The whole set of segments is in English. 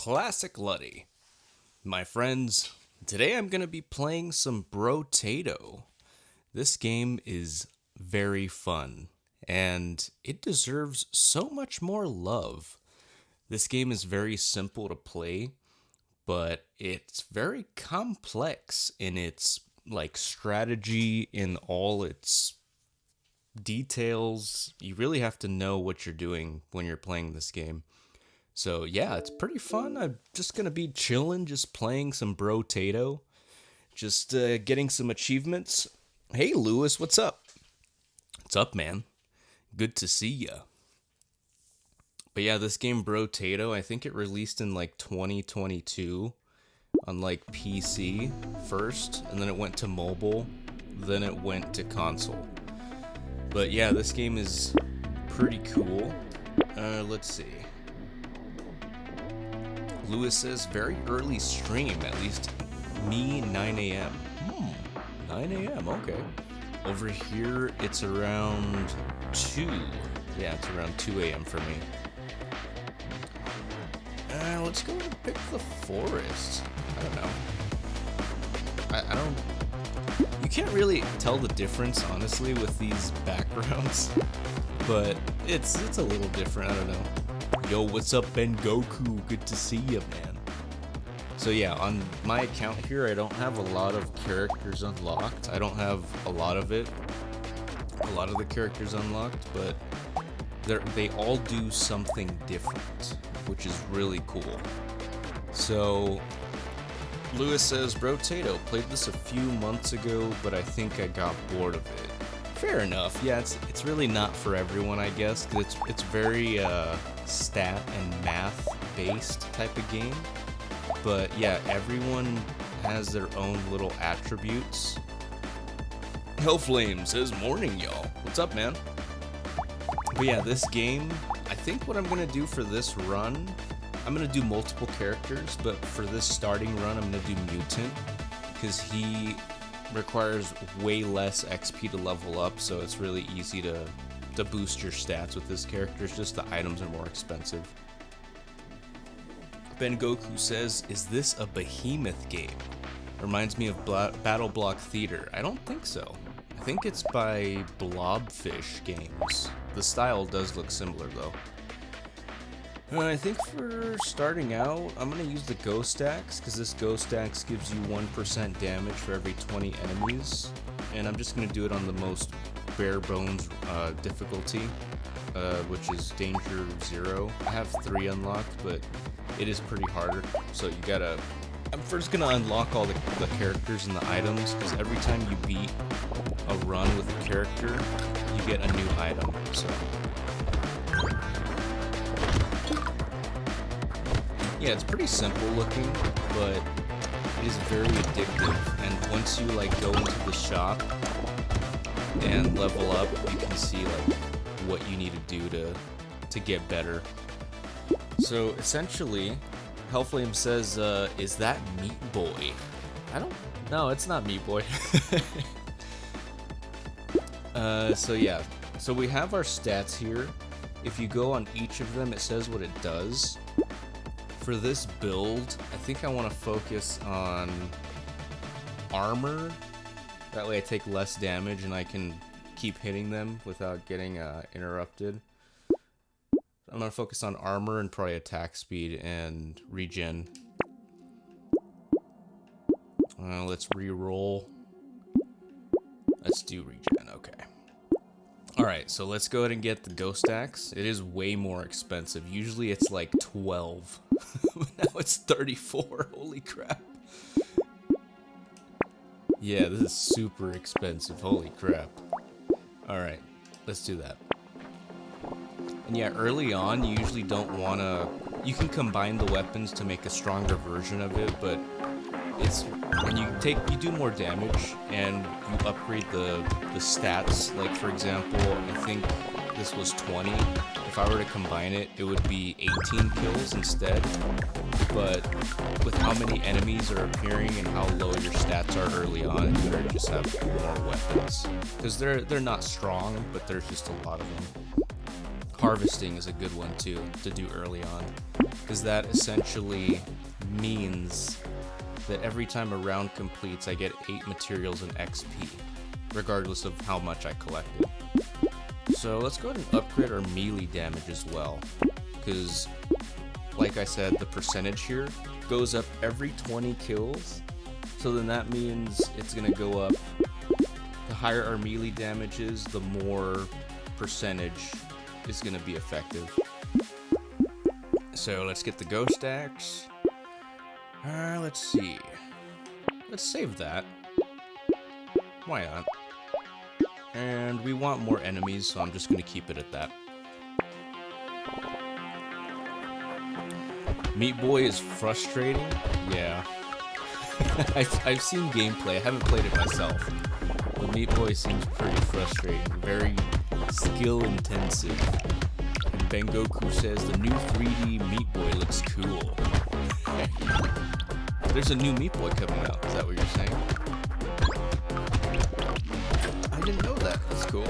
Classic Luddy. My friends, today I'm going to be playing some Brotato. This game is very fun, and it deserves so much more love. This game is very simple to play, but it's very complex in its strategy, in all its details. You really have to know what you're doing when you're playing this game. So yeah, it's pretty fun. I'm just gonna be chilling, just playing some Brotato, just getting some achievements. Hey Lewis, what's up? What's up, man? Good to see ya. But yeah, this game Brotato, I think it released in 2022 on PC first, and then it went to mobile, then it went to console. But yeah, this game is pretty cool. Let's see. Lewis says, very early stream, at least me, 9 a.m. 9 a.m., okay. Over here, it's around 2. Yeah, it's around 2 a.m. for me. Let's go and pick the forest. I don't know. I don't... You can't really tell the difference, honestly, with these backgrounds. But it's a little different, I don't know. Yo, what's up, Ben Goku? Good to see you, man. So yeah, on my account here, I don't have a lot of characters unlocked. I don't have a lot of the characters unlocked, but they all do something different, which is really cool. So Lewis says, Brotato, played this a few months ago, but I think I got bored of it. Fair enough. Yeah, it's really not for everyone, I guess, 'cause it's very stat and math based type of game. But yeah, everyone has their own little attributes. Hellflame says, morning, y'all. What's up, man? But yeah, this game, I think what I'm gonna do for this run, I'm gonna do multiple characters, but for this starting run, I'm gonna do Mutant, because he requires way less XP to level up, so it's really easy to boost your stats with this character. It's just the items are more expensive. Ben Goku says, is this a behemoth game? Reminds me of Battle Block Theater. I don't think so. I think it's by Blobfish Games. The style does look similar though. I think for starting out, I'm going to use the Ghost Axe, because this Ghost Axe gives you 1% damage for every 20 enemies. And I'm just going to do it on the most bare bones difficulty, which is Danger 0. I have 3 unlocked, but it is pretty hard, so you gotta... I'm first going to unlock all the characters and the items, because every time you beat a run with a character, you get a new item, so... Yeah, it's pretty simple looking, but it is very addictive, and once you go into the shop and level up, you can see what you need to do to get better. So essentially, Hellflame says, is that Meat Boy? No, it's not Meat Boy. So yeah, so we have our stats here. If you go on each of them, it says what it does. For this build, I think I want to focus on armor. That way I take less damage and I can keep hitting them without getting interrupted. I'm going to focus on armor and probably attack speed and regen. Let's re-roll. Let's do regen, okay. Alright, so let's go ahead and get the Ghost Axe. It is way more expensive. Usually it's 12. Now it's 34. Holy crap. Yeah, this is super expensive. Holy crap. Alright, let's do that. And yeah, early on, you usually don't want to... You can combine the weapons to make a stronger version of it, but it's... When you do more damage, and you upgrade the stats, for example, I think this was 20. If I were to combine it, it would be 18 kills instead. But with how many enemies are appearing and how low your stats are early on, it's better to just have more weapons. Because they're not strong, but there's just a lot of them. Harvesting is a good one too, to do early on. because that essentially means that every time a round completes, I get 8 materials and XP, regardless of how much I collected. So let's go ahead and upgrade our melee damage as well, because like I said, the percentage here goes up every 20 kills, so then that means it's gonna go up. The higher our melee damage is, the more percentage is gonna be effective. So let's get the ghost axe. Let's see. Let's save that. Why not? And we want more enemies, so I'm just gonna keep it at that. Meat Boy is frustrating? Yeah. I've seen gameplay, I haven't played it myself. But Meat Boy seems pretty frustrating, very skill intensive. And Bengoku says the new 3D Meat Boy looks cool. There's a new Meat Boy coming out, is that what you're saying? I didn't know that, that's cool.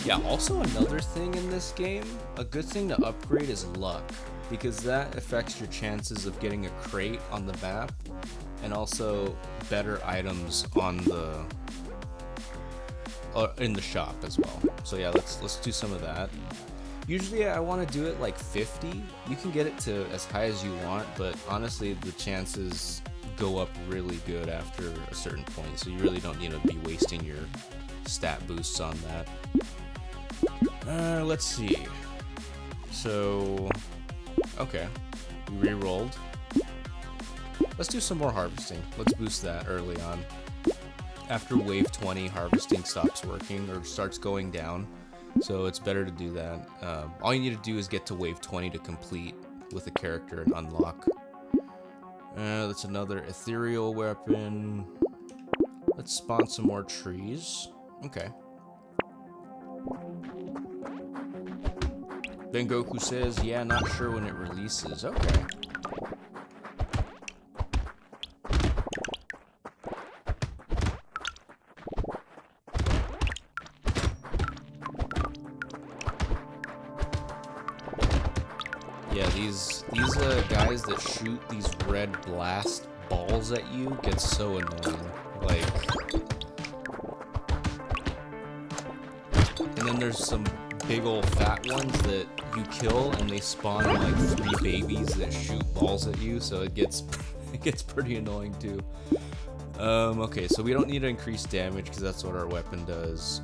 Yeah, also another thing in this game, a good thing to upgrade is luck, because that affects your chances of getting a crate on the map, and also better items on the in the shop as well. So yeah, let's do some of that. Usually I want to do it like 50. You can get it to as high as you want, but honestly the chances go up really good after a certain point, so you really don't need to be wasting your stat boosts on that. Let's see. So, okay, we re-rolled. Let's do some more harvesting. Let's boost that early on. After wave 20, harvesting stops working or starts going down, so it's better to do that. All you need to do is get to wave 20 to complete with a character and unlock. That's another ethereal weapon. Let's spawn some more trees. Okay. Then Goku says, yeah, not sure when it releases. Okay. Yeah, these guys that shoot these red blast balls at you get so annoying. Like, and then there's some big old fat ones that you kill and they spawn like 3 babies that shoot balls at you, so it gets pretty annoying too. Okay, so we don't need to increase damage because that's what our weapon does.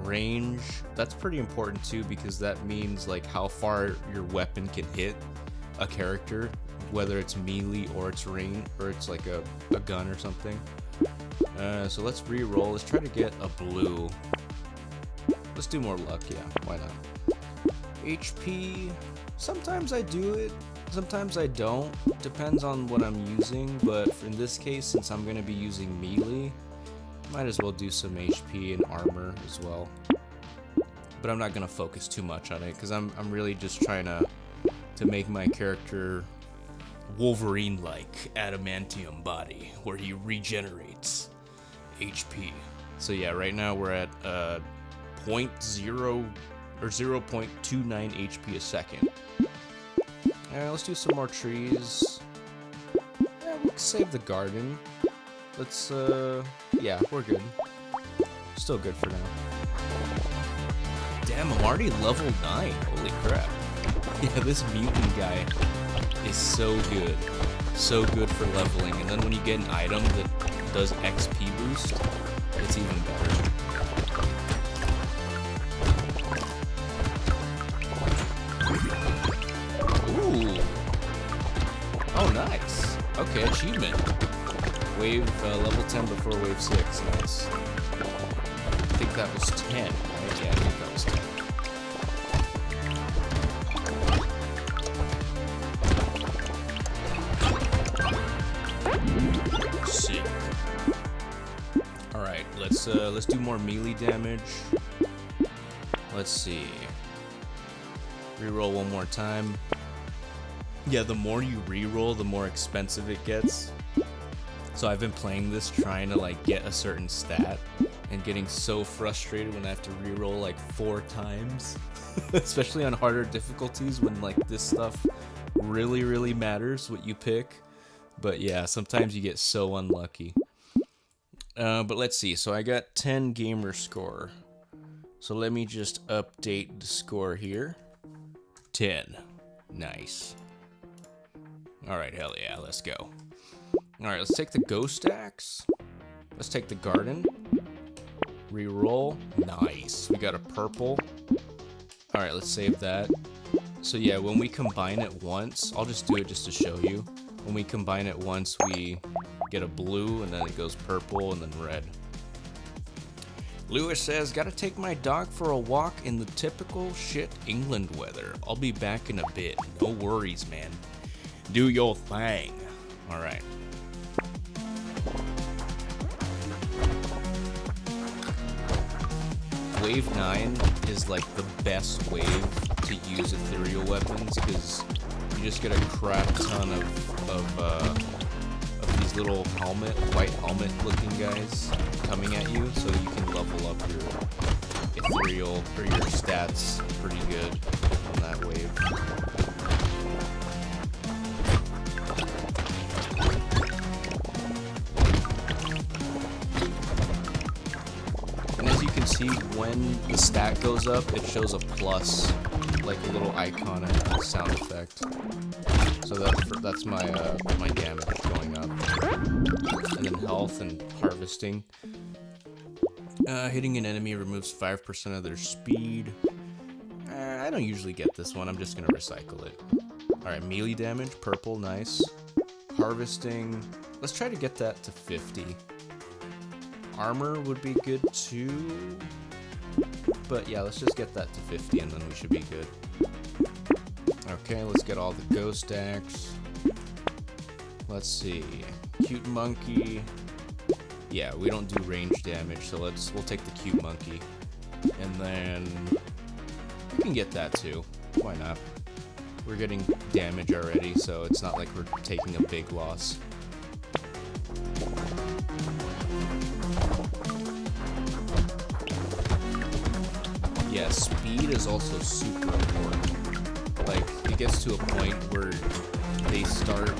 Range, that's pretty important too, because that means like how far your weapon can hit a character, whether it's melee or it's range or it's like a gun or something. So let's re-roll. Let's try to get a blue. Let's do more luck, yeah, why not? HP, sometimes I do it, sometimes I don't. Depends on what I'm using, but in this case, since I'm going to be using melee, might as well do some HP and armor as well. But I'm not going to focus too much on it, because I'm really just trying to make my character Wolverine-like adamantium body, where he regenerates HP. So yeah, right now we're at 0.29 HP a second. Let's do some more trees. Yeah, we can save the garden. Let's, yeah, we're good. Still good for now. Damn, I'm already level 9. Holy crap. Yeah, this mutant guy is so good. So good for leveling. And then when you get an item that does XP boost, it's even better. Ooh. Oh, nice. Okay, achievement. Wave level 10 before wave 6. Nice. I think that was 10, right? Yeah, I think that was 10. Sick. All right, let's do more melee damage. Let's see. Reroll one more time. Yeah, the more you reroll, the more expensive it gets. So I've been playing this trying to like get a certain stat, and getting so frustrated when I have to reroll like 4 times. Especially on harder difficulties when like this stuff really matters what you pick. But yeah, sometimes you get so unlucky. But let's see. So I got 10 gamer score. So let me just update the score here. 10. Nice. Alright, hell yeah, let's go. Alright, let's take the ghost axe. Let's take the garden. Reroll. Nice. We got a purple. Alright, let's save that. So yeah, when we combine it once, I'll just do it just to show you. When we combine it once, we get a blue, and then it goes purple, and then red. Lewis says, gotta take my dog for a walk in the typical shit England weather. I'll be back in a bit. No worries, man. Do your thing. Alright. Wave 9 is like the best wave to use ethereal weapons because you just get a crap ton of these little white helmet looking guys coming at you, so you can level up your ethereal or your stats pretty good on that wave. And as you can see, when the stat goes up, it shows a plus, like a little icon and sound effect. So that's my my damage going up. And then health and harvesting. Hitting an enemy removes 5% of their speed. I don't usually get this one, I'm just gonna recycle it. Alright, melee damage, purple, nice. Harvesting, let's try to get that to 50. Armor would be good too. But yeah, let's just get that to 50 and then we should be good. Okay, let's get all the ghost axe. Let's see. Cute monkey. Yeah, we don't do range damage, so we'll take the cute monkey. And then we can get that too. Why not? We're getting damage already, so it's not like we're taking a big loss. Yeah, speed is also super important. Like, it gets to a point where they start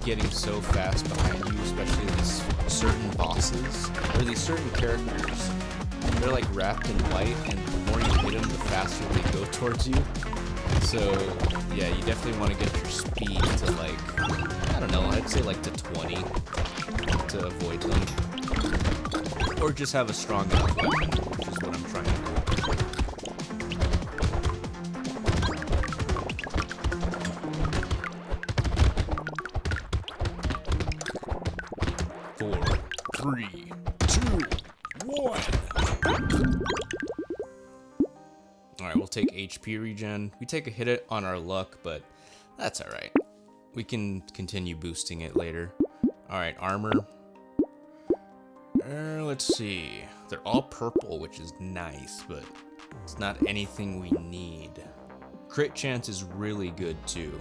getting so fast behind you, especially these certain bosses, or these certain characters. They're like wrapped in white, and the more you hit them, the faster they go towards you. So, yeah, you definitely want to get your speed to like, I don't know, I'd say like to 20 to avoid them. Or just have a strong enough weapon, which is what I'm trying to do. 4, 3, 2, 1. Alright, we'll take HP regen. We take a hit on our luck, but that's alright. We can continue boosting it later. Alright, armor. Let's see. They're all purple, which is nice, but it's not anything we need. Crit chance is really good too,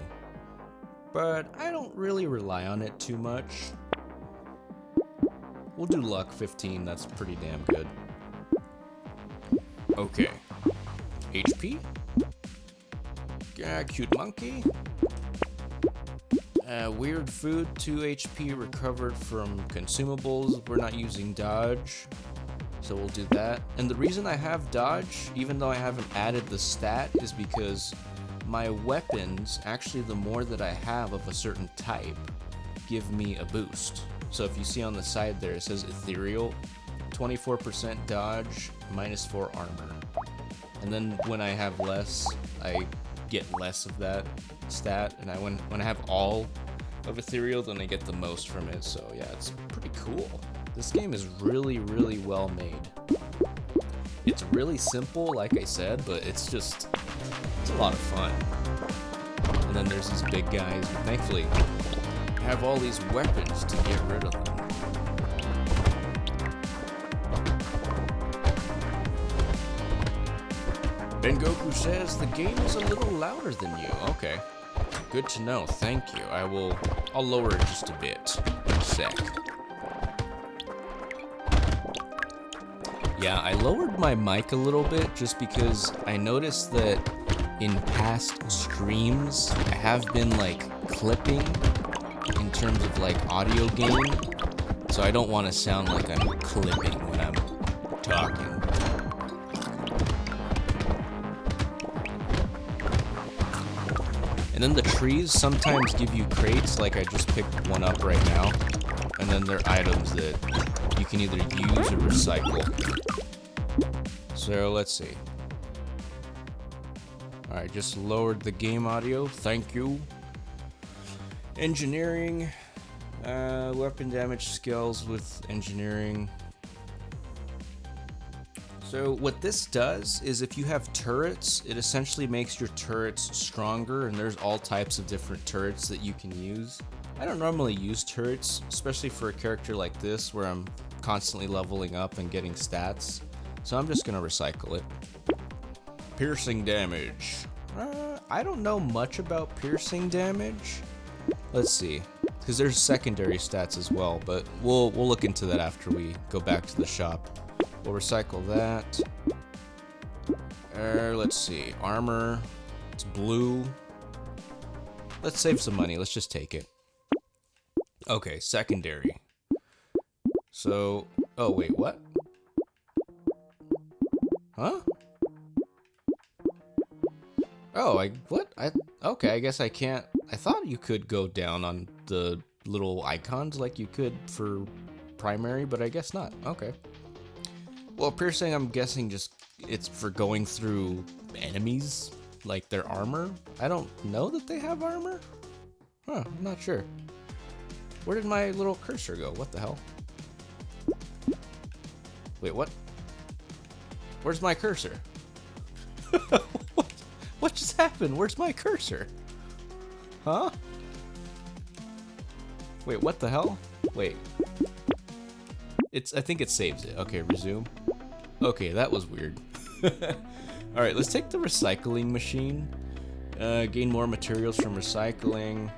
but I don't really rely on it too much. We'll do luck 15, that's pretty damn good. Okay. HP. Cute monkey. Weird food, 2 HP recovered from consumables. We're not using dodge, so we'll do that. And the reason I have dodge, even though I haven't added the stat, is because my weapons, actually the more that I have of a certain type, give me a boost. So if you see on the side there, it says ethereal, 24% dodge, -4 armor. And then when I have less, I get less of that stat. And when I have all of ethereal, then I get the most from it. So yeah, it's pretty cool. This game is really, really well made. It's really simple, like I said, but it's a lot of fun. And then there's these big guys, but thankfully I have all these weapons to get rid of them. Ben Goku says the game is a little louder than you. Okay, good to know. Thank you. I'll lower it just a bit. In a sec. Yeah, I lowered my mic a little bit just because I noticed that in past streams I have been like clipping in terms of like audio gain, so I don't want to sound like I'm clipping when I'm talking. And then the trees sometimes give you crates, like I just picked one up right now, and then they're items that you can either use or recycle. So let's see. Alright, just lowered the game audio. Thank you. Engineering. Weapon damage skills with engineering. So what this does is if you have turrets, it essentially makes your turrets stronger, and there's all types of different turrets that you can use. I don't normally use turrets, especially for a character like this where I'm constantly leveling up and getting stats. So I'm just gonna recycle it. Piercing damage. I don't know much about piercing damage. Let's see, because there's secondary stats as well, but we'll look into that after we go back to the shop. We'll recycle that. Let's see, armor. It's blue. Let's save some money. Let's just take it. Okay, secondary. So, oh wait, what? Huh? Oh, what? Okay, I guess I can't. I thought you could go down on the little icons like you could for primary, but I guess not. Okay. Well, piercing, I'm guessing just it's for going through enemies, like their armor. I don't know that they have armor. Huh, I'm not sure. Where did my little cursor go? What the hell? Wait, what? Where's my cursor? What just happened? Where's my cursor? Huh? Wait, what the hell? Wait. I think it saves it. Okay, resume. Okay, that was weird. Alright, let's take the recycling machine. Gain more materials from recycling.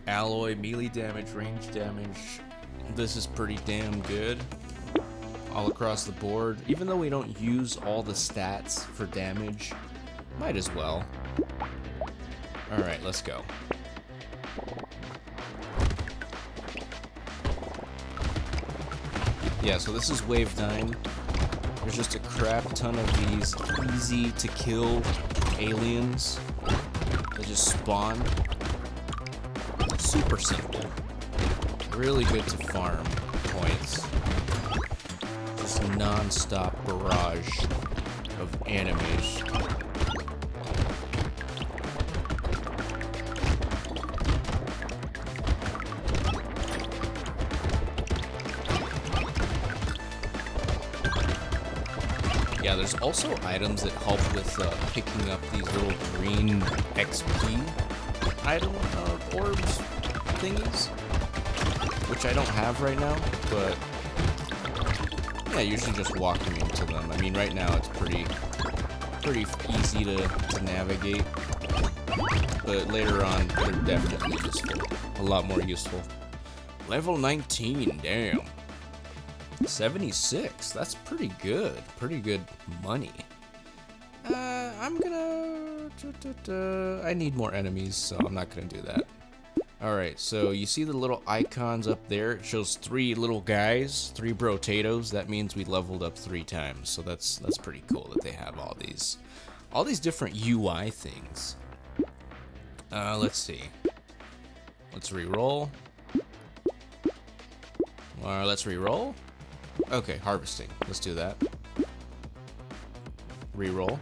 Alloy, melee damage, range damage. This is pretty damn good. All across the board. Even though we don't use all the stats for damage, might as well. Alright, let's go. Yeah, so this is wave 9. There's just a crap ton of these easy to kill aliens that just spawn. Super simple. Really good to farm points. Just non-stop barrage of enemies. Yeah, there's also items that help with picking up these little green XP item orbs thingies, which I don't have right now, but yeah, usually just walking into them. I mean, right now it's pretty easy to navigate, but later on they're definitely useful, a lot more useful. Level 19, damn. 76, that's pretty good money. I'm gonna... I need more enemies, so I'm not gonna do that. Alright, so you see the little icons up there? It shows 3 little guys, 3 Brotatos. That means we leveled up 3 times, so that's pretty cool that they have all these different UI things. Let's see. Let's re-roll. Let's re-roll. Okay, harvesting. Let's do that. Reroll.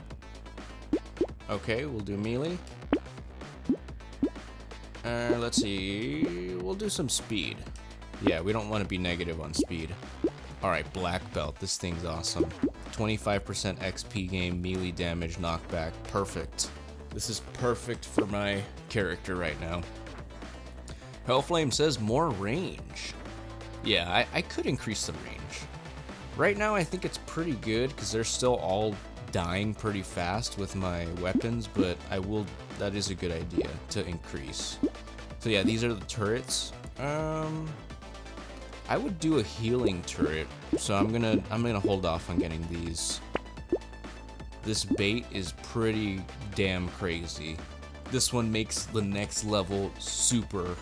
Okay, we'll do melee. Let's see. We'll do some speed. Yeah, we don't want to be negative on speed. Alright, black belt. This thing's awesome. 25% XP gain, melee damage, knockback. Perfect. This is perfect for my character right now. Hellflame says more range. Yeah, I could increase the range. Right now, I think it's pretty good because they're still all dying pretty fast with my weapons, but that is a good idea to increase. So yeah, these are the turrets. I would do a healing turret, so I'm gonna hold off on getting these. This bait is pretty damn crazy. This one makes the next level super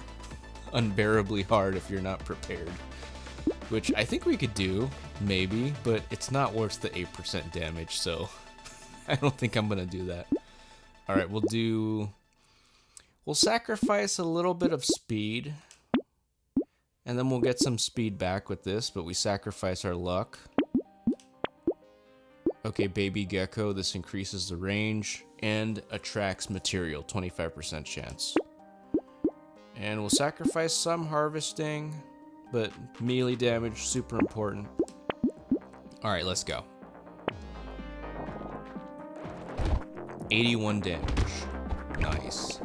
unbearably hard if you're not prepared. Which I think we could do, maybe, but it's not worth the 8% damage, so I don't think I'm gonna do that. Alright, we'll sacrifice a little bit of speed, and then we'll get some speed back with this, but we sacrifice our luck. Okay, baby gecko, this increases the range and attracts material, 25% chance. And we'll sacrifice some harvesting, but melee damage, super important. Alright, let's go. 81 damage. Nice.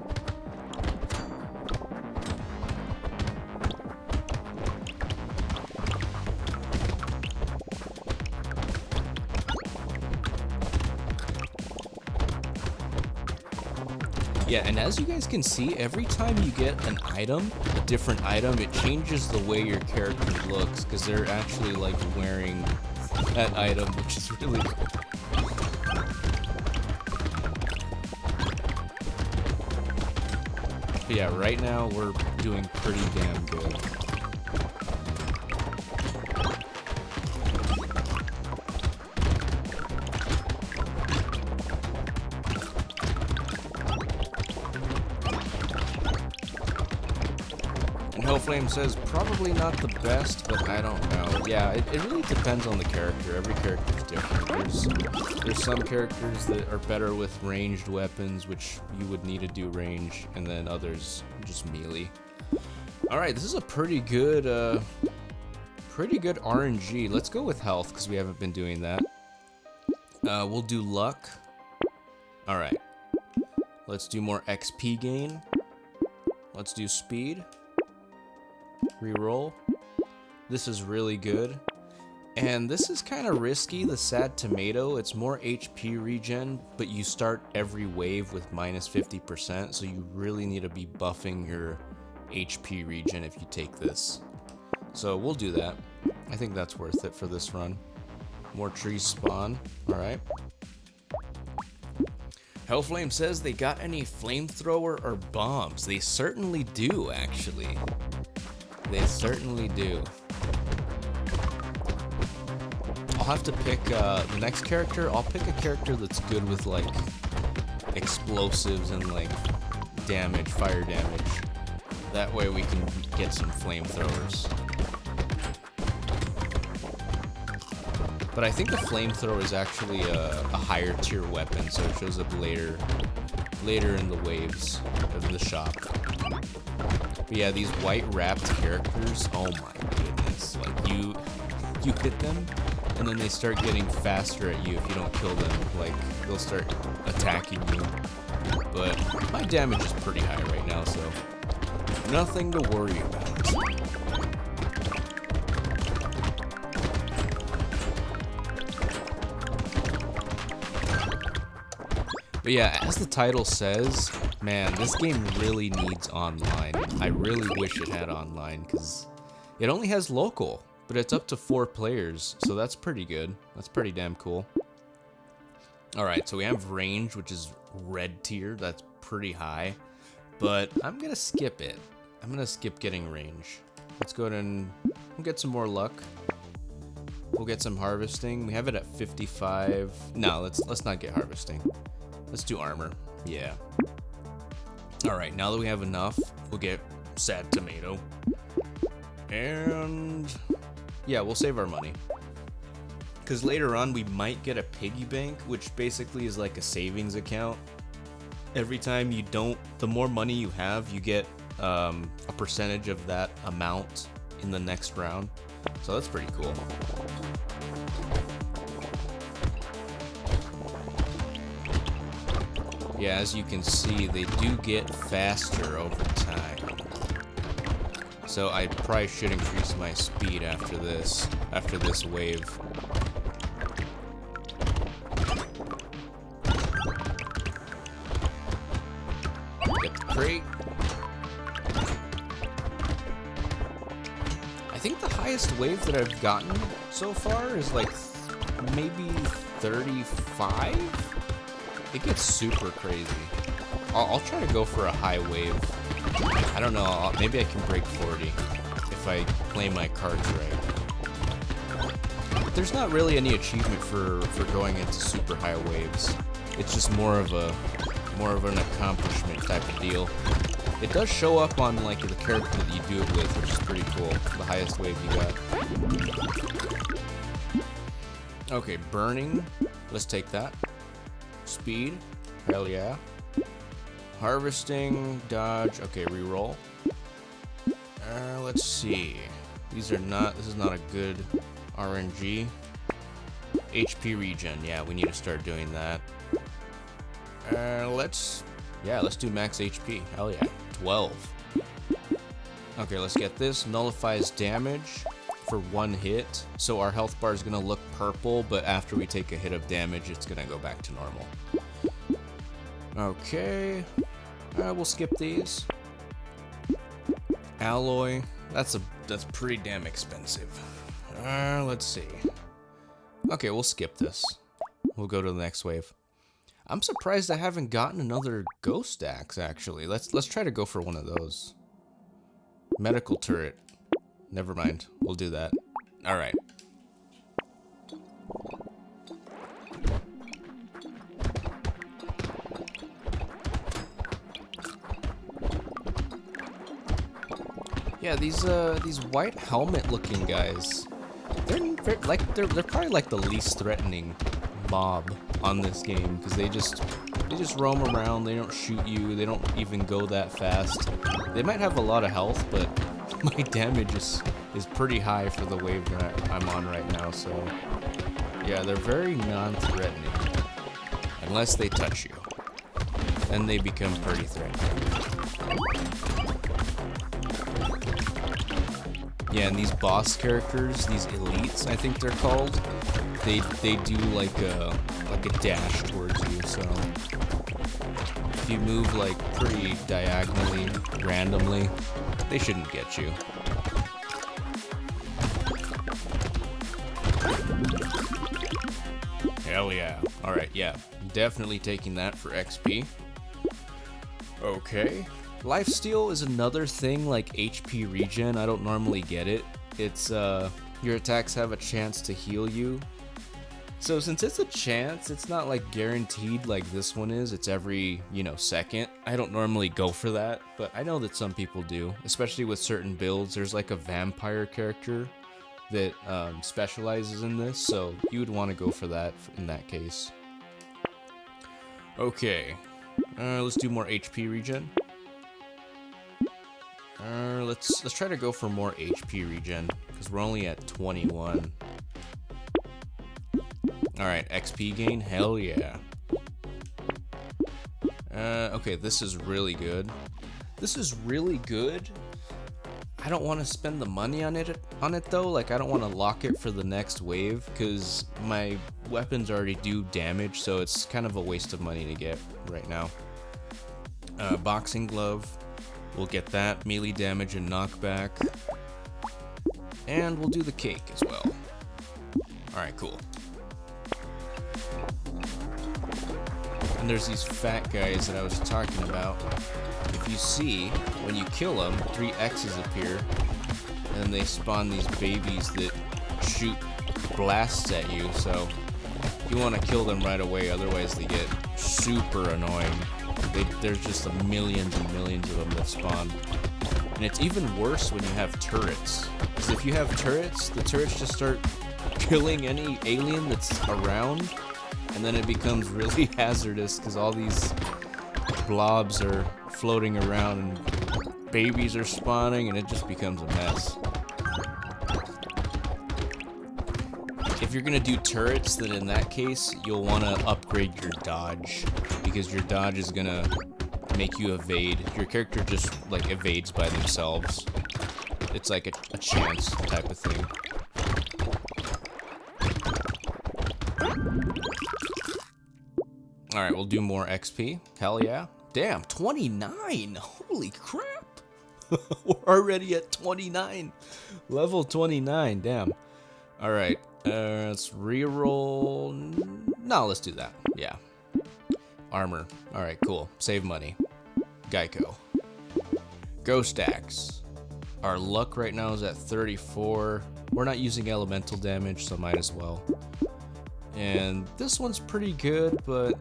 Yeah, and as you guys can see, every time you get an item, a different item, it changes the way your character looks, because they're actually like wearing that item, which is really cool. But yeah, right now we're doing pretty damn good. Hellflame says probably not the best, but I don't know. Yeah, it really depends on the character. Every character is different. There's some characters that are better with ranged weapons, which you would need to do range, and then others just melee. All right, this is a pretty good RNG. Let's go with health because we haven't been doing that. We'll do luck. All right, let's do more XP gain. Let's do speed. Reroll. This is really good. And this is kind of risky, the sad tomato. It's more HP regen, but you start every wave with minus 50%, so you really need to be buffing your HP regen if you take this. So we'll do that. I think that's worth it for this run. More trees spawn. Alright. Hellflame says they got any flamethrower or bombs. They certainly do, actually. They certainly do. I'll have to pick the next character. I'll pick a character that's good with like explosives and like damage, fire damage. That way we can get some flamethrowers. But I think the flamethrower is actually a higher tier weapon, so it shows up later in the waves of the shop. But yeah, these white wrapped characters, oh my goodness. Like you hit them and then they start getting faster at you if you don't kill them. Like they'll start attacking you. But my damage is pretty high right now, so nothing to worry about. But yeah, as the title says, man, this game really needs online. I really wish it had online, because it only has local, but it's up to 4 players, so that's pretty good. That's pretty damn cool. Alright, so we have range, which is red tier. That's pretty high, but I'm going to skip it. I'm going to skip getting range. Let's go ahead and we'll get some more luck. We'll get some harvesting. We have it at 55. No, let's not get harvesting. Let's do armor. Yeah. Alright, now that we have enough, we'll get sad tomato. And yeah, we'll save our money. Because later on, we might get a piggy bank, which basically is like a savings account. Every time you don't, the more money you have, you get a percentage of that amount in the next round. So that's pretty cool. Yeah, as you can see, they do get faster over time. So I probably should increase my speed after this wave. Get the crate. I think the highest wave that I've gotten so far is like maybe 35. It gets super crazy. I'll try to go for a high wave. I don't know, maybe I can break 40 if I play my cards right. But there's not really any achievement for going into super high waves. It's just more of an accomplishment type of deal. It does show up on like the character that you do it with, which is pretty cool. The highest wave you got. Okay, burning. Let's take that. Speed. Hell yeah. Harvesting, dodge. Okay, reroll. Let's see. This is not a good RNG. HP regen. Yeah, we need to start doing that. Let's do max HP. Hell yeah. 12. Okay, let's get this. Nullifies damage for one hit. So our health bar is going to look purple, but after we take a hit of damage, it's going to go back to normal. Okay. We'll skip these. Alloy. That's pretty damn expensive. Let's see. Okay, we'll skip this. We'll go to the next wave. I'm surprised I haven't gotten another ghost axe, actually. Let's try to go for one of those. Medical turret. Never mind. We'll do that. Alright. Yeah, these white helmet looking guys. They're probably like the least threatening mob on this game, because they just roam around. They don't shoot you. They don't even go that fast. They might have a lot of health, but my damage is pretty high for the wave that I'm on right now. So yeah, they're very non-threatening unless they touch you. Then they become pretty threatening. Yeah, and these boss characters, these elites, I think they're called, they do like a dash towards you, so if you move like pretty diagonally, randomly, they shouldn't get you. Hell yeah. Alright, yeah. Definitely taking that for XP. Okay. Lifesteal is another thing like HP regen. I don't normally get it. It's your attacks have a chance to heal you. So since it's a chance, it's not like guaranteed like this one is. It's every, second. I don't normally go for that, but I know that some people do, especially with certain builds. There's like a vampire character that specializes in this, so you would want to go for that in that case. Okay, let's do more HP regen. Let's try to go for more HP regen, because we're only at 21. Alright, XP gain, hell yeah. Okay, this is really good. This is really good. I don't want to spend the money on it though. Like, I don't want to lock it for the next wave, because my weapons already do damage, so it's kind of a waste of money to get right now. Boxing glove. We'll get that, melee damage and knockback. And we'll do the cake as well. Alright, cool. And there's these fat guys that I was talking about. If you see, when you kill them, 3 X's appear. And then they spawn these babies that shoot blasts at you, so you want to kill them right away, otherwise they get super annoying. There's just millions and millions of them that spawn. And it's even worse when you have turrets. Because if you have turrets, the turrets just start killing any alien that's around. And then it becomes really hazardous, because all these blobs are floating around and babies are spawning, and it just becomes a mess. If you're gonna do turrets, then in that case, you'll want to upgrade your dodge, because your dodge is gonna make you evade. Your character just like evades by themselves. It's like a chance type of thing. Alright, we'll do more XP. Hell yeah. Damn, 29! Holy crap! We're already at 29. Level 29, damn. Alright, let's reroll. No, let's do that. Yeah. Armor. Alright, cool. Save money. Geico. Ghost Axe. Our luck right now is at 34. We're not using elemental damage, so might as well. And this one's pretty good, but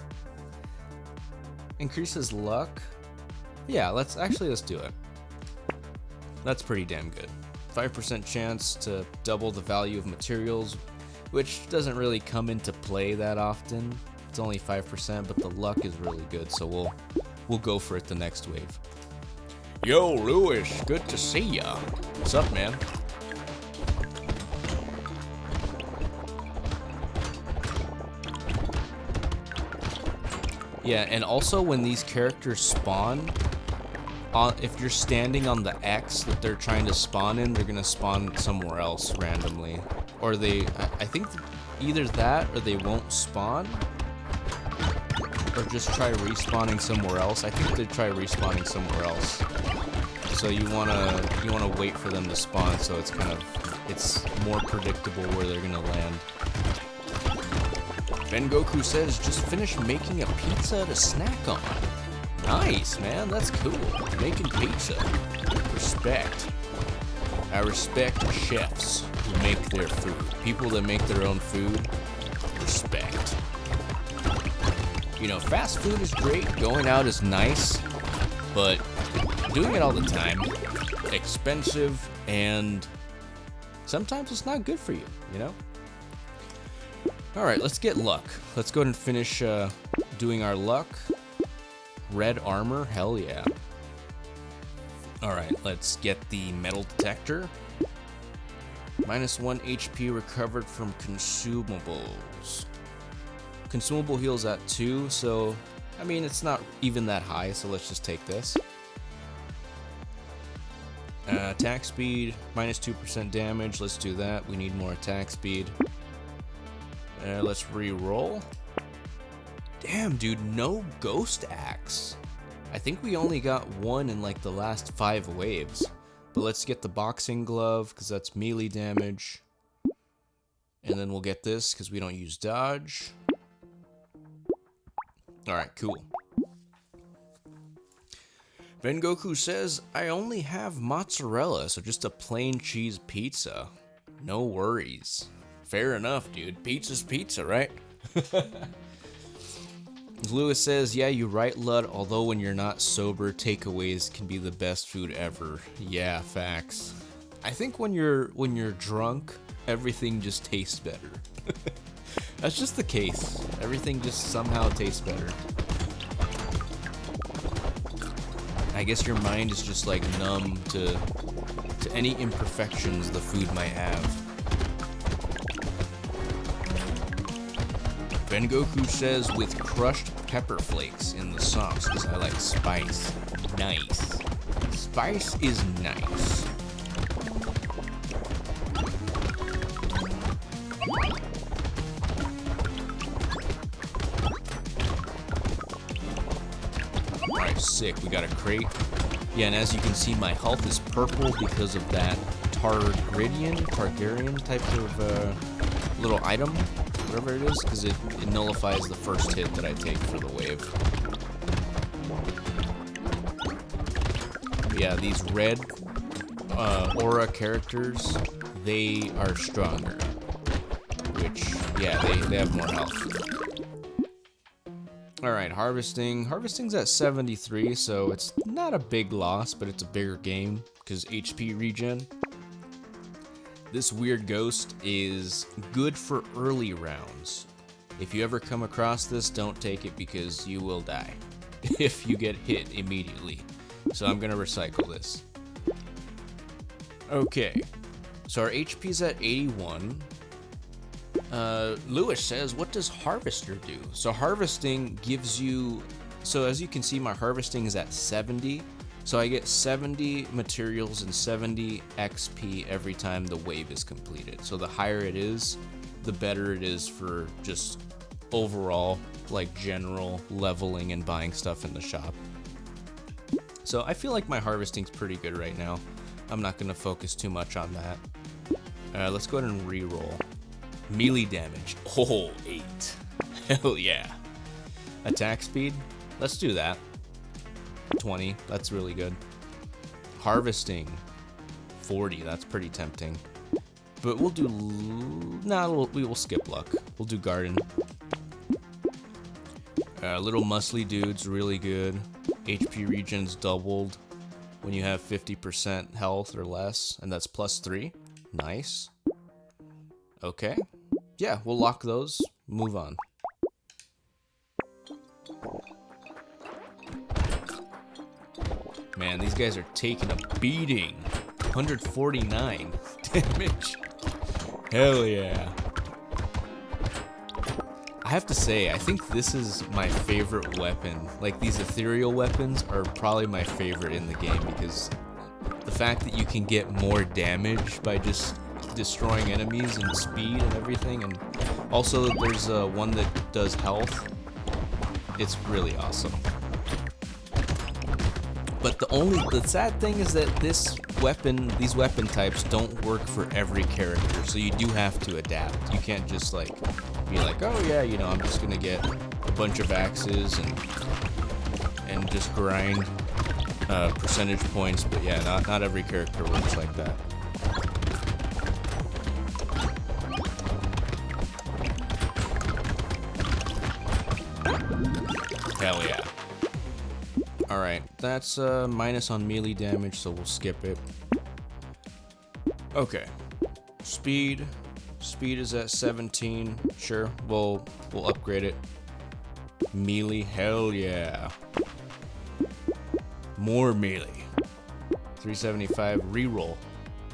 increases luck. Yeah, let's do it. That's pretty damn good. 5% chance to double the value of materials, which doesn't really come into play that often. It's only 5%, but the luck is really good, so we'll go for it the next wave. Yo, Lewis, good to see ya. What's up, man? Yeah, and also when these characters spawn, if you're standing on the X that they're trying to spawn in, they're gonna spawn somewhere else randomly. Or I think either that or they won't spawn, or just try respawning somewhere else. I think they try respawning somewhere else. So you wanna wait for them to spawn, so it's more predictable where they're gonna land. Ben Goku says, just finished making a pizza to snack on. Nice, man, that's cool. Making pizza. Respect. I respect chefs who make their food. People that make their own food, respect. You know, fast food is great, going out is nice, but doing it all the time, expensive, and sometimes it's not good for you, you know? Alright, let's get luck. Let's go ahead and finish doing our luck. Red armor, hell yeah. Alright, let's get the metal detector. -1 HP recovered from consumables. Consumable heals at 2, so I mean it's not even that high, so let's just take this. Attack speed, -2% damage, let's do that. We need more attack speed. Let's re-roll. Damn, dude, no Ghost Axe. I think we only got one in like the last 5 waves. But let's get the boxing glove, because that's melee damage. And then we'll get this, because we don't use dodge. Alright, cool. Ben Goku says, I only have mozzarella, so just a plain cheese pizza. No worries. Fair enough, dude. Pizza's pizza, right? Lewis says, yeah, you're right, Lud, although when you're not sober, takeaways can be the best food ever. Yeah, facts. I think when you're drunk, everything just tastes better. That's just the case. Everything just somehow tastes better. I guess your mind is just like numb to any imperfections the food might have. Ben Goku says, with crushed pepper flakes in the sauce, because I like spice. Nice. Spice is nice. Alright, sick. We got a crate. Yeah, and as you can see, my health is purple because of that Targaryen type of little item. Whatever it is, because it nullifies the first hit that I take for the wave. But yeah, these red aura characters, they are stronger. Which, yeah, they have more health. Alright, harvesting. Harvesting's at 73, so it's not a big loss, but it's a bigger game, because HP regen. This weird ghost is good for early rounds. If you ever come across this, don't take it because you will die if you get hit immediately. So I'm gonna recycle this. Okay, so our HP's at 81. Lewis says, what does Harvester do? So harvesting gives you, so as you can see, my harvesting is at 70. So I get 70 materials and 70 XP every time the wave is completed. So the higher it is, the better it is for just overall, like, general leveling and buying stuff in the shop. So I feel like my harvesting's pretty good right now. I'm not going to focus too much on that. Let's go ahead and re-roll. Melee damage. Oh, 8. Hell yeah. Attack speed. Let's do that. 20. That's really good. Harvesting. 40. That's pretty tempting. But we'll do... Nah, we will skip luck. We'll do garden. Little muscly dudes, really good. HP regen's doubled when you have 50% health or less, and that's +3. Nice. Okay. Yeah, we'll lock those. Move on. Man, these guys are taking a beating. 149 damage. Hell yeah. I have to say, I think this is my favorite weapon. Like, these ethereal weapons are probably my favorite in the game because the fact that you can get more damage by just destroying enemies and speed and everything, and also there's one that does health. It's really awesome. But the sad thing is that these weapon types don't work for every character, so you do have to adapt. You can't just like be like, oh yeah, you know, I'm just gonna get a bunch of axes and just grind percentage points. But yeah, not every character works like that. Hell yeah. Alright, that's minus on melee damage, so we'll skip it. Okay. Speed. Speed is at 17. Sure, we'll upgrade it. Melee, hell yeah. More melee. 375, reroll.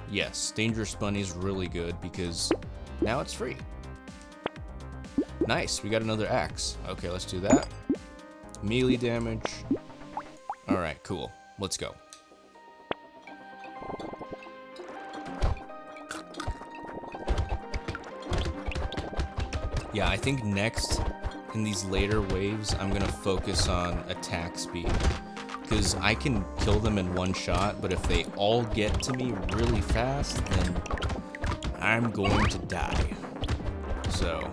Yes, Dangerous Bunny's really good because now it's free. Nice, we got another axe. Okay, let's do that. Melee damage. Alright, cool. Let's go. Yeah, I think next, in these later waves, I'm gonna focus on attack speed. Because I can kill them in one shot, but if they all get to me really fast, then I'm going to die. So,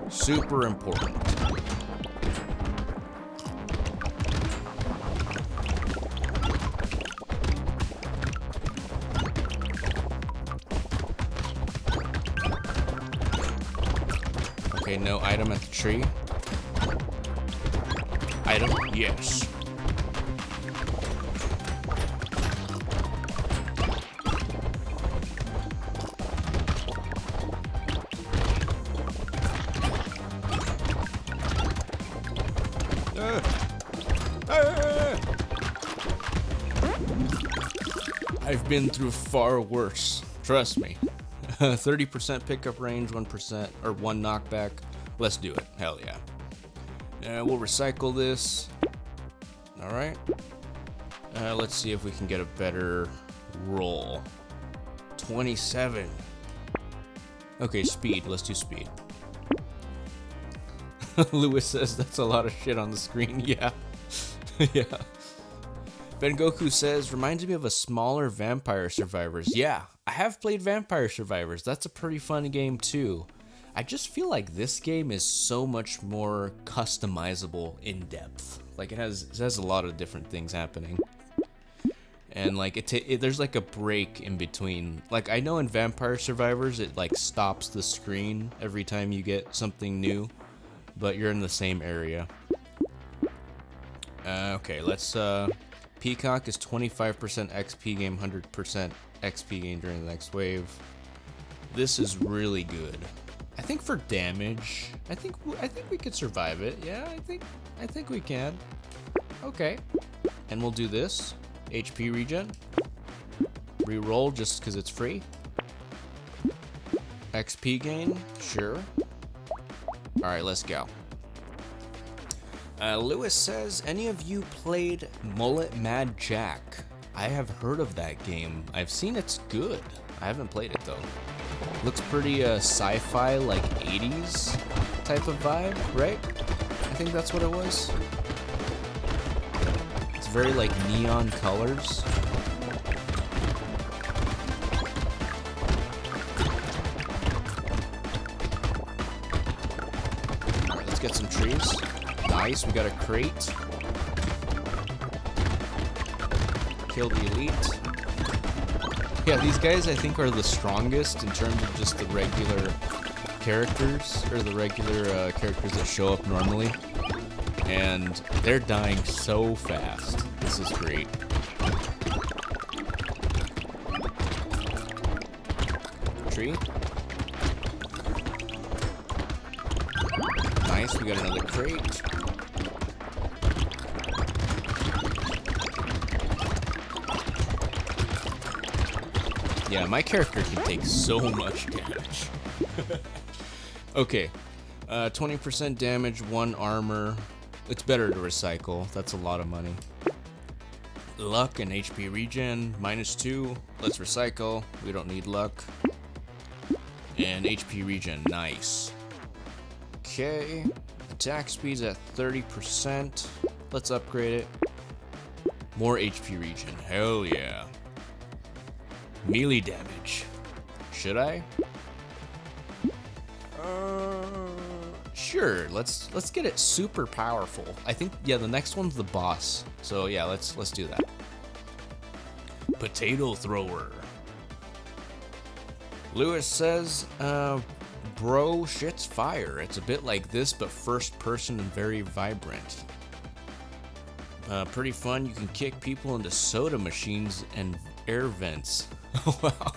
super important. Okay, no item at the tree. Item? Yes. I've been through far worse. Trust me. 30% pickup range, 1% or 1 knockback. Let's do it. Hell yeah. We'll recycle this. All right. Let's see if we can get a better roll. 27. Okay, speed. Let's do speed. Lewis says that's a lot of shit on the screen. Yeah. Yeah. Ben Goku says, reminds me of a smaller Vampire Survivors. Yeah, I have played Vampire Survivors. That's a pretty fun game too. I just feel like this game is so much more customizable in depth. Like it has a lot of different things happening. And like there's like a break in between. Like I know in Vampire Survivors it like stops the screen every time you get something new, but you're in the same area. Okay, let's Peacock is 25% XP gain, 100% XP gain during the next wave. This is really good. I think for damage, I think we could survive it. Yeah, I think we can. Okay. And we'll do this. HP regen. Reroll just because it's free. XP gain, sure. Alright, let's go. Lewis says, any of you played Mullet Mad Jack? I have heard of that game. I've seen it's good. I haven't played it though. Looks pretty sci-fi, like 80s type of vibe, right? I think that's what it was. It's very like neon colors. Alright, let's get some trees. Nice, we got a crate. Kill the elite. Yeah, these guys I think are the strongest in terms of just the regular characters, or the regular characters that show up normally. And they're dying so fast. This is great. Tree. Nice, we got another crate. Yeah, my character can take so much damage. Okay, 20% damage, 1 armor. It's better to recycle. That's a lot of money. Luck and HP regen, -2. Let's recycle. We don't need luck. And HP regen, nice. Okay, attack speed's at 30%. Let's upgrade it. More HP regen, hell yeah. Melee damage. Should I? Sure. Let's get it super powerful. I think yeah, the next one's the boss. So yeah, let's do that. Potato thrower. Lewis says, bro, shit's fire. It's a bit like this, but first person and very vibrant. Pretty fun. You can kick people into soda machines and air vents. Oh, wow.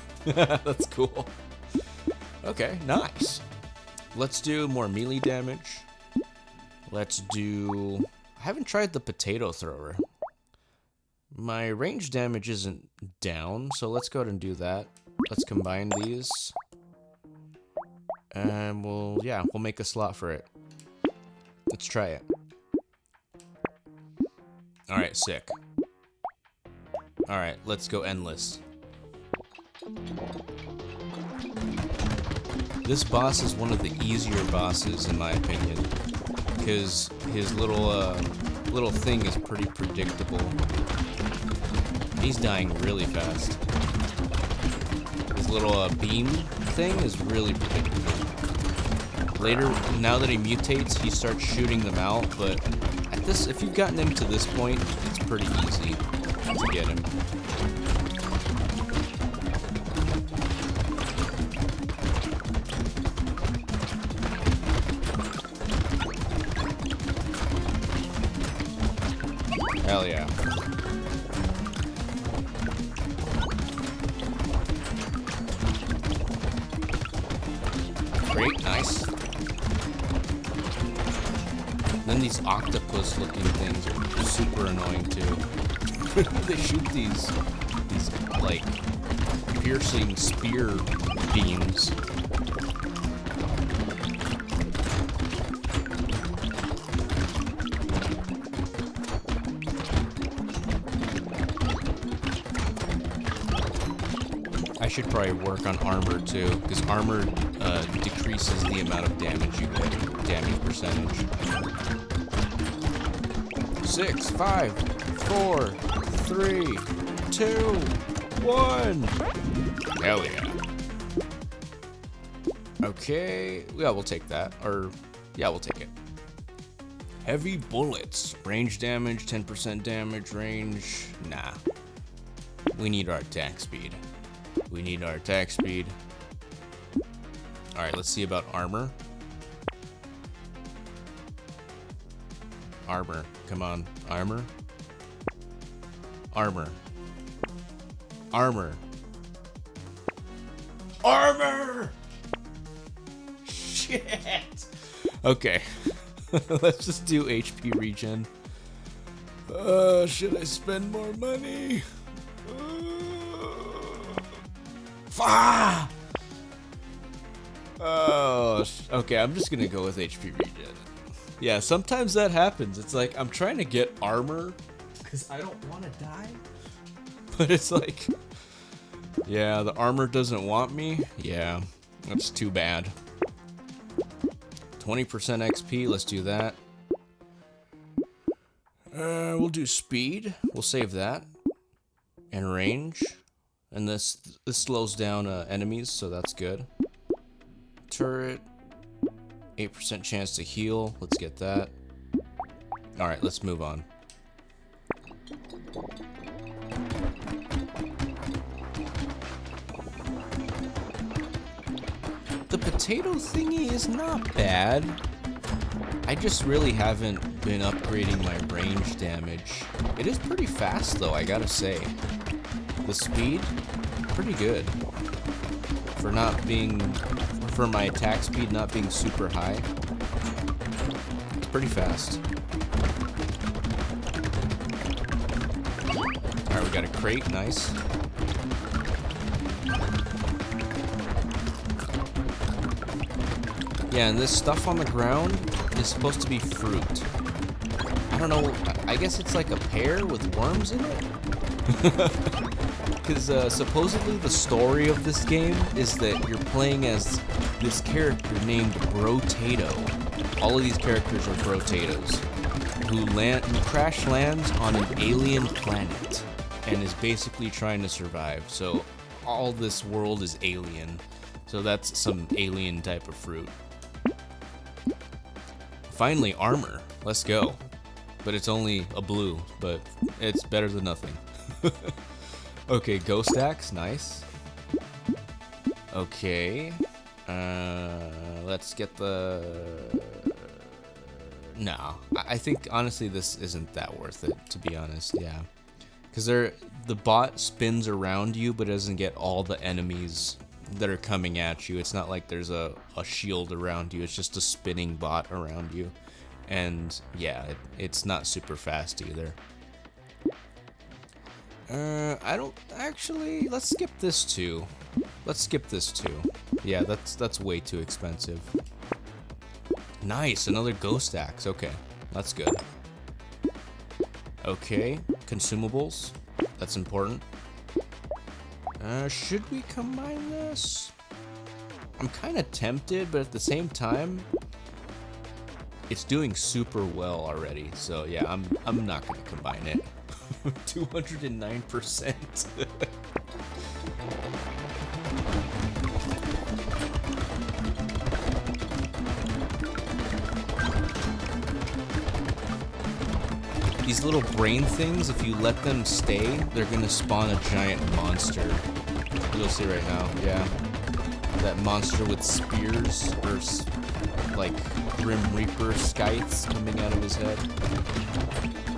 That's cool. Okay, nice. Let's do more melee damage. Let's do... I haven't tried the potato thrower. My range damage isn't down, so let's go ahead and do that. Let's combine these. And we'll make a slot for it. Let's try it. Alright, sick. Alright, let's go endless. This boss is one of the easier bosses in my opinion, because his little thing is pretty predictable. He's dying really fast. His little beam thing is really predictable. Later, now that he mutates, he starts shooting them out, but at this, if you've gotten him to this point, it's pretty easy to get him. Hell yeah. Great, nice. Then these octopus looking things are super annoying too. They shoot these like piercing spear beams. I should probably work on armor too, because armor decreases the amount of damage you get, damage percentage. 6, 5, 4, 3, 2, 1. Hell yeah. Okay, yeah, we'll take that. Or, yeah, we'll take it. Heavy bullets. Range damage, 10% damage, range. Nah. We need our attack speed. We need our attack speed. Alright, let's see about armor. Armor. Come on. Armor. Armor. Armor. Armor! Shit! Okay. Let's just do HP regen. Should I spend more money? Ah! Oh, okay, I'm just gonna go with HP regen. Yeah, sometimes that happens. It's like, I'm trying to get armor, because I don't want to die. But it's like, yeah, the armor doesn't want me. Yeah, that's too bad. 20% XP, let's do that. We'll do speed. We'll save that. And range. And this slows down enemies, so that's good. Turret. 8% chance to heal. Let's get that. Alright, let's move on. The potato thingy is not bad. I just really haven't been upgrading my range damage. It is pretty fast though, I gotta say. The speed, pretty good. For my attack speed not being super high. It's pretty fast. Alright, we got a crate, nice. Yeah, and this stuff on the ground is supposed to be fruit. I don't know, I guess it's like a pear with worms in it? Because supposedly the story of this game is that you're playing as this character named Brotato. All of these characters are Brotatos, who crash lands on an alien planet and is basically trying to survive. So all this world is alien. So that's some alien type of fruit. Finally, armor. Let's go. But it's only a blue, but it's better than nothing. Okay, ghost axe, nice. Okay. Let's get the... No, I think honestly this isn't that worth it, to be honest, yeah. Because the bot spins around you, but doesn't get all the enemies that are coming at you. It's not like there's a shield around you, it's just a spinning bot around you. And yeah, it's not super fast either. I don't actually. Let's skip this too. Let's skip this too. Yeah, that's way too expensive. Nice, another ghost axe. Okay, that's good. Okay, consumables. That's important. Should we combine this? I'm kind of tempted, but at the same time, it's doing super well already. So yeah, I'm not gonna combine it. 209%. These little brain things, if you let them stay, they're gonna spawn a giant monster. You'll see right now, yeah. That monster with spears, or like Grim Reaper scythes coming out of his head.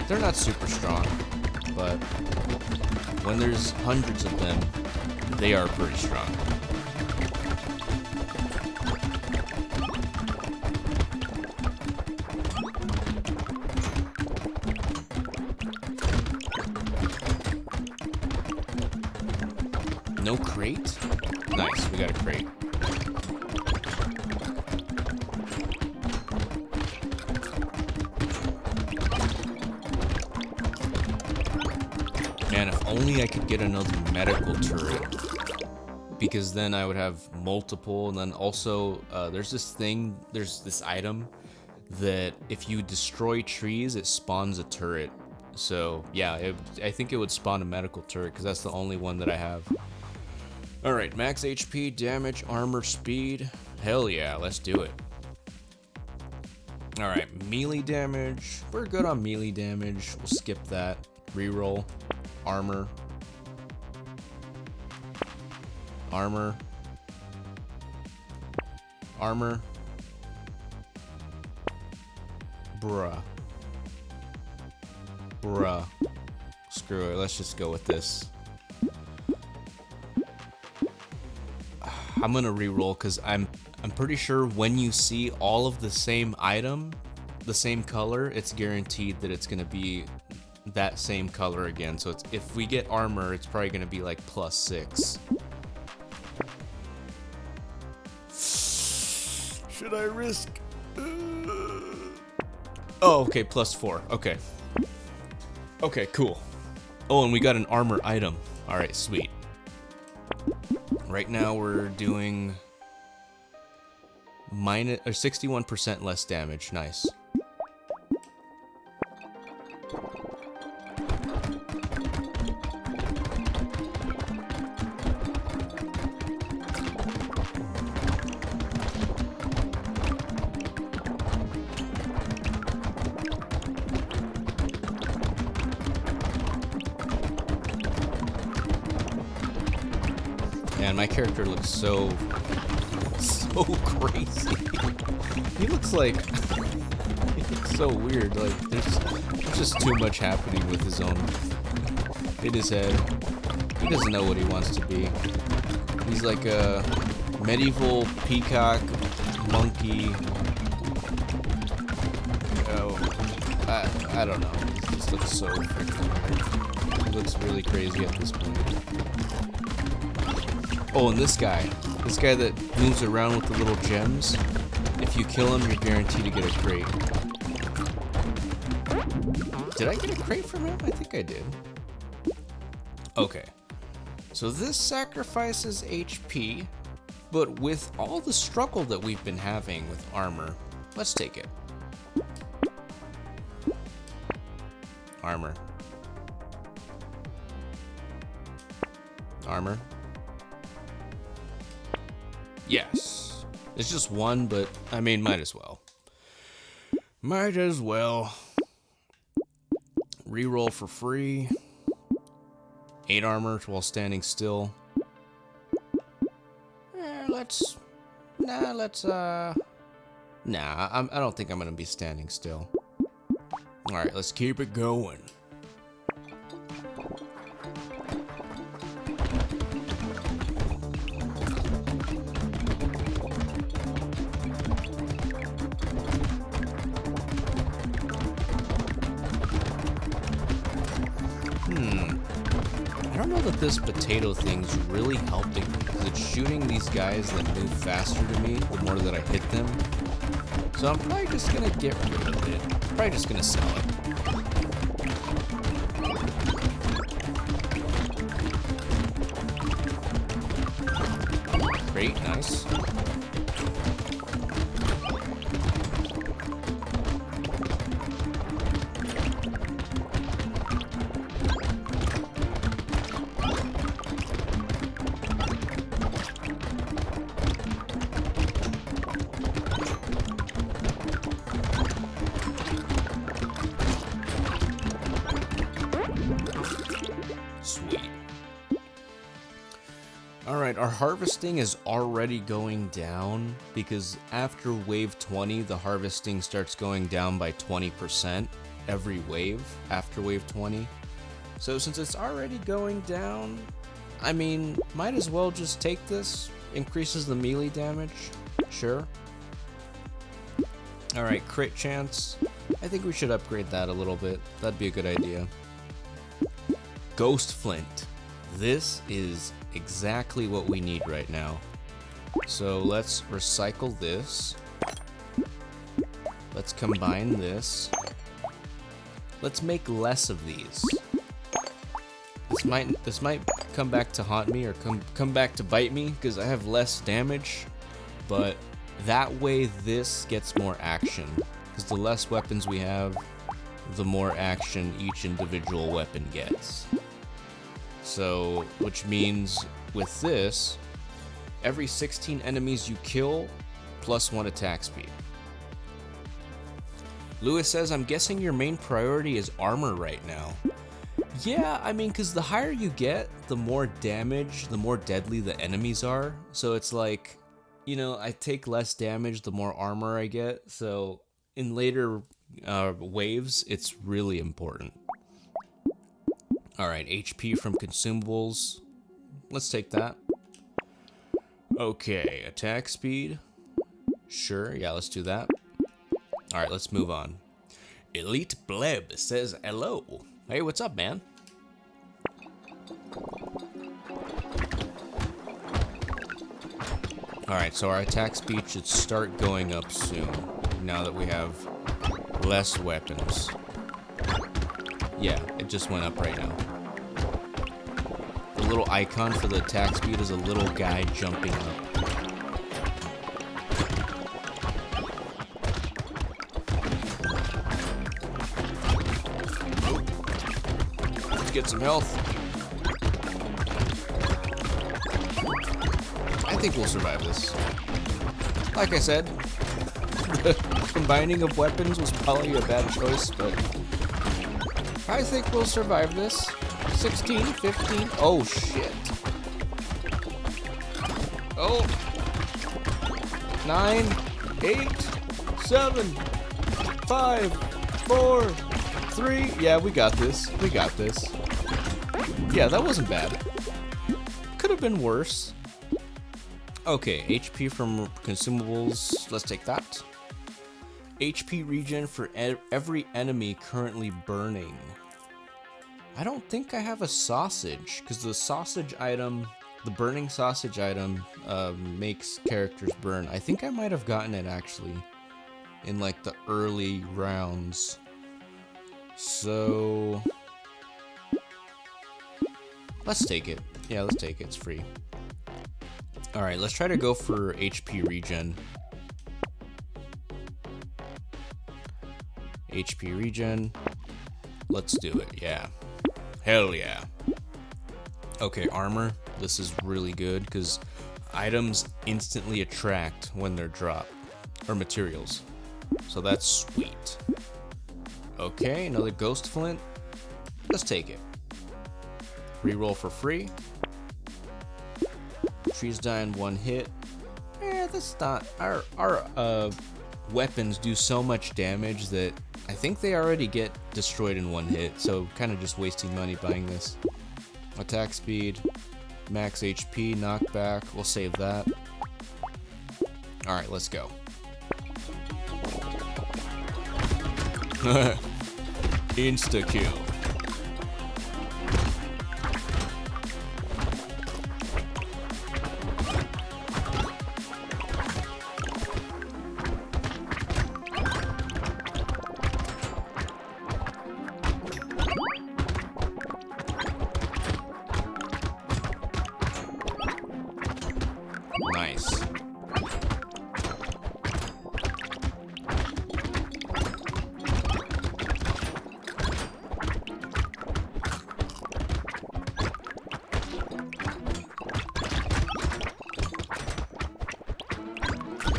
They're not super strong, but when there's hundreds of them, they are pretty strong. No crate? Nice, we got a crate. Man, if only I could get another medical turret, because then I would have multiple, and then also there's this item that if you destroy trees, it spawns a turret. So yeah, I think it would spawn a medical turret, because that's the only one that I have. Alright, max HP, damage, armor, speed. Hell yeah, let's do it. Alright, melee damage. We're good on melee damage. We'll skip that. Reroll. Armor. Armor. Armor. Bruh. Bruh. Screw it, let's just go with this. I'm gonna reroll because I'm pretty sure when you see all of the same item, the same color, it's guaranteed that it's gonna be that same color again. So if we get armor, it's probably gonna be like +6. Should I risk? Oh, okay, +4. Okay. Okay, cool. Oh, and we got an armor item. All right, sweet. Right now we're doing -61% less damage. Nice. Man, my character looks so crazy. He looks like he looks so weird. Like there's just too much happening with his own in his head. He doesn't know what he wants to be. He's like a medieval peacock monkey. I don't know. He just looks so freaking weird. He looks really crazy at this point. Oh, and this guy that moves around with the little gems, if you kill him, you're guaranteed to get a crate. Did I get a crate from him? I think I did. Okay. So this sacrifices HP, but with all the struggle that we've been having with armor, let's take it. Armor. Armor. Yes. It's just one, but I mean, might as well. Might as well. Reroll for free. 8 armor while standing still. I don't think I'm gonna be standing still. Alright, let's keep it going. I don't know that this potato thing's really helping me, because it's shooting these guys that move faster to me the more that I hit them. So I'm probably just gonna get rid of it. Probably just gonna sell it. Great, nice. Alright, our harvesting is already going down because after wave 20, the harvesting starts going down by 20% every wave after wave 20. So since it's already going down, I mean, might as well just take this. Increases the melee damage. Sure. Alright, crit chance. I think we should upgrade that a little bit. That'd be a good idea. Ghost Flint. This is exactly what we need right now. So let's recycle this. Let's combine this. Let's make less of these. This might come back to haunt me or come back to bite me because I have less damage, but that way this gets more action, because the less weapons we have, the more action each individual weapon gets. So, which means with this, every 16 enemies you kill, plus 1 attack speed. Lewis says, I'm guessing your main priority is armor right now. Yeah, I mean, because the higher you get, the more damage, the more deadly the enemies are. So it's like, you know, I take less damage the more armor I get. So in later waves, it's really important. Alright, HP from consumables. Let's take that. Okay, attack speed. Sure, yeah, let's do that. Alright, let's move on. Elite Bleb says hello. Hey, what's up, man? Alright, so our attack speed should start going up soon, now that we have less weapons. Yeah, it just went up right now. The little icon for the attack speed is a little guy jumping up. Let's get some health. I think we'll survive this. Like I said, the combining of weapons was probably a bad choice, but I think we'll survive this. 16, 15, oh shit. Oh. 9, 8, 7, 5, 4, 3. Yeah, we got this. We got this. Yeah, that wasn't bad. Could have been worse. Okay, HP from consumables. Let's take that. HP regen for every enemy currently burning. I don't think I have a sausage, because the sausage item, the burning sausage item, makes characters burn. I think I might have gotten it actually in like the early rounds. So let's take it. Yeah, let's take it. It's free. All right, let's try to go for HP regen. HP regen. Let's do it. Yeah. Hell yeah. Okay, armor. This is really good because items instantly attract when they're dropped, or materials. So that's sweet. Okay, another ghost flint. Let's take it. Reroll for free. Trees die in one hit. That's not... Our weapons do so much damage that I think they already get destroyed in one hit, so kind of just wasting money buying this. Attack speed, max HP, knockback, we'll save that. Alright, let's go. Insta-kill. Nice.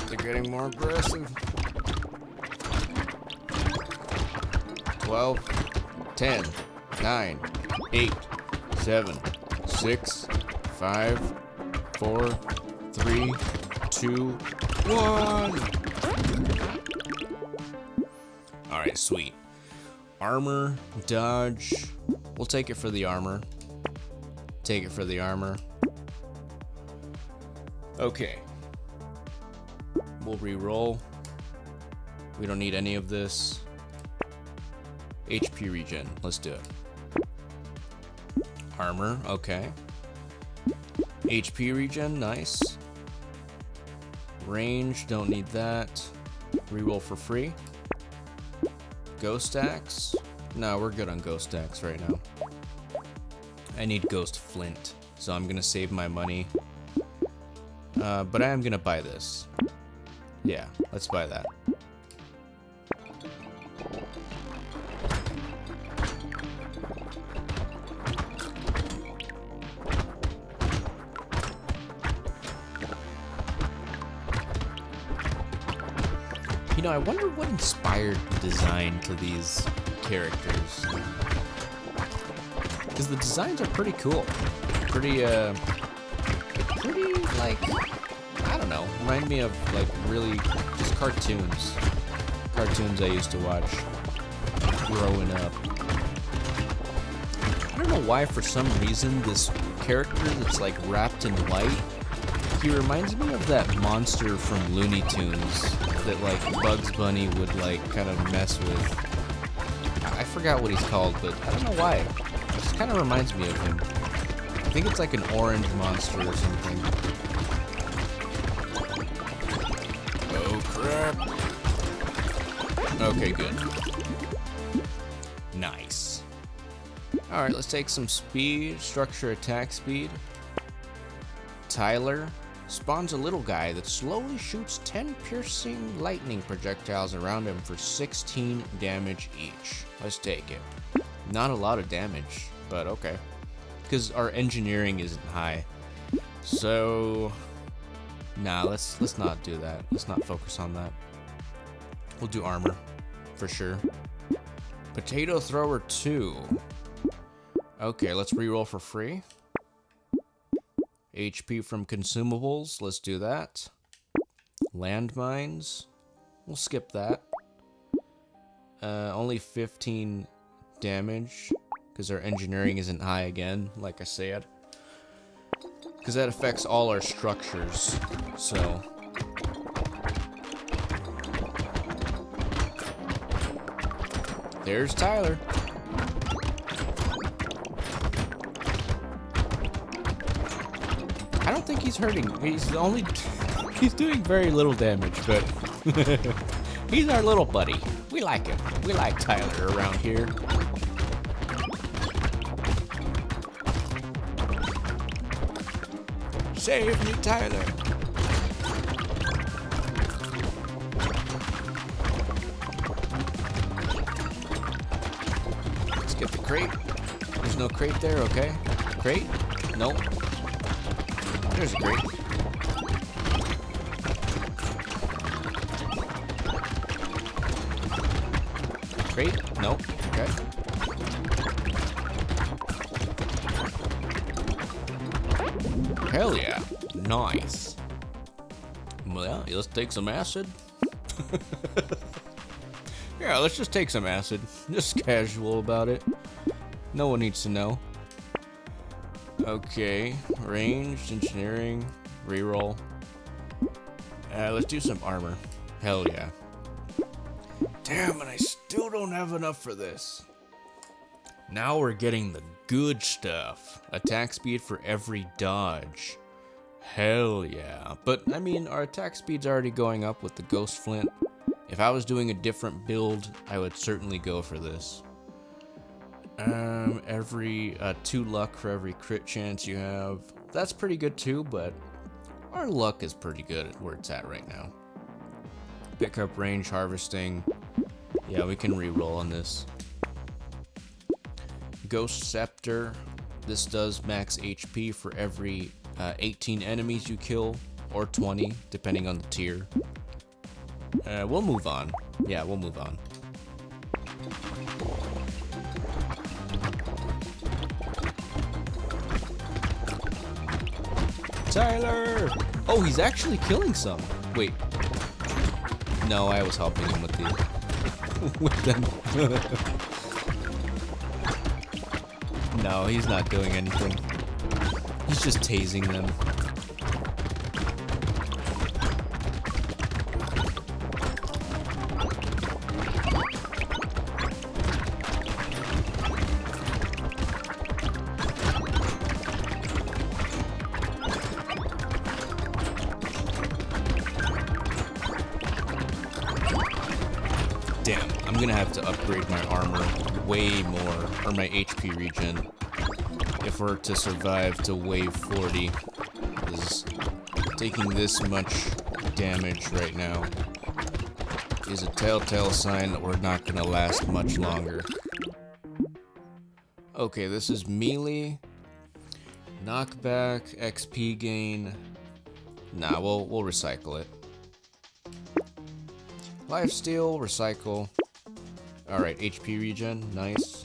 They're getting more aggressive. 12, 10, 9, 8, 7, 6, 5, 4, 3, 2, 1. Alright, sweet. Armor, dodge. We'll take it for the armor. Take it for the armor. Okay. We'll re-roll. We don't need any of this. HP regen. Let's do it. Armor, okay. HP regen, nice. Range, don't need that. Reroll for free. Ghost axe. No, we're good on ghost axe right now. I need ghost flint, so I'm gonna save my money. But I am gonna buy this. Yeah, let's buy that. You know, I wonder what inspired the design to these characters. Because the designs are pretty cool. Pretty, like, I don't know, remind me of, like, really just cartoons. Cartoons I used to watch growing up. I don't know why, for some reason, this character that's, like, wrapped in white, he reminds me of that monster from Looney Tunes that, like, Bugs Bunny would, like, kind of mess with. I forgot what he's called, but I don't know why. It just kind of reminds me of him. I think it's like an orange monster or something. Oh, crap. Okay, good. Nice. Alright, let's take some speed. Structure attack speed. Tyler spawns a little guy that slowly shoots 10 piercing lightning projectiles around him for 16 damage each. Let's take it. Not a lot of damage, but okay. Because our engineering isn't high. So, nah, let's not do that. Let's not focus on that. We'll do armor, for sure. Potato Thrower 2. Okay, let's reroll for free. HP from consumables. Let's do that. Landmines. We'll skip that. Only 15 damage because our engineering isn't high again, like I said. Because that affects all our structures. So. There's Tyler. I don't think he's hurting. He's doing very little damage, but he's our little buddy. We like him. We like Tyler around here. Save me, Tyler. Let's get the crate. There's no crate there, okay? Crate? Nope. There's a crate. Crate? Nope. Okay. Hell yeah. Nice. Well, let's take some acid. Yeah, let's just take some acid. Just casual about it. No one needs to know. Okay. Ranged, engineering, reroll. Let's do some armor. Hell yeah. Damn, and I still don't have enough for this. Now we're getting the good stuff. Attack speed for every dodge. Hell yeah. But, I mean, our attack speed's already going up with the Ghost Flint. If I was doing a different build, I would certainly go for this. Every 2 luck for every crit chance you have. That's pretty good too, but our luck is pretty good at where it's at right now. Pick up range harvesting. Yeah, we can reroll on this. Ghost Scepter. This does max HP for every 18 enemies you kill, or 20, depending on the tier. We'll move on. Yeah, we'll move on. Tyler! Oh, he's actually killing some. Wait. No, I was helping him with the... with them. No, he's not doing anything. He's just tasing them. Damn, I'm gonna have to upgrade my armor way more, or my HP regen, if we're to survive to wave 40, because taking this much damage right now is a telltale sign that we're not gonna last much longer. Okay, this is melee, knockback, XP gain. Nah, we'll recycle it. Lifesteal, recycle. Alright, HP regen, nice.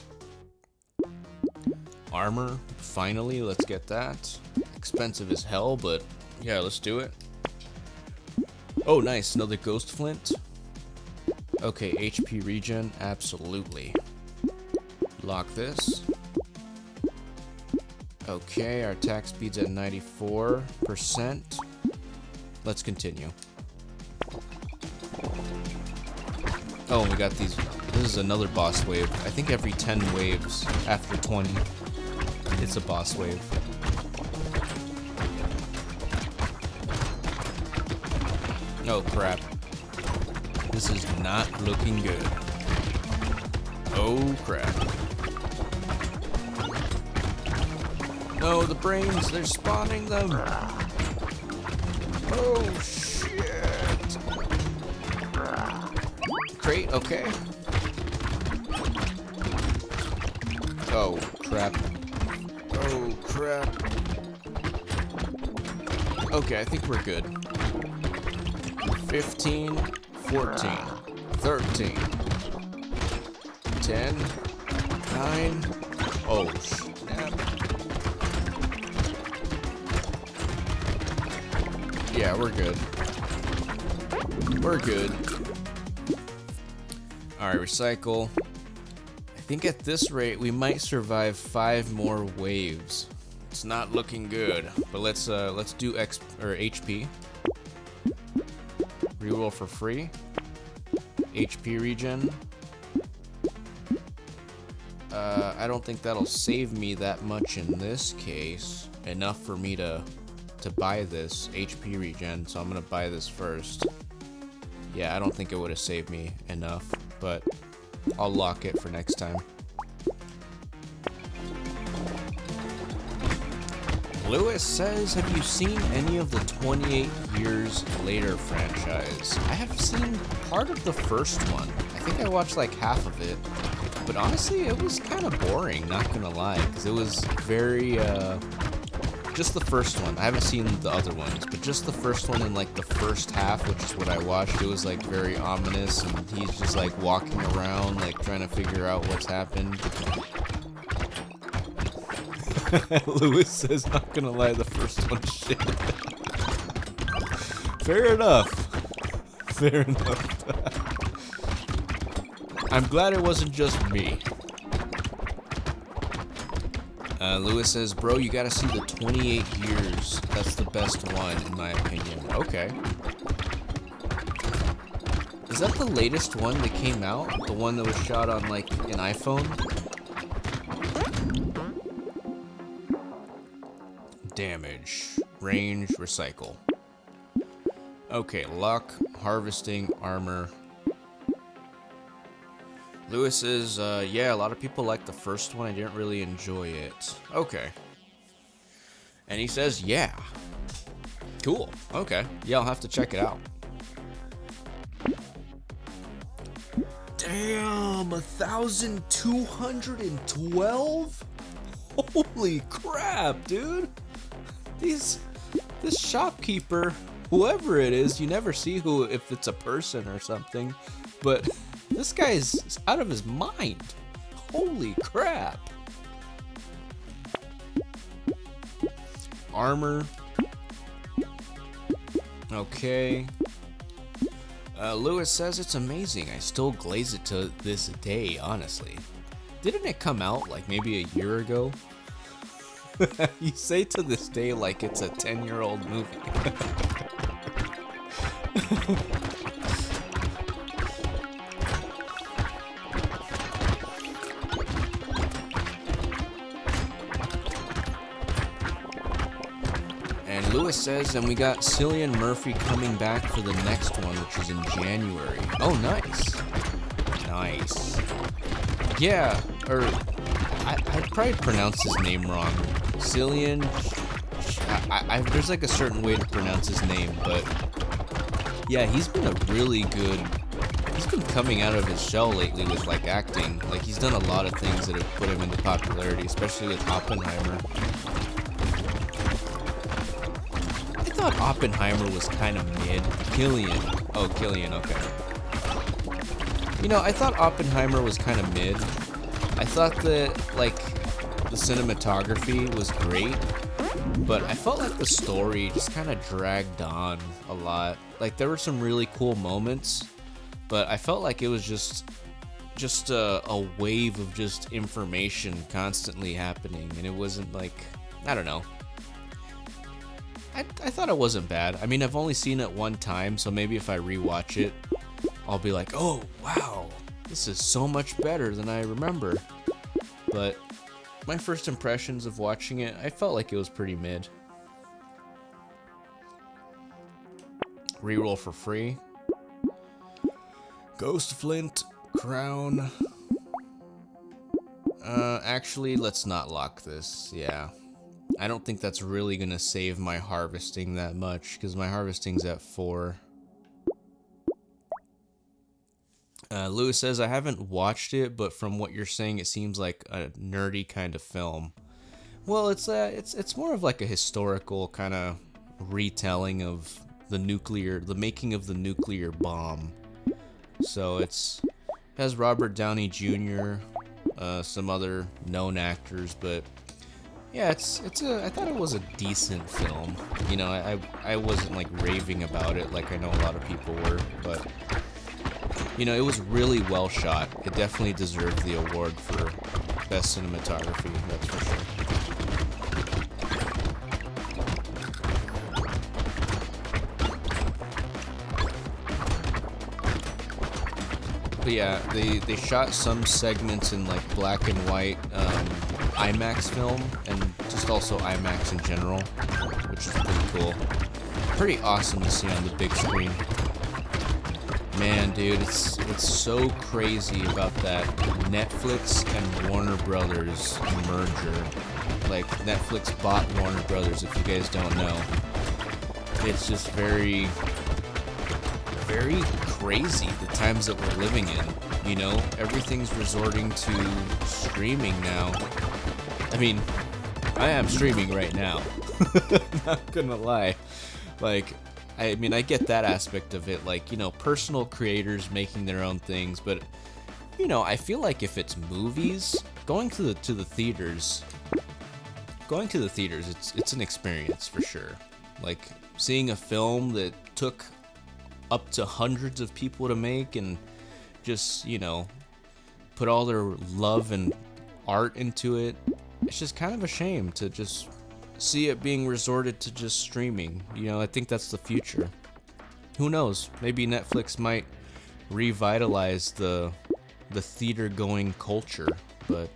Armor, finally, let's get that. Expensive as hell, but yeah, let's do it. Oh, nice, another Ghost Flint. Okay, HP regen, absolutely. Lock this. Okay, our attack speed's at 94%. Let's continue. Oh, we got these. This is another boss wave. I think every 10 waves after 20, it's a boss wave. Oh crap. This is not looking good. Oh crap. No, the brains, they're spawning them. Oh shit. Crate, okay. Oh crap. Oh crap. Okay, I think we're good. 15, 14, 13, 10, 9. Oh snap. Yeah, we're good. We're good. Alright, recycle. I think at this rate, we might survive 5 more waves. It's not looking good, but let's do X or HP. Reroll for free. HP regen. I don't think that'll save me that much in this case. Enough for me to buy this HP regen, so I'm gonna buy this first. Yeah, I don't think it would have saved me enough, but I'll lock it for next time. Lewis says, have you seen any of the 28 Years Later franchise? I have seen part of the first one. I think I watched like half of it. But honestly, it was kind of boring, not gonna lie. Because it was very, just the first one. I haven't seen the other ones. But just the first one in like the first half, which is what I watched, it was like very ominous. And he's just like walking around, like trying to figure out what's happened. Lewis says, not gonna lie, the first one's shit. Fair enough. Fair enough. I'm glad it wasn't just me. Lewis says, bro, you gotta see the 28 Years. That's the best one, in my opinion. Okay. Is that the latest one that came out? The one that was shot on, like, an iPhone? Damage, range, recycle. Okay, luck, harvesting, armor. Lewis is, yeah, a lot of people like the first one. I didn't really enjoy it. Okay. And he says, yeah. Cool. Okay. Yeah, I'll have to check it out. Damn, 1,212? Holy crap, dude. This shopkeeper, whoever it is, you never see who, if it's a person or something, but this guy's out of his mind. Holy crap. Armor. Okay. Lewis says it's amazing. I still glaze it to this day, honestly. Didn't it come out like maybe a year ago? You say to this day like it's a 10-year-old movie. And Lewis says, and we got Cillian Murphy coming back for the next one, which is in January. Oh, nice. Nice. Yeah, or I'd probably pronounce his name wrong. Cillian, there's like a certain way to pronounce his name, but yeah, he's been a really good, he's been coming out of his shell lately with like acting. Like he's done a lot of things that have put him into popularity, especially with Oppenheimer. I thought Oppenheimer was kind of mid. Cillian. Oh, Cillian, okay. You know, I thought Oppenheimer was kind of mid. I thought that, like, the cinematography was great, but I felt like the story just kind of dragged on a lot. Like, there were some really cool moments, but I felt like it was just a wave of just information constantly happening, and it wasn't like, I don't know. I thought it wasn't bad. I mean, I've only seen it one time, so maybe if I rewatch it, I'll be like, oh, wow, this is so much better than I remember. But my first impressions of watching it, I felt like it was pretty mid. Reroll for free. Ghost Flint, Crown. Actually, let's not lock this. Yeah. I don't think that's really gonna save my harvesting that much, because my harvesting's at 4. Lewis says, I haven't watched it, but from what you're saying, it seems like a nerdy kind of film. Well, it's more of like a historical kind of retelling of the making of the nuclear bomb. So it has Robert Downey Jr., some other known actors, but Yeah, I thought it was a decent film. You know, I wasn't like raving about it like I know a lot of people were, but you know, it was really well shot. It definitely deserved the award for best cinematography, that's for sure. But yeah, they shot some segments in like black and white IMAX film, and just also IMAX in general, which is pretty cool. Pretty awesome to see on the big screen. Man, dude, it's so crazy about that Netflix and Warner Brothers merger. Like, Netflix bought Warner Brothers, if you guys don't know. It's just very crazy, the times that we're living in. You know, everything's resorting to streaming now. I mean, I am streaming right now. Not gonna lie. Like, I mean, I get that aspect of it, like, you know, personal creators making their own things, but, you know, I feel like if it's movies, going to the theaters, it's an experience for sure. Like, seeing a film that took up to hundreds of people to make and just, you know, put all their love and art into it, it's just kind of a shame to just see it being resorted to just streaming. You know, I think that's the future. Who knows? Maybe Netflix might revitalize the theater going culture, but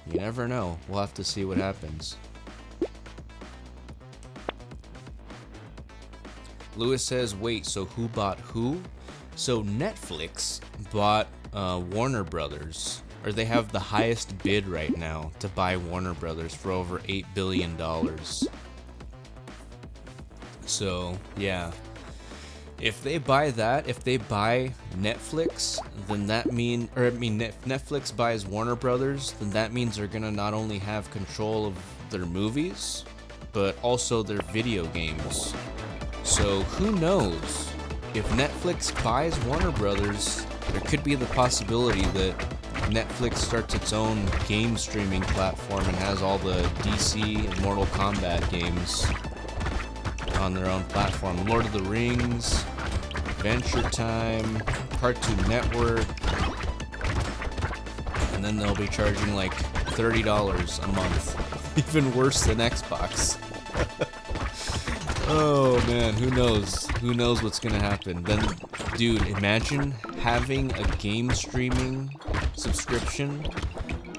you never know. We'll have to see what happens. Lewis says, wait, so who bought who? So Netflix bought Warner Brothers, or they have the highest bid right now to buy Warner Brothers for over $8 billion. So, yeah. If they buy that, if they buy Netflix, then that Netflix buys Warner Brothers, then that means they're gonna not only have control of their movies, but also their video games. So who knows? If Netflix buys Warner Brothers, there could be the possibility that Netflix starts its own game streaming platform and has all the DC and Mortal Kombat games on their own platform. Lord of the Rings, Adventure Time, Cartoon Network, and then they'll be charging like $30 a month. Even worse than Xbox. Oh man, who knows? Who knows what's gonna happen? Then, dude, imagine having a game streaming subscription.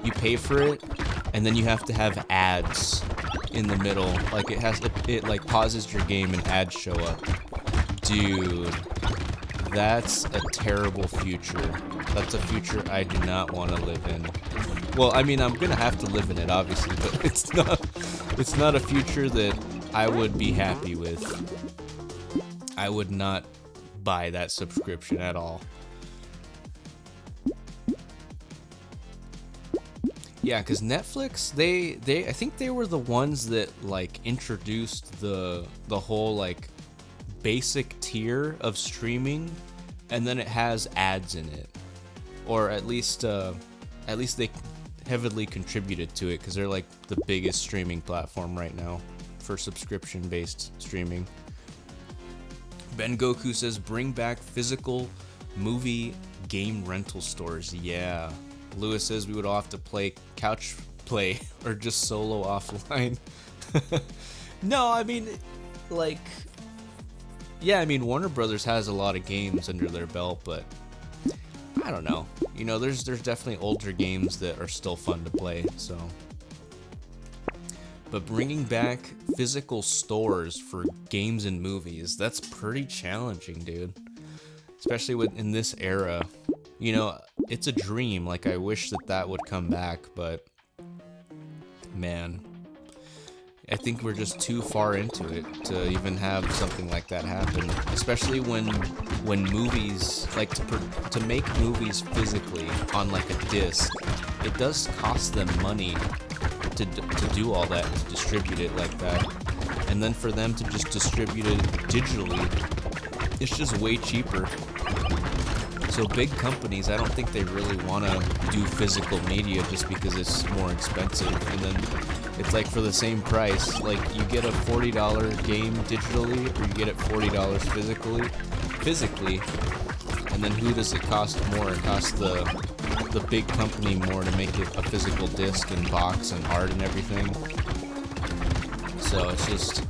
You pay for it, and then you have to have ads in the middle. Like it like pauses your game and ads show up. Dude, that's a terrible future. That's a future I do not want to live in. Well, I mean, I'm gonna have to live in it, obviously, but it's not a future that I would be happy with. I would not buy that subscription at all. Yeah, because Netflix, they I think they were the ones that like introduced the whole like basic tier of streaming, and then it has ads in it, or at least they heavily contributed to it because they're like the biggest streaming platform right now for subscription-based streaming. Ben Goku says, bring back physical movie game rental stores. Yeah. Lewis says we would all have to play couch play or just solo offline. No, I mean, like, yeah, I mean, Warner Brothers has a lot of games under their belt, but I don't know. You know, there's definitely older games that are still fun to play, so. But bringing back physical stores for games and movies, that's pretty challenging, dude. Especially in this era. You know, it's a dream. Like, I wish that would come back, but man, I think we're just too far into it to even have something like that happen. Especially when movies, like to make movies physically on like a disc, it does cost them money to do all that, to distribute it like that. And then for them to just distribute it digitally, it's just way cheaper. So big companies, I don't think they really want to do physical media just because it's more expensive. And then it's like for the same price, like you get a $40 game digitally, or you get it $40 physically. And then who does it cost more? It costs the big company more to make it a physical disc and box and art and everything. So it's just,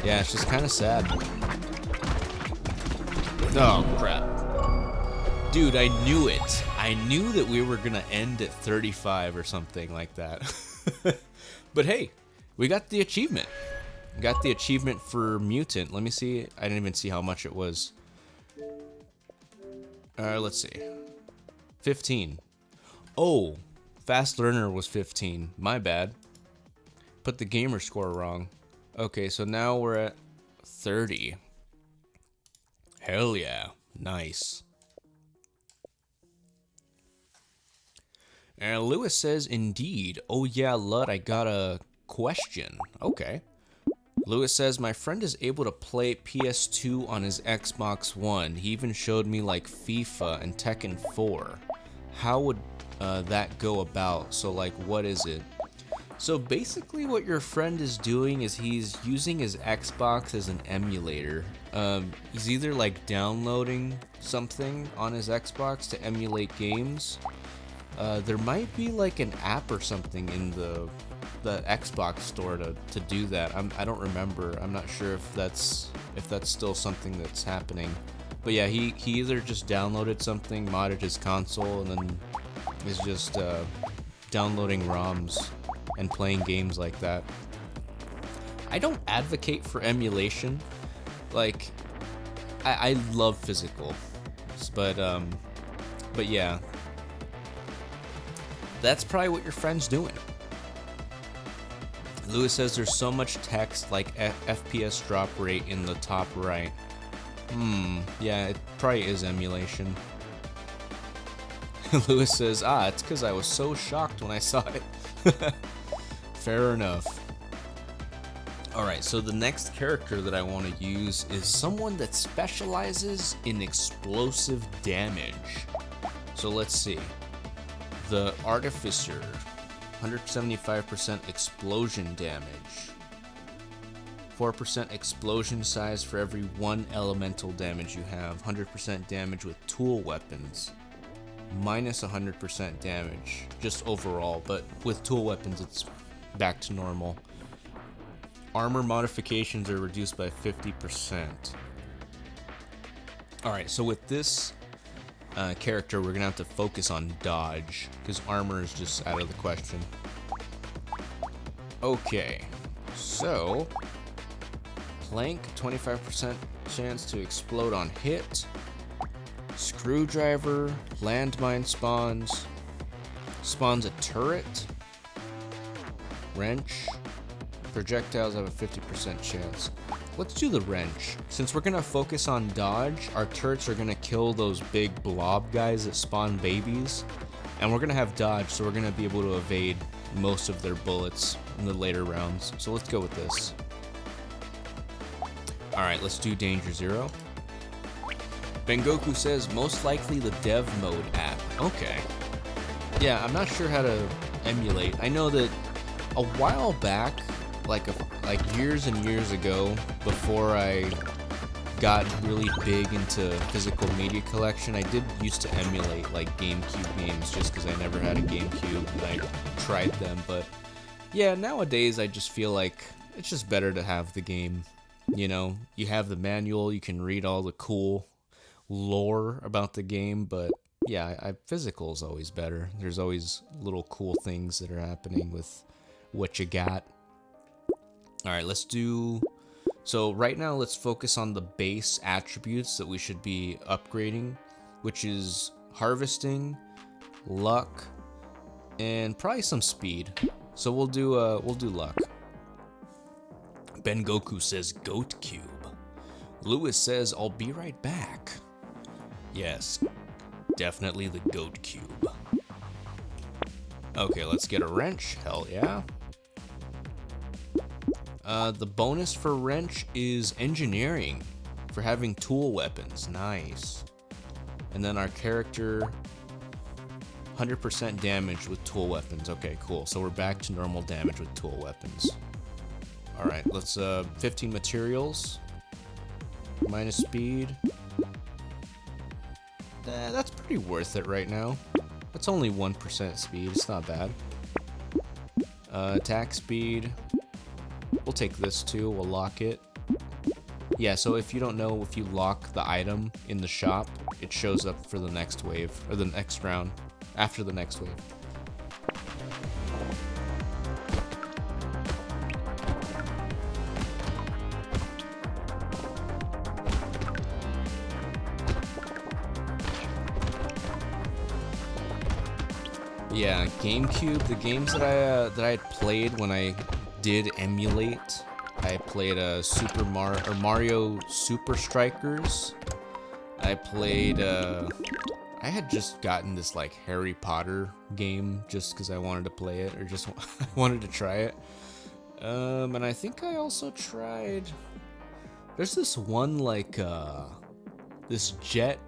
yeah, it's just kind of sad. Oh crap. Dude, I knew it. I knew that we were gonna end at 35 or something like that. But hey, we got the achievement. We got the achievement for Mutant. Let me see. I didn't even see how much it was. Let's see. 15. Oh, Fast Learner was 15. My bad. Put the gamer score wrong. Okay, so now we're at 30. Hell yeah. Nice. And Lewis says, indeed. Oh yeah, Lud, I got a question. Okay. Lewis says, my friend is able to play PS2 on his Xbox One. He even showed me like FIFA and Tekken 4. How would that go about? So like, what is it? So basically what your friend is doing is he's using his Xbox as an emulator. He's either like downloading something on his Xbox to emulate games. There might be like an app or something in the Xbox store to do that. I don't remember. I'm not sure if that's still something that's happening. But yeah, he either just downloaded something, modded his console, and then is just downloading ROMs and playing games like that. I don't advocate for emulation. Like, I love physical, but yeah, that's probably what your friend's doing. Lewis says there's so much text like FPS drop rate in the top right. Yeah, it probably is emulation. Lewis says, it's because I was so shocked when I saw it. Fair enough. Alright, so the next character that I want to use is someone that specializes in explosive damage. So let's see. The Artificer. 175% explosion damage. 4% explosion size for every 1 elemental damage you have. 100% damage with tool weapons. Minus 100% damage, just overall, but with tool weapons it's back to normal. Armor modifications are reduced by 50%. Alright, so with this character, we're gonna have to focus on dodge, because armor is just out of the question. Okay, so plank, 25% chance to explode on hit. Screwdriver, landmine spawns a turret. Wrench, projectiles have a 50% chance. Let's do the wrench. Since we're gonna focus on dodge, our turrets are gonna kill those big blob guys that spawn babies. And we're gonna have dodge, so we're gonna be able to evade most of their bullets in the later rounds. So let's go with this. Alright, let's do Danger Zero. Bengoku says, most likely the dev mode app. Okay. Yeah, I'm not sure how to emulate. I know that a while back, like years and years ago, before I got really big into physical media collection, I did used to emulate like GameCube games just because I never had a GameCube and I tried them. But yeah, nowadays I just feel like it's just better to have the game. You know, you have the manual, you can read all the cool lore about the game, but yeah, physical is always better. There's always little cool things that are happening with what you got. Alright, let's do... So right now, let's focus on the base attributes that we should be upgrading, which is harvesting, luck, and probably some speed. So we'll do luck. Bengoku says Goat Cube. Lewis says, I'll be right back. Yes, definitely the Goat Cube. Okay, let's get a wrench. Hell yeah. The bonus for wrench is engineering for having tool weapons. Nice. And then our character, 100% damage with tool weapons. Okay, cool. So we're back to normal damage with tool weapons. Alright, let's, 15 materials. Minus speed. That's pretty worth it right now. That's only 1% speed, it's not bad. Attack speed. We'll take this too, we'll lock it. Yeah, so if you don't know, if you lock the item in the shop, it shows up for the next wave, or the next round, after the next wave. Yeah, GameCube, the games that I had played when I did emulate, I played Mario Super Strikers. I played I had just gotten this like Harry Potter game just because I wanted to play it, or just I wanted to try it. And I think I also tried. There's this one like this jet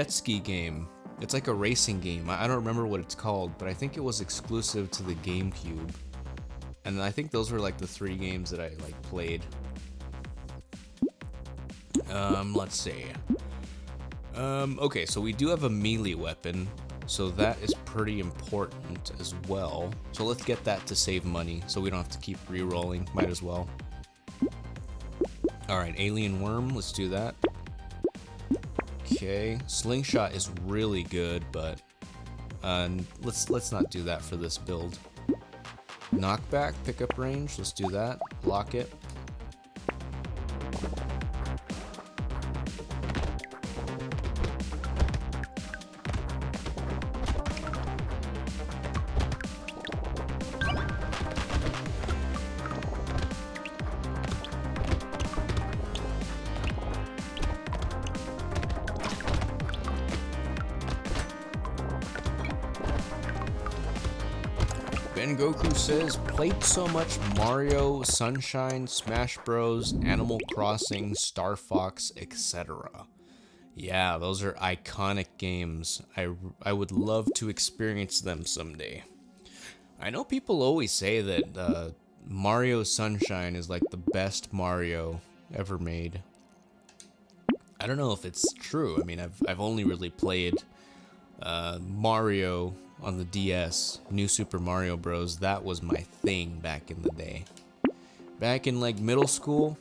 ski game. It's like a racing game. I don't remember what it's called, but I think it was exclusive to the GameCube. And I think those were like the 3 games that I like played. Let's see. Okay, so we do have a melee weapon, so that is pretty important as well. So let's get that to save money, so we don't have to keep re-rolling. Might as well. Alright, alien worm, let's do that. Okay, slingshot is really good, but let's not do that for this build. Knockback, pickup range, let's do that. Lock it. Ben Goku says, played so much Mario, Sunshine, Smash Bros, Animal Crossing, Star Fox, etc. Yeah, those are iconic games. I would love to experience them someday. I know people always say that Mario Sunshine is like the best Mario ever made. I don't know if it's true. I mean, I've only really played Mario on the DS, New Super Mario Bros. That was my thing back in the day. Back in like middle school,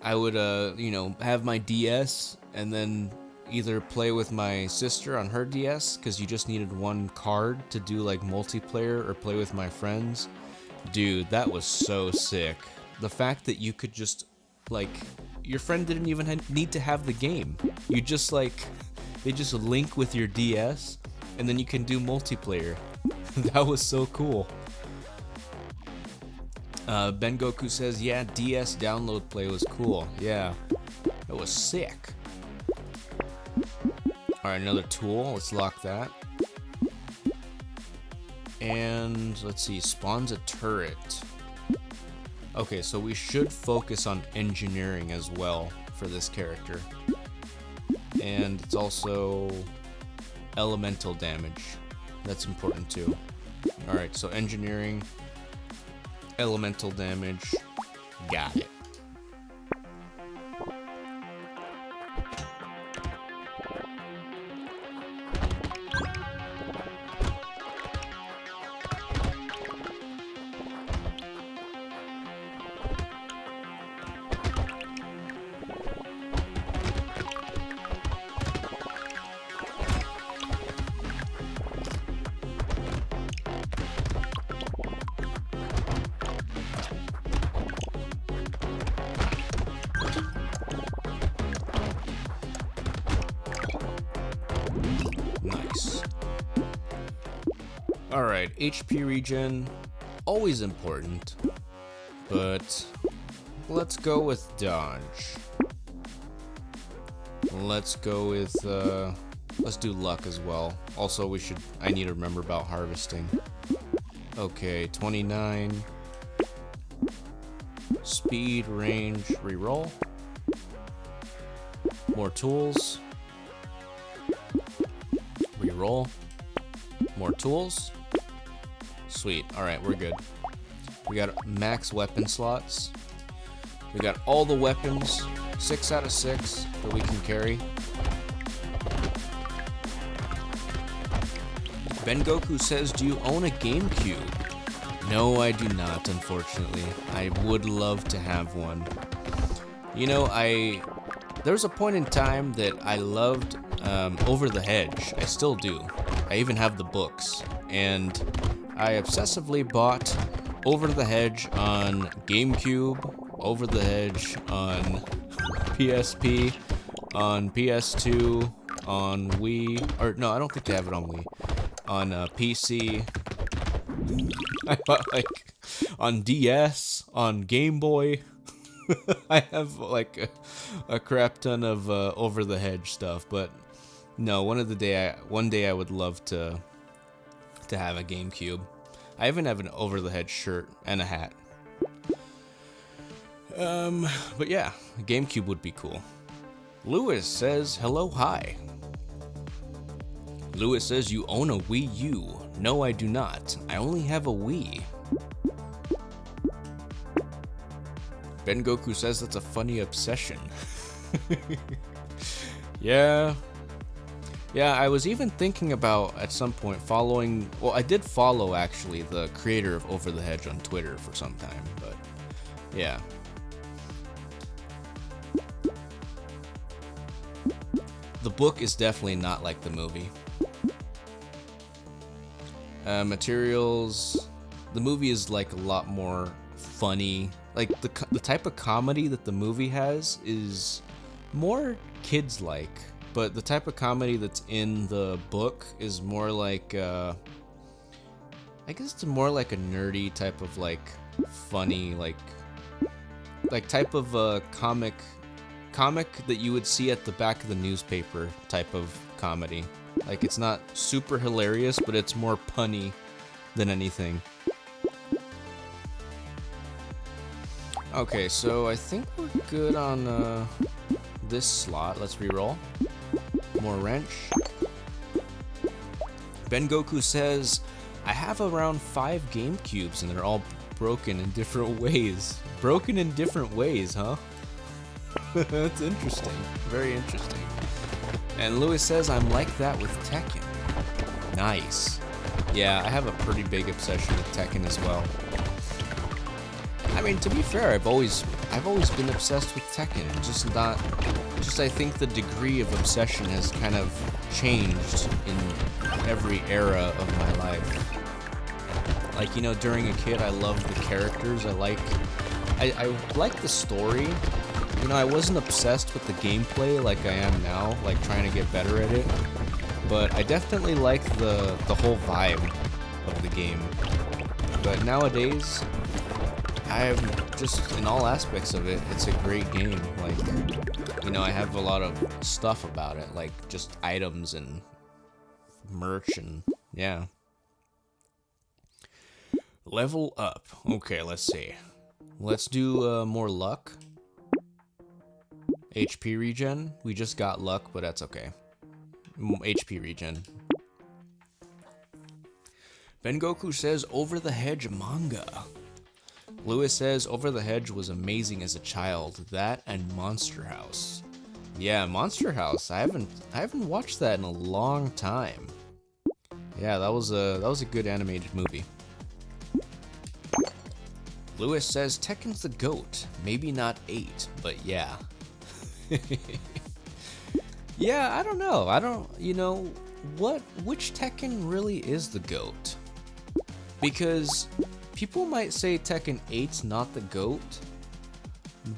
I would you know, have my DS and then either play with my sister on her DS, because you just needed one card to do like multiplayer, or play with my friends. Dude, that was so sick. The fact that you could just like, your friend didn't even need to have the game. You just like, they just link with your DS, and then you can do multiplayer. That was so cool. Ben Goku says, yeah, DS download play was cool. Yeah, it was sick. Alright, another tool. Let's lock that. And let's see, spawns a turret. Okay, so we should focus on engineering as well for this character. And it's also elemental damage. That's important too. Alright, so engineering, elemental damage, got it. Nice. Alright, HP regen, always important, but let's go with dodge. Let's go with, let's do luck as well. Also, I need to remember about harvesting. Okay, 29. Speed, range, reroll. More tools. roll. More tools. Sweet. Alright, we're good. We got max weapon slots. We got all the weapons. 6 out of 6 that we can carry. Ben Goku says, do you own a GameCube? No, I do not, unfortunately. I would love to have one. You know, there was a point in time that I loved Over the Hedge. I still do. I even have the books. And I obsessively bought Over the Hedge on GameCube, Over the Hedge on PSP, on PS2, on Wii, or no, I don't think they have it on Wii, on PC. I bought like on DS, on Game Boy. I have like a crap ton of Over the Hedge stuff, but no, one day I would love to have a GameCube. I even have an Over the Hedge shirt and a hat. But yeah, a GameCube would be cool. Lewis says, hello, hi. Lewis says, you own a Wii U. No, I do not. I only have a Wii. Ben Goku says that's a funny obsession. Yeah. Yeah, I was even thinking about, at some point, following... Well, I did follow, actually, the creator of Over the Hedge on Twitter for some time, but... Yeah. The book is definitely not like the movie. Materials... The movie is, like, a lot more funny. Like, the type of comedy that the movie has is more kids-like. But the type of comedy that's in the book is more like, I guess it's more like a nerdy type of, like, funny, like type of comic that you would see at the back of the newspaper type of comedy. Like, it's not super hilarious, but it's more punny than anything. Okay, so I think we're good on this slot. Let's reroll. More wrench. Ben Goku says, I have around 5 GameCubes and they're all broken in different ways. Broken in different ways, huh? That's interesting. Very interesting. And Lewis says, I'm like that with Tekken. Nice. Yeah, I have a pretty big obsession with Tekken as well. I mean, to be fair, I've always been obsessed with Tekken. Just I think the degree of obsession has kind of changed in every era of my life. Like, you know, during a kid, I loved the characters. I liked the story. You know, I wasn't obsessed with the gameplay like I am now, like trying to get better at it. But I definitely like the whole vibe of the game. But nowadays, I'm just, in all aspects of it, it's a great game. Like, you know, I have a lot of stuff about it, like just items and merch and, yeah. Level up. Okay, let's see. Let's do more luck. HP regen. We just got luck, but that's okay. HP regen. Ben Goku says, Over the Hedge manga. Lewis says, Over the Hedge was amazing as a child. That and Monster House. Yeah, Monster House. I haven't watched that in a long time. Yeah, that was a good animated movie. Lewis says, Tekken's the GOAT. Maybe not 8, but yeah. Yeah, I don't know. You know, which Tekken really is the GOAT? Because people might say Tekken 8's not the GOAT,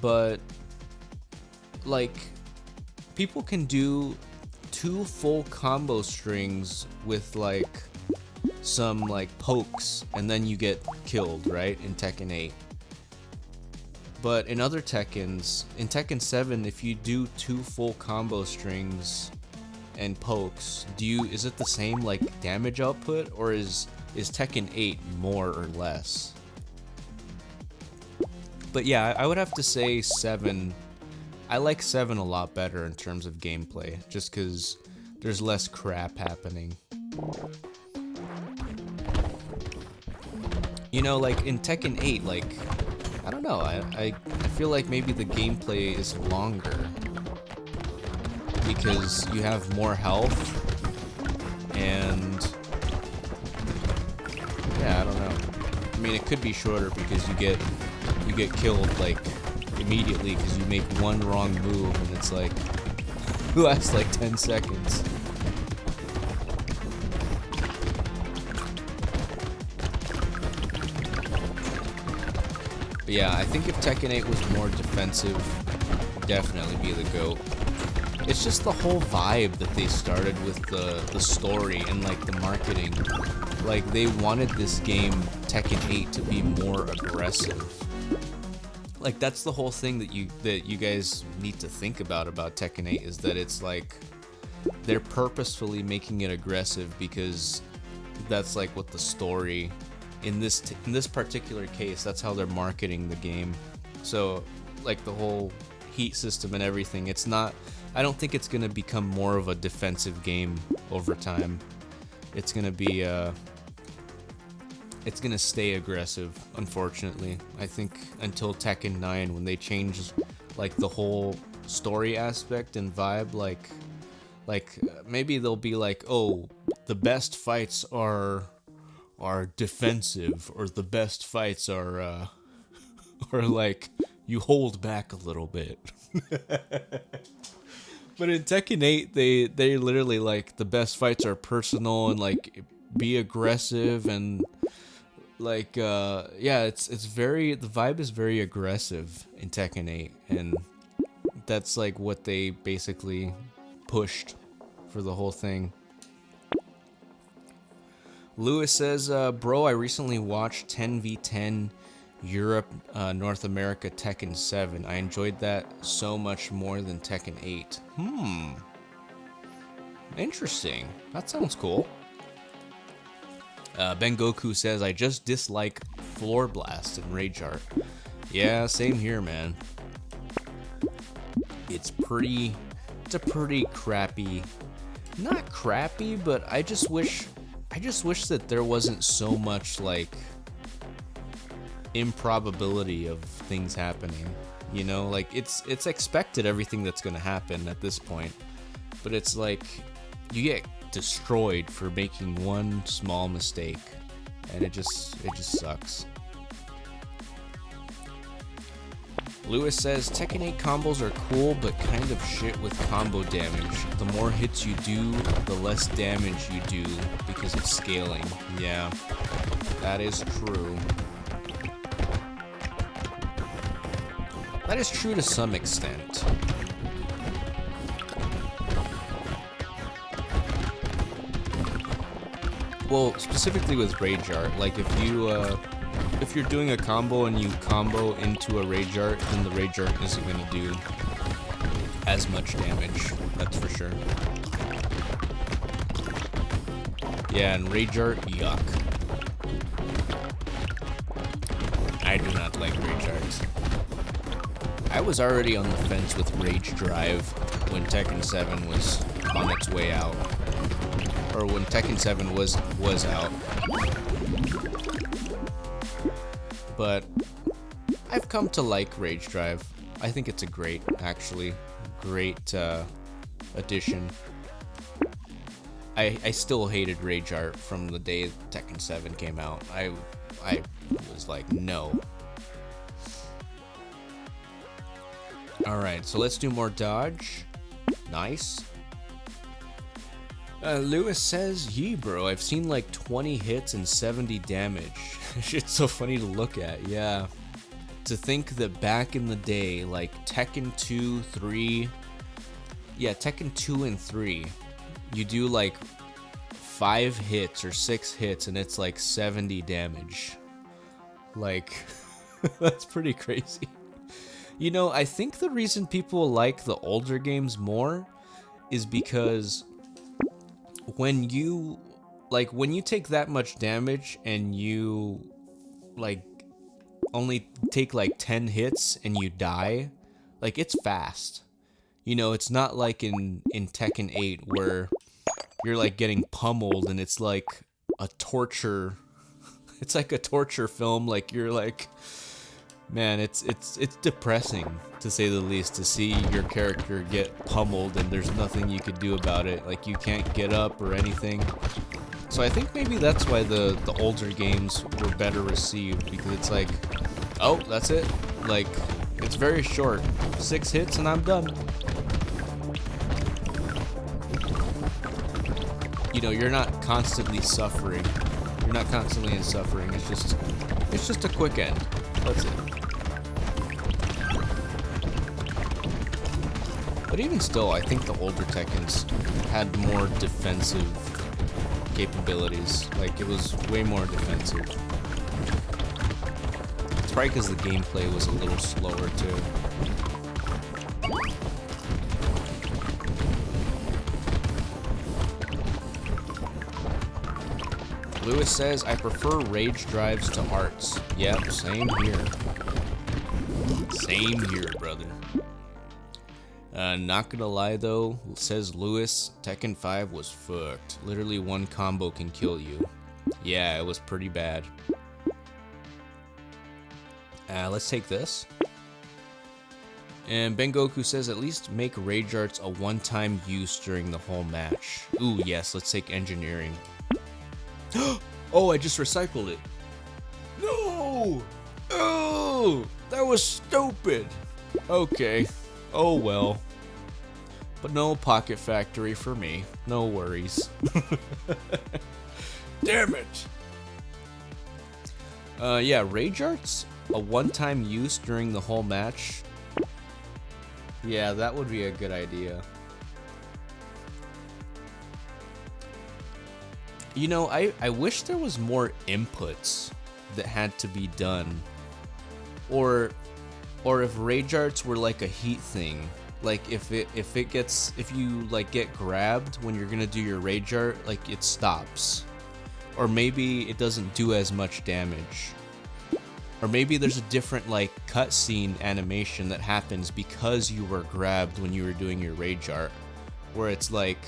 but, like, people can do 2 full combo strings with, like, some, like, pokes, and then you get killed, right, in Tekken 8. But in other Tekkens, in Tekken 7, if you do 2 full combo strings and pokes, is it the same, like, damage output, or is Tekken 8 more or less? But yeah, I would have to say 7. I like 7 a lot better in terms of gameplay, just because there's less crap happening. You know, like in Tekken 8, like, I don't know, I feel like maybe the gameplay is longer because you have more health, and yeah, I don't know. I mean, it could be shorter because you get killed like immediately because you make one wrong move, and it's like lasts like 10 seconds. But yeah, I think if Tekken 8 was more defensive, definitely be the GOAT. It's just the whole vibe that they started with the story and like the marketing. Like they wanted this game, Tekken 8, to be more aggressive. Like that's the whole thing that you guys need to think about Tekken 8 is that it's like they're purposefully making it aggressive because that's like what the story in this particular case, that's how they're marketing the game. So like the whole heat system and everything, it's not, I don't think it's gonna become more of a defensive game over time. It's gonna be it's gonna stay aggressive, unfortunately. I think until Tekken 9, when they change like the whole story aspect and vibe, like maybe they'll be like, oh, the best fights are defensive, or the best fights are like you hold back a little bit. But in Tekken 8, they literally like the best fights are personal and like be aggressive and like yeah, it's very, the vibe is very aggressive in Tekken 8, and that's like what they basically pushed for the whole thing. Lewis says, bro, I recently watched 10v10 Europe, North America Tekken 7. I enjoyed that so much more than Tekken 8. Interesting. That sounds cool. Ben Goku says, I just dislike Floor Blast and Rage Art. Yeah, same here, man. It's a pretty crappy, not crappy, but I just wish that there wasn't so much like improbability of things happening, you know, like it's expected everything that's gonna happen at this point, but it's like you get destroyed for making one small mistake, and it just sucks. Lewis says, Tekken 8 combos are cool, but kind of shit with combo damage. The more hits you do, the less damage you do, because it's scaling. Yeah, that is true. That is true to some extent. Well, specifically with Rage Art, like if you're doing a combo and you combo into a Rage Art, then the Rage Art isn't going to do as much damage, that's for sure. Yeah, and Rage Art, yuck. I do not like Rage Arts. I was already on the fence with Rage Drive when Tekken 7 was on its way out. Or when Tekken 7 was out. But I've come to like Rage Drive. I think it's a great addition. I still hated Rage Art from the day Tekken 7 came out. I was like, no. Alright, so let's do more dodge. Nice. Lewis says, yee bro, I've seen like 20 hits and 70 damage. Shit's so funny to look at, yeah. To think that back in the day, like Tekken 2, 3... Yeah, Tekken 2 and 3, you do like 5 hits or 6 hits and it's like 70 damage. Like, that's pretty crazy. You know, I think the reason people like the older games more is because when you take that much damage and you like only take like 10 hits and you die, like it's fast. You know, it's not like in Tekken 8 where you're like getting pummeled, and it's like a torture. It's like a torture film. Like you're like, man, it's depressing to say the least to see your character get pummeled and there's nothing you could do about it. Like you can't get up or anything. So I think maybe that's why the older games were better received, because it's like, oh, that's it. Like, it's very short. 6 hits and I'm done. You know, you're not constantly suffering. You're not constantly in suffering. It's just a quick end. That's it. But even still, I think the older Tekkens had more defensive capabilities. Like, it was way more defensive. It's probably because the gameplay was a little slower too. Lewis says, I prefer rage drives to arts. Yep, same here. Same here, brother. Not gonna lie though, says Lewis, Tekken 5 was fucked. Literally one combo can kill you. Yeah, it was pretty bad. Let's take this. And Ben Goku says, at least make rage arts a one-time use during the whole match. Ooh, yes, let's take engineering. Oh, I just recycled it. No! Oh, that was stupid. Okay. Oh well. But no Pocket Factory for me. No worries. Damn it. Yeah, rage arts, a one-time use during the whole match. Yeah, that would be a good idea. You know, I wish there was more inputs that had to be done. Or if rage arts were like a heat thing. Like if you like get grabbed when you're gonna do your rage art, like it stops. Or maybe it doesn't do as much damage. Or maybe there's a different like cutscene animation that happens because you were grabbed when you were doing your rage art. Where it's like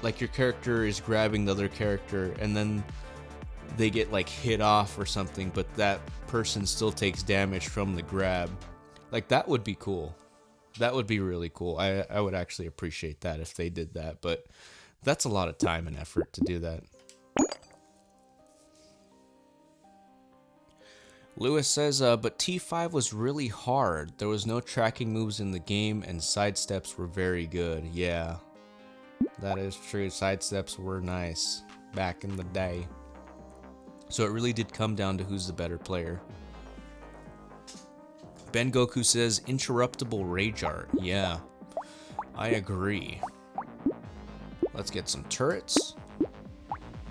your character is grabbing the other character and then they get like hit off or something, but that person still takes damage from the grab. Like that would be cool. That would be really cool. I would actually appreciate that if they did that, but that's a lot of time and effort to do that. Lewis says, but T5 was really hard. There was no tracking moves in the game and sidesteps were very good. Yeah, that is true. Sidesteps were nice back in the day. So it really did come down to who's the better player. Ben Goku says, interruptible rage art. Yeah, I agree. Let's get some turrets.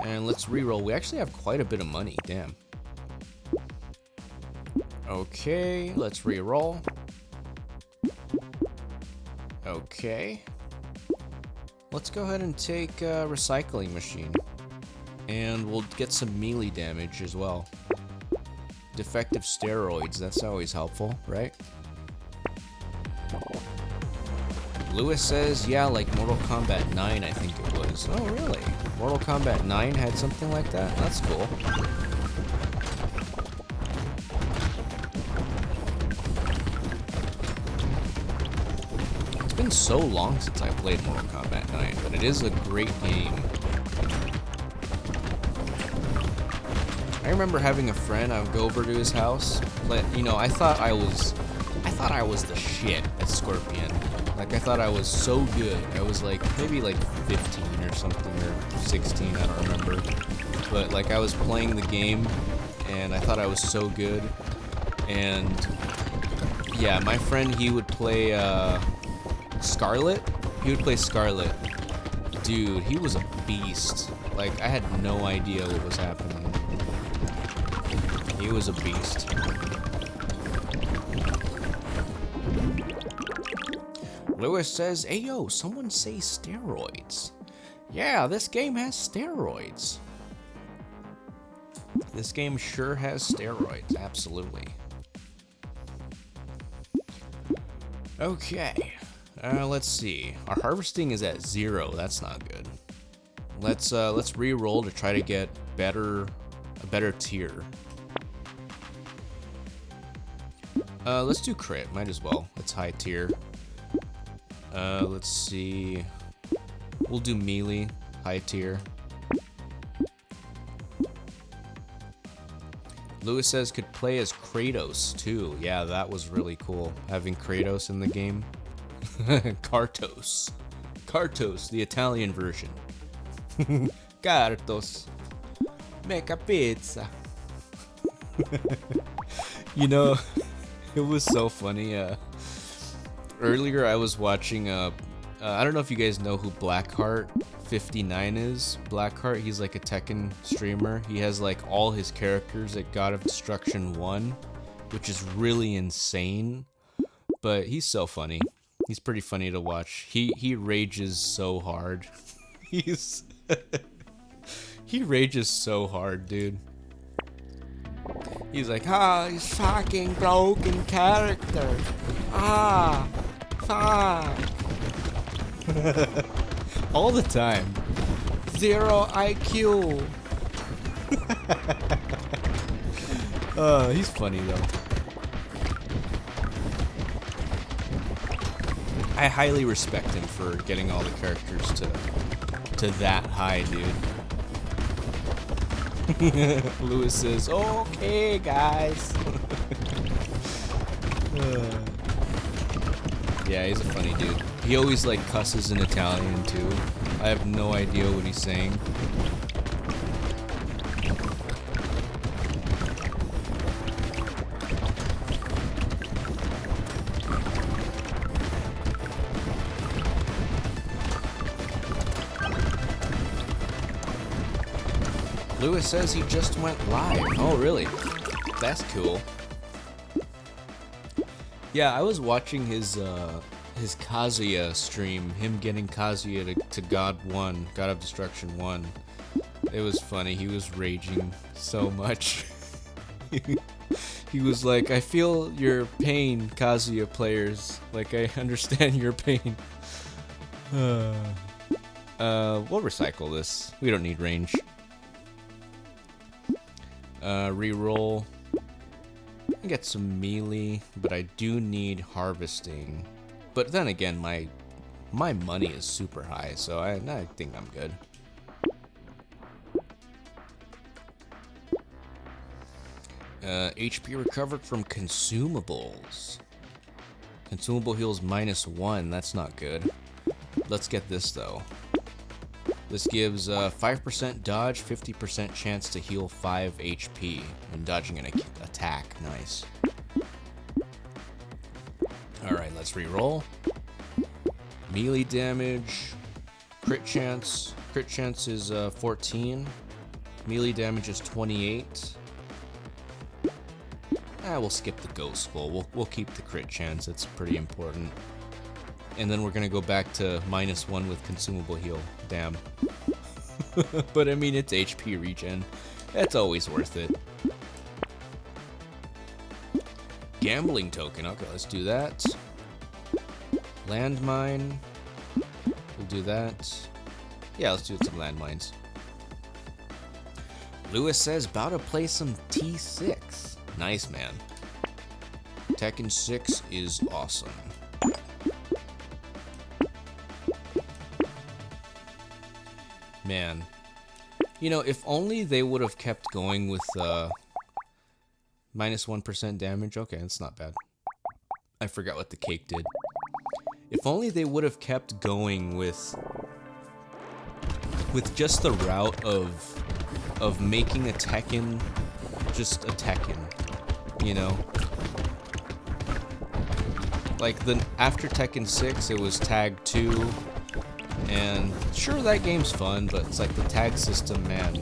And let's reroll. We actually have quite a bit of money. Damn. Okay, let's reroll. Okay. Let's go ahead and take a recycling machine. And we'll get some melee damage as well. Defective steroids, that's always helpful, right? Lewis says, yeah, like Mortal Kombat 9, I think it was. Oh, really? Mortal Kombat 9 had something like that? That's cool. It's been so long since I played Mortal Kombat 9, but it is a great game. I remember having a friend, I would go over to his house, but, you know, I thought I was the shit at Scorpion. Like, I thought I was so good. I was like, maybe like 15 or something, or 16, I don't remember. But, like, I was playing the game, and I thought I was so good. And, yeah, my friend, he would play, Scarlet? He would play Scarlet. Dude, he was a beast. Like, I had no idea what was happening. He was a beast. Lewis says, hey yo, someone say steroids. Yeah, this game has steroids. This game sure has steroids, absolutely. Okay. Let's see. Our harvesting is at 0. That's not good. Let's re-roll to try to get a better tier. Let's do crit. Might as well. It's high tier. Let's see. We'll do melee, high tier. Lewis says could play as Kratos too. Yeah, that was really cool. Having Kratos in the game. Kartos. Kartos, the Italian version. Kartos. Make a pizza. You know, it was so funny. Earlier I was watching, I don't know if you guys know who Blackheart59 is. Blackheart, he's like a Tekken streamer. He has like all his characters at God of Destruction 1, which is really insane. But he's so funny. He's pretty funny to watch. He rages so hard. He rages so hard, dude. He's like, he's fucking broken character. Fuck. All the time. 0 IQ. He's funny though. I highly respect him for getting all the characters to that high, dude. Lewis says, okay, guys. Yeah, he's a funny dude. He always like cusses in Italian too. I have no idea what he's saying. Lewis says he just went live. Oh, really? That's cool. Yeah, I was watching his Kazuya stream, him getting Kazuya to God of Destruction 1. It was funny. He was raging so much. He was like, I feel your pain, Kazuya players. Like, I understand your pain. We'll recycle this. We don't need range. Reroll. Get some melee, but I do need harvesting. But then again, my money is super high, so I think I'm good. HP recovered from consumables. Consumable heals -1. That's not good. Let's get this though. This gives 5% dodge, 50% chance to heal 5 HP when dodging an attack. Nice. Alright, let's re-roll. Melee damage, crit chance. Crit chance is 14. Melee damage is 28. We'll skip the ghost skull. We'll keep the crit chance. It's pretty important. And then we're gonna go back to -1 with consumable heal. Damn. But I mean, it's HP regen. It's always worth it. Gambling token. Okay, let's do that. Landmine. We'll do that. Yeah, let's do some landmines. Lewis says, about to play some T6. Nice, man. Tekken 6 is awesome. Man, you know, if only they would have kept going with -1% damage. Okay, that's not bad. I forgot what the cake did. If only they would have kept going with just the route of making a Tekken just a Tekken, you know? Like after Tekken 6, it was Tag 2. And sure, that game's fun, but it's like the tag system, man,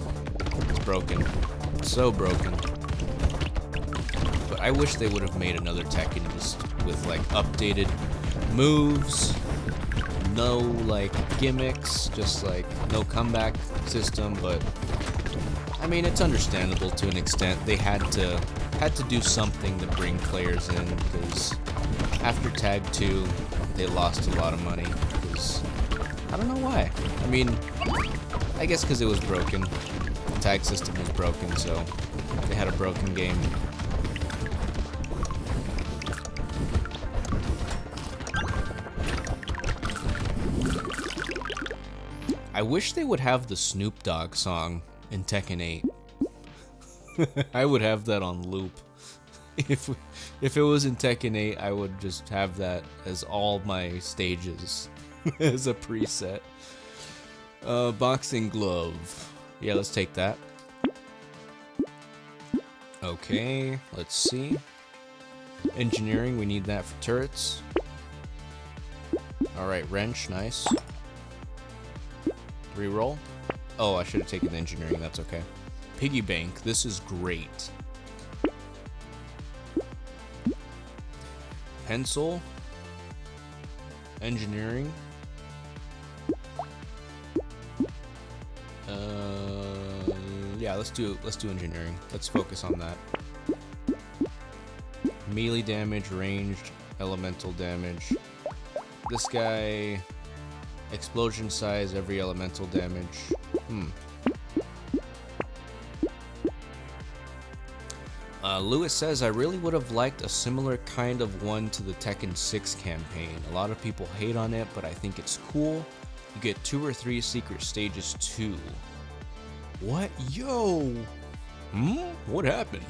it's broken. So broken. But I wish they would have made another Tekken just with like updated moves, no like gimmicks, just like no comeback system. But I mean, it's understandable to an extent. They had to do something to bring players in, because after Tag 2, they lost a lot of money. Because I don't know why. I mean, I guess because it was broken. The tag system was broken, so they had a broken game. I wish they would have the Snoop Dogg song in Tekken 8. I would have that on loop. If it was in Tekken 8, I would just have that as all my stages as a preset. Boxing glove. Yeah, let's take that. Okay, let's see. Engineering, we need that for turrets. Alright, wrench, nice. Reroll. Oh, I should have taken engineering, that's okay. Piggy bank, this is great. Pencil. Engineering. Yeah, let's do engineering. Let's focus on that. Melee damage, ranged, elemental damage. This guy, explosion size, every elemental damage. Lewis says, I really would have liked a similar kind of one to the Tekken 6 campaign. A lot of people hate on it, but I think it's cool. You get 2 or 3 secret stages too. What? Yo! What happened?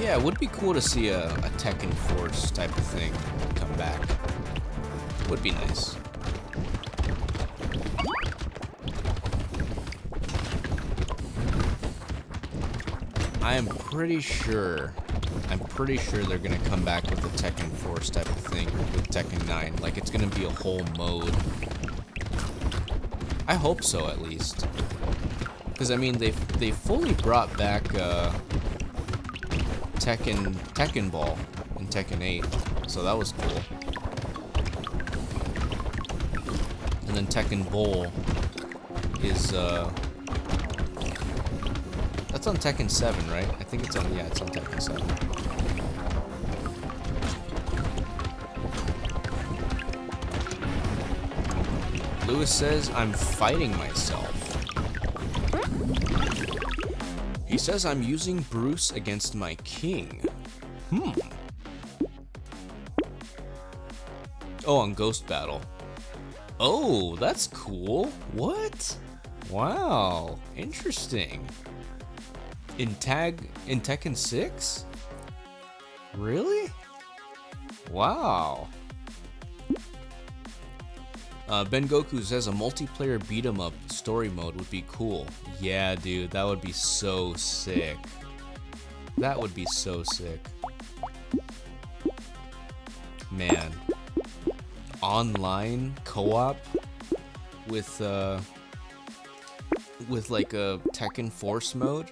Yeah, it would be cool to see a Tekken Force type of thing come back. Would be nice. I'm pretty sure they're gonna come back with the Tekken Force type of thing with Tekken 9. Like, it's gonna be a whole mode. I hope so, at least. Because I mean, they fully brought back Tekken Ball in Tekken 8, so that was cool. And then Tekken Bowl is that's on Tekken 7, right? I think it's on, yeah, it's on Tekken 7. Lewis says, I'm fighting myself. He says I'm using Bruce against my king. Oh, on Ghost Battle. Oh, that's cool. What? Wow, interesting. In Tekken 6? Really? Wow. Ben Goku says a multiplayer beat 'em up story mode would be cool. Yeah, dude, that would be so sick. That would be so sick. Man. Online co-op with like a Tekken Force mode?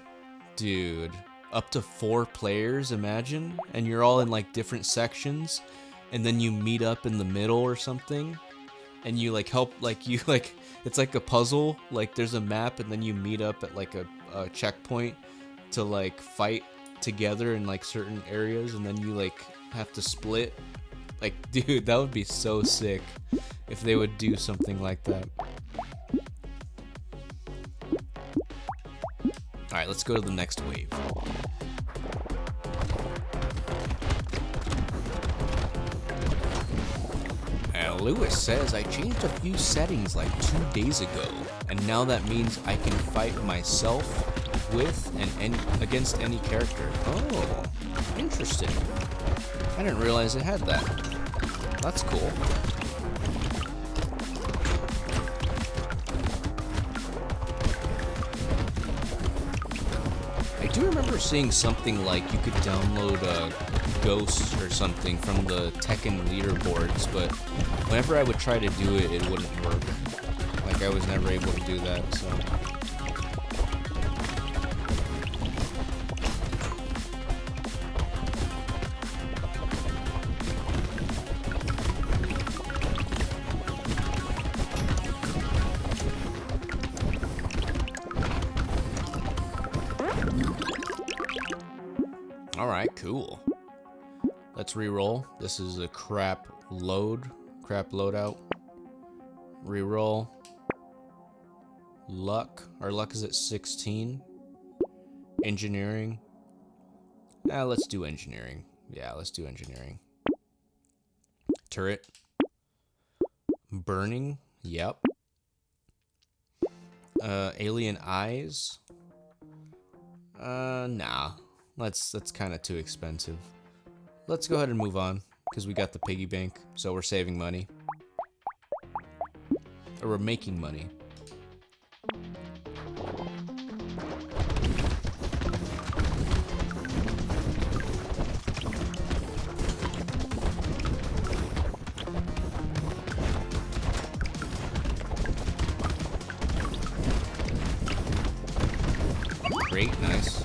Dude, up to 4 players, imagine? And you're all in like different sections, and then you meet up in the middle or something, and you like help, like you like, it's like a puzzle, like there's a map, and then you meet up at like a checkpoint to like fight together in like certain areas, and then you like have to split. Like, dude, that would be so sick if they would do something like that. Alright, let's go to the next wave. Lewis says, I changed a few settings like 2 days ago, and now that means I can fight myself with and against any character. Oh, interesting. I didn't realize it had that. That's cool. I do remember seeing something like you could download ghosts or something from the Tekken leaderboards, but whenever I would try to do it, it wouldn't work. Like, I was never able to do that, so... Alright, cool. Let's re-roll. This is a crap loadout. Re-roll. Luck. Our luck is at 16. Engineering. Let's do engineering. Yeah, let's do engineering. Turret. Burning. Yep. Alien eyes. Nah. That's kind of too expensive. Let's go ahead and move on, because we got the piggy bank, so we're saving money. Or we're making money. Great, nice.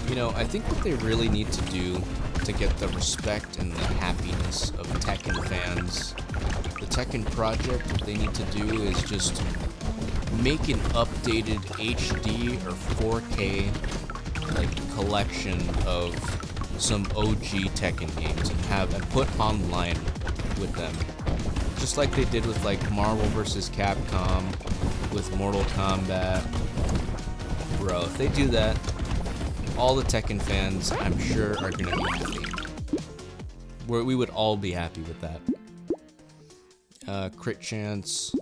You know, I think what they really need to do to get the respect and the happiness of Tekken fans, the Tekken project, what they need to do is just make an updated HD or 4K like collection of some OG Tekken games and put online with them, just like they did with like Marvel vs. Capcom, with Mortal Kombat. Bro, if they do that, all the Tekken fans, I'm sure, are gonna be happy. We would all be happy with that. Crit chance,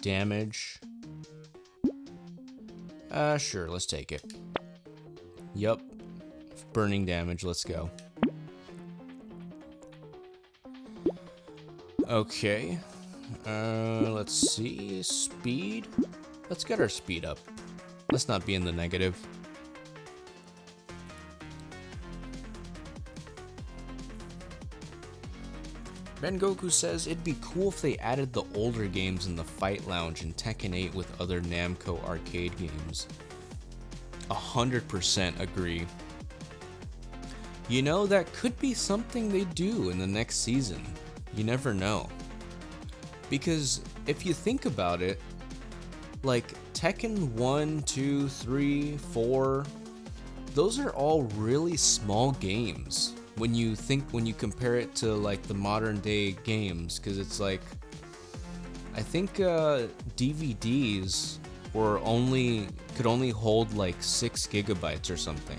damage. Sure, let's take it. Yup. Burning damage, let's go. Okay. Let's see. Speed? Let's get our speed up. Let's not be in the negative. Ben Goku says it'd be cool if they added the older games in the Fight Lounge in Tekken 8 with other Namco arcade games. 100% agree. You know, that could be something they do in the next season. You never know. Because if you think about it, like Tekken 1, 2, 3, 4, those are all really small games when you compare it to like the modern day games, because it's like, I think DVDs could only hold like 6 gigabytes or something.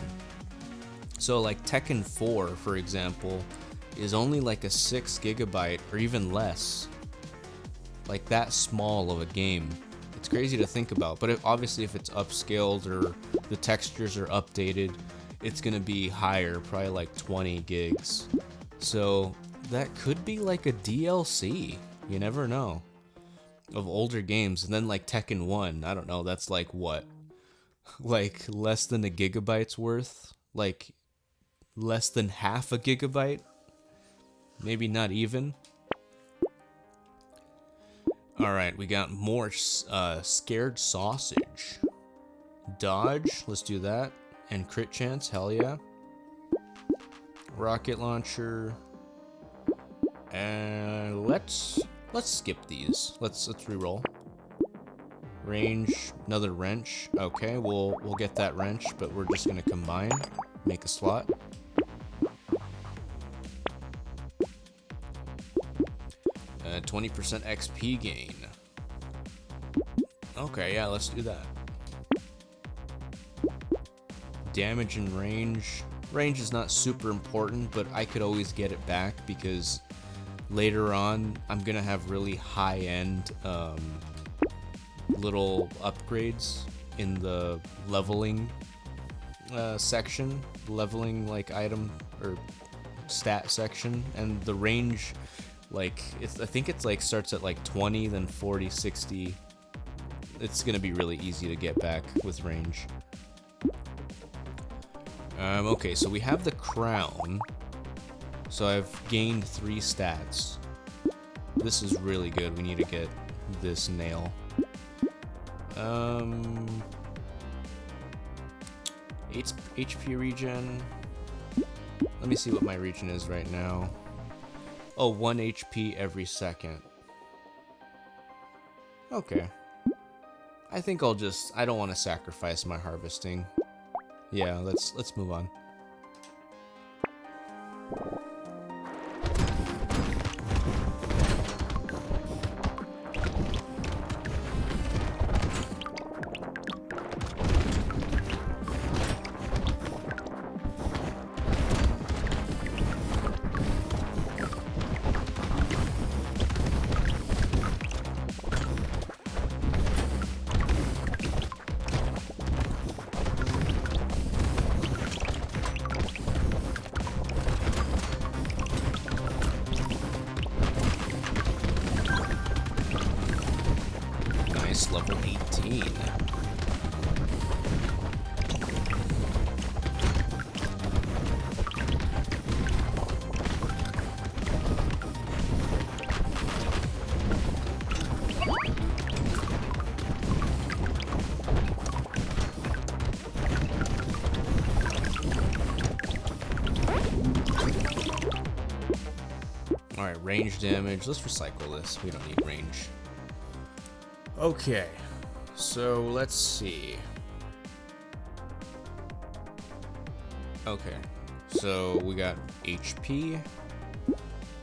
So like Tekken 4, for example, is only like a 6 gigabyte or even less. Like that small of a game. It's crazy to think about, but obviously if it's upscaled or the textures are updated, it's gonna be higher, probably like 20 gigs. So that could be like a DLC, you never know, of older games. And then like Tekken 1, I don't know, that's like what? Like less than a gigabyte's worth? Like less than half a gigabyte? Maybe not even. Alright, we got more scared sausage. Dodge, let's do that. And crit chance, hell yeah. Rocket launcher. And let's skip these. Let's re-roll. Range, another wrench. Okay, we'll get that wrench, but we're just gonna combine, make a slot. 20% XP gain. Okay, yeah, let's do that. Damage and range. Range is not super important, but I could always get it back because later on I'm gonna have really high-end little upgrades in the leveling section, leveling like item or stat section, and the range, like I think it's like starts at like 20, then 40, 60. It's gonna be really easy to get back with range. Okay, so we have the crown. So I've gained 3 stats. This is really good. We need to get this nail. HP regen. Let me see what my regen is right now. Oh, 1 HP every second. Okay. I think I don't want to sacrifice my harvesting. Yeah, let's move on. Level 18. Alright, range damage. Let's recycle this. We don't need range. Okay, so let's see. Okay, so we got HP.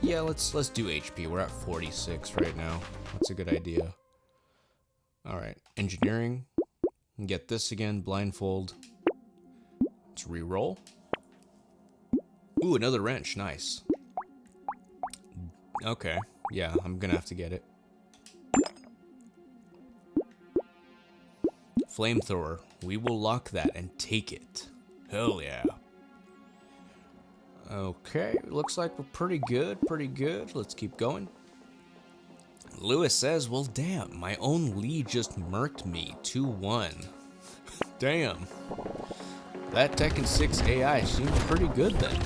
Yeah, let's do HP. We're at 46 right now. That's a good idea. All right, engineering. Get this again. Blindfold. Let's re-roll. Ooh, another wrench. Nice. Okay, yeah, I'm gonna have to get it. Flamethrower. We will lock that and take it. Hell yeah. Okay, looks like we're pretty good, Let's keep going. Lewis says, well damn, my own Lee just murked me 2-1. Damn. That Tekken 6 AI seems pretty good then.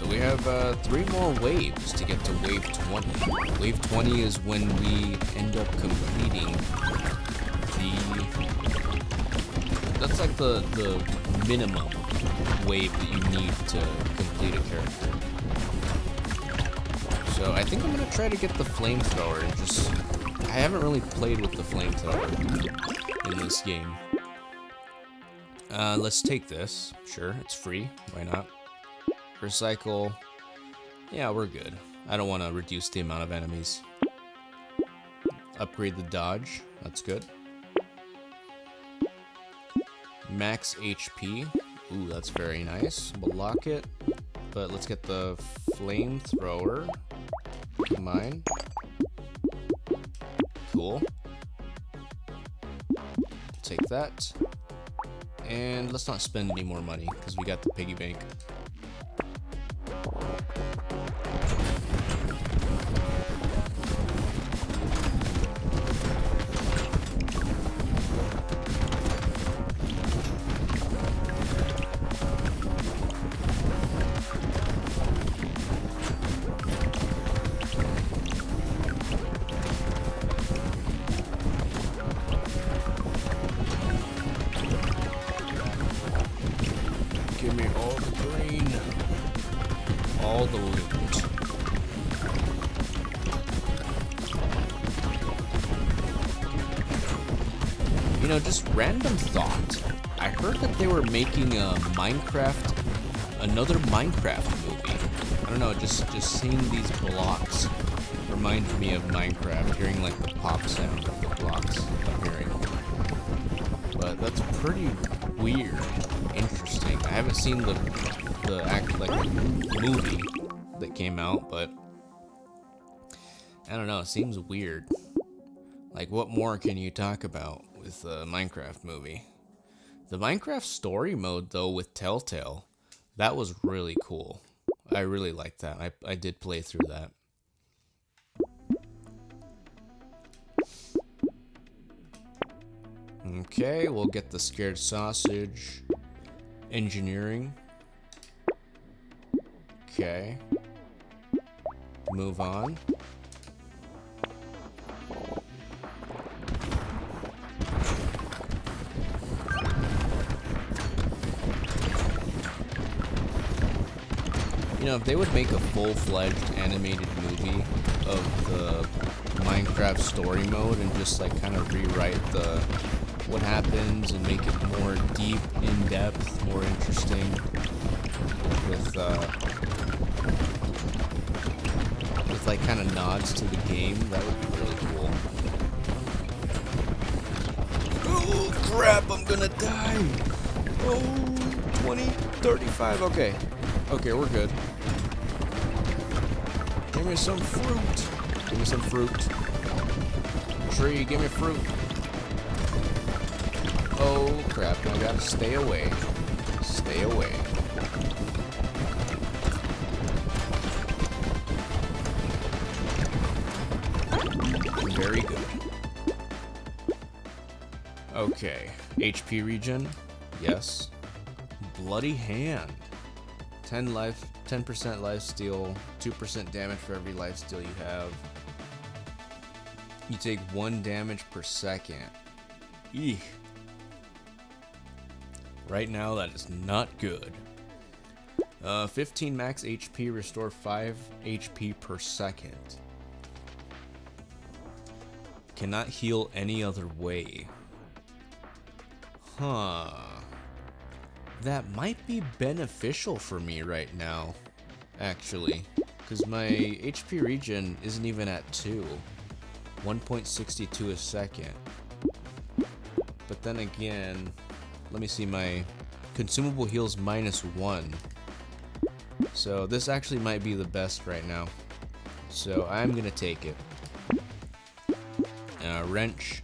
We have 3 more waves to get to wave 20. Wave 20 is when we end up completing that's like the minimum wave that you need to complete a character. So I think I'm gonna try to get the flamethrower and I haven't really played with the flamethrower in this game. Let's take this. Sure, it's free. Why not? Recycle. Yeah, we're good. I don't want to reduce the amount of enemies. Upgrade the dodge. That's good. Max HP. Ooh, that's very nice. We'll lock it. But let's get the flamethrower. Mine. Cool. Take that. And let's not spend any more money because we got the piggy bank. Give me all the green. All the loot. You know, just random thought. I heard that they were making a another Minecraft movie. I don't know, just seeing these blocks reminds me of Minecraft, hearing like the pop sound of the blocks appearing. But that's pretty weird. Interesting. I haven't seen the movie that came out, but I don't know, it seems weird. Like, what more can you talk about with the Minecraft movie? The Minecraft story mode, though, with Telltale, that was really cool. I really like that. I did play through that. Okay, we'll get the scared sausage. Engineering. Okay. Move on. You know, if they would make a full-fledged animated movie of the Minecraft story mode and just like kind of rewrite the what happens and make it more deep, in-depth, more interesting with like kind of nods to the game, that would be really cool. Oh crap, I'm gonna die. Oh, 20, 35, okay. Okay, we're good. Give me some fruit. Give me some fruit. Tree, give me fruit. Oh crap, I gotta stay away. Stay away. Very good. Okay, HP regen. Yes. Bloody hand. 10% lifesteal, 2% damage for every lifesteal you have. You take 1 damage per second. Eek. Right now, that is not good. 15 max HP, restore 5 HP per second. Cannot heal any other way. Huh. That might be beneficial for me right now, actually. Because my HP regen isn't even at 2. 1.62 a second. But then again, let me see, my consumable heals -1. So this actually might be the best right now. So I'm gonna take it. Wrench.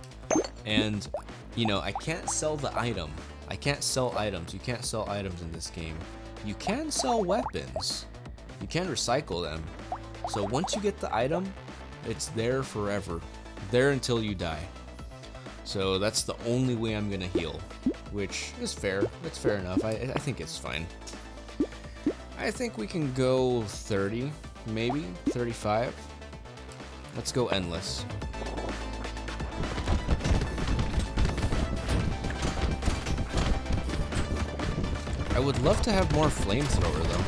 And, you know, I can't sell the item. I can't sell items. You can't sell items in this game. You can sell weapons. You can recycle them. So once you get the item, it's there forever. There until you die. So that's the only way I'm gonna heal, which is fair. It's fair enough. I think it's fine. I think we can go 30, maybe 35. Let's go endless. I would love to have more flamethrower though,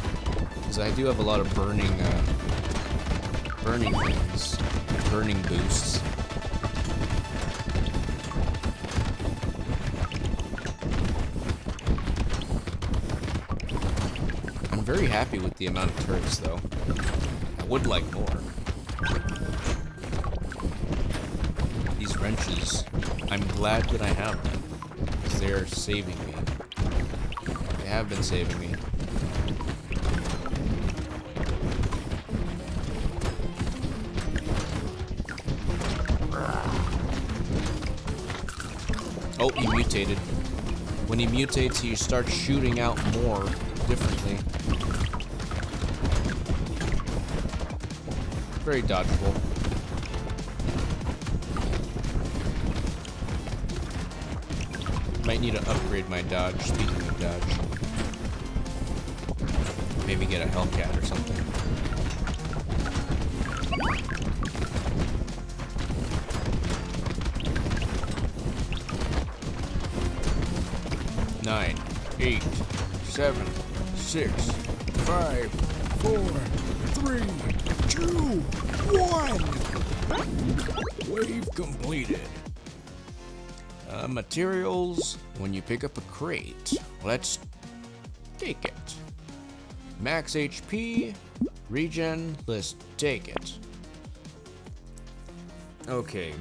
because I do have a lot of burning things, burning boosts. I'm very happy with the amount of turrets though. I would like more. These wrenches, I'm glad that I have them, because they are saving me. They have been saving me. Oh, he mutated. When he mutates, he starts shooting out more differently. Very dodgeable. Might need to upgrade my dodge, speaking of dodge. Maybe get a Hellcat or something. Nine, 8, 7, 6, 5, 4, 3, 2, 1. Wave completed. Materials. When you pick up a crate, let's take it. Max HP, regen, let's take it. Okay,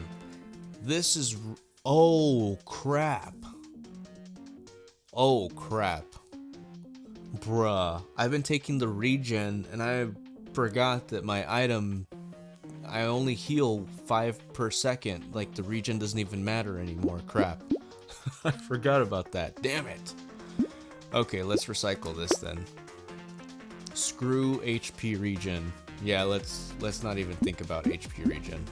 this is, oh crap. Oh crap. Bruh, I've been taking the regen and I forgot that my item, I only heal 5 per second. Like the regen doesn't even matter anymore. Crap. I forgot about that. Damn it. Okay, let's recycle this then. Screw HP regen. Yeah, let's not even think about HP regen.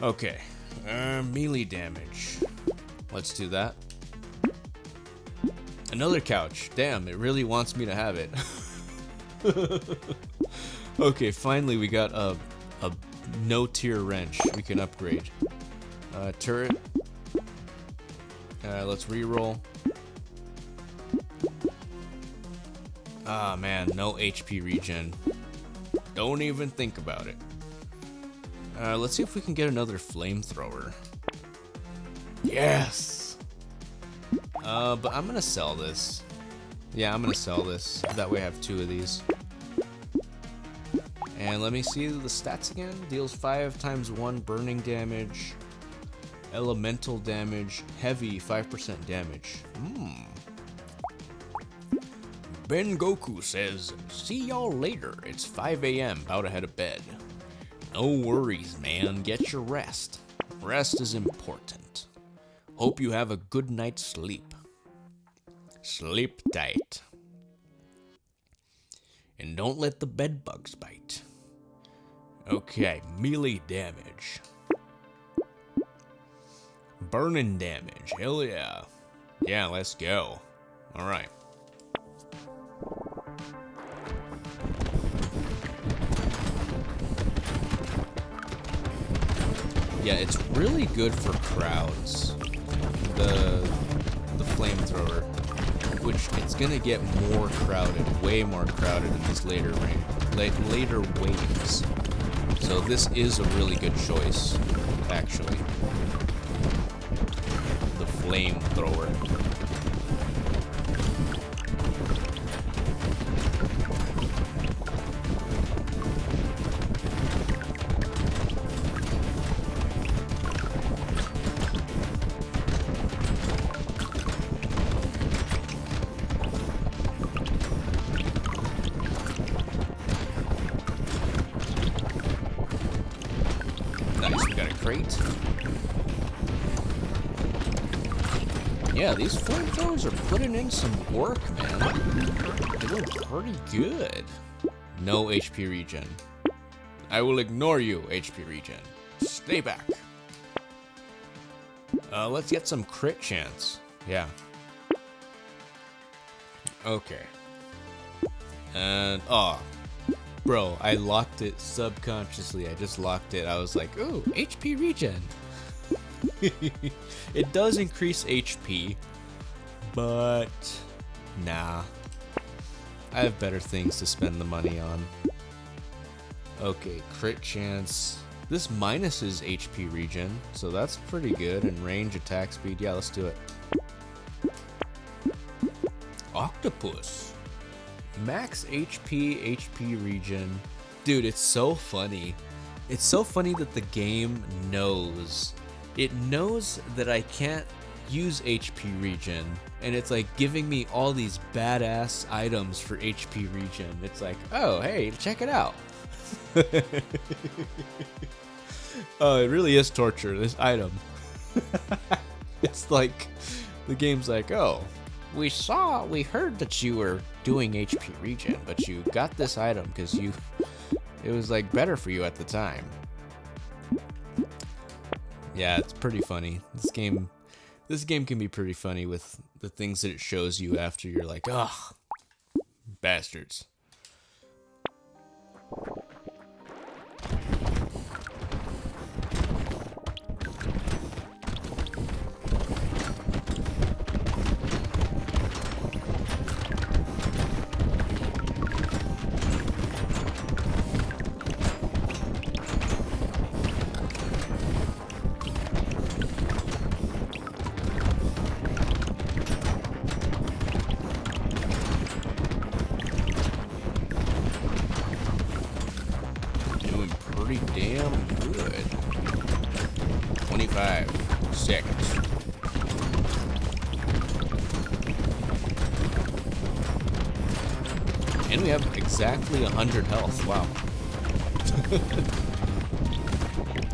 Okay, melee damage. Let's do that. Another couch. Damn, it really wants me to have it. Okay, finally we got a no-tier wrench we can upgrade. Turret. Let's reroll. Ah, man, no HP regen. Don't even think about it. Let's see if we can get another flamethrower. Yes! But I'm gonna sell this. Yeah, I'm gonna sell this. That way I have 2 of these. And let me see the stats again. Deals 5 times 1 burning damage. Elemental damage. Heavy 5% damage. Ben Goku says, "See y'all later. It's 5 a.m. About to head to bed." No worries, man. Get your rest. Rest is important. Hope you have a good night's sleep. Sleep tight. And don't let the bed bugs bite. Okay, melee damage. Burning damage. Hell yeah. Yeah, let's go. Alright. Yeah, it's really good for crowds. The flamethrower, which it's gonna get more crowded, way more crowded in these later waves. So this is a really good choice, actually. The flamethrower. Yeah, these flamethrowers are putting in some work, man. They're doing pretty good. No HP regen. I will ignore you, HP regen. Stay back. Let's get some crit chance. Yeah. Okay. And, oh. Bro, I locked it subconsciously. I just locked it. I was like, ooh, HP regen. It does increase HP, but nah. I have better things to spend the money on. Okay, crit chance. This minuses HP regen, so that's pretty good. And range, attack speed. Yeah, let's do it. Octopus. Max HP, HP regen. Dude, it's so funny. It's so funny that the game knows. It knows that I can't use HP regen, and it's like giving me all these badass items for HP regen. It's like, oh, hey, check it out. Oh, it really is torture, this item. It's like, the game's like, oh, we heard that you were doing HP regen, but you got this item because it was like better for you at the time. Yeah, it's pretty funny. This game can be pretty funny with the things that it shows you after you're like, ugh, bastards. Pretty damn good. 25 seconds. And we have exactly 100 health. Wow.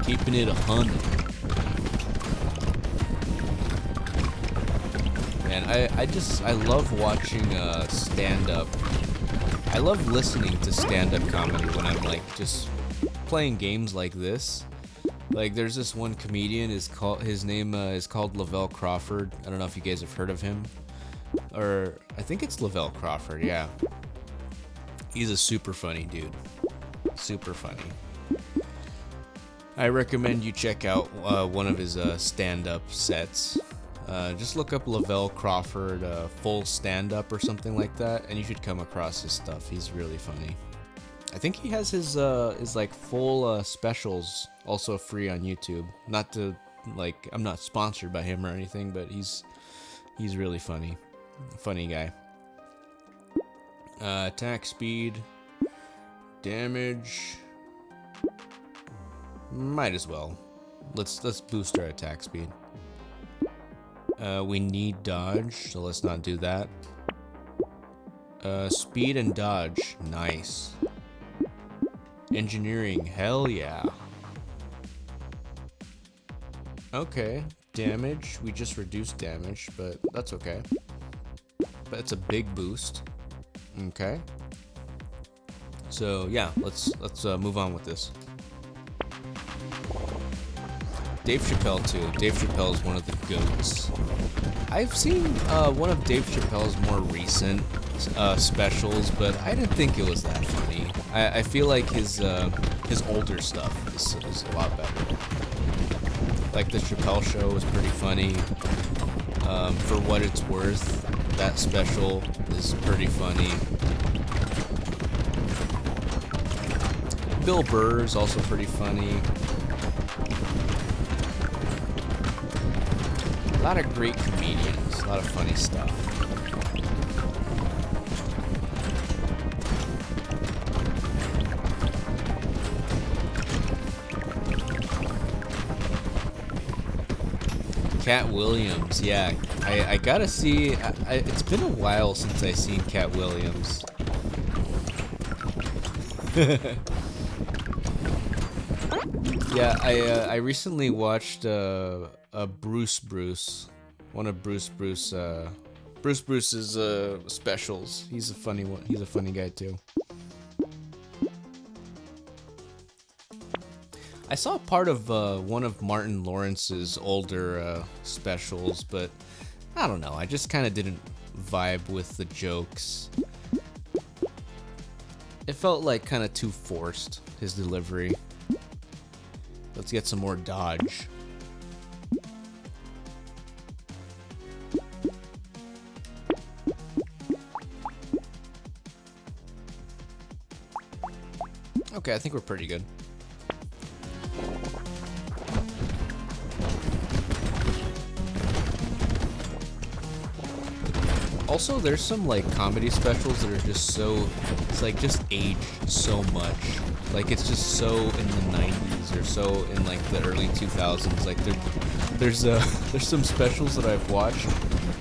Keeping it 100. man. I love watching stand-up. I love listening to stand-up comedy when I'm like just playing games like this. Like there's this one comedian, his name is called Lavelle Crawford. I don't know if you guys have heard of him. Or I think it's Lavelle Crawford, yeah. He's a super funny dude. Super funny. I recommend you check out one of his stand-up sets. Just look up Lavelle Crawford full stand-up or something like that, and you should come across his stuff. He's really funny. I think he has his like full specials also free on YouTube. Not to like, I'm not sponsored by him or anything, but he's really funny. Funny guy. Attack speed, damage. Might as well. Let's boost our attack speed. We need dodge, so let's not do that. Speed and dodge, nice. Engineering, hell yeah. Okay, damage, we just reduced damage, but that's okay. But it's a big boost. Okay. So yeah, let's move on with this. Dave Chappelle too. Dave Chappelle is one of the GOATs. I've seen one of Dave Chappelle's more recent specials, but I didn't think it was that funny. I feel like his older stuff is a lot better. Like the Chappelle Show was pretty funny. For what it's worth, that special is pretty funny. Bill Burr is also pretty funny. A lot of great comedians, a lot of funny stuff. Cat Williams, yeah. I gotta see. It's been a while since I seen Cat Williams. Yeah, I recently watched Bruce, one of Bruce Bruce's specials. He's a funny one. He's a funny guy too. I saw part of one of Martin Lawrence's older specials, but I don't know. I just kind of didn't vibe with the jokes. It felt like kind of too forced, his delivery. Let's get some more dodge. Okay, I think we're pretty good. Also, there's some like comedy specials that are just so, it's like just aged so much. Like it's just so in the 90s or so in like the early 2000s. Like there's some specials that I've watched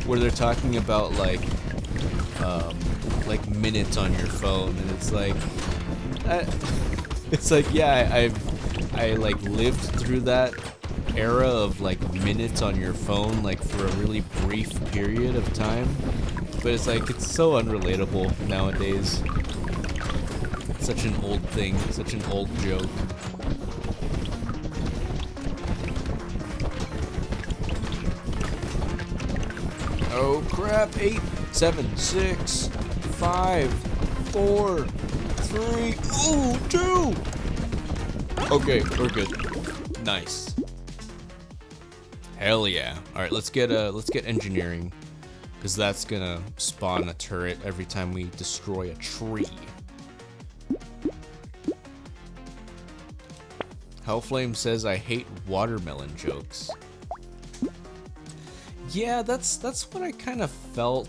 where they're talking about like minutes on your phone, and it's like yeah, I like lived through that era of like minutes on your phone like for a really brief period of time. But it's like, it's so unrelatable nowadays. It's such an old thing, such an old joke. Oh crap, 8, 7, 6, 5, 4, 3, ooh, 2! Okay, we're good. Nice. Hell yeah. Alright, let's get engineering. Because that's gonna spawn a turret every time we destroy a tree. Hellflame says I hate watermelon jokes. Yeah, that's what I kind of felt.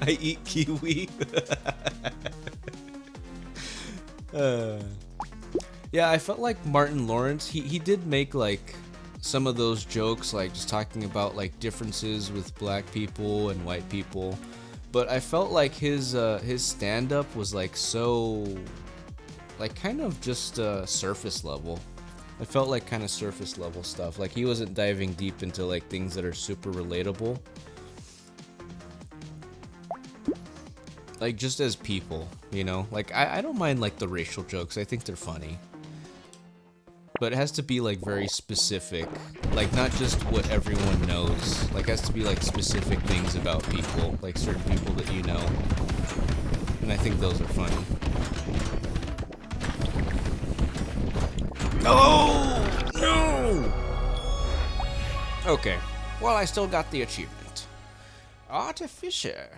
I eat kiwi. Yeah, I felt like Martin Lawrence, he did make like some of those jokes, like just talking about like differences with black people and white people, but I felt like his stand-up was like so, like kind of just surface level. I felt like kind of surface level stuff. Like he wasn't diving deep into like things that are super relatable. Like, just as people, you know? Like, I don't mind, like, the racial jokes. I think they're funny. But it has to be, like, very specific. Like, not just what everyone knows. Like, it has to be, like, specific things about people. Like, certain people that you know. And I think those are funny. Oh! No! Okay. Well, I still got the achievement. Artificer.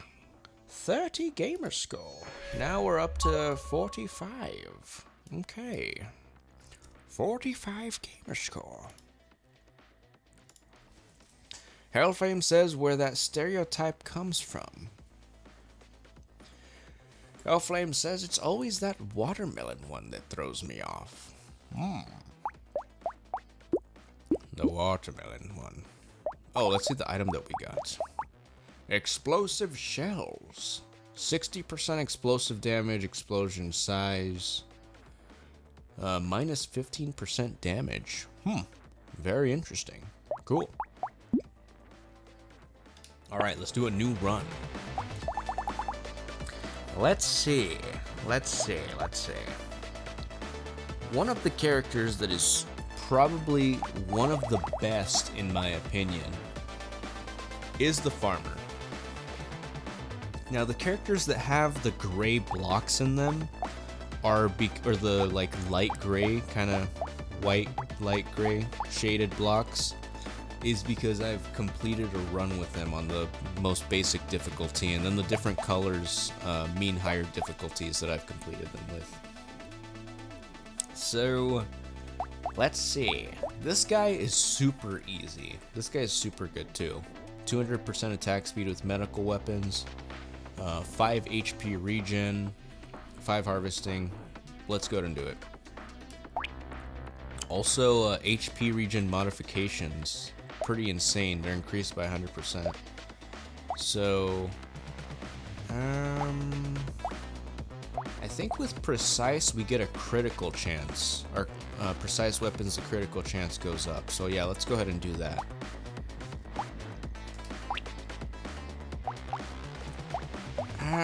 30 gamer score. Now we're up to 45. Okay. 45 gamer score. Hellflame says where that stereotype comes from. Hellflame says it's always that watermelon one that throws me off. The watermelon one. Oh, let's see the item that we got. Explosive shells. 60% explosive damage, explosion size. Minus 15% damage. Very interesting. Cool. Alright, let's do a new run. Let's see. One of the characters that is probably one of the best, in my opinion, is the farmer. Now, the characters that have the gray blocks in them are the like light gray, kind of white, light gray shaded blocks, is because I've completed a run with them on the most basic difficulty, and then the different colors mean higher difficulties that I've completed them with. So, let's see. This guy is super easy. This guy is super good too. 200% attack speed with medical weapons, 5 HP regen, 5 harvesting. Let's go ahead and do it. Also, HP regen modifications. Pretty insane. They're increased by 100%. So, I think with precise we get a critical chance. Our precise weapons, the critical chance goes up. So yeah, let's go ahead and do that.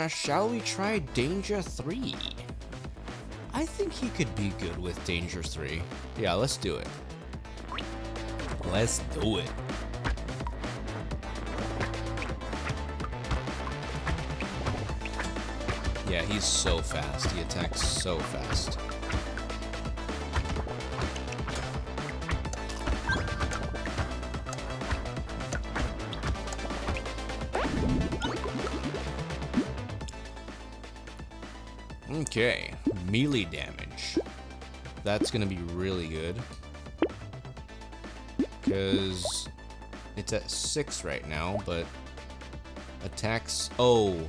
Shall we try Danger 3? I think he could be good with Danger 3. Yeah, let's do it. Let's do it. Yeah, he's so fast. He attacks so fast. Okay, melee damage. That's gonna be really good. Because it's at 6 right now, but attacks... Oh,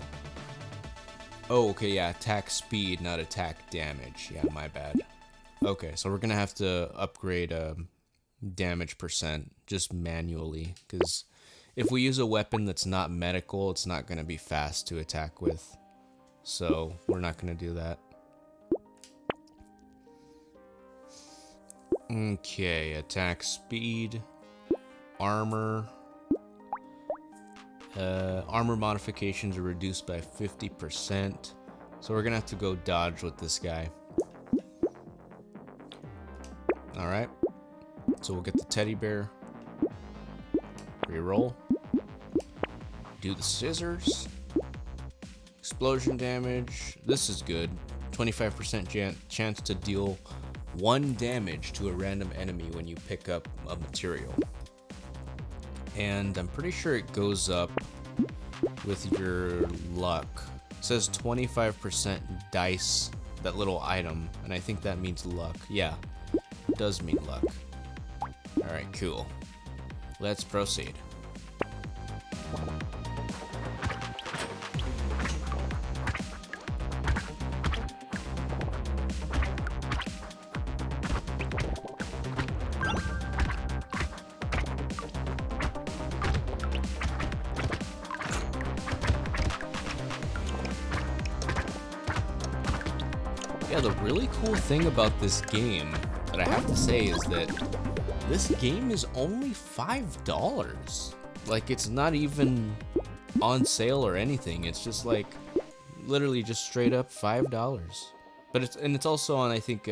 okay, yeah, attack speed, not attack damage. Yeah, my bad. Okay, so we're gonna have to upgrade damage percent just manually, because if we use a weapon that's not medical, it's not gonna be fast to attack with. So we're not gonna do that. Okay, attack speed, armor. Armor modifications are reduced by 50%. So we're gonna have to go dodge with this guy. Alright. So we'll get the teddy bear. Reroll. Do the scissors. Explosion damage. This is good. 25% chance to deal 1 damage to a random enemy when you pick up a material. And I'm pretty sure it goes up with your luck. It says 25% dice, that little item, and I think that means luck. Yeah, it does mean luck. Alright, cool. Let's proceed. Yeah, the really cool thing about this game that I have to say is that this game is only $5. Like, it's not even on sale or anything. It's just like literally just straight up $5. But it's also on, I think,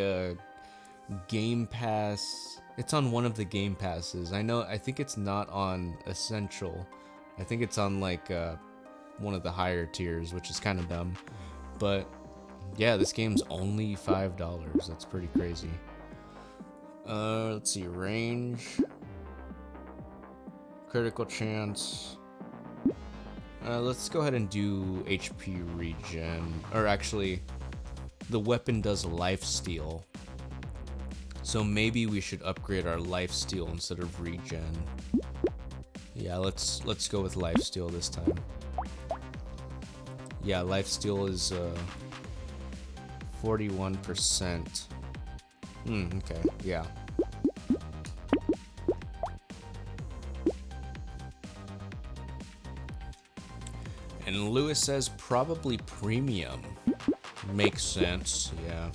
Game Pass. It's on one of the Game Passes. I think it's not on Essential. I think it's on like one of the higher tiers, which is kind of dumb. But yeah, this game's only $5. That's pretty crazy. Let's see, range, critical chance. Let's go ahead and do HP regen, or actually, the weapon does lifesteal. So maybe we should upgrade our lifesteal instead of regen. Yeah, let's go with lifesteal this time. Yeah, lifesteal is 41%. Okay, yeah. And Lewis says probably premium. Makes sense, yeah.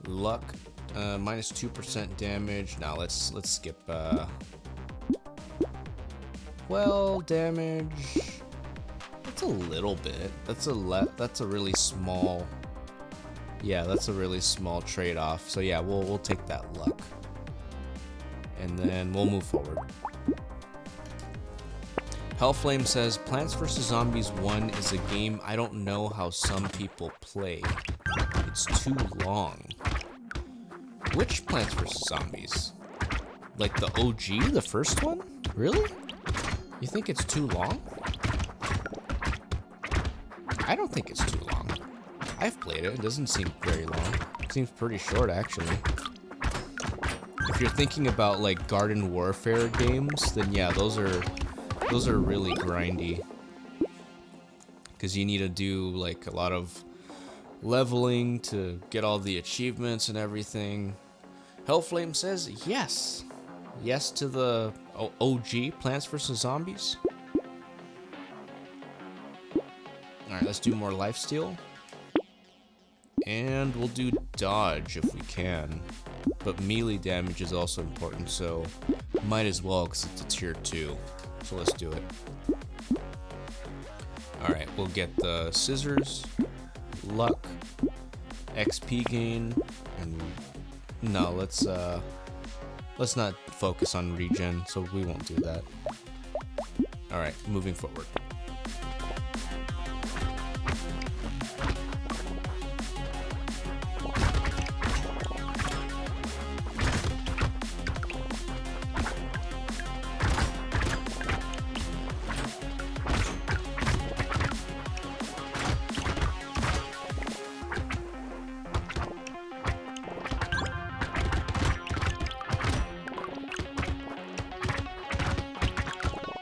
Luck, minus 2% damage. Now let's skip. Well, damage. That's a little bit. That's a really small. Yeah, that's a really small trade-off. So yeah, we'll take that luck, and then we'll move forward. Hellflame says Plants vs. Zombies 1 is a game I don't know how some people play. It's too long. Which Plants vs. Zombies? Like the OG, the first one? Really? You think it's too long? I don't think it's too long. I've played it. It doesn't seem very long. It seems pretty short, actually. If you're thinking about like Garden Warfare games, then yeah, those are really grindy. Because you need to do like a lot of leveling to get all the achievements and everything. Hellflame says yes. Yes to the OG Plants vs. Zombies. Alright, let's do more lifesteal. And we'll do dodge if we can. But melee damage is also important, so might as well because it's a tier 2. So let's do it. Alright, we'll get the scissors, luck, XP gain, and no, let's not focus on regen, so we won't do that. Alright, moving forward.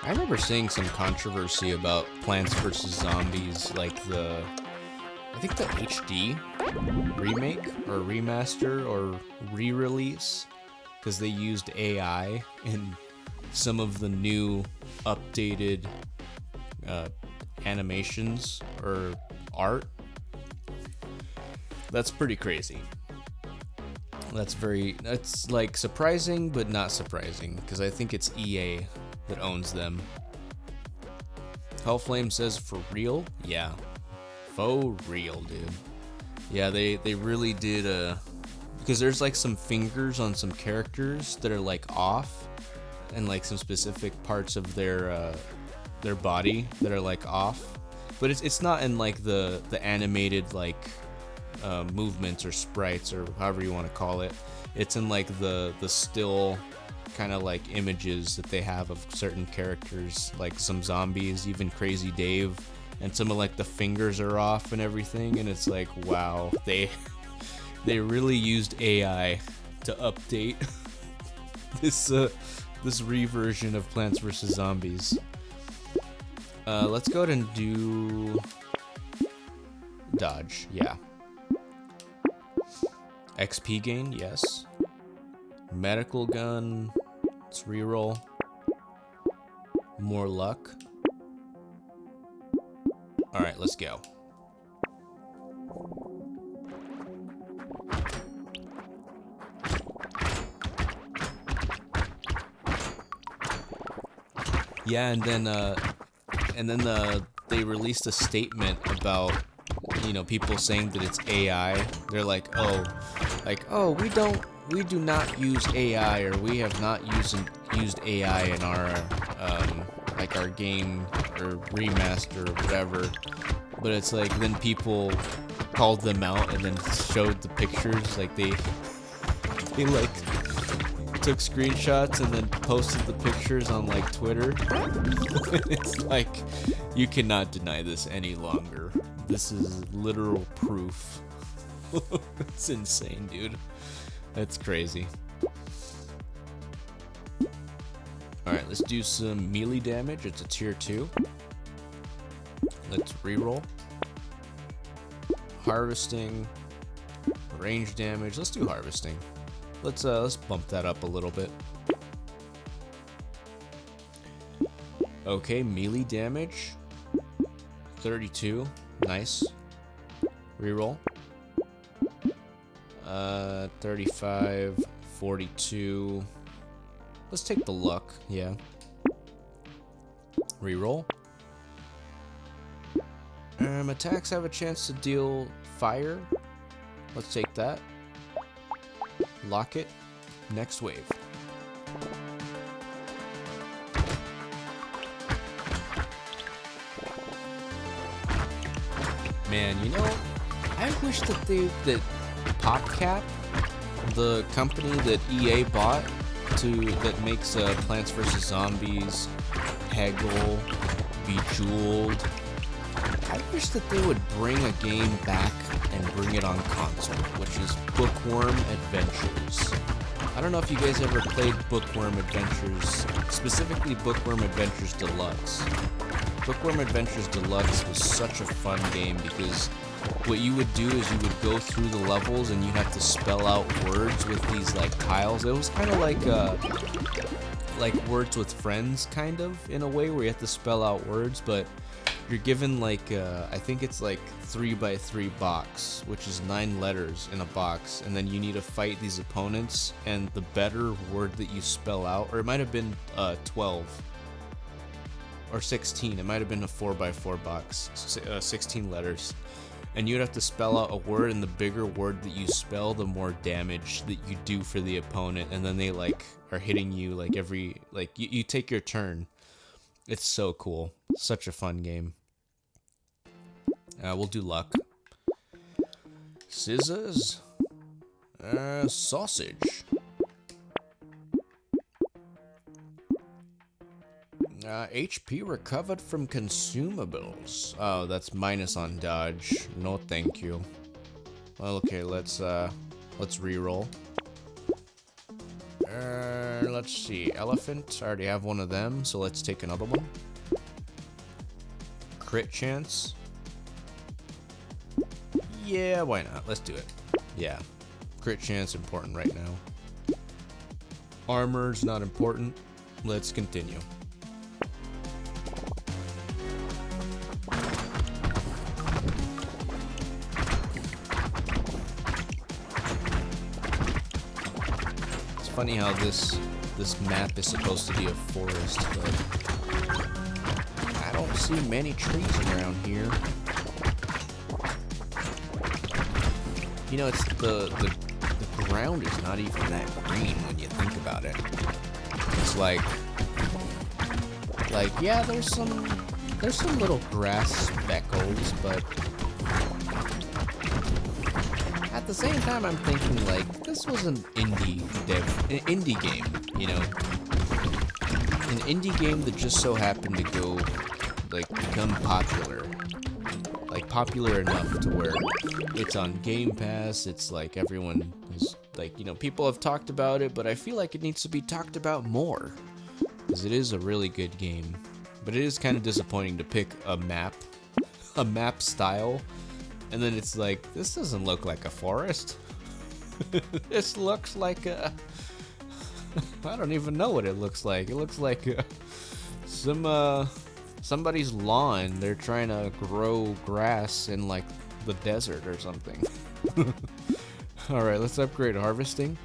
I remember seeing some controversy about Plants vs. Zombies, like I think the HD remake or remaster or re-release, because they used AI in some of the new updated animations or art. That's pretty crazy. That's like surprising, but not surprising, because I think it's EA that owns them. Hellflame says for real? Yeah. For real, dude. Yeah, they really did because there's like some fingers on some characters that are like off, and like some specific parts of their body that are like off. But it's not in like the animated like movements or sprites or however you want to call it. It's in like the still kind of like images that they have of certain characters, like some zombies, even Crazy Dave, and some of like the fingers are off and everything, and it's like, wow, they really used AI to update this reversion of Plants vs. Zombies. Let's go ahead and do dodge, yeah. XP gain, yes. Medical gun, let's reroll. More luck. Alright, let's go. Yeah, and then and then they released a statement about, you know, people saying that it's AI. They're like, oh, we do not use AI, or we have not used AI in our like our game or remaster or whatever. But it's like, then people called them out and then showed the pictures, like they like took screenshots and then posted the pictures on like Twitter. It's like, you cannot deny this any longer. This is literal proof. It's insane, dude. That's crazy. Alright, let's do some melee damage. It's a tier 2. Let's reroll. Harvesting. Range damage. Let's do harvesting. Let's bump that up a little bit. Okay, melee damage. 32. Nice. Reroll. 35, 42. Let's take the luck, yeah. Reroll. Attacks have a chance to deal fire. Let's take that. Lock it. Next wave. Man, you know, I wish that PopCap, the company that EA bought that makes Plants vs. Zombies, Peggle, Bejeweled, I wish that they would bring a game back and bring it on console, which is Bookworm Adventures. I don't know if you guys ever played Bookworm Adventures, specifically Bookworm Adventures Deluxe. Bookworm Adventures Deluxe was such a fun game because what you would do is you would go through the levels and you'd have to spell out words with these like tiles. It was kind of like Words with Friends, kind of, in a way, where you have to spell out words, but you're given like I think it's like 3x3 box, which is 9 letters in a box, and then you need to fight these opponents, and the better word that you spell out, or it might have been 12 or 16, it might have been a 4x4 box, 16 letters, and you'd have to spell out a word, and the bigger word that you spell, the more damage that you do for the opponent, and then they like are hitting you like every, like you take your turn. It's so cool. Such a fun game. We'll do luck. Scissors. Sausage. HP recovered from consumables. Oh, that's minus on dodge. No, thank you. Well, okay, let's reroll. Let's see. Elephant. I already have one of them, so let's take another one. Crit chance. Yeah, why not? Let's do it. Yeah. Crit chance important right now. Armor's not important. Let's continue. It's funny how this map is supposed to be a forest, but I don't see many trees around here. You know, it's the ground is not even that green when you think about it. It's like yeah, there's some little grass speckles, but at the same time I'm thinking like this was an indie game, you know. An indie game that just so happened to go like become popular. Like popular enough to where it's on Game Pass. It's like everyone is like, you know, people have talked about it, but I feel like it needs to be talked about more because it is a really good game. But it is kind of disappointing to pick a map style, and then it's like, this doesn't look like a forest. This looks like a I don't even know what it looks like. It looks like somebody's lawn. They're trying to grow grass in like the desert or something. Alright, let's upgrade harvesting.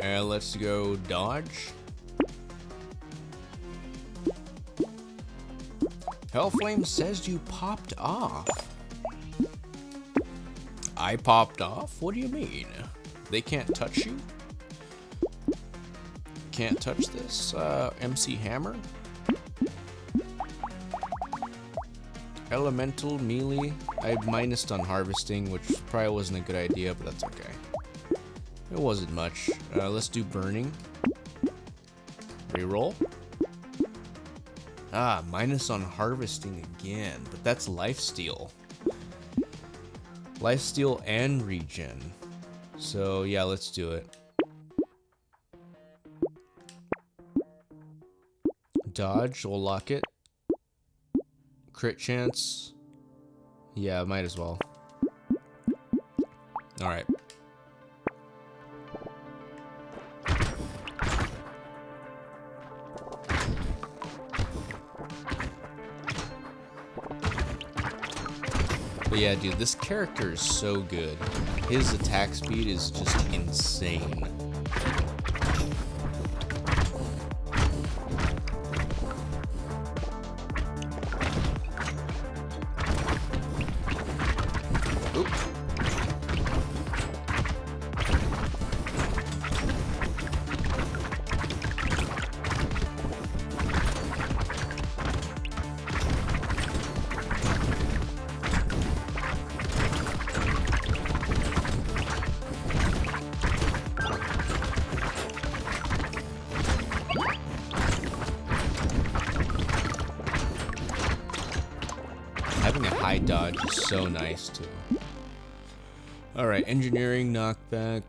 And let's go dodge. Hellflame says you popped off. I popped off? What do you mean? They can't touch you? Can't touch this? MC Hammer? Elemental melee. I minused on harvesting, which probably wasn't a good idea, but that's okay. It wasn't much. Let's do burning. Reroll. Ah, minus on harvesting again, but that's lifesteal. Lifesteal and regen. So yeah, let's do it. Dodge, we'll lock it. Crit chance. Yeah, might as well. Alright. But yeah, dude, this character is so good. His attack speed is just insane. Oop. Having a high dodge is so nice too. Alright, engineering knockback.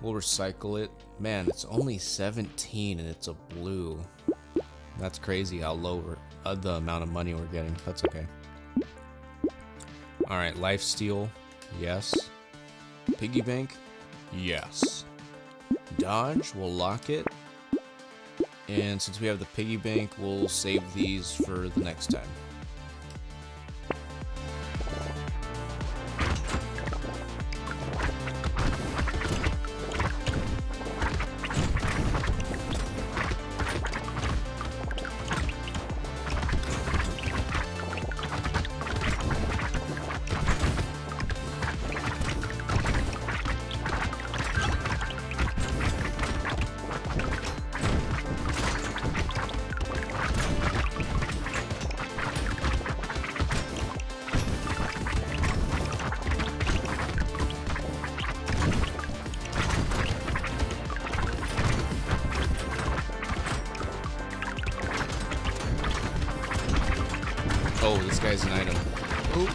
We'll recycle it. Man, it's only 17 and it's a blue. That's crazy how low the amount of money we're getting. That's okay. Alright, lifesteal. Yes. Piggy bank. Yes. Dodge. We'll lock it. And since we have the piggy bank, we'll save these for the next time. Oh, this guy's an item. Oop.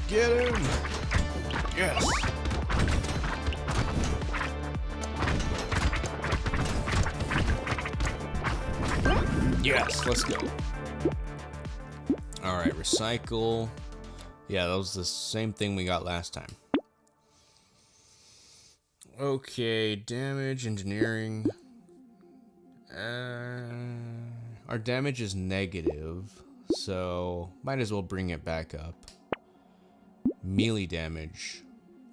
Get him! Yes! Yes, let's go. Alright, recycle. Yeah, that was the same thing we got last time. Okay, damage, engineering. Our damage is negative, so might as well bring it back up. Melee damage.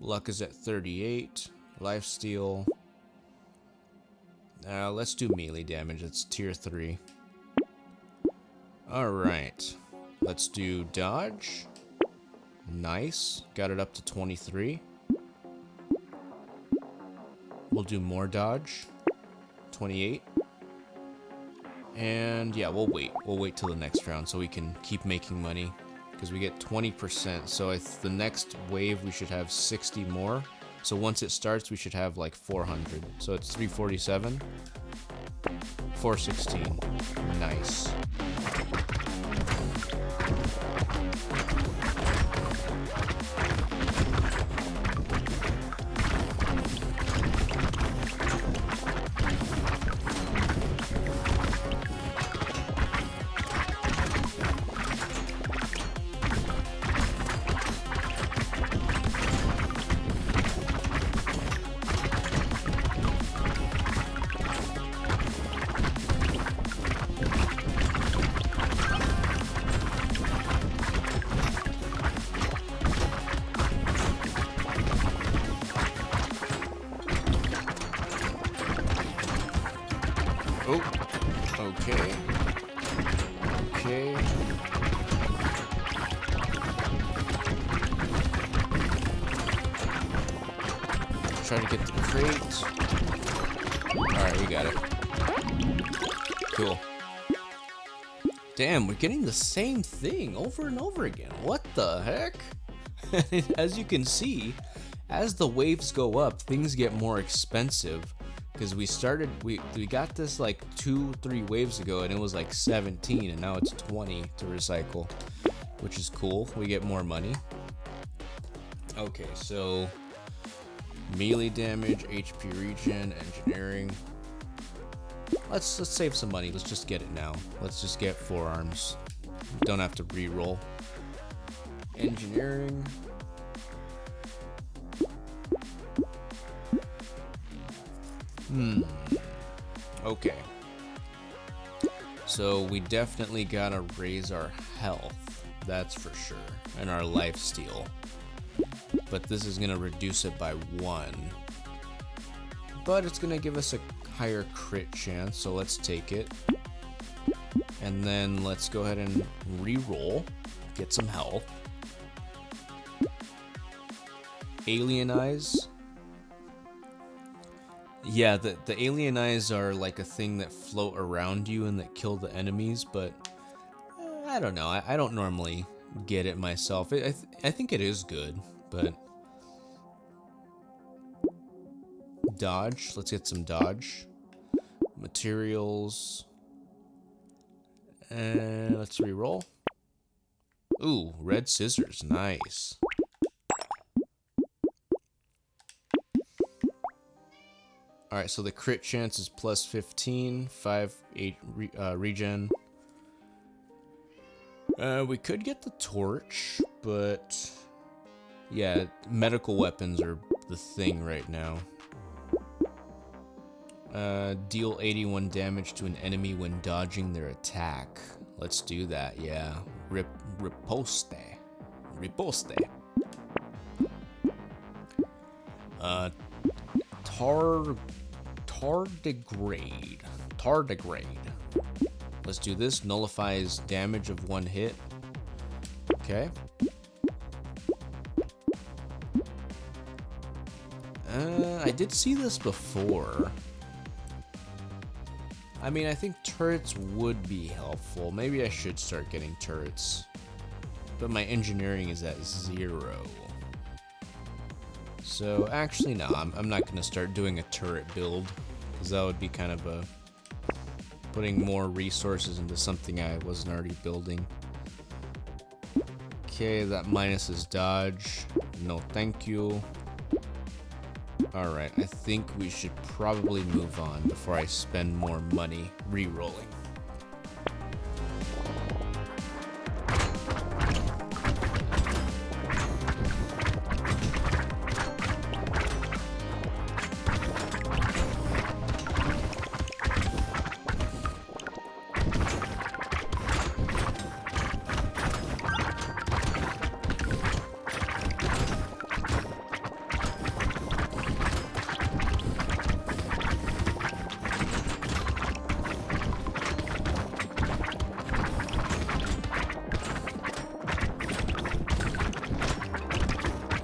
Luck is at 38. Lifesteal. Let's do melee damage. It's tier 3. Alright. Let's do dodge. Nice. Got it up to 23. We'll do more dodge. 28. And yeah, we'll wait. We'll wait till the next round so we can keep making money. Because we get 20%. So the next wave we should have 60 more. So once it starts, we should have like 400. So it's 347. 416. Nice. Oh, okay. Okay. Try to get the crate. Alright, we got it. Cool. Damn, we're getting the same thing over and over again. What the heck? As you can see, as the waves go up, things get more expensive. Because we got this like 2-3 waves ago, and it was like 17, and now it's 20 to recycle, which is cool. We get more money. Okay, so melee damage, HP regen, engineering. Let's save some money. Let's just get it now. Let's just get forearms. Don't have to re-roll. Engineering. Okay. So we definitely gotta raise our health. That's for sure. And our lifesteal. But this is gonna reduce it by 1. But it's gonna give us a higher crit chance, so let's take it. And then let's go ahead and re-roll. Get some health. Alien eyes. Yeah, the alien eyes are like a thing that float around you and that kill the enemies, but I don't know. I don't normally get it myself. I think it is good, but dodge. Let's get some dodge. Materials. And let's re-roll. Ooh, red scissors. Nice. Alright, so the crit chance is plus 15, 8 regen. We could get the torch, but yeah, medical weapons are the thing right now. Deal 81 damage to an enemy when dodging their attack. Let's do that, yeah. Riposte. Riposte. Tardigrade. Tardigrade. Let's do this. Nullifies damage of 1 hit. Okay. I did see this before. I mean, I think turrets would be helpful. Maybe I should start getting turrets. But my engineering is at 0. So, actually, no, I'm not going to start doing a turret build. Because that would be kind of a... putting more resources into something I wasn't already building. Okay, that minuses dodge. No, thank you. Alright, I think we should probably move on before I spend more money re-rolling.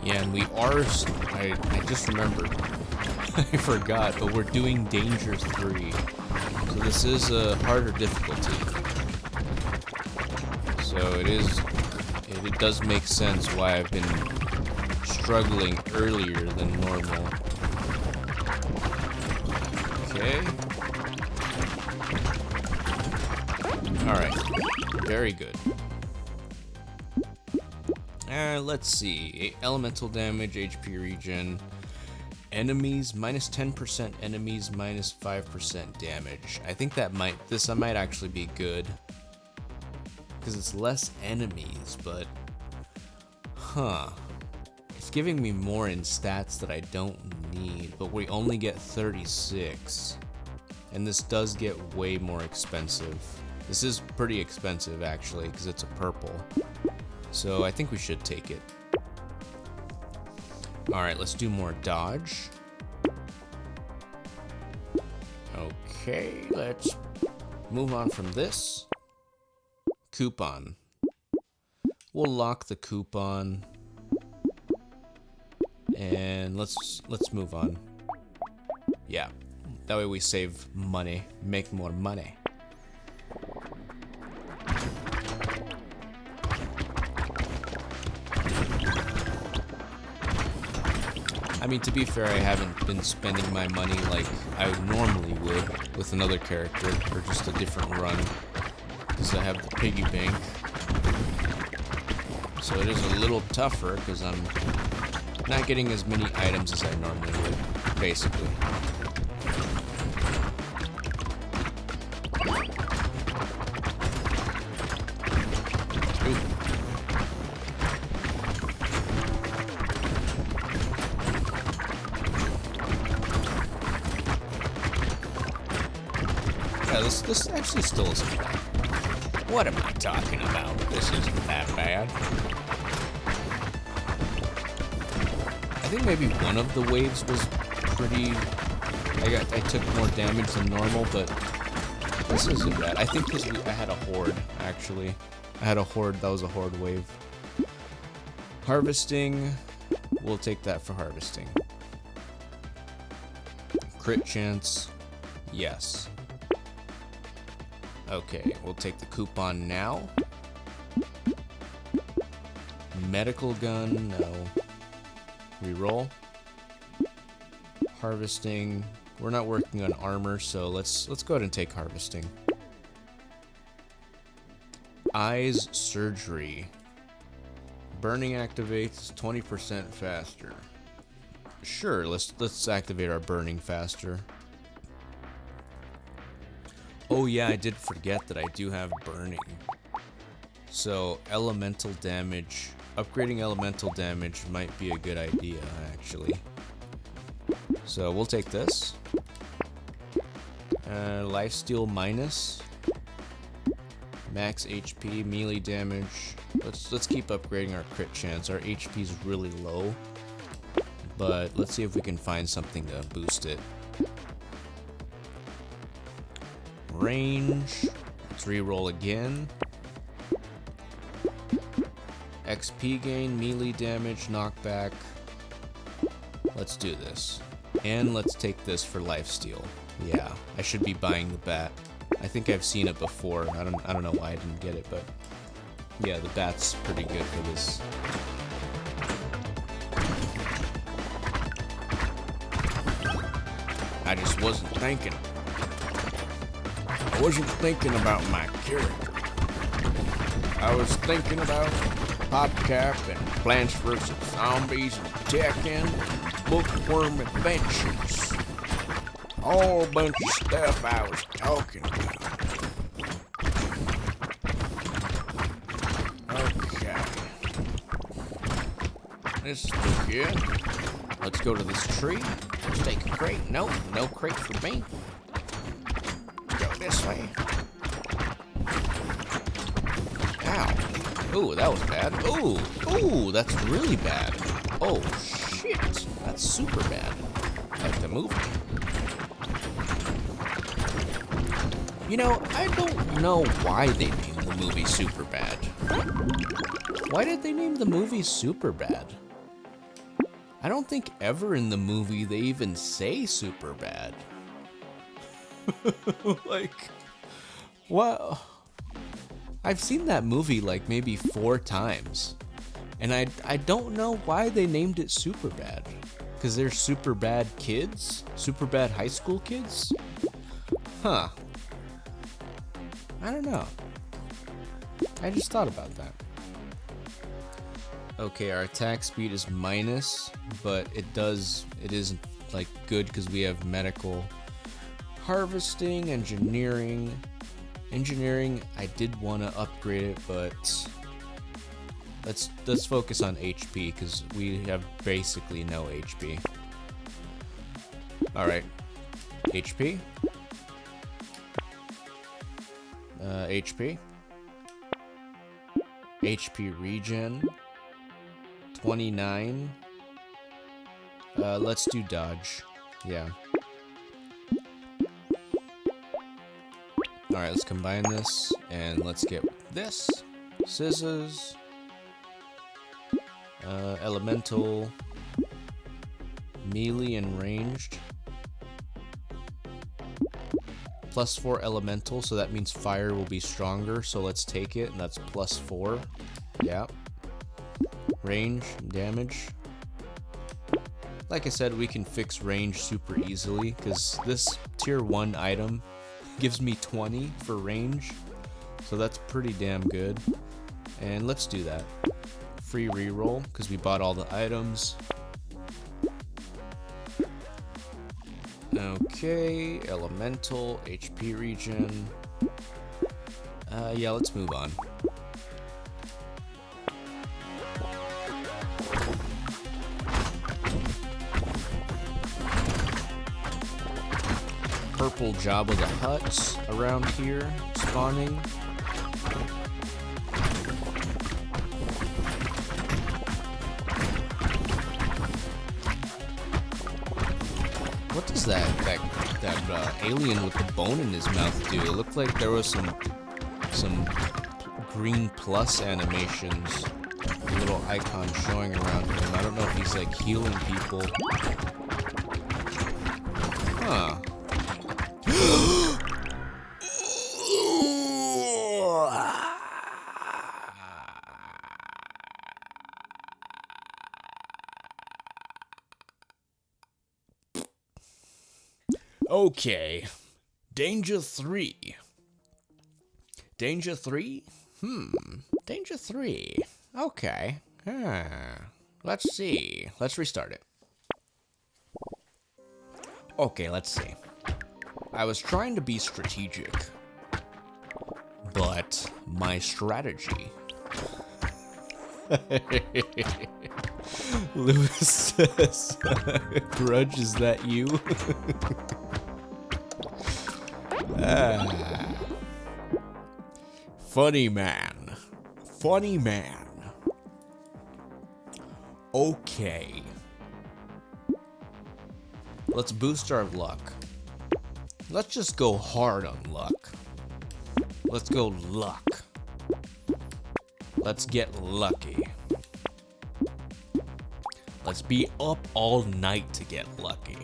Yeah, and we are, I just remembered, I forgot, but we're doing Danger 3, so this is a harder difficulty, so it does make sense why I've been struggling earlier than normal. Okay. Alright, very good. Let's see. Elemental damage, HP regen. Enemies, minus 10% enemies, minus 5% damage. I think that might actually be good. Because it's less enemies, but... Huh. It's giving me more in stats that I don't need, but we only get 36. And this does get way more expensive. This is pretty expensive, actually, because it's a purple. So I think we should take it. Alright, let's do more dodge. Okay, let's move on from this. Coupon. We'll lock the coupon. And let's move on. Yeah. That way we save money, make more money. I mean, to be fair, I haven't been spending my money like I normally would with another character, or just a different run, because I have the piggy bank. So it is a little tougher, because I'm not getting as many items as I normally would, basically. Yeah, this actually still isn't bad. What am I talking about? This isn't that bad. I think maybe one of the waves was pretty... I took more damage than normal, but this isn't bad. I think because I had a horde, actually. I had a horde, that was a horde wave. Harvesting, we'll take that for harvesting. Crit chance, yes. Okay, we'll take the coupon now. Medical gun, no. Reroll. Harvesting. We're not working on armor, so let's go ahead and take harvesting. Eyes surgery. Burning activates 20% faster. Sure, let's activate our burning faster. Oh yeah, I did forget that I do have burning. So elemental damage, upgrading elemental damage might be a good idea, actually. So we'll take this. Lifesteal minus. Max HP, melee damage. Let's keep upgrading our crit chance. Our HP is really low, but let's see if we can find something to boost it. Range. Let's reroll again. XP gain, melee damage, knockback. Let's do this. And let's take this for lifesteal. Yeah, I should be buying the bat. I think I've seen it before. I don't know why I didn't get it, but yeah, the bat's pretty good for this. I just wasn't thinking. I wasn't thinking about my character. I was thinking about PopCap and Plants vs. Zombies and Tekken, Bookworm Adventures. All a bunch of stuff I was talking about. Okay. This is good. Let's go to this tree. Let's take a crate. No crate for me. Go this way. Ow. Ooh, that was bad. Ooh, that's really bad. Oh, shit. That's super bad. I have to move. You know, I don't know why they named the movie Superbad. Why did they name the movie Superbad? I don't think ever in the movie they even say Superbad. Like, what? I've seen that movie like maybe 4 times. And I don't know why they named it Superbad. Because they're super bad kids? Super bad high school kids? Huh. I don't know. I just thought about that. Okay, our attack speed is minus, but it isn't like good because we have medical. Harvesting, engineering. Engineering, I did want to upgrade it, but let's focus on HP because we have basically no HP. All right, HP. HP. HP regen. 29. Let's do dodge. Yeah. Alright, let's combine this, and let's get this. Scissors. Elemental. Melee and ranged. +4 elemental, so that means fire will be stronger, so let's take it, and that's +4. Yeah. Range, damage. Like I said, we can fix range super easily, because this tier 1 item gives me 20 for range, so that's pretty damn good. And let's do that. Free reroll, because we bought all the items. Okay, elemental, HP regen. Yeah, let's move on. Purple Jabba the Hutts around here spawning. What does that alien with the bone in his mouth do? It looked like there was some green plus animations, a little icon showing around him. I don't know if he's like healing people. Huh. Okay, Danger 3. Danger 3? Danger 3. Okay. Let's see. Let's restart it. Okay, let's see. I was trying to be strategic, but my strategy... Lewis says, Grudge, is that you? Funny man. Funny man. Okay. Let's boost our luck. Let's just go hard on luck. Let's go luck. Let's get lucky. Let's be up all night to get lucky.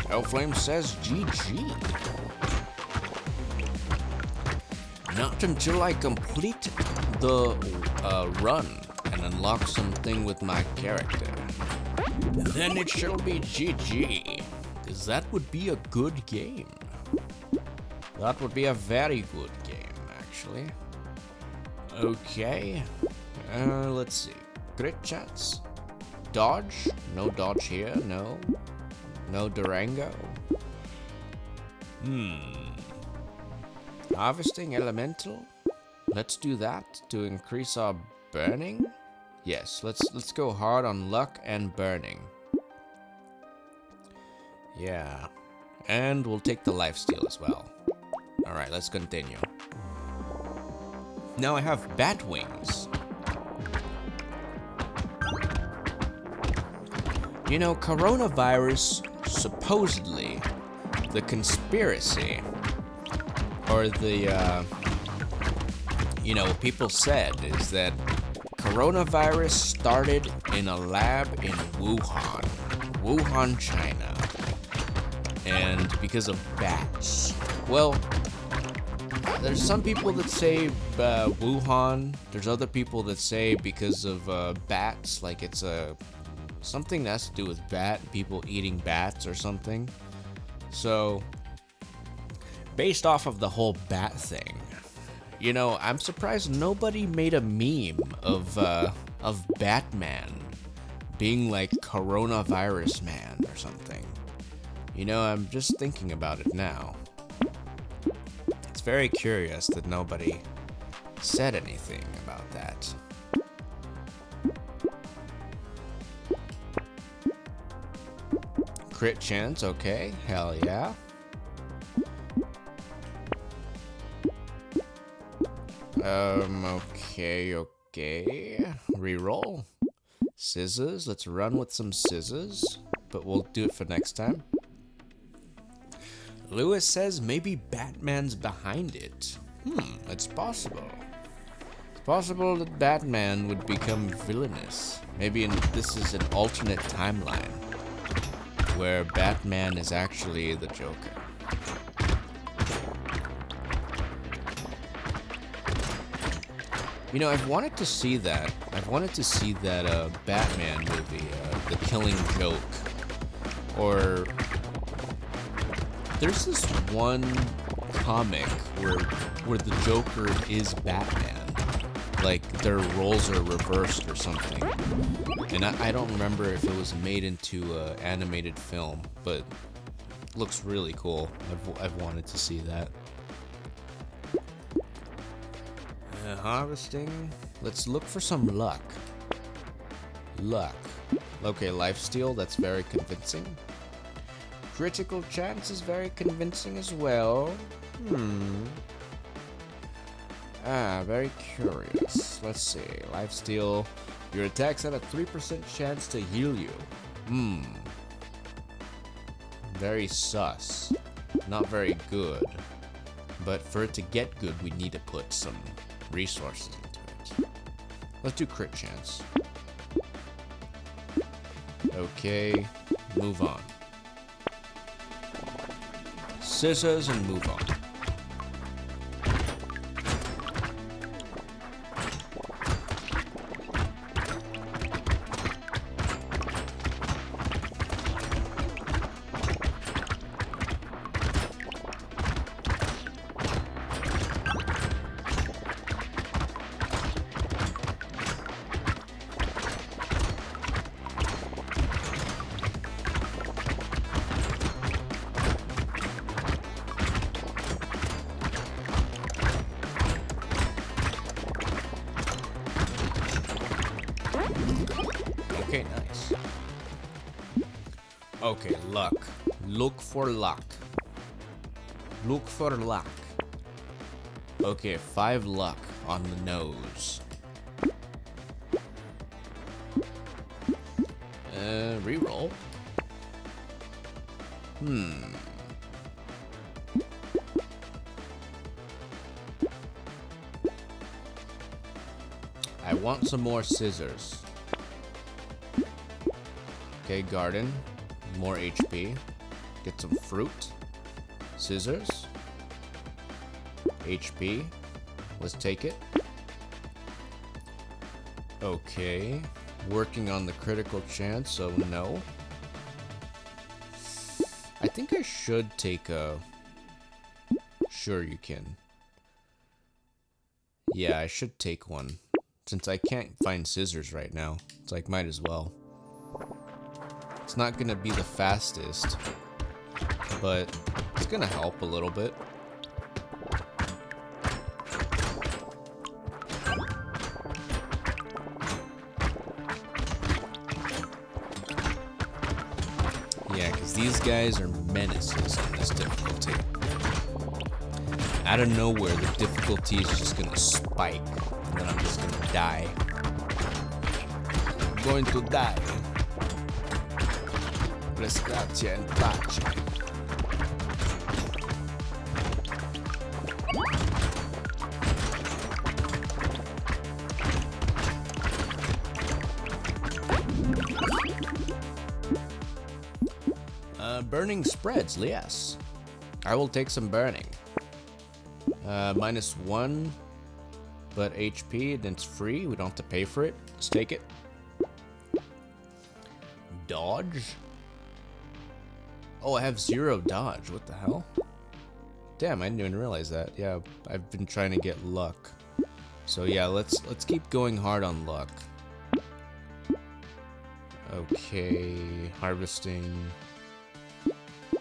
Hellflame says GG. Not until I complete the run and unlock something with my character. Then it shall be GG. Because that would be a good game. That would be a very good game, actually. Okay. Let's see. Crit chats. Dodge? No dodge here, no. No Durango. Harvesting elemental. Let's do that to increase our burning. Yes, let's go hard on luck and burning. Yeah. And we'll take the lifesteal as well. Alright, let's continue. Now I have bat wings. You know, coronavirus, supposedly, the conspiracy, or the, people said, is that coronavirus started in a lab in Wuhan, China, and because of bats. Well, there's some people that say Wuhan, there's other people that say because of bats, like it's something that has to do with people eating bats or something. So, based off of the whole bat thing, you know, I'm surprised nobody made a meme of Batman being like coronavirus man or something. You know, I'm just thinking about it now. It's very curious that nobody said anything about that. Crit chance, okay, hell yeah. Okay. Reroll. Scissors. Let's run with some scissors. But we'll do it for next time. Lewis says maybe Batman's behind it. It's possible. It's possible that Batman would become villainous. Maybe this is an alternate timeline where Batman is actually the Joker. You know, I've wanted to see that. Batman movie, The Killing Joke. Or there's this one comic where the Joker is Batman. Like their roles are reversed or something. And I don't remember if it was made into an animated film, but it looks really cool. I've wanted to see that. Harvesting. Let's look for some luck. Okay, lifesteal. That's very convincing. Critical chance is very convincing as well. Very curious. Let's see. Lifesteal. Your attacks have a 3% chance to heal you. Very sus. Not very good. But for it to get good, we need to put some resources into it. Let's do crit chance. Okay, move on. Scissors and move on. Okay, nice. Okay, luck. Look for luck. Look for luck. Okay, 5 luck on the nose. Reroll. I want some more scissors. Okay, garden. More HP. Get some fruit. Scissors. HP. Let's take it. Okay. Working on the critical chance, so no. I think I should take a... Sure you can. Yeah, I should take one. Since I can't find scissors right now. It's like, might as well. It's not gonna be the fastest, but it's gonna help a little bit. Yeah, because these guys are menaces on this difficulty. Out of nowhere, the difficulty is just gonna spike, and then I'm just gonna die. I'm going to die. Restatia in pace. Burning spreads, yes. I will take some burning. -1, but HP, and it's free. We don't have to pay for it. Let's take it. Dodge? Oh, I have 0 dodge. What the hell? Damn, I didn't even realize that. Yeah, I've been trying to get luck. So yeah, let's keep going hard on luck. Okay, harvesting.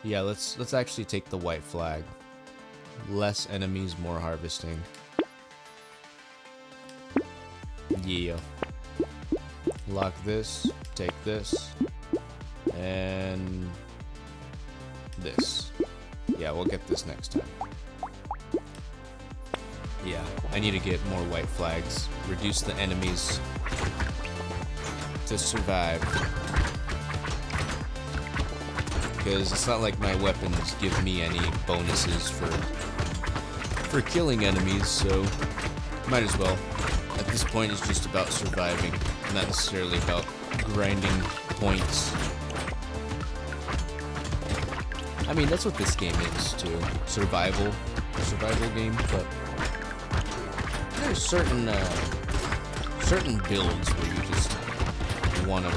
Yeah, let's actually take the white flag. Less enemies, more harvesting. Yeah. Lock this, take this, and this. Yeah, we'll get this next time. Yeah, I need to get more white flags. Reduce the enemies to survive. Because it's not like my weapons give me any bonuses for killing enemies, so might as well. At this point, it's just about surviving, not necessarily about grinding points. I mean, that's what this game is, too. Survival game, but there's certain builds where you just want to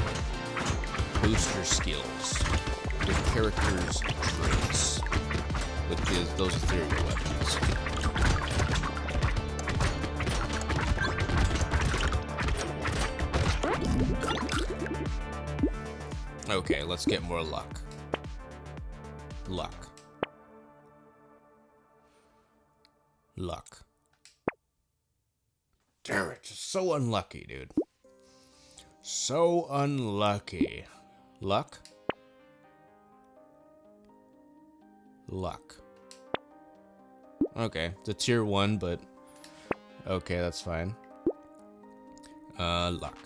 boost your skills, your character's traits with those ethereal weapons. Okay, let's get more luck. Luck. Damn it, so unlucky, dude. So unlucky. Luck? Okay, it's a tier 1, but okay, that's fine. Luck.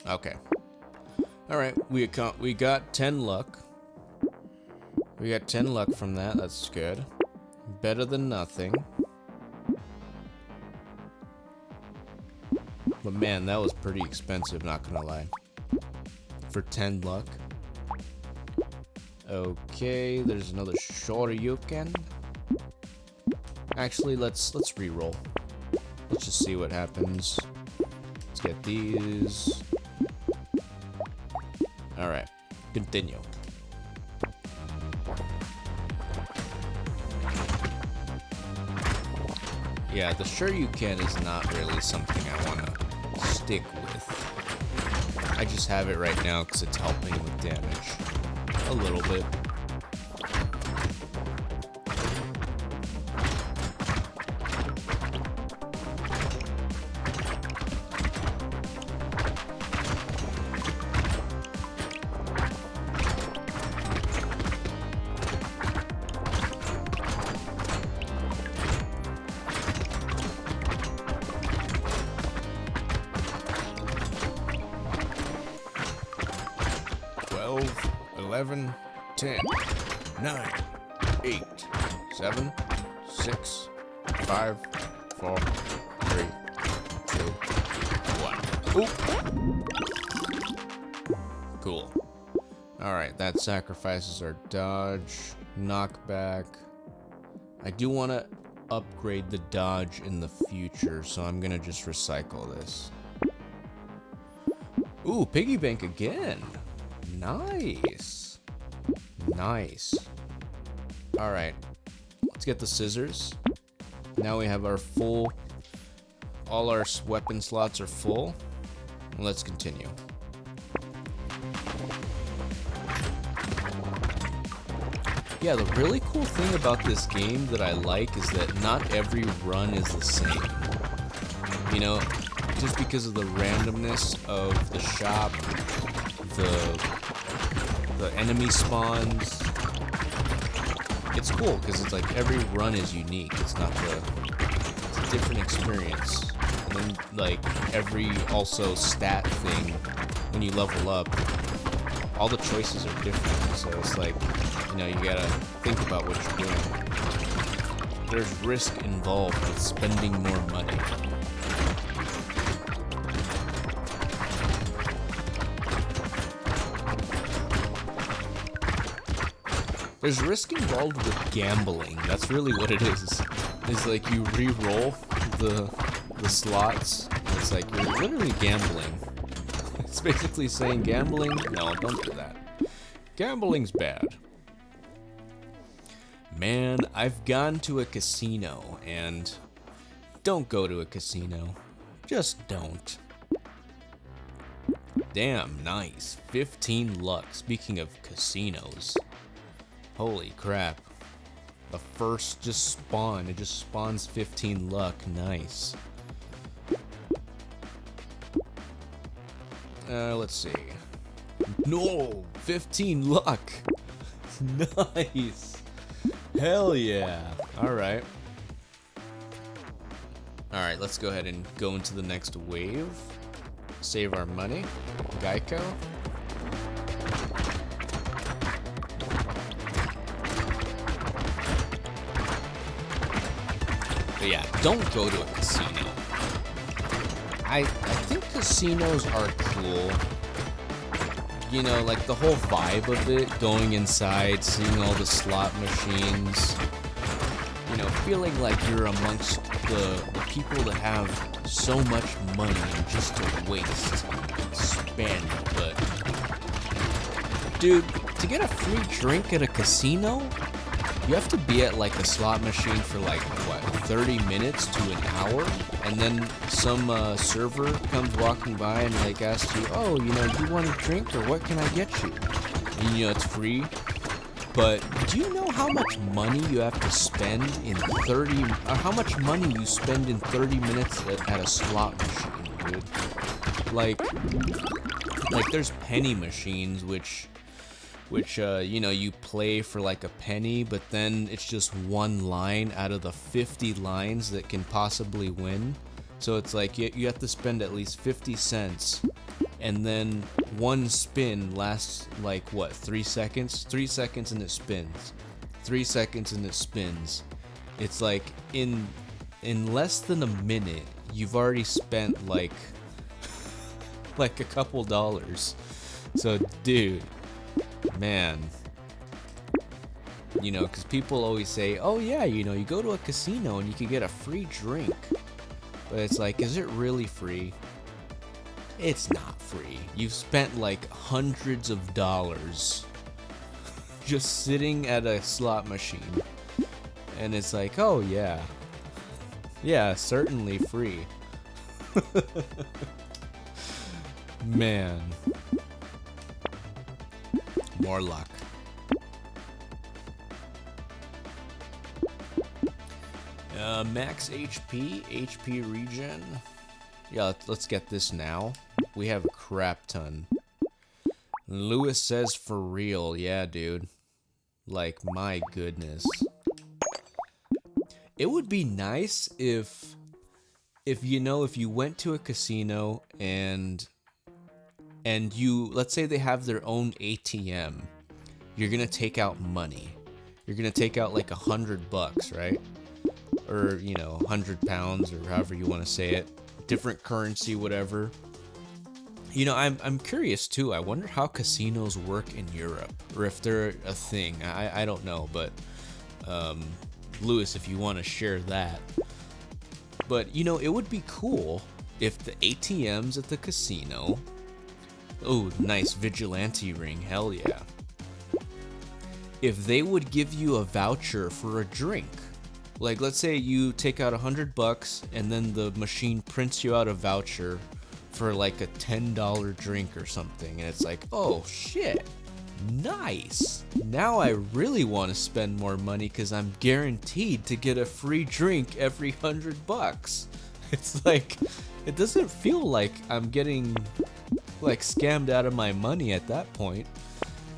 Okay. Alright, we got 10 luck. We got 10 luck from that, that's good. Better than nothing. But man, that was pretty expensive, not gonna lie. For 10 luck. Okay, there's another Shoryuken. Actually, let's re-roll. Let's just see what happens. Let's get these. Alright, continue. Yeah, the Shoryuken is not really something I want to stick with. I just have it right now because it's helping with damage. A little bit. 11, 10, 9, 8, 7, 6, 5, 4, 3, 2, 1. Oop. Cool. Alright, that sacrifices our dodge, knockback. I do want to upgrade the dodge in the future, so I'm gonna just recycle this. Ooh, piggy bank again. Nice. Nice. Alright. Let's get the scissors. Now we have our full... all our weapon slots are full. Let's continue. Yeah, the really cool thing about this game that I like is that not every run is the same. You know, just because of the randomness of the shop, the enemy spawns. It's cool because it's like every run is unique. It's not it's a different experience. And then like every also stat thing when you level up, all the choices are different. So it's like, you know, you gotta think about what you're doing. There's risk involved with spending more money. There's risk involved with gambling. That's really what it is. It's like you re-roll the slots. It's like you're literally gambling. It's basically saying gambling. No, don't do that. Gambling's bad. Man, I've gone to a casino, and don't go to a casino. Just don't. Damn, nice. 15 luck. Speaking of casinos. Holy crap. The first just spawn. It just spawns 15 luck. Nice. Let's see. No! 15 luck! Nice! Hell yeah! Alright. Alright, let's go ahead and go into the next wave. Save our money. Geico. But yeah, don't go to a casino. I think casinos are cool. You know, like the whole vibe of it, going inside, seeing all the slot machines. You know, feeling like you're amongst the people that have so much money just to waste, spend. But, dude, to get a free drink at a casino, you have to be at like a slot machine for like, what, 30 minutes to an hour? And then some server comes walking by and like asks you, oh, you know, you want a drink or what can I get you? And you know, it's free. But do you know how much money you have to spend in 30, or how much money you spend in 30 minutes at a slot machine, dude? Like there's penny machines, which you know, you play for like a penny, but then it's just one line out of the 50 lines that can possibly win. So it's like you have to spend at least 50 cents. And then one spin lasts like what, 3 seconds? 3 seconds and it spins. 3 seconds and it spins. It's like in less than a minute, you've already spent like a couple dollars. So dude, man, you know, because people always say, oh yeah, you know, you go to a casino and you can get a free drink. But it's like, is it really free? It's not free. You've spent like hundreds of dollars just sitting at a slot machine. And it's like, oh yeah. Yeah, certainly free. Man. More luck. Max HP regen. Yeah, let's get this now. We have a crap ton. Lewis says for real. Yeah, dude. Like, my goodness. It would be nice if you know, if you went to a casino and you, let's say they have their own ATM. You're gonna take out money. You're gonna take out like $100, right? Or, you know, 100 pounds, or however you want to say it. Different currency, whatever. You know, I'm curious too. I wonder how casinos work in Europe, or if they're a thing. I don't know, but Lewis, if you want to share that. But you know, it would be cool if the ATMs at the casino. Oh, nice vigilante ring. Hell yeah. If they would give you a voucher for a drink. Like, let's say you take out $100 and then the machine prints you out a voucher for like a $10 drink or something. And it's like, oh shit, nice. Now I really want to spend more money because I'm guaranteed to get a free drink every $100. It's like, it doesn't feel like I'm getting like scammed out of my money at that point.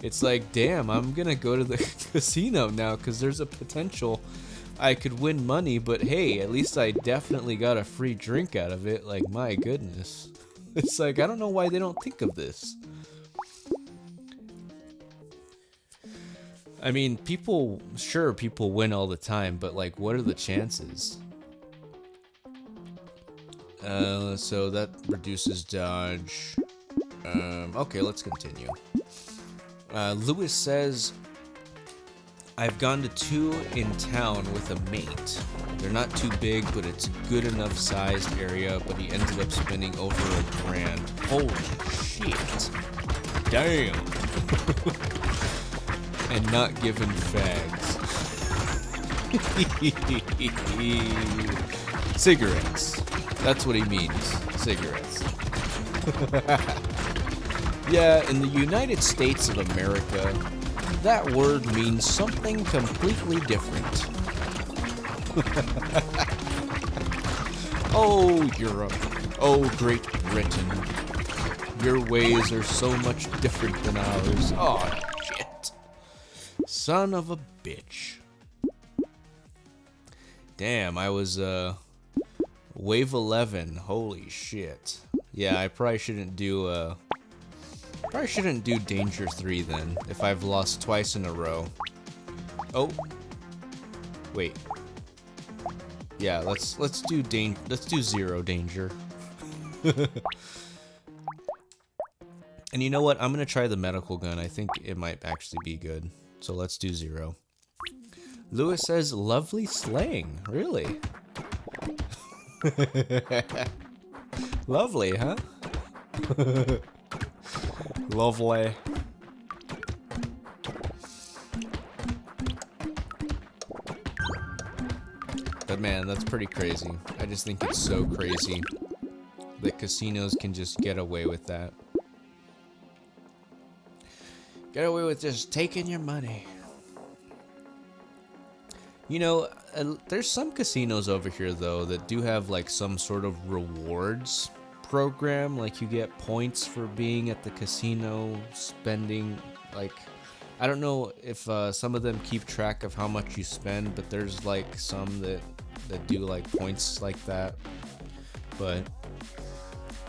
It's like, damn, I'm gonna go to the casino now because there's a potential I could win money, but hey, at least I definitely got a free drink out of it. Like, my goodness. It's like, I don't know why they don't think of this. I mean, people win all the time, but like, what are the chances? So that reduces dodge. Okay, let's continue. Lewis says, I've gone to 2 in town with a mate. They're not too big, but it's a good enough sized area, but he ended up spending over $1,000. Holy shit. Damn. And not given fags. Cigarettes. That's what he means. Cigarettes. Yeah, in the United States of America, that word means something completely different. Oh, Europe. Oh, Great Britain. Your ways are so much different than ours. Oh, shit. Son of a bitch. Damn, I was Wave 11. Holy shit. Yeah, I probably shouldn't do Danger 3 then, if I've lost twice in a row. Oh. Wait. Yeah, let's do 0 danger. And you know what? I'm gonna try the medical gun. I think it might actually be good. So let's do 0. Lewis says, lovely slang. Really? Lovely, huh? Lovely. But man, that's pretty crazy. I just think it's so crazy that casinos can just get away with that. Get away with just taking your money. You know, there's some casinos over here though that do have like some sort of rewards program, like you get points for being at the casino, spending, like, I don't know if some of them keep track of how much you spend, but there's like some that do like points like that. But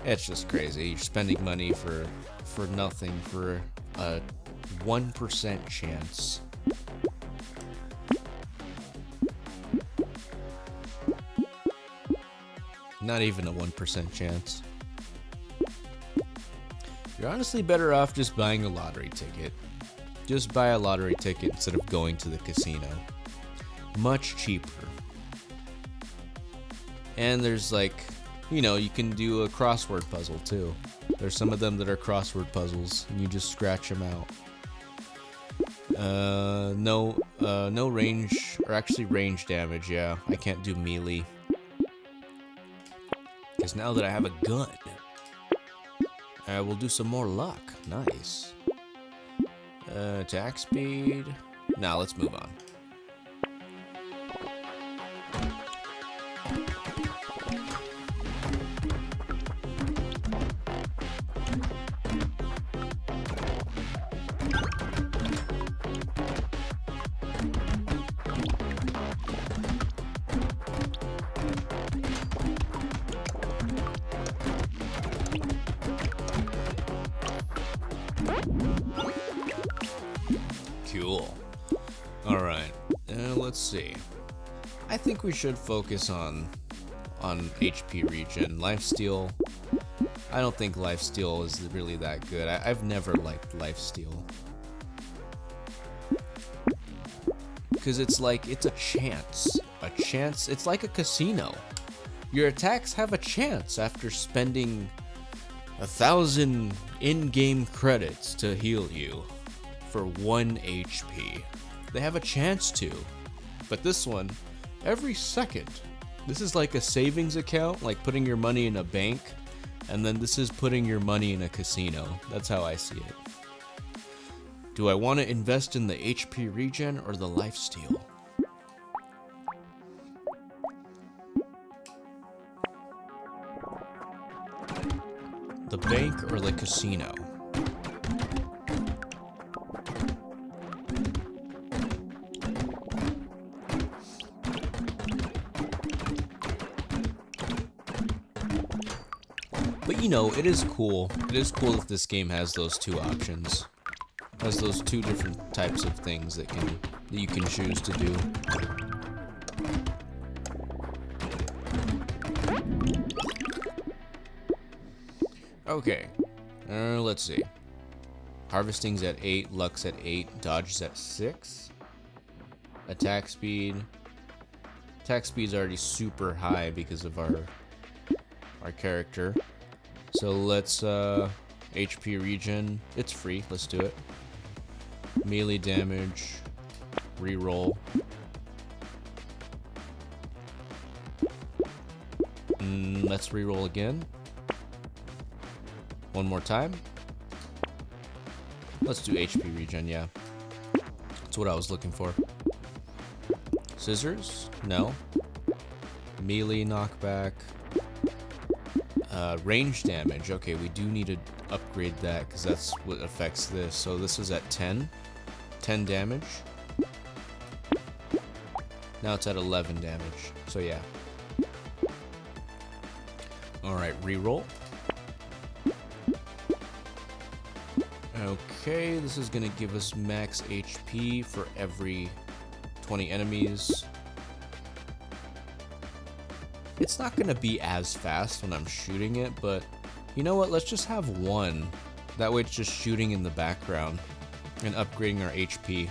it's just crazy. You're spending money for nothing, for a 1% chance. Not even a 1% chance. You're honestly better off just buying a lottery ticket. Just buy a lottery ticket instead of going to the casino. Much cheaper. And there's like, you know, you can do a crossword puzzle too. There's some of them that are crossword puzzles, and you just scratch them out. No range, or actually range damage, yeah. I can't do melee. Because now that I have a gun, I will do some more luck. Nice. Attack speed. Now let's move on. Cool. Alright, let's see. I think we should focus on HP regen. Lifesteal, I don't think lifesteal is really that good. I've never liked lifesteal. Because it's like, it's a chance. A chance, it's like a casino. Your attacks have a chance after spending 1,000 in-game credits to heal you. For 1 HP. They have a chance to. But this one, every second. This is like a savings account, like putting your money in a bank, and then this is putting your money in a casino. That's how I see it. Do I want to invest in the HP regen or the lifesteal? The bank or the casino? But you know, it is cool. It is cool that this game has those two options. Has those two different types of things that you can choose to do. Okay. Let's see. Harvesting's at 8, luck's at 8, dodge is at 6. Attack speed. Attack speed's already super high because of our character. So let's HP regen. It's free. Let's do it. Melee damage. Reroll. Let's reroll again. One more time. Let's do HP regen, yeah. That's what I was looking for. Scissors? No. Melee knockback. Range damage. Okay, we do need to upgrade that because that's what affects this. So this is at 10. 10 damage. Now it's at 11 damage. So yeah. Alright, reroll. Okay, this is gonna give us max HP for every 20 enemies. It's not gonna be as fast when I'm shooting it, but you know what? Let's just have one. That way it's just shooting in the background and upgrading our HP.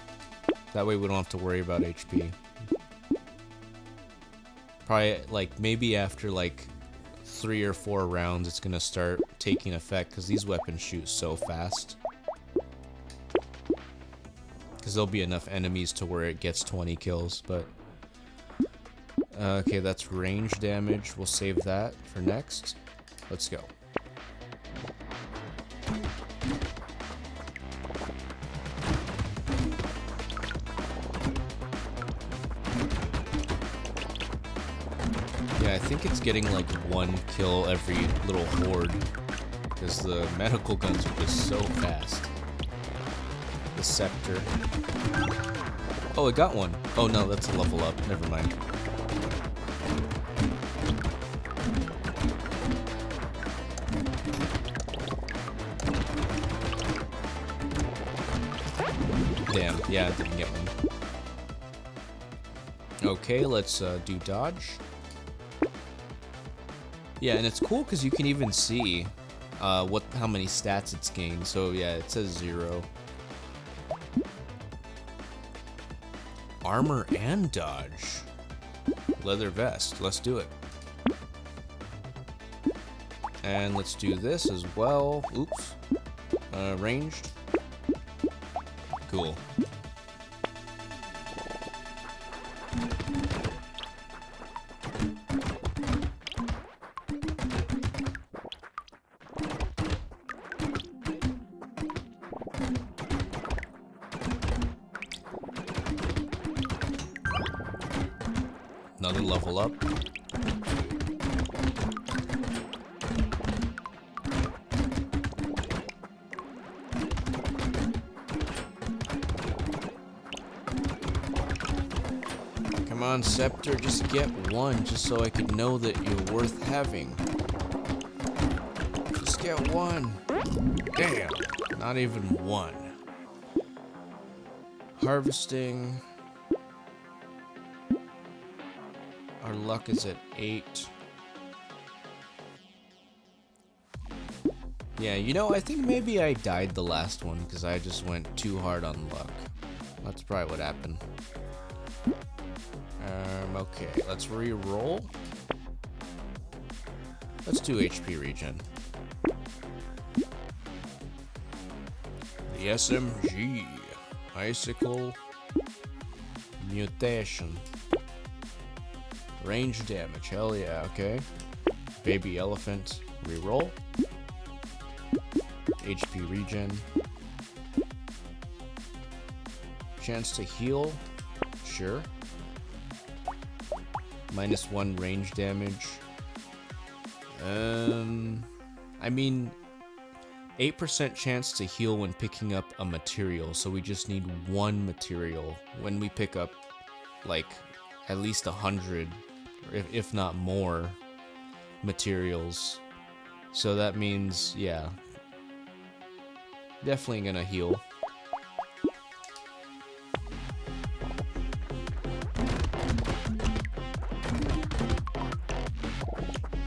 That way we don't have to worry about HP. Probably, like, maybe after, like, 3 or 4 rounds, it's gonna start taking effect, because these weapons shoot so fast. Because there'll be enough enemies to where it gets 20 kills, but... okay, that's range damage. We'll save that for next. Let's go. Yeah, I think it's getting like 1 kill every little horde, because the medical guns are just so fast. The scepter. Oh, it got one. Oh no, that's a level up. Never mind. Damn, yeah, I didn't get one. Okay, let's do dodge. Yeah, and it's cool because you can even see how many stats it's gained. So yeah, it says 0. Armor and dodge. Leather vest. Let's do it. And let's do this as well. Oops. Ranged. Cool. Another level up. Come on, Scepter, just get one, just so I could know that you're worth having. Just get one. Damn, not even one. Harvesting. Our luck is at 8. Yeah, you know, I think maybe I died the last one because I just went too hard on luck. That's probably what happened. Okay, let's re-roll. Let's do HP regen. The SMG. Icicle. Mutation. Range damage, hell yeah, okay. Baby elephant, reroll. HP regen. Chance to heal, sure. -1 range damage. I mean, 8% chance to heal when picking up a material, so we just need 1 material when we pick up, like, at least 100. If not more materials. So that means, yeah, definitely gonna heal.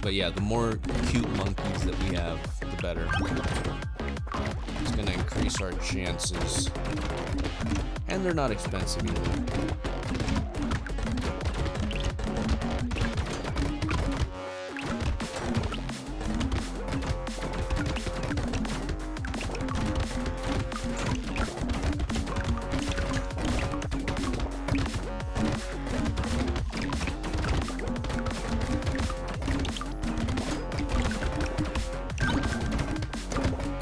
But yeah, the more cute monkeys that we have, the better. It's gonna increase our chances. And they're not expensive either.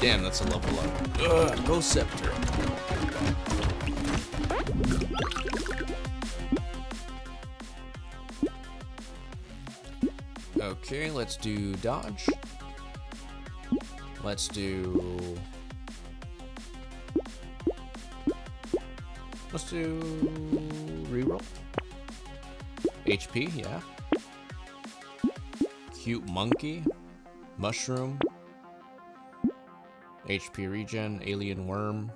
Damn, that's a level up. Ugh, go Scepter. Okay, let's do dodge. Let's do... reroll. HP, yeah. Cute monkey. Mushroom. HP regen, alien worm.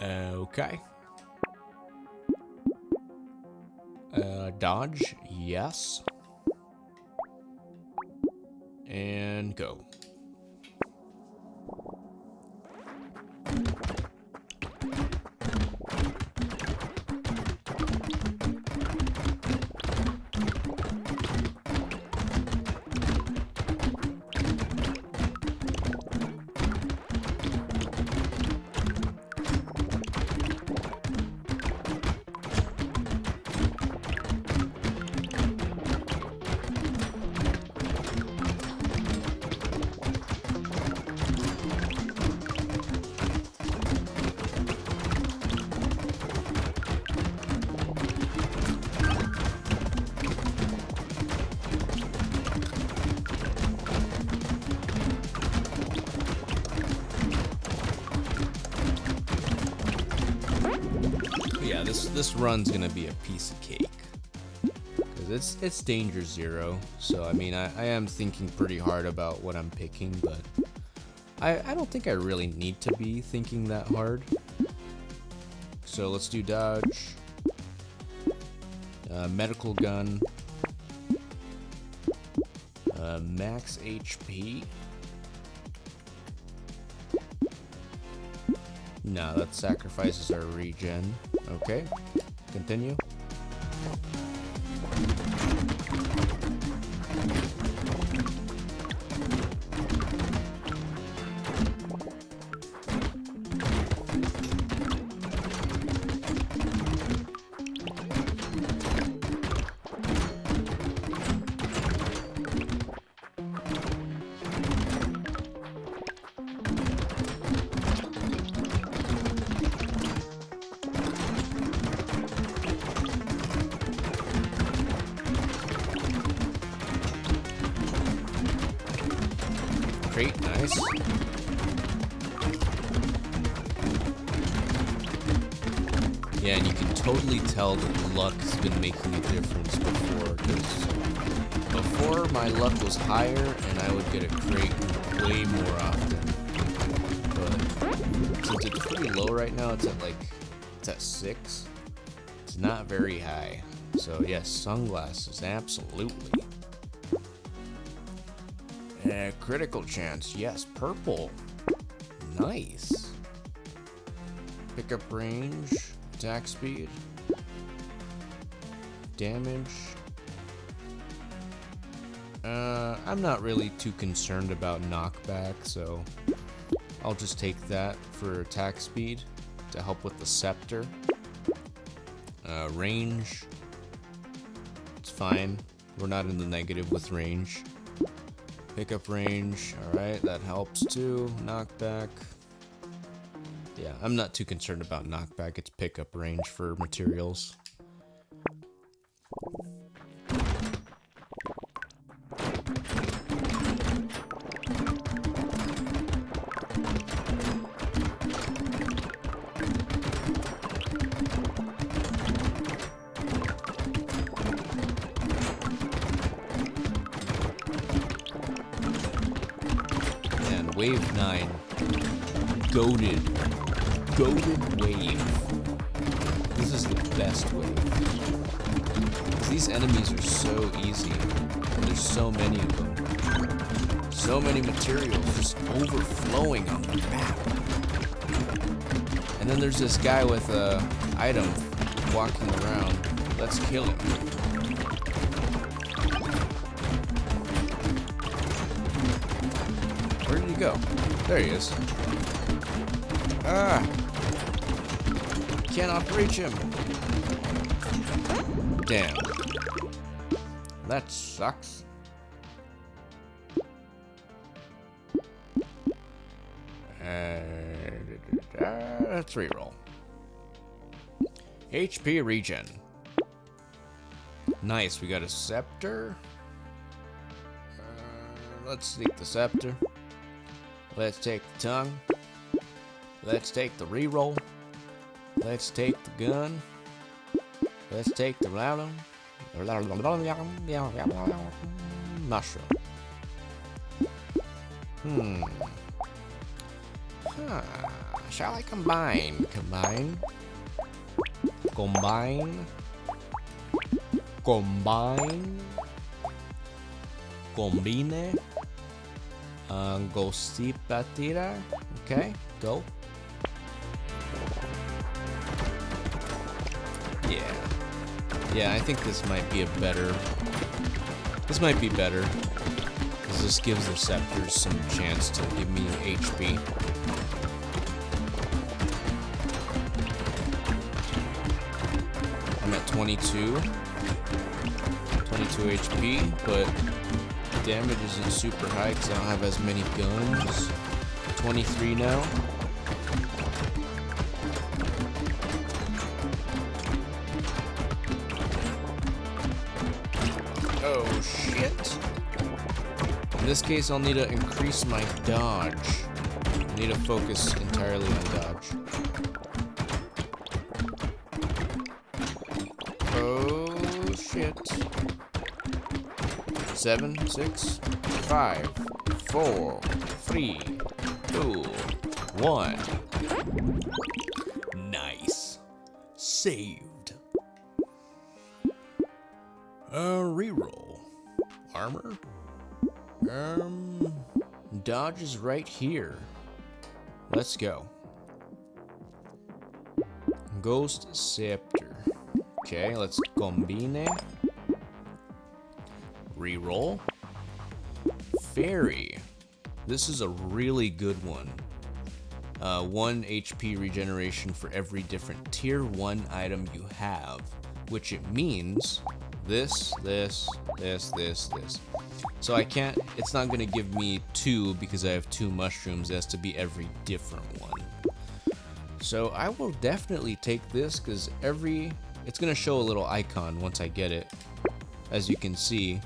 Okay. Dodge, yes. And go. This run's gonna be a piece of cake because it's danger zero. So I mean, I am thinking pretty hard about what I'm picking, but I don't think I really need to be thinking that hard. So let's do dodge, medical gun, max HP. No, that sacrifices our regen. Okay, continue. Great, nice. Yeah, and you can totally tell that luck has been making a difference before, because before my luck was higher and I would get a crate way more often. But since it's pretty low right now, it's at 6. It's not very high. So yes, sunglasses, absolutely. Critical chance, yes, purple. Nice. Pickup range, attack speed, damage. I'm not really too concerned about knockback, so I'll just take that for attack speed to help with the scepter. Range, it's fine. We're not in the negative with range. Pickup range, alright, that helps too. Knockback. Yeah, I'm not too concerned about knockback. It's pickup range for materials. Wave 9. Goated wave. This is the best wave. These enemies are so easy. There's so many of them. So many materials just overflowing on the map. And then there's this guy with a item walking around. Let's kill him. Where did he go? There he is. Ah! Cannot reach him. Damn. That sucks. Let's reroll. HP regen. Nice, we got a scepter. Let's sneak the scepter. Let's take the tongue. Let's take the reroll. Let's take the gun. Let's take the mushroom. Huh. Shall I combine? Combine. Combine. Combine. Combine. Gostipatira. Okay, go. Yeah, I think this might be better. This might be better, because this gives the scepters some chance to give me HP. I'm at 22 HP, but damage isn't super high because I don't have as many guns. 23 now. Oh shit. In this case, I'll need to increase my dodge. I need to focus entirely on dodge. Oh shit. 7, 6, 5, 4, 3, 2, 1. Nice. Saved. Reroll. Armor? Dodge is right here. Let's go. Ghost Scepter. Okay, let's combine. Reroll. Fairy. This is a really good one. 1 HP regeneration for every different tier 1 item you have, which it means this. So I can't, it's not gonna give me 2 because I have 2 mushrooms. It has to be every different one. So I will definitely take this because it's gonna show a little icon once I get it. As you can see,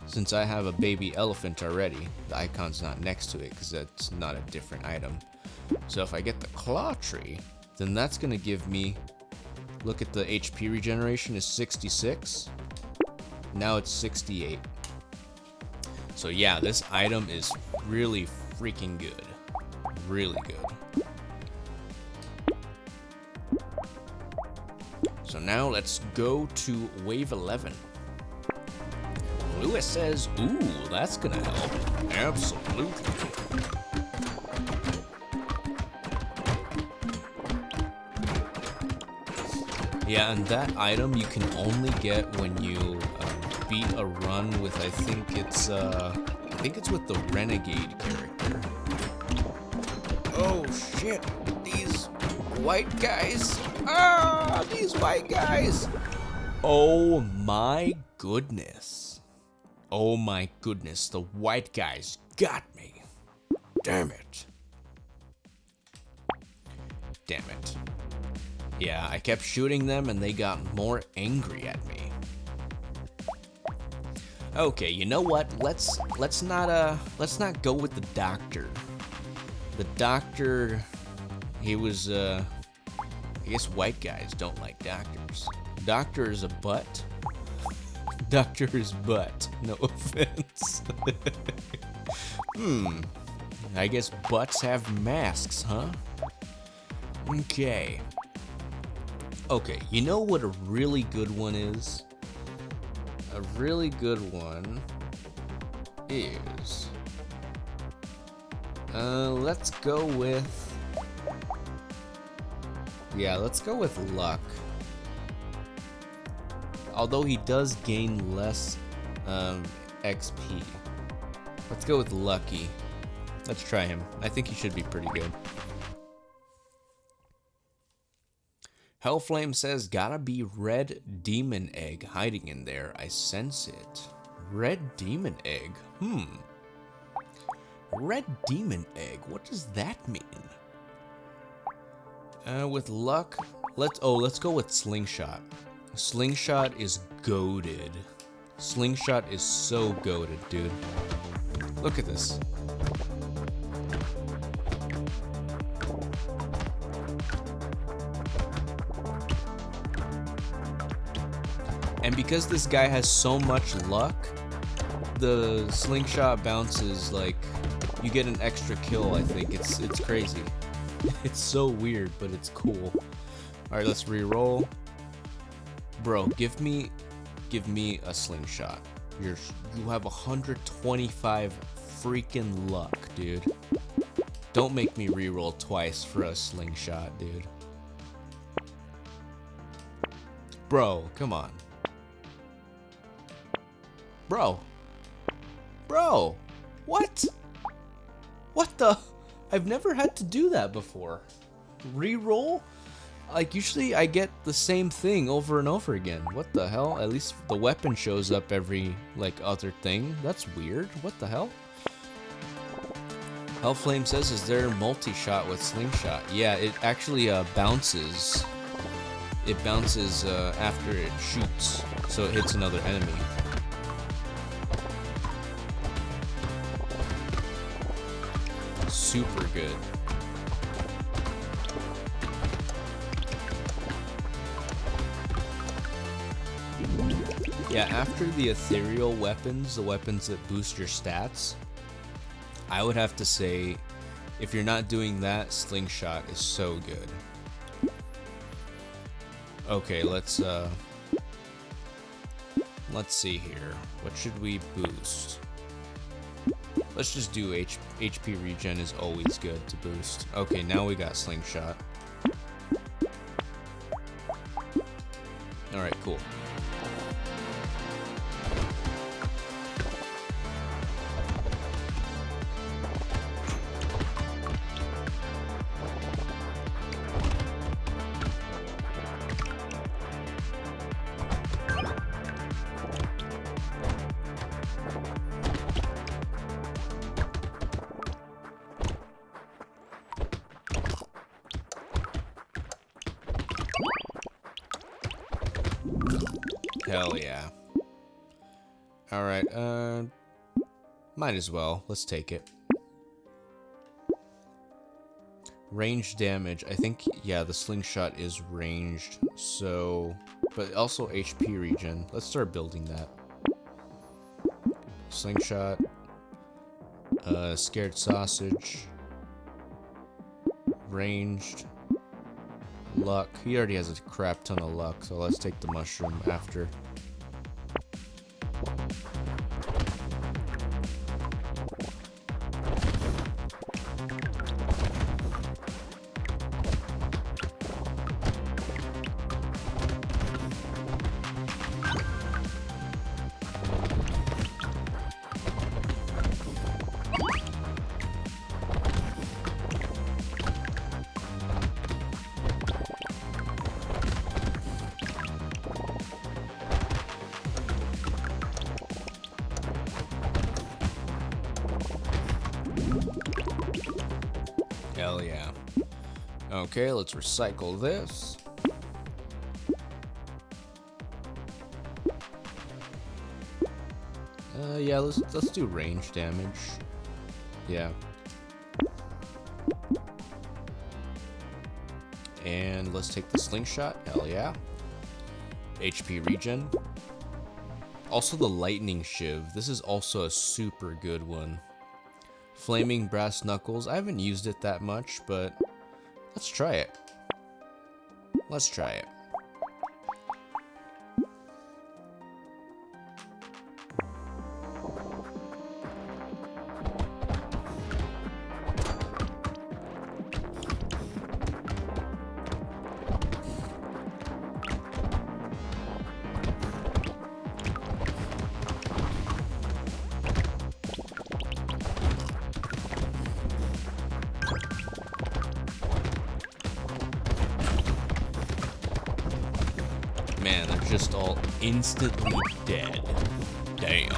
since I have a baby elephant already, the icon's not next to it because that's not a different item. So if I get the claw tree, then that's gonna give me, look at the HP regeneration is 66. Now it's 68. So yeah, this item is really freaking good. Really good. So now let's go to wave 11. Lewis says, ooh, that's gonna help. Absolutely. Yeah, and that item you can only get when you beat a run with, I think it's with the Renegade character. Oh shit, these white guys. Ah, these white guys. Oh my goodness. Oh my goodness, the white guys got me. Damn it. Damn it. Yeah, I kept shooting them and they got more angry at me. Okay, you know what? Let's not go with the doctor. The doctor, he was I guess white guys don't like doctors. Doctor is a butt. Doctor is butt. No offense. I guess butts have masks, huh? Okay. Okay, you know what a really good one is? A really good one is... let's go with... Yeah, let's go with luck. Although he does gain less XP. Let's go with Lucky. Let's try him. I think he should be pretty good. Hellflame says, gotta be red demon egg hiding in there. I sense it. Red demon egg? Red demon egg, what does that mean? With luck, let's go with slingshot. Slingshot is goated. Slingshot is so goated, dude. Look at this. And because this guy has so much luck, the slingshot bounces like you get an extra kill. I think it's crazy. It's so weird, but it's cool. All right, let's re-roll. Bro, give me a slingshot. You have 125 freaking luck, dude. Don't make me re-roll twice for a slingshot, dude. Bro, come on. Bro, what? What the? I've never had to do that before. Re-roll? Like, usually I get the same thing over and over again. What the hell? At least the weapon shows up every, like, other thing. That's weird. What the hell? Hellflame says, is there multi-shot with slingshot? Yeah, it actually bounces. It bounces after it shoots, so it hits another enemy. Super good. Yeah, after the ethereal weapons, the weapons that boost your stats, I would have to say, if you're not doing that, slingshot is so good. Okay, let's see here. What should we boost? Let's just do HP regen is always good to boost. Okay, now we got slingshot. Alright, cool. Hell yeah. Alright, might as well. Let's take it. Range damage. I think, yeah, the slingshot is ranged, so... But also HP regen. Let's start building that. Slingshot. Scared sausage. Ranged. Luck. He already has a crap ton of luck, so let's take the mushroom after. Hell yeah. Okay, let's recycle this. Yeah, let's do range damage. Yeah. And let's take the slingshot. Hell yeah. HP regen. Also the lightning shiv. This is also a super good one. Flaming brass knuckles. I haven't used it that much, but let's try it. Let's try it. Man, they're just all instantly dead. Damn.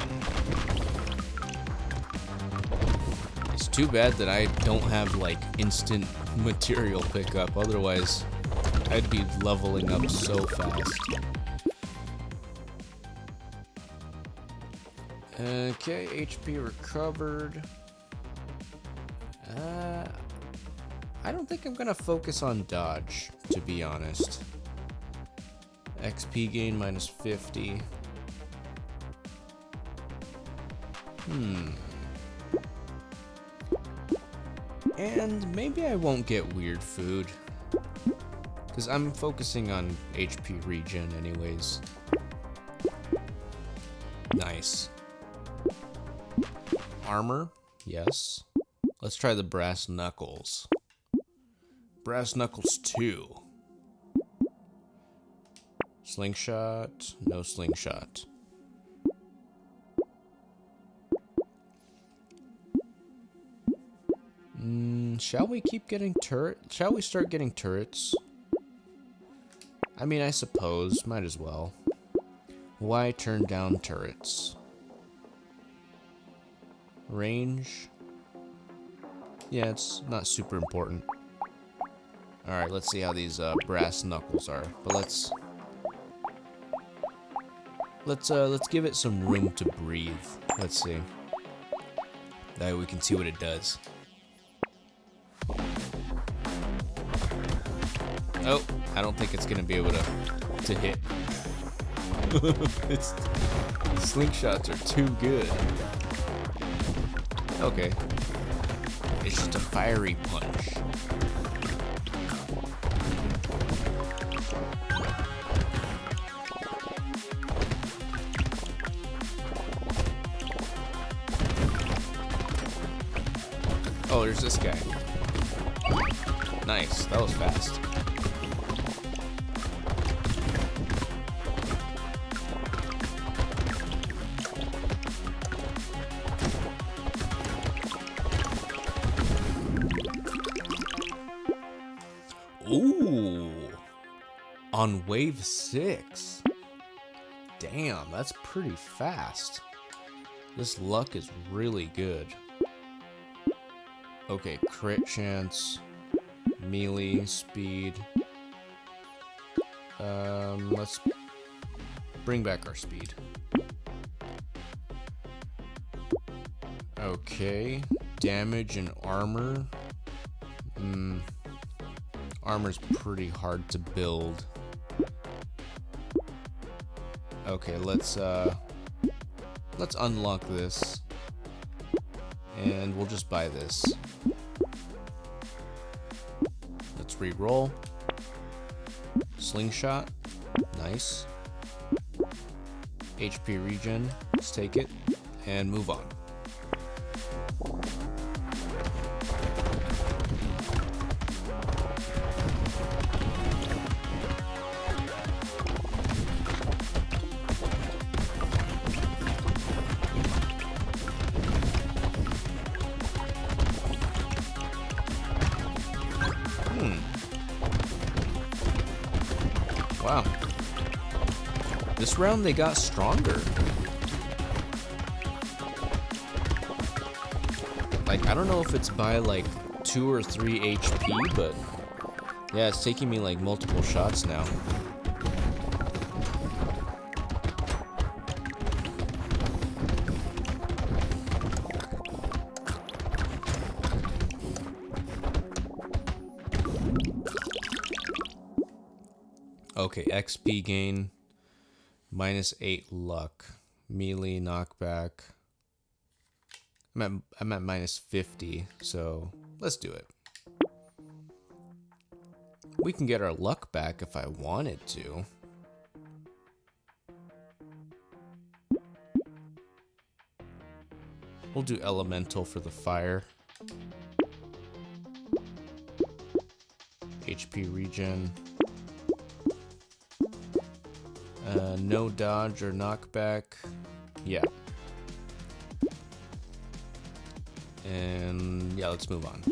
It's too bad that I don't have, like, instant material pickup. Otherwise, I'd be leveling up so fast. Okay, HP recovered. I don't think I'm gonna focus on dodge, to be honest. XP gain minus 50. And maybe I won't get weird food, because I'm focusing on HP regen anyways. Nice. Armor, yes. Let's try the brass knuckles. Brass knuckles 2. Slingshot, no slingshot. Shall we keep getting Shall we start getting turrets? I mean, I suppose, might as well. Why turn down turrets? Range? Yeah, it's not super important. Alright, let's see how these brass knuckles are. But let's give it some room to breathe. Let's see. That way we can see what it does. Oh, I don't think it's gonna be able to hit. Slingshots are too good. Okay. It's just a fiery punch. Oh, there's this guy. Nice, that was fast. Ooh, on wave 6. Damn, that's pretty fast. This luck is really good. Okay, crit chance, melee, speed. Let's bring back our speed. Okay, damage and armor. Armor's pretty hard to build. Okay, let's unlock this. And we'll just buy this. Let's re-roll. Slingshot. Nice. HP regen. Let's take it. And move on. Wow. This round they got stronger. Like, I don't know if it's by like 2 or 3 HP, but yeah, it's taking me like multiple shots now. Okay, XP gain, -8 luck, melee knockback. I'm at -50, so let's do it. We can get our luck back if I wanted to. We'll do elemental for the fire. HP regen. No dodge or knockback. Yeah. And yeah, let's move on.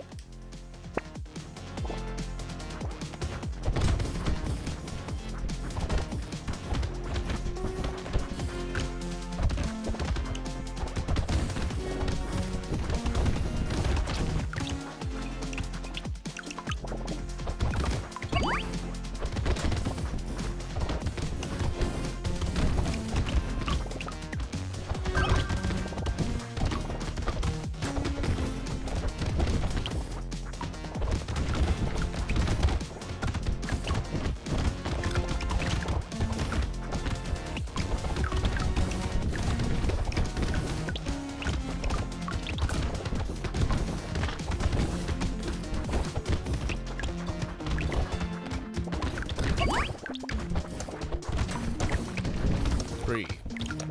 3,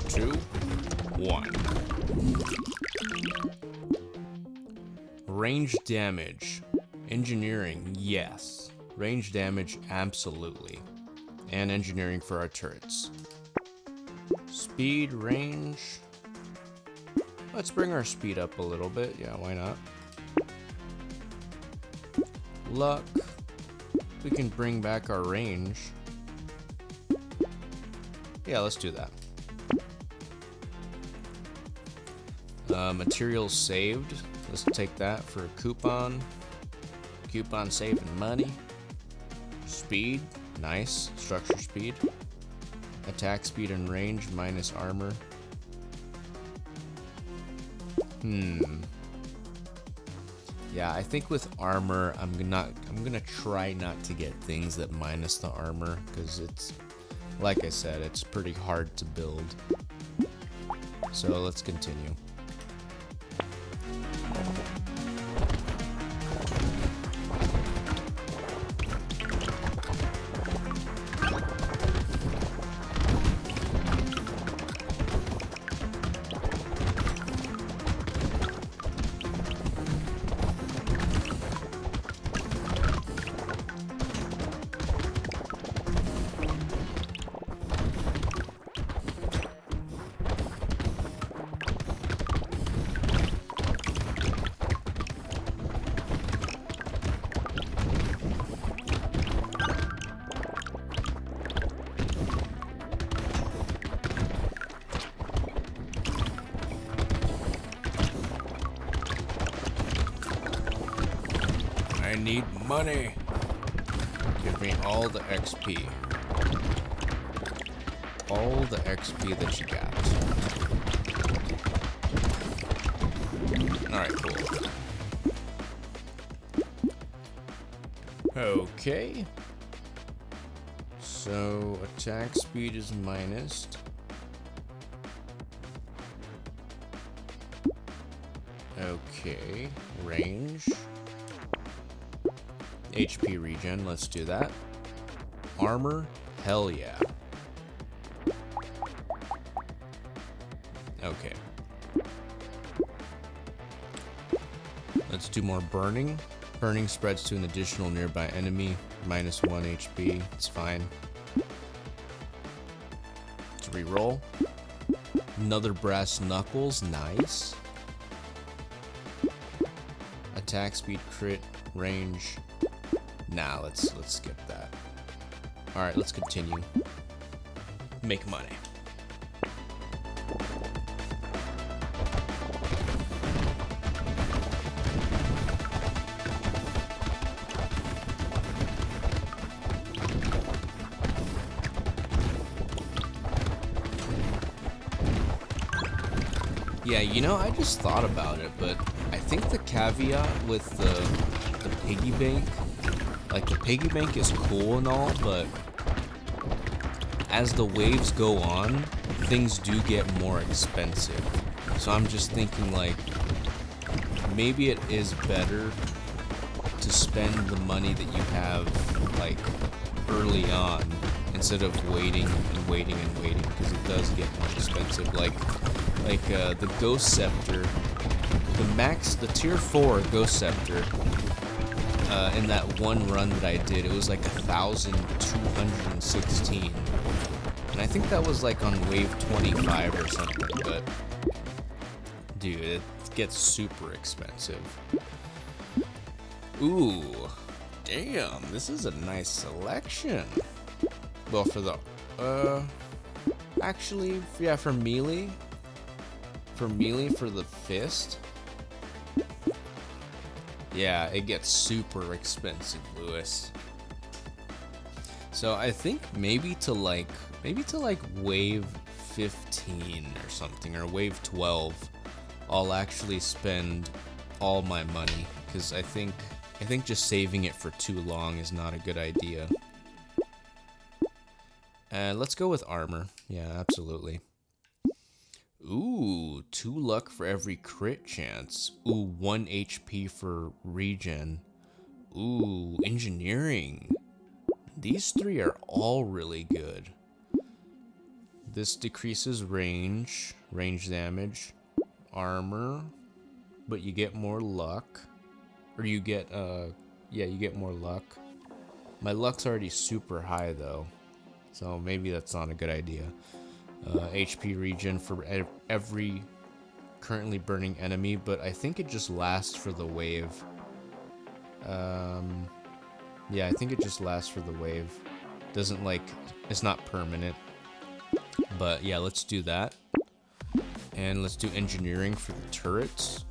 2, 1. Range damage. Engineering, yes. Range damage, absolutely. And engineering for our turrets. Speed, range. Let's bring our speed up a little bit. Yeah, why not? Luck. We can bring back our range. Yeah, let's do that. Materials saved. Let's take that for a coupon. Coupon saving money. Speed. Nice. Structure speed. Attack speed and range minus armor. Yeah, I think with armor, I'm gonna try not to get things that minus the armor, because it's, like I said, it's pretty hard to build. So let's continue. I need money. Give me all the XP. All the XP that you got. Alright, cool. Okay. So, attack speed is minused. Okay. Range. HP regen, let's do that. Armor, hell yeah. Okay. Let's do more burning. Burning spreads to an additional nearby enemy, minus 1 HP, it's fine. Let's reroll. Another brass knuckles, nice. Attack speed, crit, range. Nah, let's skip that. Alright, let's continue. Make money. Yeah, you know, I just thought about it, but I think the caveat with the piggy bank, like the piggy bank is cool and all, but as the waves go on, things do get more expensive. So I'm just thinking, like, maybe it is better to spend the money that you have, like, early on, instead of waiting and waiting and waiting, because it does get more expensive. Like the Ghost Scepter, the tier 4 Ghost Scepter, in that one run that I did, it was like 1,216. And I think that was like on wave 25 or something, but dude, it gets super expensive. Ooh, damn, this is a nice selection. Well, for the, actually, yeah, for melee, for the fist, yeah, it gets super expensive, Lewis. So I think maybe to like wave 15 or something, or wave 12, I'll actually spend all my money, because I think just saving it for too long is not a good idea. Let's go with armor. Yeah, absolutely. Ooh, 2 luck for every crit chance. Ooh, 1 HP for regen. Ooh, engineering. These 3 are all really good. This decreases range damage, armor, but you get more luck. Or you get, yeah, you get more luck. My luck's already super high though, so maybe that's not a good idea. HP regen for every currently burning enemy, but I think it just lasts for the wave. Yeah, I think it just lasts for the wave. Doesn't like, it's not permanent. But yeah, let's do that. And let's do engineering for the turrets.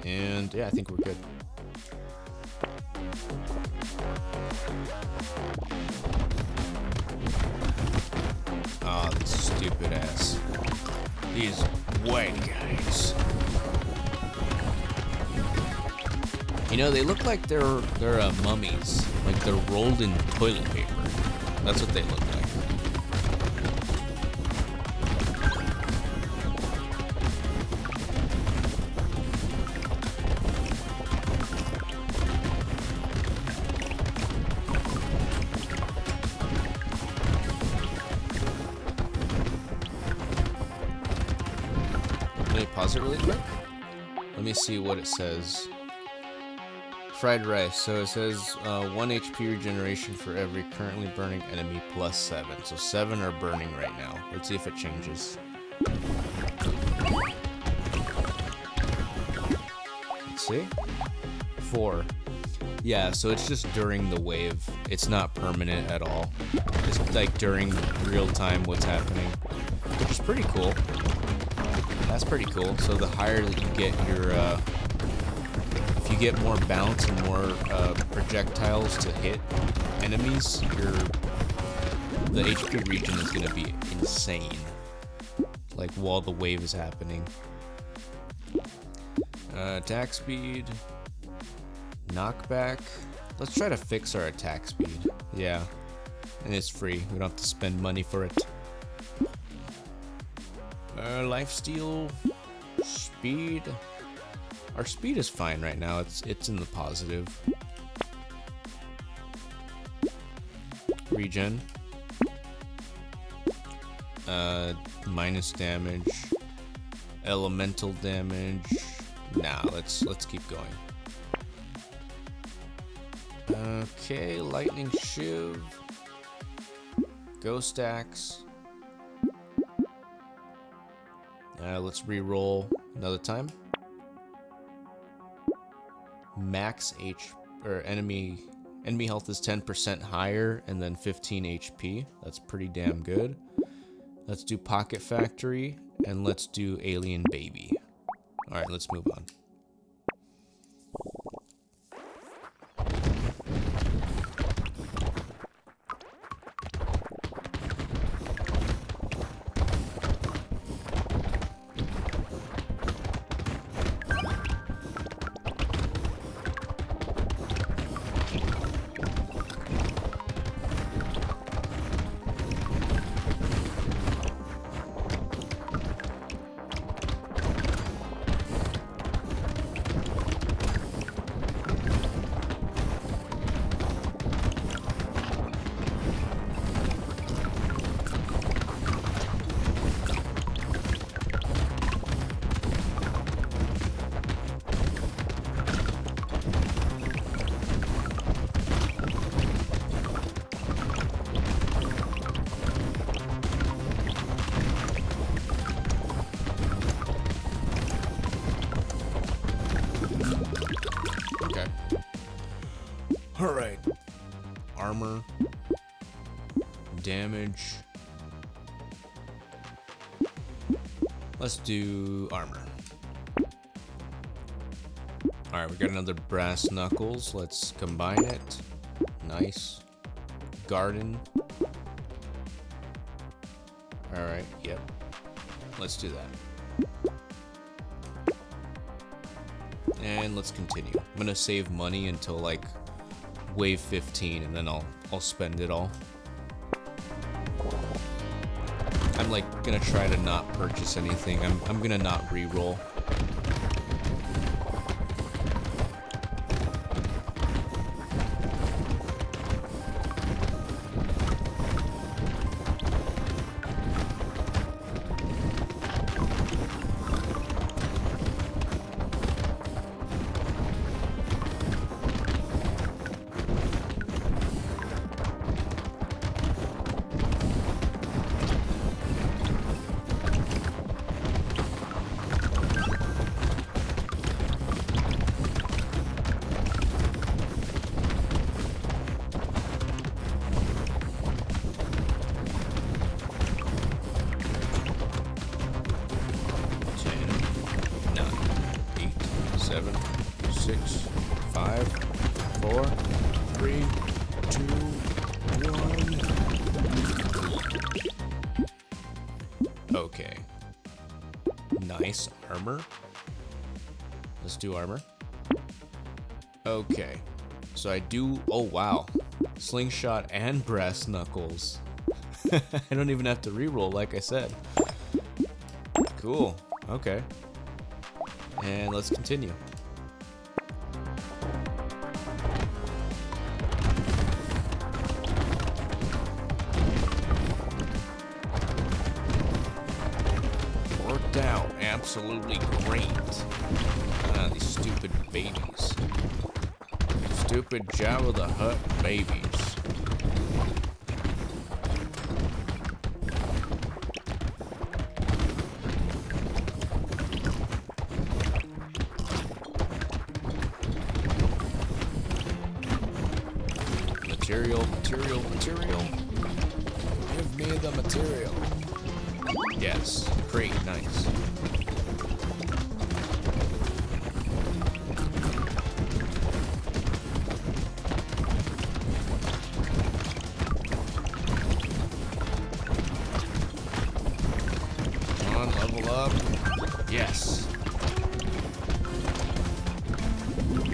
And yeah, I think we're good. Ah, oh, these stupid ass. These white guys. You know, they look like they're mummies. Like they're rolled in toilet paper. That's what they look like. Let me pause it really quick. Let me see what it says. Fried rice. So it says 1 HP regeneration for every currently burning enemy plus 7. So 7 are burning right now. Let's see if it changes. Let's see. 4. Yeah, so it's just during the wave. It's not permanent at all. It's like during real time what's happening, which is pretty cool. That's pretty cool. So the higher that you get your if you get more bounce and more projectiles to hit enemies, the HP regen is going to be insane. Like while the wave is happening. Attack speed. Knockback. Let's try to fix our attack speed. Yeah. And it's free. We don't have to spend money for it. Lifesteal. Speed. Our speed is fine right now. It's in the positive. Regen. Minus damage. Elemental damage. Nah, let's keep going. Okay, lightning shiv. Ghost axe. Let's re-roll another time. Max enemy health is 10% higher and then 15 HP. That's pretty damn good. Let's do Pocket Factory and let's do Alien Baby. All right, let's move on. Alright. Armor. Damage. Let's do armor. Alright, we got another brass knuckles. Let's combine it. Nice. Garden. Alright, yep. Let's do that. And let's continue. I'm gonna save money until like wave 15 and then I'll spend it all. I'm like gonna try to not purchase anything. I'm gonna not re-roll. armor. Let's do armor. Okay. So I do... Oh, wow. Slingshot and brass knuckles. I don't even have to reroll, like I said. Cool. Okay. And let's continue. Worked out. Absolutely great. Ah, these stupid babies. Stupid Jabba the Hutt babies. Material, material, material. Give me the material. Yes, great, nice. Come on, level up. Yes.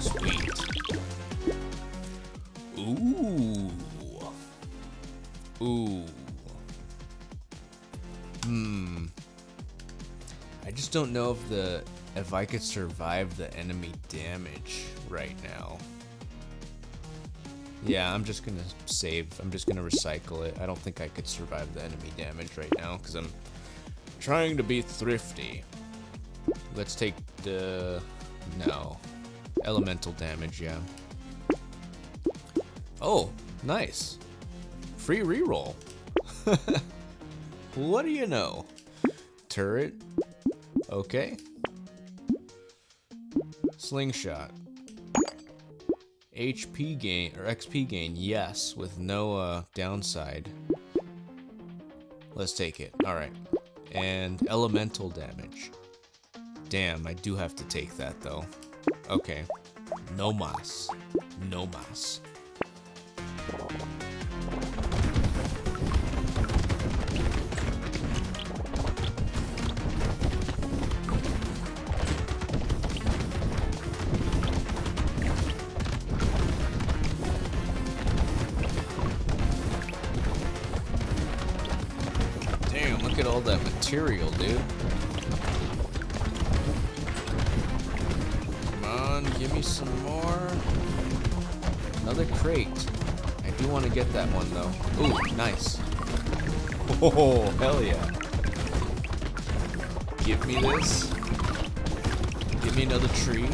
Sweet. Ooh. Ooh. I just don't know if I could survive the enemy damage right now. Yeah, I'm just gonna save. I'm just gonna recycle it. I don't think I could survive the enemy damage right now because I'm trying to be thrifty. Let's take the... No. Elemental damage, yeah. Oh, nice. Free reroll. What do you know? Turret. Okay. Slingshot. HP gain, or XP gain, yes, with no downside. Let's take it. Alright. And elemental damage. Damn, I do have to take that though. Okay. No mas. No mas. Damn, look at all that material, dude. Come on, give me some more. Another crate. I do want to get that one, though. Ooh, nice. Oh, hell yeah. Give me this. Give me another tree.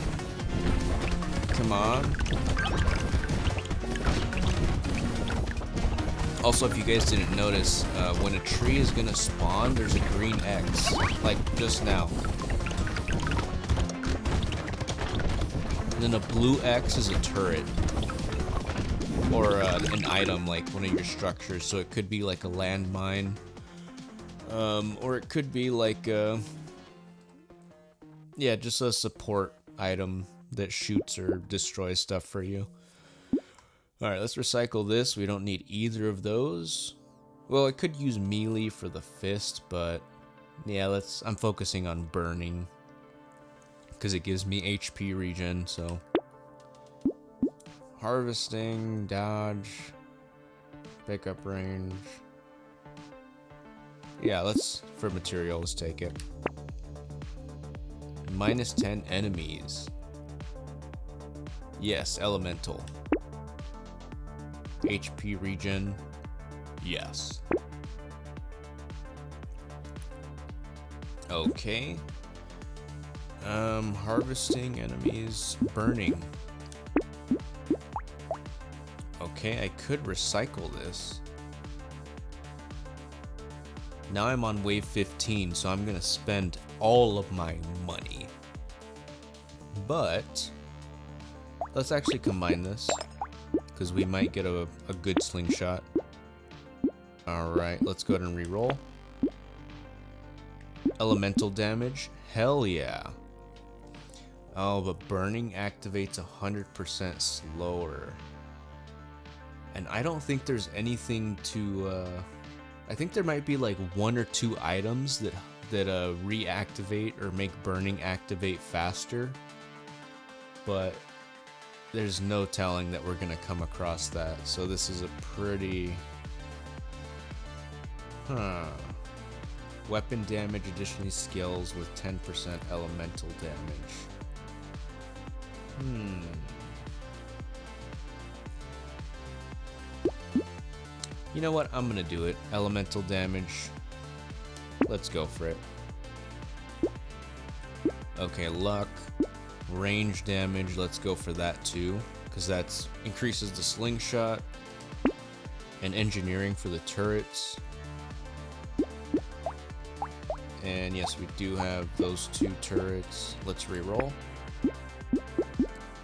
Come on. Also, if you guys didn't notice, when a tree is gonna spawn, there's a green X, like just now. And then a blue X is a turret. Or an item, like one of your structures. So it could be like a landmine. Or it could be like yeah, just a support item that shoots or destroys stuff for you. Alright, let's recycle this. We don't need either of those. Well, I could use melee for the fist, but yeah, I'm focusing on burning. Because it gives me HP regen, so. Harvesting, dodge, pickup range. Yeah, for material, let's take it. Minus 10 enemies. Yes, elemental. HP regen. Yes. Okay. Harvesting enemies. Burning. Okay, I could recycle this. Now I'm on wave 15, so I'm gonna spend all of my money. But let's actually combine this, because we might get a good slingshot. Alright, let's go ahead and reroll. Elemental damage. Hell yeah. Oh, but burning activates 100% slower. And I don't think there's anything to... I think there might be like 1 or 2 items that that reactivate or make burning activate faster, but there's no telling that we're gonna come across that. So this is a pretty weapon damage additionally scales with 10% elemental damage. You know what? I'm gonna do it. Elemental damage. Let's go for it. Okay, luck. Range damage. Let's go for that too, because that increases the slingshot. And engineering for the turrets. And yes, we do have those 2 turrets. Let's reroll.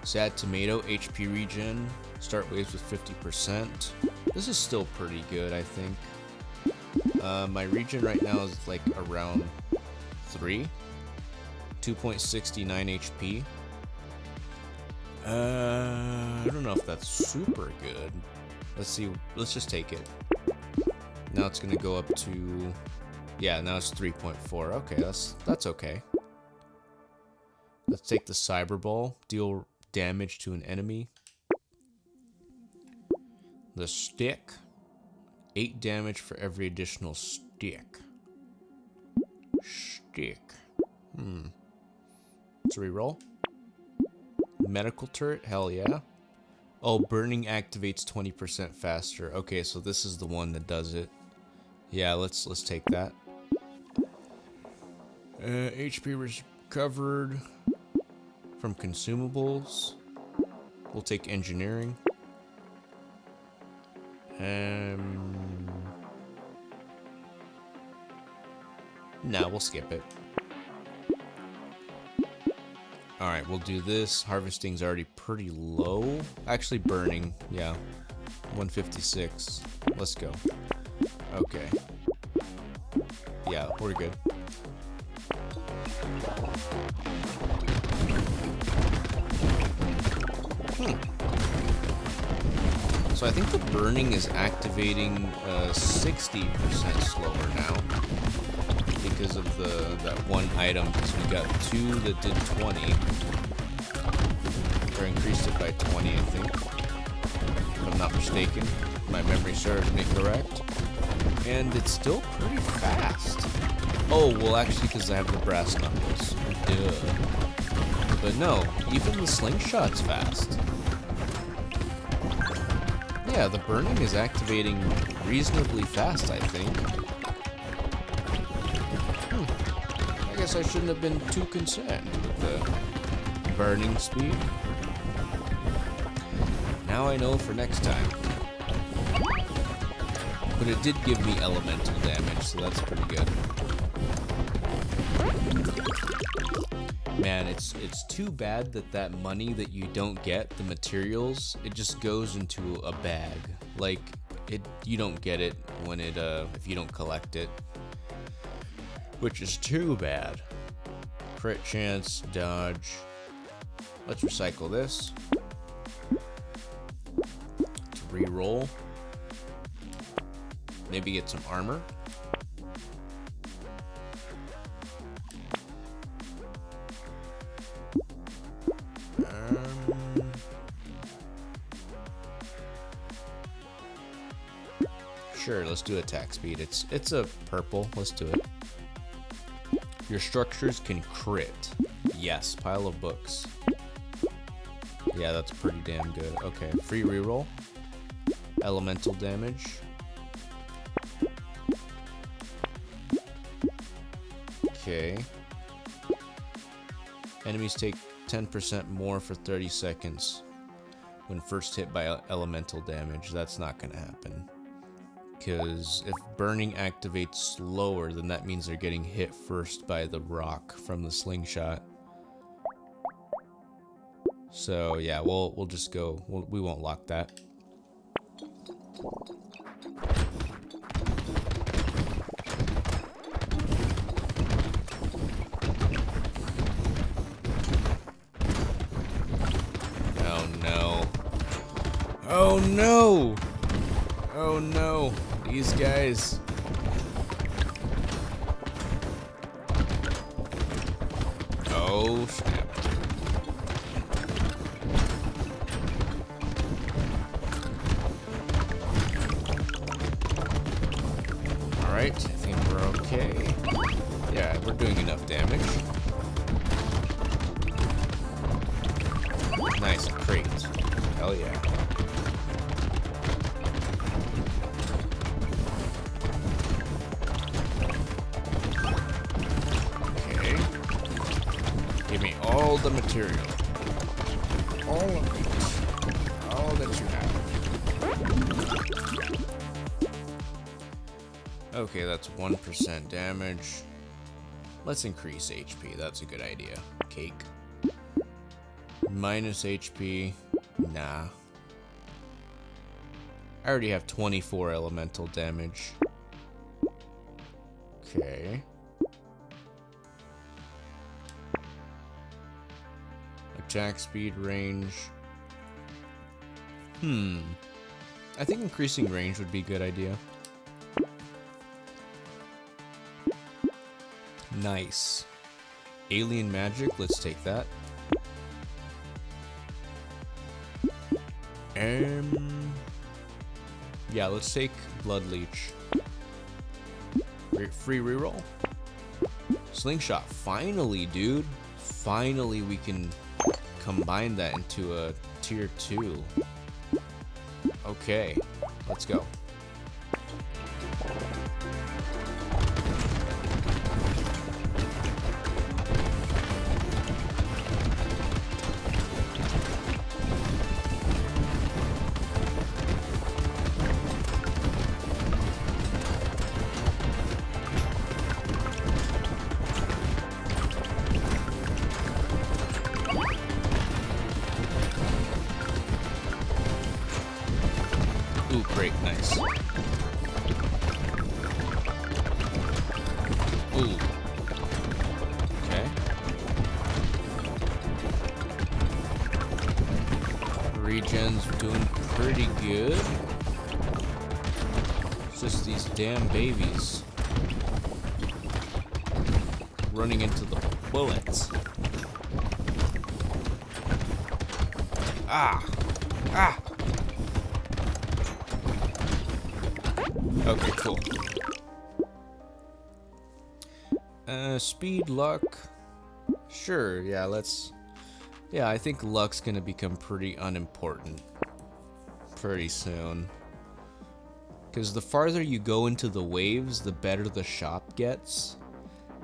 Sad tomato, HP regen. Start waves with 50%. This is still pretty good, I think. My regen right now is like around 3. 2.69 HP. I don't know if that's super good. Let's see. Let's just take it. Now it's gonna go up to... Yeah, now it's 3.4. Okay, that's okay. Let's take the cyber ball. Deal damage to an enemy. The stick. 8 damage for every additional stick. Let's reroll. Medical turret. Hell yeah. Oh, burning activates 20% faster. Okay, so this is the one that does it. Yeah, let's take that. HP recovered from consumables. We'll take engineering. Nah, we'll skip it. Alright, we'll do this. Harvesting's already pretty low. Actually, burning. Yeah. 156. Let's go. Okay. Yeah, we're good. So I think the burning is activating 60% slower now because of that one item, because we got 2 that did 20 or increased it by 20, I think, if I'm not mistaken. My memory serves me correct. And it's still pretty fast. Oh, well, actually, because I have the brass knuckles. Duh. But no, even the slingshot's fast. Yeah, the burning is activating reasonably fast, I think. I guess I shouldn't have been too concerned with the burning speed. Now I know for next time. But it did give me elemental damage, so that's pretty good. Man, it's too bad that money that you don't get, the materials, it just goes into a bag. Like, you don't get it when if you don't collect it. Which is too bad. Crit chance, dodge. Let's recycle this. To re-roll. Maybe get some armor. Sure, let's do attack speed. It's a purple. Let's do it. Your structures can crit. Yes, pile of books. Yeah, that's pretty damn good. Okay, free reroll. Elemental damage. Okay. Enemies take 10% more for 30 seconds when first hit by elemental damage. That's not gonna happen. Because if burning activates slower, then that means they're getting hit first by the rock from the slingshot. So yeah, we'll just go. We won't lock that. Oh no! Oh no! Oh no! These guys. Oh, snap. Alright, I think we're okay. Yeah, we're doing enough damage. Nice, crate. Hell yeah. Okay. Give me all the material. All of it. All that you have. Okay, that's 1% damage. Let's increase HP. That's a good idea. Cake. Minus HP. Nah. I already have 24 elemental damage. Okay. Attack speed, range. I think increasing range would be a good idea. Nice. Alien magic, let's take that. Yeah, let's take Blood Leech. Free reroll. Slingshot, finally, dude. Finally, we can combine that into a tier 2. Okay, let's go. Ooh, great, nice. Ooh. Okay. Regen's doing pretty good. It's just these damn babies running into the bullets. Ah! Ah! Okay, cool. Speed, luck. Sure, yeah, let's... Yeah, I think luck's gonna become pretty unimportant pretty soon. Because the farther you go into the waves, the better the shop gets.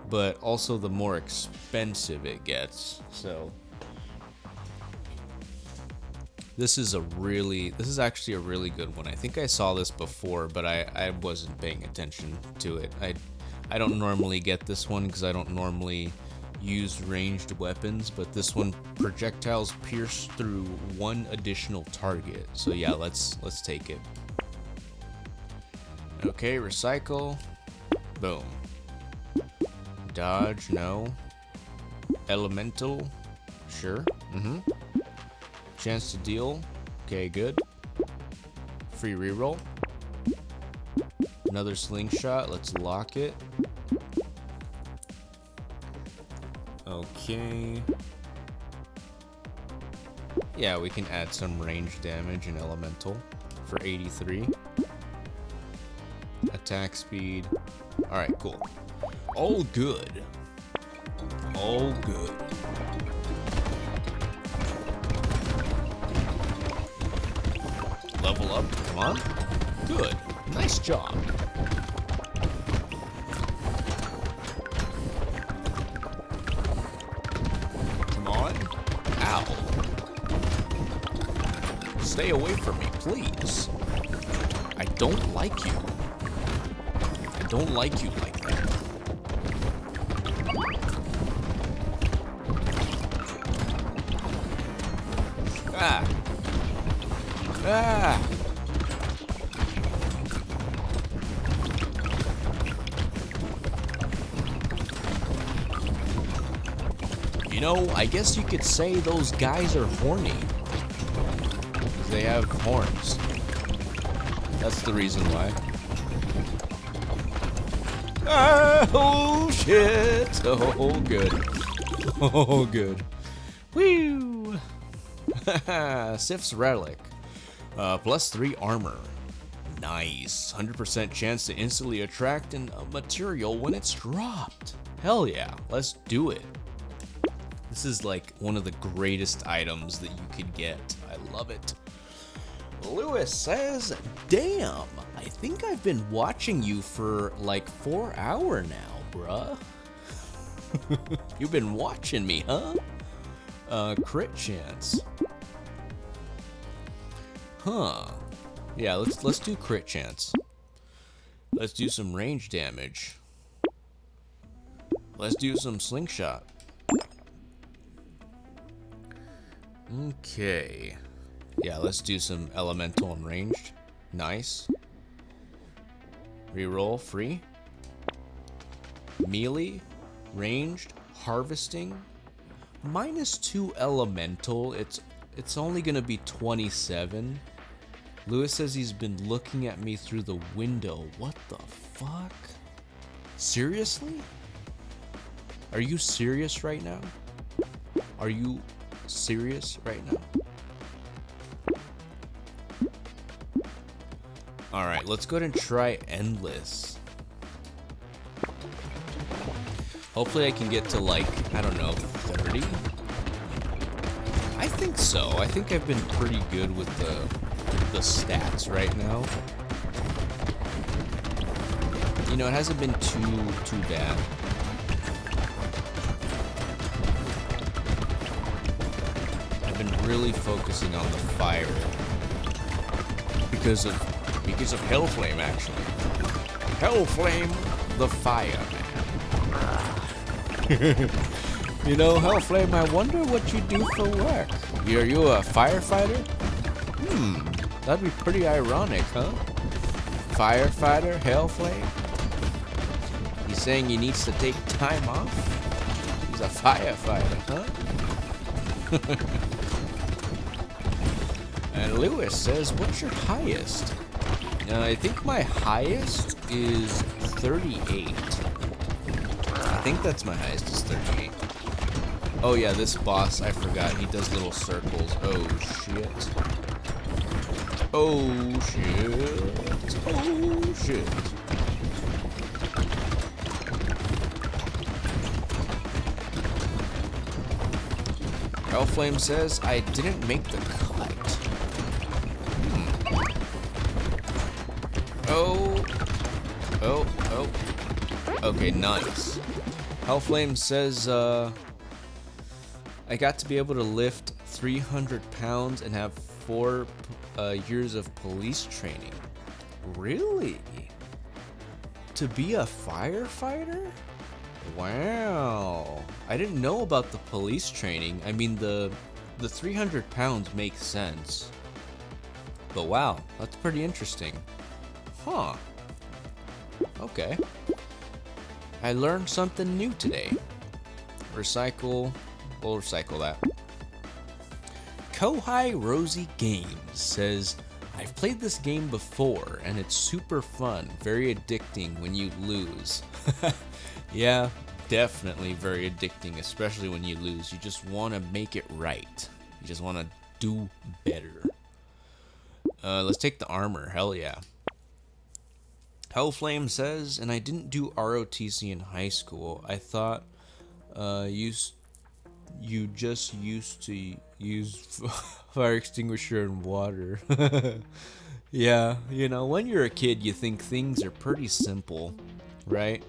But also the more expensive it gets, so... This is actually a really good one. I think I saw this before, but I wasn't paying attention to it. I don't normally get this one because I don't normally use ranged weapons, but this one, projectiles pierce through one additional target. So yeah, let's take it. Okay, recycle. Boom. Dodge, no. Elemental, sure. Chance to deal. Okay, good. Free reroll. Another slingshot. Let's lock it. Okay. Yeah, we can add some range damage and elemental for 83. Attack speed. Alright, cool. All good. All good. Level up, come on. Good. Nice job. Come on. Ow. Stay away from me, please. I don't like you. I don't like you like that. Ah. Ah! You know, I guess you could say those guys are horny. They have horns. That's the reason why. Ah, oh shit! Oh, good. Oh, good. Woo! Sif's Relic. +3 armor. Nice. 100% chance to instantly attract a material when it's dropped. Hell yeah. Let's do it. This is like one of the greatest items that you could get. I love it. Lewis says, damn, I think I've been watching you for like 4 hours now, bruh. You've been watching me, huh? Crit chance. Huh. Yeah, let's do crit chance. Let's do some range damage. Let's do some slingshot. Okay. Yeah, let's do some elemental and ranged. Nice. Reroll free. Melee, ranged, harvesting. -2 elemental. It's only gonna be 27. Lewis says he's been looking at me through the window. What the fuck? Seriously? Are you serious right now? Are you serious right now? Alright, let's go ahead and try endless. Hopefully I can get to like, I don't know, 30? I think so. I think I've been pretty good with the stats right now. You know, it hasn't been too bad. I've been really focusing on the fire because of Hellflame, actually. Hellflame, the fire man. You know, Hellflame, I wonder what you do for work. Are you a firefighter? That'd be pretty ironic, huh? Firefighter, Hellflame? He's saying he needs to take time off? He's a firefighter, huh? And Lewis says, what's your highest? I think my highest is 38. I think that's my highest is 38. Oh yeah, this boss, I forgot, he does little circles. Oh shit. Oh shit. Oh shit. Hellflame says, I didn't make the cut. Oh. Okay, nice. Hellflame says, I got to be able to lift 300 pounds and have 4 years of police training. Really? To be a firefighter? Wow. I didn't know about the police training. I mean, the 300 pounds makes sense. But wow, that's pretty interesting. Huh. Okay. I learned something new today. Recycle. We'll recycle that. Kohai Rosie Games says, I've played this game before and it's super fun, very addicting when you lose. Yeah, definitely very addicting, especially when you lose. You just want to make it right. You just want to do better. Let's take the armor. Hell yeah. Hellflame says, and I didn't do ROTC in high school. I thought you just used to use fire extinguisher and water. Yeah, you know, when you're a kid, you think things are pretty simple, right?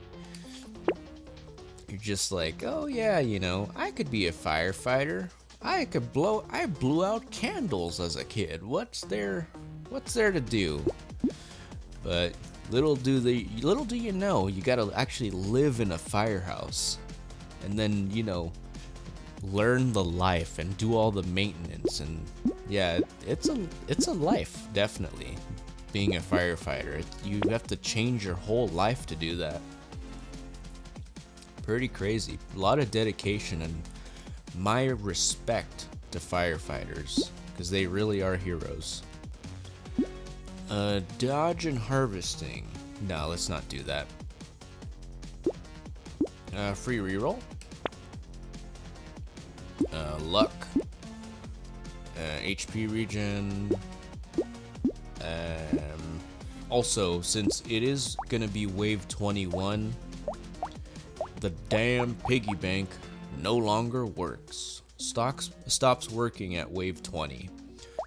You're just like, oh yeah, you know, I could be a firefighter. I blew out candles as a kid. What's there to do? But little do you know, you gotta actually live in a firehouse, and then, you know, learn the life and do all the maintenance. And yeah, it's a life, definitely, being a firefighter. You have to change your whole life to do that. Pretty crazy. A lot of dedication, and my respect to firefighters, because they really are heroes. Dodge and harvesting. No, let's not do that. Free reroll. Luck. HP regen. Also, since it is gonna be wave 21, the damn piggy bank no longer works. Stops working at wave 20,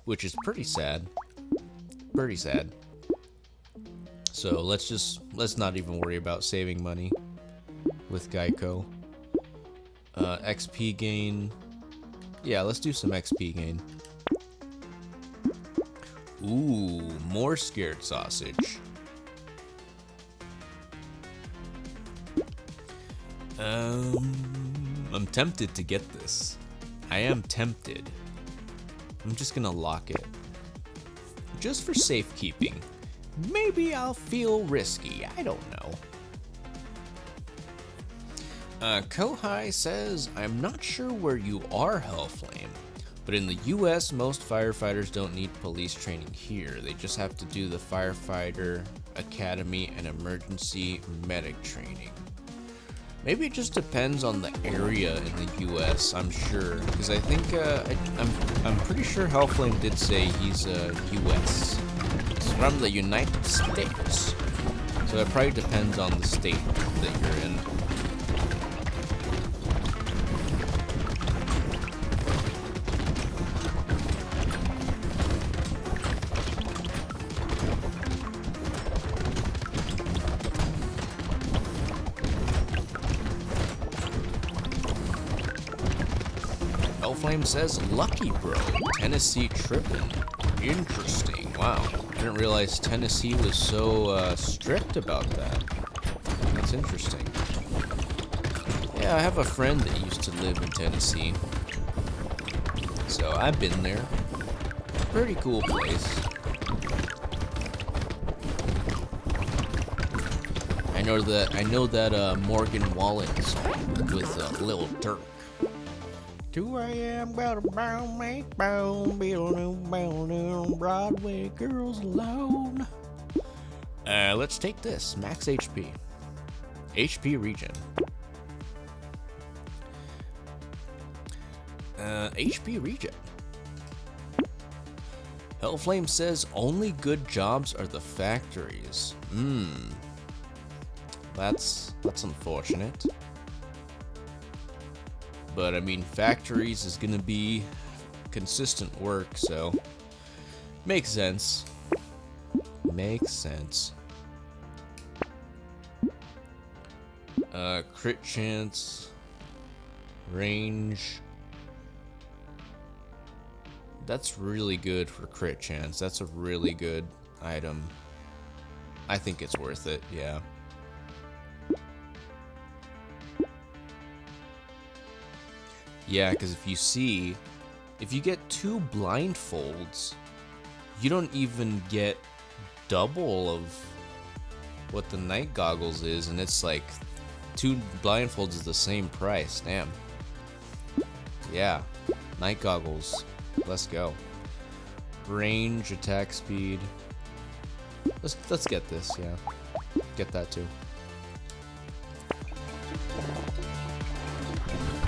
which is pretty sad. Pretty sad. So let's not even worry about saving money with Geico. XP gain. Yeah, let's do some XP gain. Ooh, more scared sausage. I'm tempted to get this. I am tempted. I'm just gonna lock it. Just for safekeeping. Maybe I'll feel risky. I don't know. Kohai says, I'm not sure where you are, Hellflame, but in the US, most firefighters don't need police training here. They just have to do the firefighter academy and emergency medic training. Maybe it just depends on the area in the US, I'm sure, because I think, I'm pretty sure Hellflame did say he's US. He's from the United States. So it probably depends on the state that you're in. Hellflame says, lucky bro, Tennessee trippin'. Interesting, wow. I didn't realize Tennessee was so strict about that. That's interesting. Yeah, I have a friend that used to live in Tennessee. So I've been there. Pretty cool place. I know that Morgan Wallen song with Lil Durk. 2 a.m. got a brown make brown, bound Broadway girls alone. Let's take this. Max HP. HP regen. HP regen. Hellflame says only good jobs are the factories. That's unfortunate. But I mean, factories is gonna be consistent work, so makes sense. Makes sense. Crit chance, range. That's really good for crit chance. That's a really good item. I think it's worth it, yeah. Yeah, because if you get 2 blindfolds, you don't even get double of what the night goggles is, and it's like 2 blindfolds is the same price. Damn. Yeah, night goggles. Let's go. Range, attack speed. Let's get this. Yeah, get that too.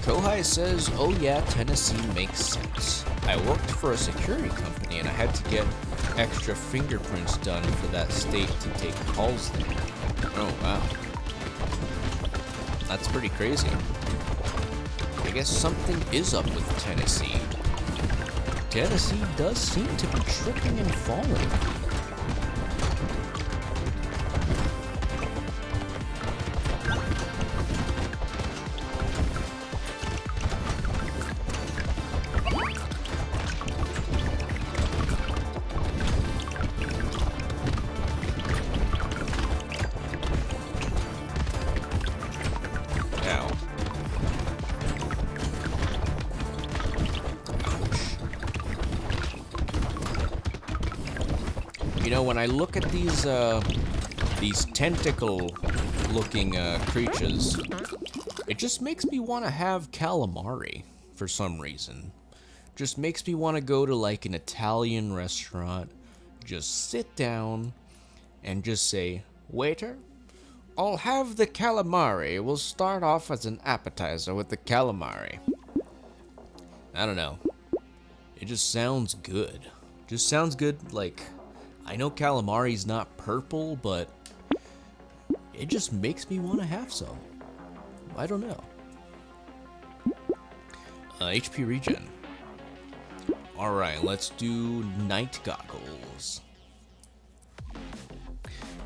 Kohai says, oh yeah, Tennessee makes sense. I worked for a security company and I had to get extra fingerprints done for that state to take calls there. Oh wow. That's pretty crazy. I guess something is up with Tennessee. Tennessee does seem to be tripping and falling. You know, when I look at these tentacle-looking creatures, it just makes me want to have calamari for some reason. Just makes me want to go to like an Italian restaurant, just sit down, and just say, waiter, I'll have the calamari. We'll start off as an appetizer with the calamari. I don't know. It just sounds good. Just sounds good. Like, I know calamari's not purple, but it just makes me want to have some. I don't know. HP regen. Alright, let's do night goggles.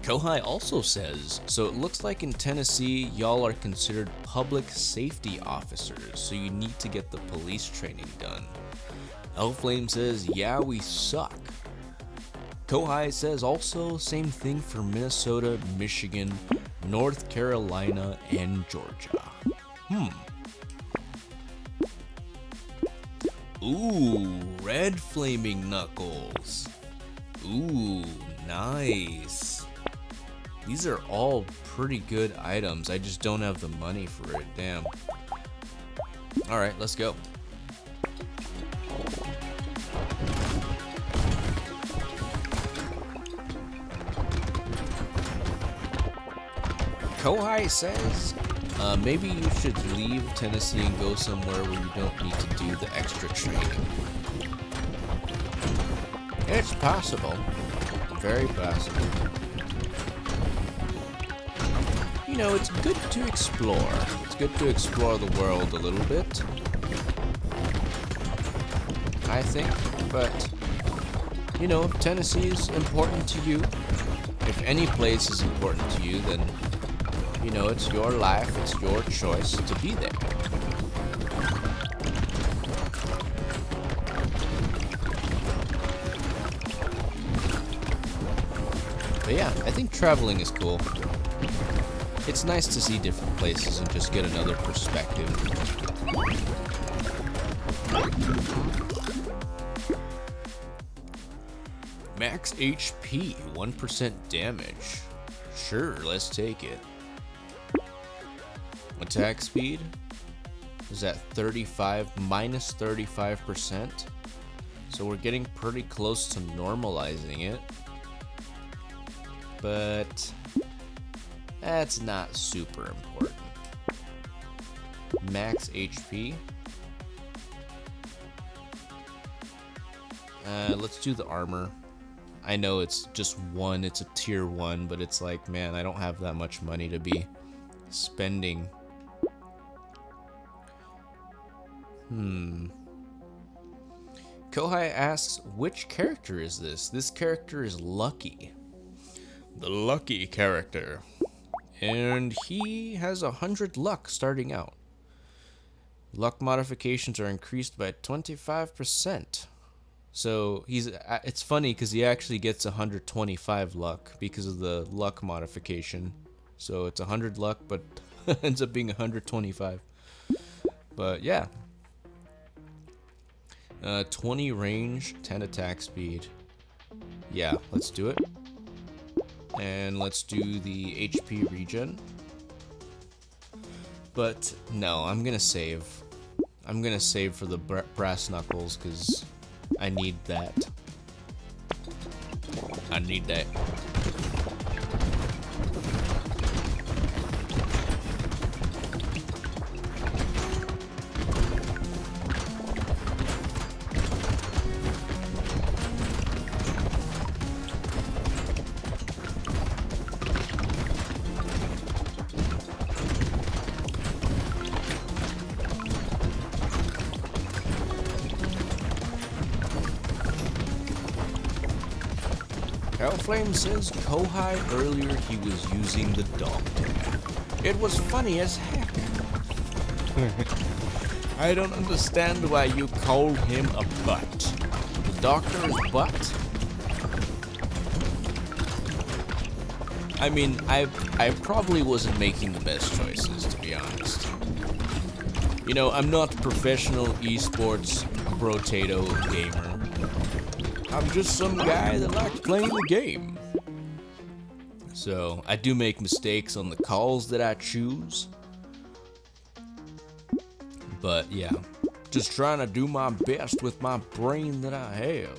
Kohai also says, so it looks like in Tennessee, y'all are considered public safety officers, so you need to get the police training done. Hellflame says, yeah, we suck. Kohai says also, same thing for Minnesota, Michigan, North Carolina, and Georgia. Ooh, red flaming knuckles. Ooh, nice. These are all pretty good items. I just don't have the money for it. Damn. Alright, let's go. Kohai says, maybe you should leave Tennessee and go somewhere where you don't need to do the extra training. It's possible. Very possible. You know, it's good to explore. It's good to explore the world a little bit, I think. But, you know, if Tennessee is important to you, if any place is important to you, then, you know, it's your life, it's your choice to be there. But yeah, I think traveling is cool. It's nice to see different places and just get another perspective. Max HP, 1% damage. Sure, let's take it. Attack speed is at 35, minus 35%. So we're getting pretty close to normalizing it. But that's not super important. Max HP. Let's do the armor. I know it's just one, it's a tier 1, but it's like, man, I don't have that much money to be spending. Kohai asks, which character is this? This character is Lucky. The Lucky character. And he has 100 luck starting out. Luck modifications are increased by 25%. So it's funny because he actually gets 125 luck because of the luck modification. So it's 100 luck, but ends up being 125. But yeah. 20 range, 10 attack speed. Yeah, let's do it. And let's do the HP regen. But no, I'm gonna save. I'm gonna save for the brass knuckles because I need that. I need that. Hellflame says Kohai earlier he was using the dog tag. It was funny as heck. I don't understand why you called him a butt. The doctor's butt? I mean, I probably wasn't making the best choices, to be honest. You know, I'm not a professional esports Brotato gamer. I'm just some guy that likes playing the game. So, I do make mistakes on the calls that I choose. But yeah, just trying to do my best with my brain that I have.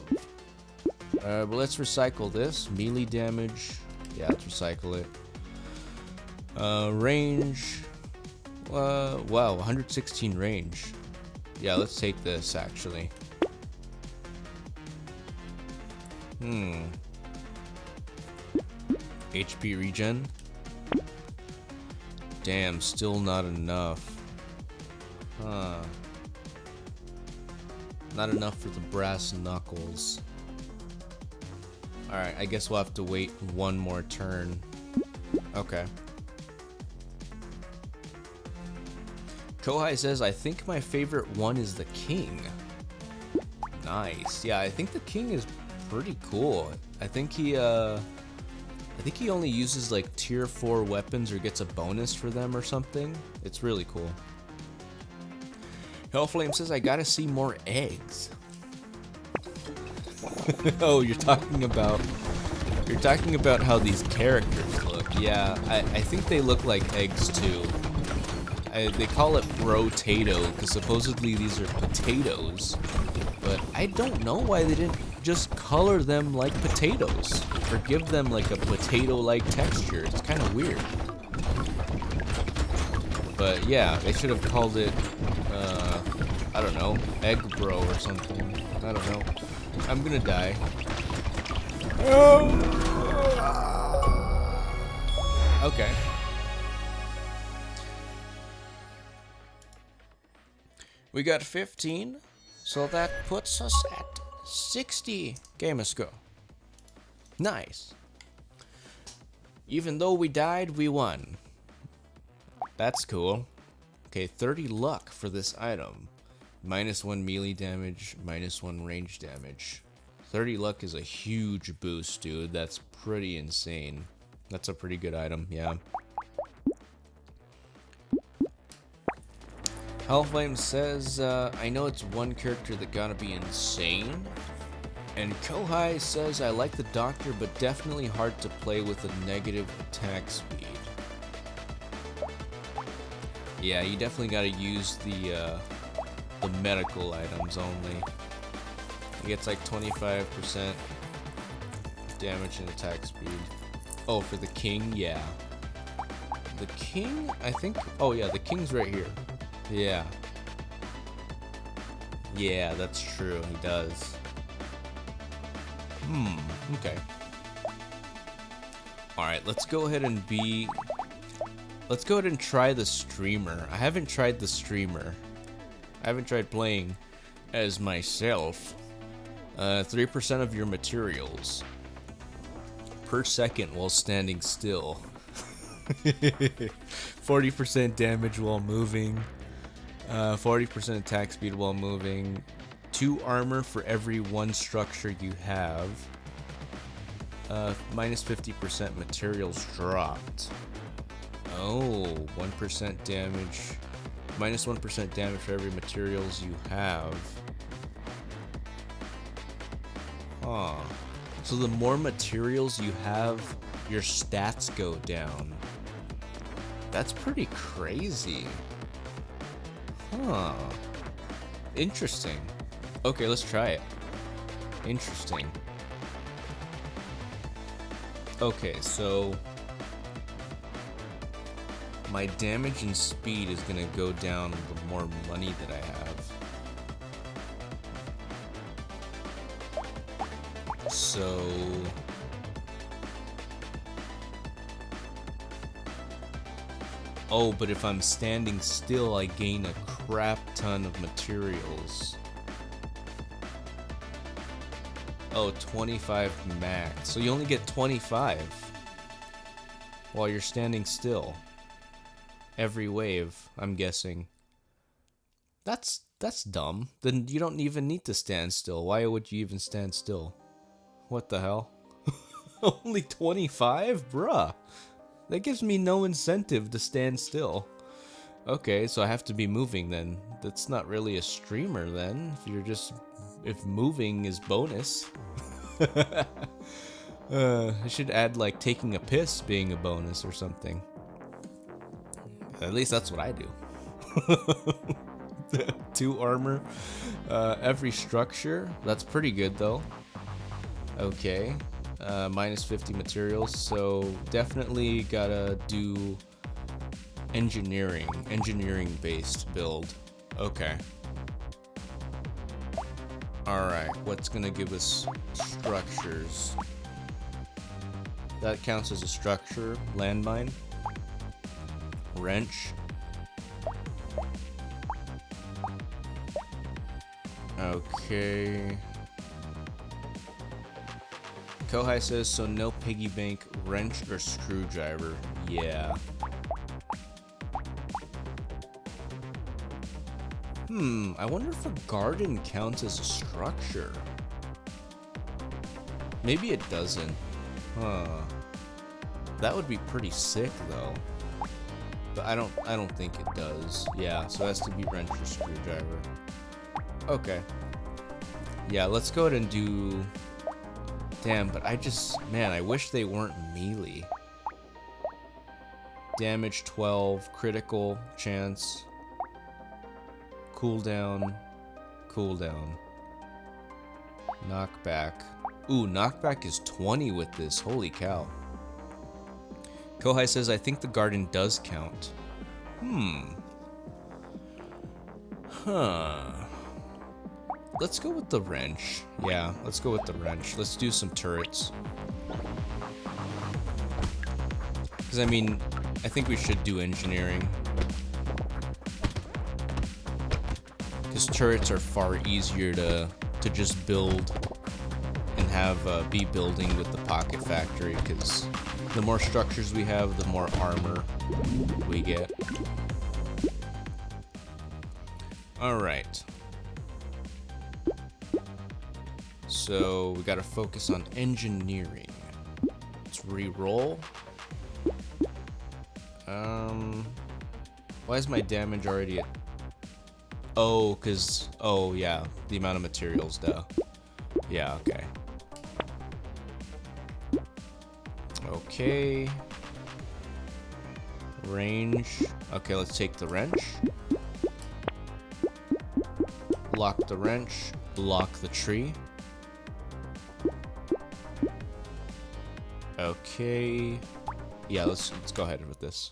But let's recycle this. Melee damage. Yeah, let's recycle it. Range. Wow, 116 range. Yeah, let's take this actually. HP regen. Damn, still not enough. Huh. Not enough for the brass knuckles. Alright, I guess we'll have to wait one more turn. Okay. Kohai says, I think my favorite one is the king. Nice. Yeah, I think the king is pretty cool. I think he only uses like tier 4 weapons or gets a bonus for them or something. It's really cool. Hellflame says, I gotta see more eggs. Oh, you're talking about how these characters look. Yeah, I think they look like eggs too. They call it Brotato because supposedly these are potatoes, but I don't know why they didn't just color them like potatoes or give them like a potato-like texture. It's kind of weird. But yeah, they should have called it, I don't know, Egg Bro or something. I don't know. I'm gonna die. Okay. We got 15, so that puts us at 60 Gamerscore. Nice. Even though we died, we won. That's cool. Okay, 30 luck for this item. -1 melee damage, -1 range damage. 30 luck is a huge boost, dude. That's pretty insane. That's a pretty good item, yeah. Hellflame says, I know it's one character that gotta be insane. And Kohai says, I like the doctor, but definitely hard to play with a negative attack speed. Yeah, you definitely gotta use the medical items only. He gets like 25% damage and attack speed. Oh, for the king, yeah. The king, I think, oh yeah, the king's right here. Yeah. Yeah, that's true, he does. Okay. Alright, let's go ahead and try the streamer. I haven't tried the streamer. I haven't tried playing as myself. 3% of your materials per second while standing still. 40% damage while moving. 40% attack speed while moving. 2 armor for every 1 structure you have. Minus 50% materials dropped. Oh, 1% damage. Minus 1% damage for every materials you have. Huh. So the more materials you have, your stats go down. That's pretty crazy. Huh. Interesting. Okay, let's try it. Interesting. Okay, so my damage and speed is gonna go down the more money that I have. So oh, but if I'm standing still, I gain a crap ton of materials. Oh, 25 max. So you only get 25 while you're standing still. Every wave, I'm guessing. That's dumb. Then you don't even need to stand still. Why would you even stand still? What the hell? Only 25? Bruh. That gives me no incentive to stand still. Okay, so I have to be moving then. That's not really a streamer then. If moving is bonus. I should add like taking a piss being a bonus or something. At least that's what I do. 2 armor, every structure. That's pretty good though. Okay, minus 50 materials. So definitely gotta do engineering based build. Okay. Alright, what's gonna give us structures? That counts as a structure. Landmine. Wrench. Okay. Kohai says, so no piggy bank, wrench, or screwdriver. Yeah. I wonder if a garden counts as a structure. Maybe it doesn't. Huh. That would be pretty sick though. But I don't think it does. Yeah, so it has to be wrench or screwdriver. Okay. Yeah, let's go ahead and do... Damn, but man, I wish they weren't melee. Damage 12, critical chance. Cooldown. Cooldown. Knockback. Ooh, knockback is 20 with this. Holy cow. Kohai says, I think the garden does count. Huh. Let's go with the wrench. Yeah, let's go with the wrench. Let's do some turrets. Because, I mean, I think we should do engineering. Because turrets are far easier to just build and have be building with the Pocket Factory. Because the more structures we have, the more armor we get. Alright. So we gotta focus on engineering. Let's re-roll. Why is my damage already at... Oh, cause... Oh, yeah. The amount of materials, duh. Yeah, okay. Okay. Range. Okay, let's take the wrench. Lock the wrench. Block the tree. Okay. Yeah, let's go ahead with this.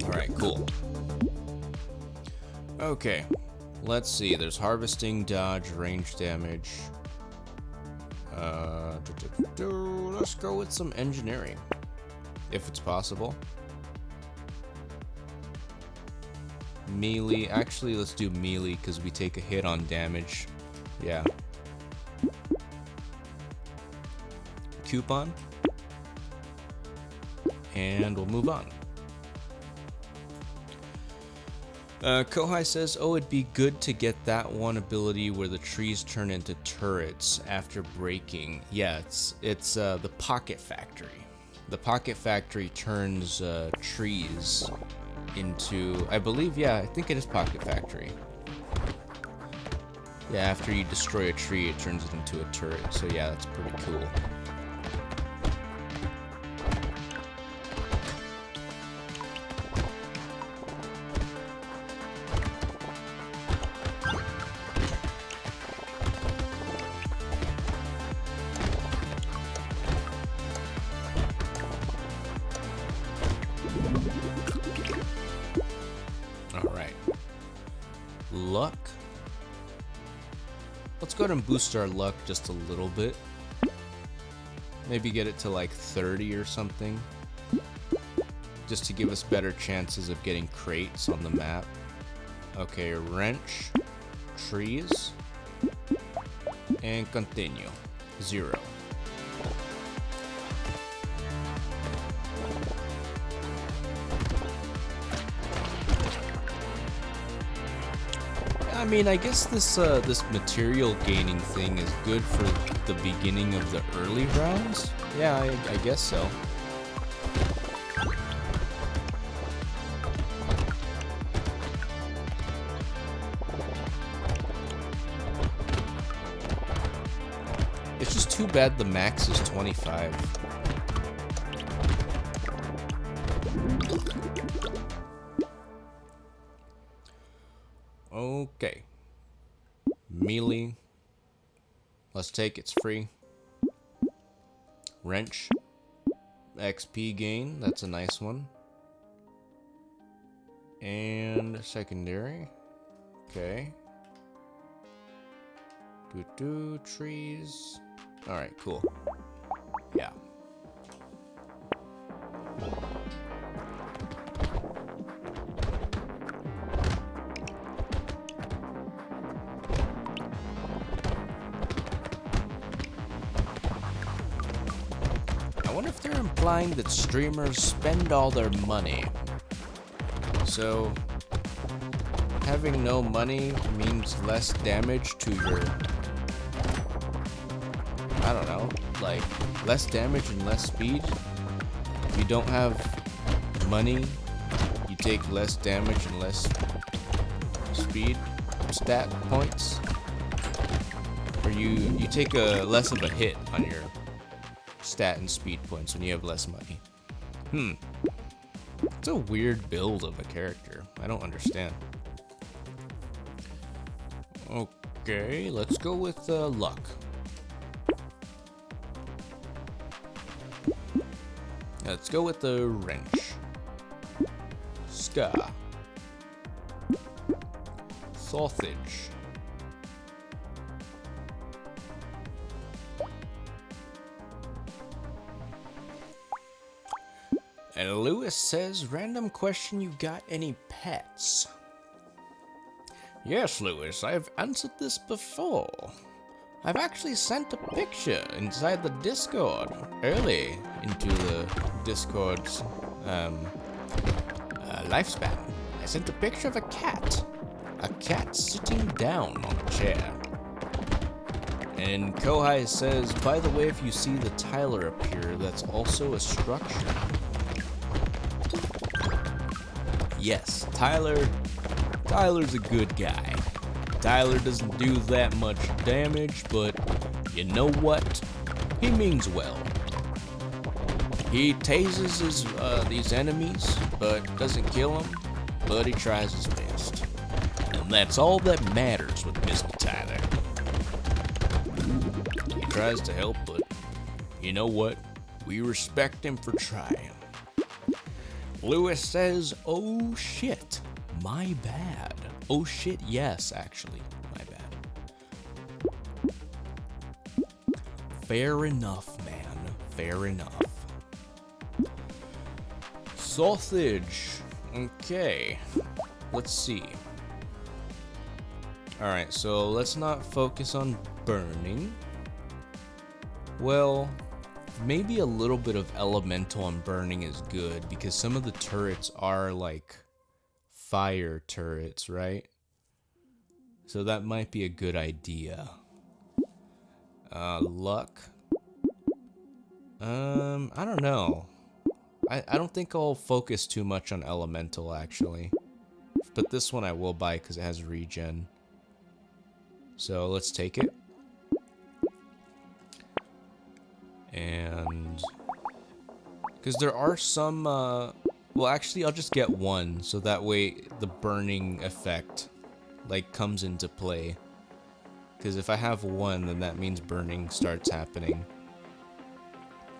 Alright, cool. Okay, let's see. There's harvesting, dodge, range damage. Let's go with some engineering, if it's possible. Melee. Actually, let's do melee because we take a hit on damage. Yeah. Coupon. And we'll move on. Kohai says, oh, it'd be good to get that one ability where the trees turn into turrets after breaking. Yeah, it's the Pocket Factory. The Pocket Factory turns trees into, I believe, yeah, I think it is Pocket Factory. Yeah, after you destroy a tree, it turns it into a turret. So yeah, that's pretty cool. Luck. Let's go ahead and boost our luck just a little bit. Maybe get it to like 30 or something. Just to give us better chances of getting crates on the map. Okay, wrench, trees, and continue. 0. I mean, I guess this material gaining thing is good for the beginning of the early rounds. Yeah, I guess so. It's just too bad the max is 25. Okay. Melee. Let's take it's free. Wrench. XP gain. That's a nice one. And secondary. Okay. Trees. Alright, cool. Yeah. I wonder if they're implying that streamers spend all their money. So, having no money means less damage to your, I don't know, like less damage and less speed. If you don't have money, you take less damage and less speed stat points. Or you take a less of a hit on your stat and speed points when you have less money. It's a weird build of a character. I don't understand. Okay, let's go with luck. Let's go with the wrench. Ska. Sausage. And Lewis says, random question, you got any pets? Yes, Lewis, I've answered this before. I've actually sent a picture inside the Discord, early into the Discord's lifespan. I sent a picture of a cat sitting down on a chair. And Kohai says, by the way, if you see the Tyler appear, that's also a structure. Yes, Tyler's a good guy. Tyler doesn't do that much damage, but you know what? He means well. He tases these enemies, but doesn't kill them, but he tries his best. And that's all that matters with Mr. Tyler. He tries to help, but you know what? We respect him for trying. Lewis says, oh shit, my bad. Oh shit, yes, actually, my bad. Fair enough, man, fair enough. Sausage, okay, let's see. Alright, so let's not focus on burning. Well, maybe a little bit of elemental on burning is good, because some of the turrets are like fire turrets, right? So that might be a good idea. Luck. I don't know. I don't think I'll focus too much on elemental, actually. But this one I will buy because it has regen. So let's take it. And because there are some well, actually I'll just get one, so that way the burning effect like comes into play, because if I have one, then that means burning starts happening.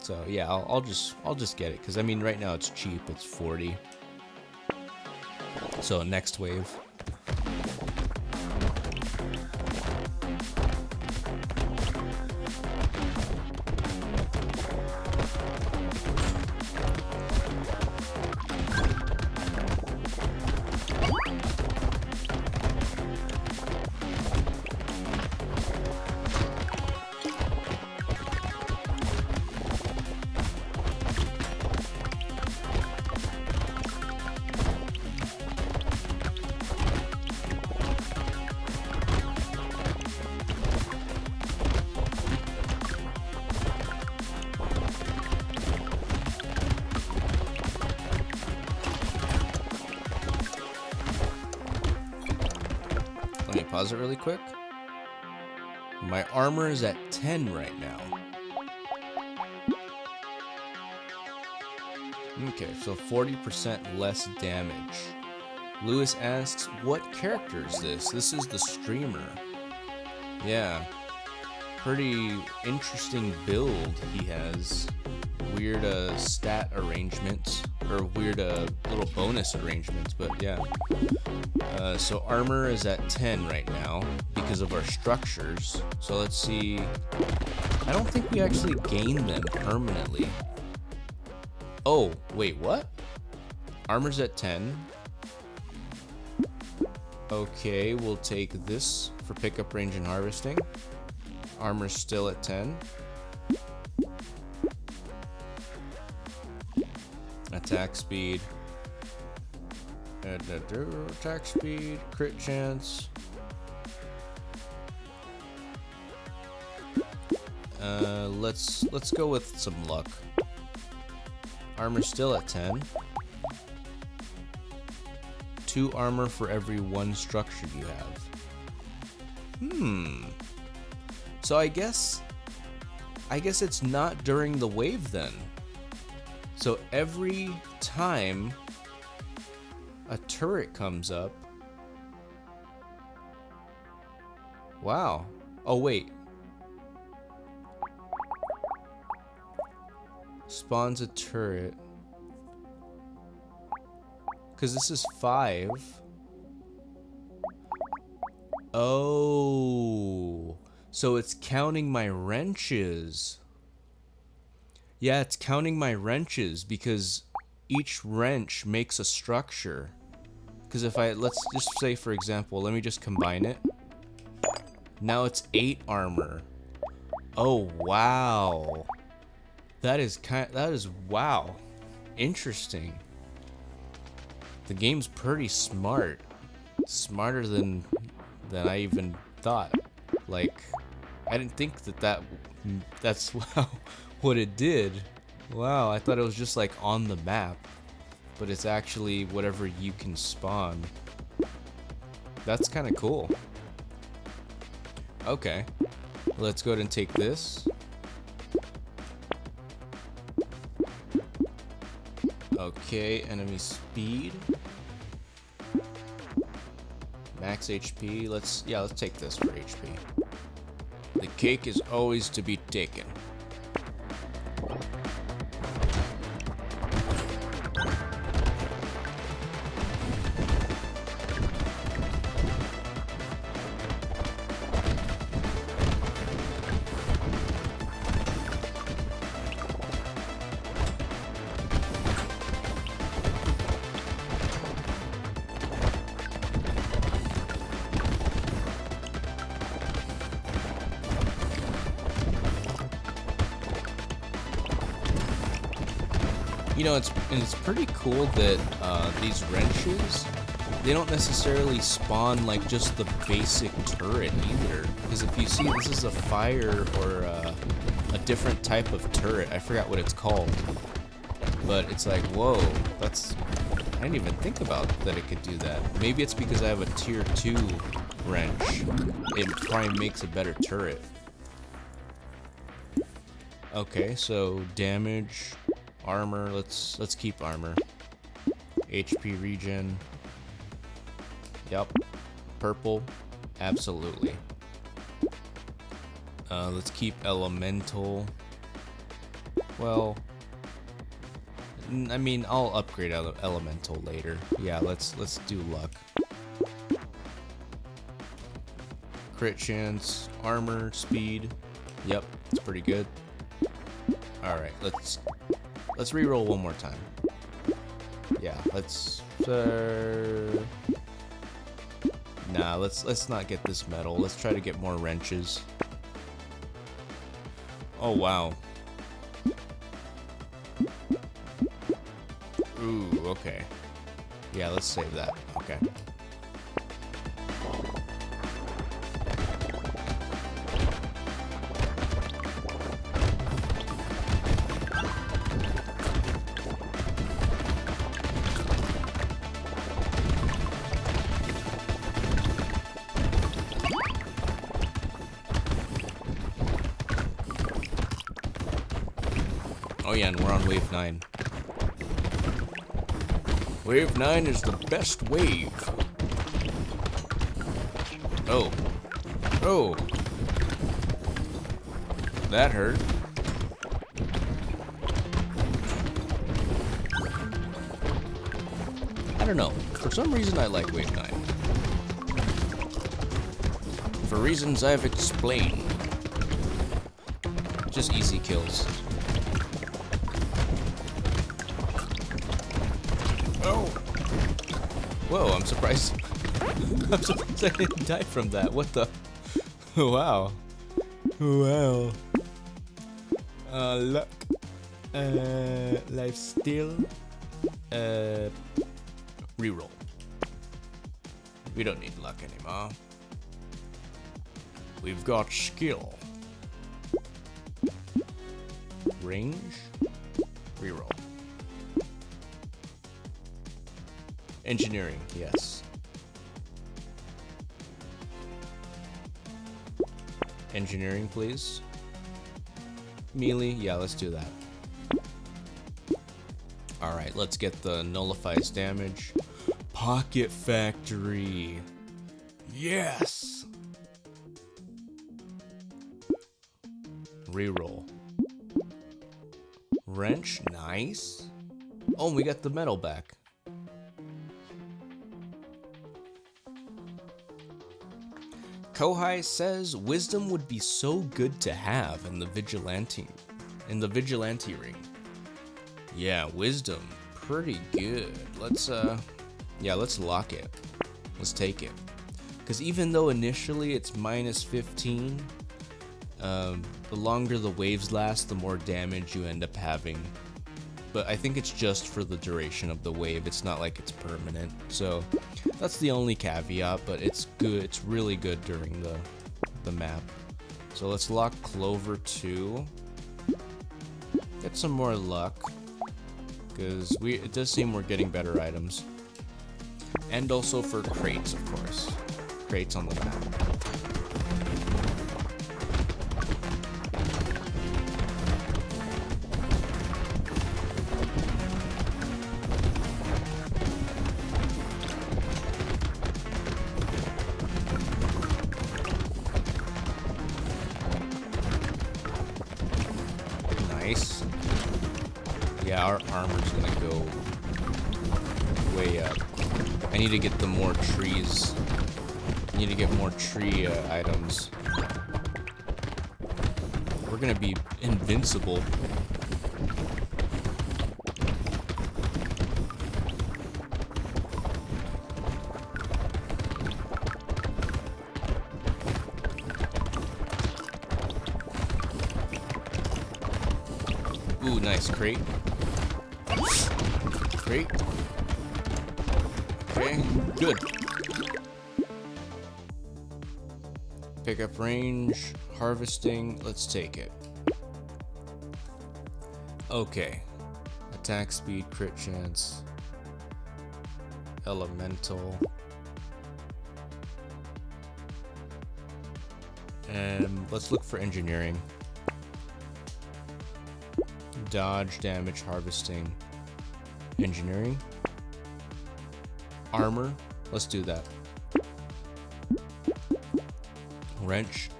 So yeah, I'll just get it, because I mean right now it's cheap, it's 40. So next wave. Pause it really quick. My armor is at 10 right now. Okay, so 40% less damage. Lewis asks, what character is this? This is the streamer. Yeah. Pretty interesting build he has. Weird stat arrangements, or weird little bonus arrangements, but yeah. So armor is at 10 right now because of our structures. So let's see. I don't think we actually gain them permanently. Oh, wait, what? Armor's at 10. Okay, we'll take this for pickup range and harvesting. Armor's still at 10. Attack speed. Attack speed, crit chance. Let's go with some luck. Armor's still at 10. 2 armor for every 1 structure you have. So I guess it's not during the wave then. So every time a turret comes up. Wow. Oh wait. Spawns a turret. Because this is 5. Oh. So it's counting my wrenches. Yeah, it's counting my wrenches because each wrench makes a structure. Because if let's just say, for example, let me just combine it. Now it's 8 armor. Oh, wow. That is wow. Interesting. The game's pretty smart. Smarter than I even thought. Like, I didn't think that's wow, what it did. Wow, I thought it was just like on the map. But it's actually whatever you can spawn. That's kind of cool. Okay. Let's go ahead and take this. Okay, enemy speed. Max HP. Let's take this for HP. The cake is always to be taken. You know, it's pretty cool that these wrenches, they don't necessarily spawn like just the basic turret either. Because if you see, this is a fire or a different type of turret. I forgot what it's called. But it's like, whoa, I didn't even think about that it could do that. Maybe it's because I have a tier 2 wrench. It probably makes a better turret. Okay, so damage. Armor, let's keep armor. HP regen. Yep. Purple. Absolutely. Let's keep elemental. Well, I mean, I'll upgrade elemental later. Yeah, let's do luck. Crit chance, armor, speed. Yep, it's pretty good. All right, let's reroll one more time. Yeah, let's not get this metal. Let's try to get more wrenches. Oh wow. Ooh, okay. Yeah, let's save that. Okay. Oh yeah, and we're on wave 9. Wave 9 is the best wave. Oh. Oh. That hurt. I don't know. For some reason, I like Wave 9. For reasons I've explained. Just easy kills. Oh! Whoa, I'm surprised. I'm surprised I didn't die from that. What the? Wow. Wow. Luck. Life steal. Reroll. We don't need luck anymore. We've got skill. Range. Reroll. Engineering, yes. Engineering, please. Melee, yeah, let's do that. Alright, let's get the nullifies damage. Pocket Factory. Yes! Reroll. Wrench, nice. Oh, we got the metal back. Kohai says wisdom would be so good to have in the vigilante ring. Yeah, wisdom, pretty good. Let's lock it. Let's take it. Because even though initially it's minus 15, the longer the waves last, the more damage you end up having. But I think it's just for the duration of the wave. It's not like it's permanent. So that's the only caveat, but it's good. It's really good during the map. So let's lock Clover 2. Get some more luck. Because it does seem we're getting better items. And also for crates, of course. Crates on the map. Nice. Yeah, our armor's gonna go way up. I need to get the more trees. I need to get more tree items. We're gonna be invincible. Ooh, nice crate. Crate. Okay, good. Pick up range, harvesting, let's take it. Okay. Attack speed, crit chance. Elemental. And let's look for engineering. Dodge, damage, harvesting. Engineering. Armor. Let's do that. Wrench.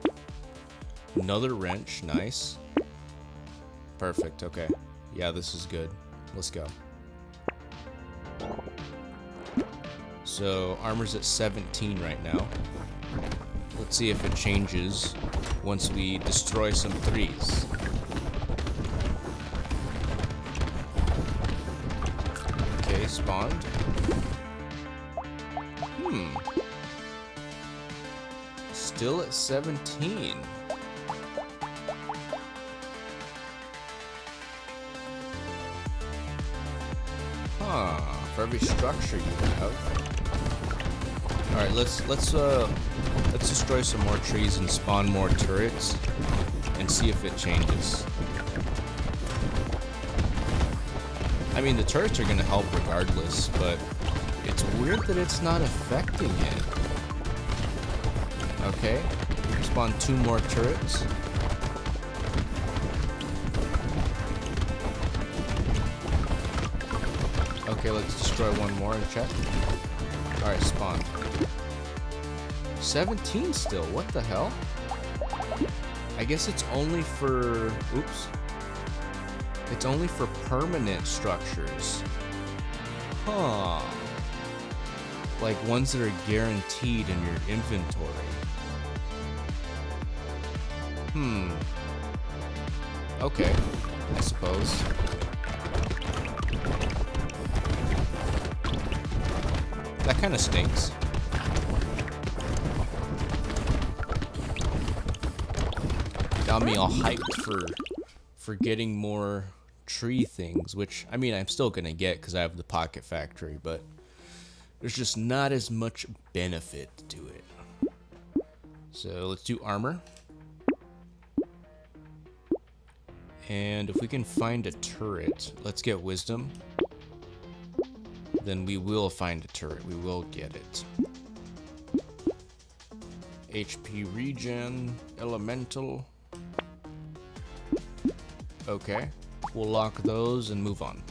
Another wrench. Nice. Perfect. Okay. Yeah, this is good. Let's go. So, armor's at 17 right now. Let's see if it changes once we destroy some threes. Okay, spawned. Still at 17. Huh. For every structure you have. Alright, let's destroy some more trees and spawn more turrets and see if it changes. I mean, the turrets are gonna help regardless, but it's weird that it's not affecting it. Okay, spawn 2 more turrets. Okay, let's destroy one more and check. Alright, spawn. 17 still, what the hell? I guess it's only for... Oops. It's only for permanent structures. Huh. Like ones that are guaranteed in your inventory. Okay, I suppose. That kind of stinks. Got me all hyped for getting more tree things, which, I mean, I'm still gonna get because I have the Pocket Factory, but there's just not as much benefit to it. So let's do armor. And if we can find a turret, let's get wisdom. Then we will find a turret. We will get it. HP regen, elemental. Okay, we'll lock those and move on.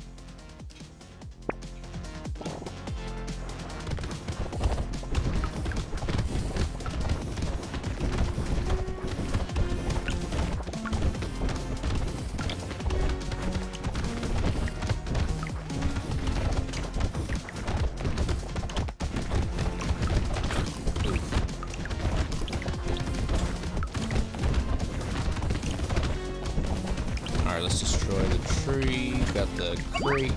Let's destroy the tree. Got the crate.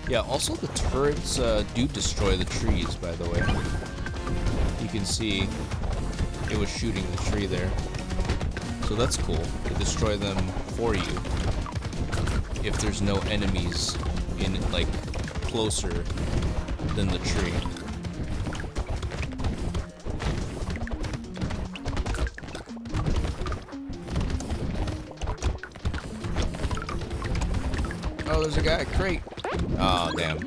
Yeah, also the turrets do destroy the trees, by the way. You can see it was shooting the tree there. So that's cool. To destroy them for you. If there's no enemies in, like, closer than the tree. Oh, there's a guy, crate. Oh, damn.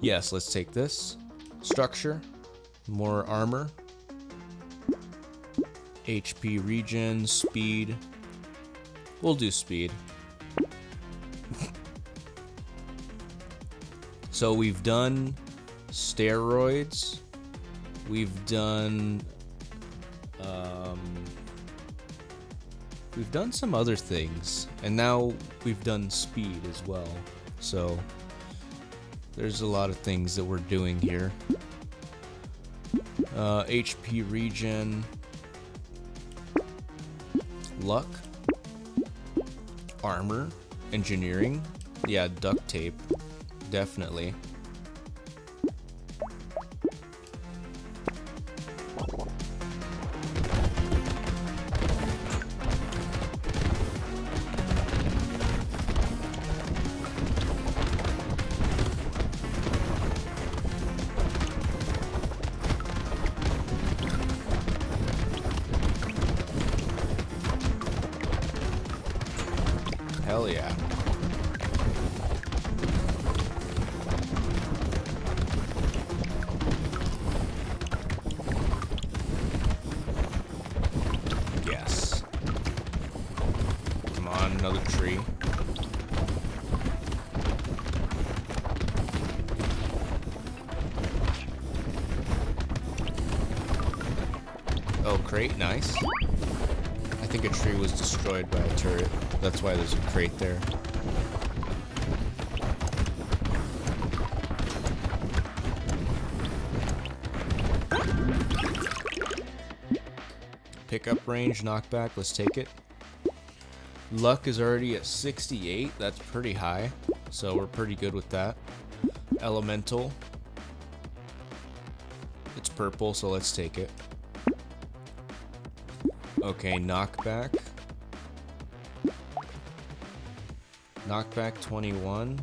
Yes, let's take this. Structure. More armor. HP regen, speed. We'll do speed. So we've done steroids. We've done some other things, and now we've done speed as well. So there's a lot of things that we're doing here. HP regen, luck, armor, engineering. Yeah, duct tape, definitely. Hell yeah. Yes. Come on, another tree. Oh, crate, nice. I think a tree was destroyed by a turret. That's why there's a crate there. Pickup range, knockback, let's take it. Luck is already at 68, that's pretty high. So we're pretty good with that. Elemental. It's purple, so let's take it. Okay, knockback. Knockback 21.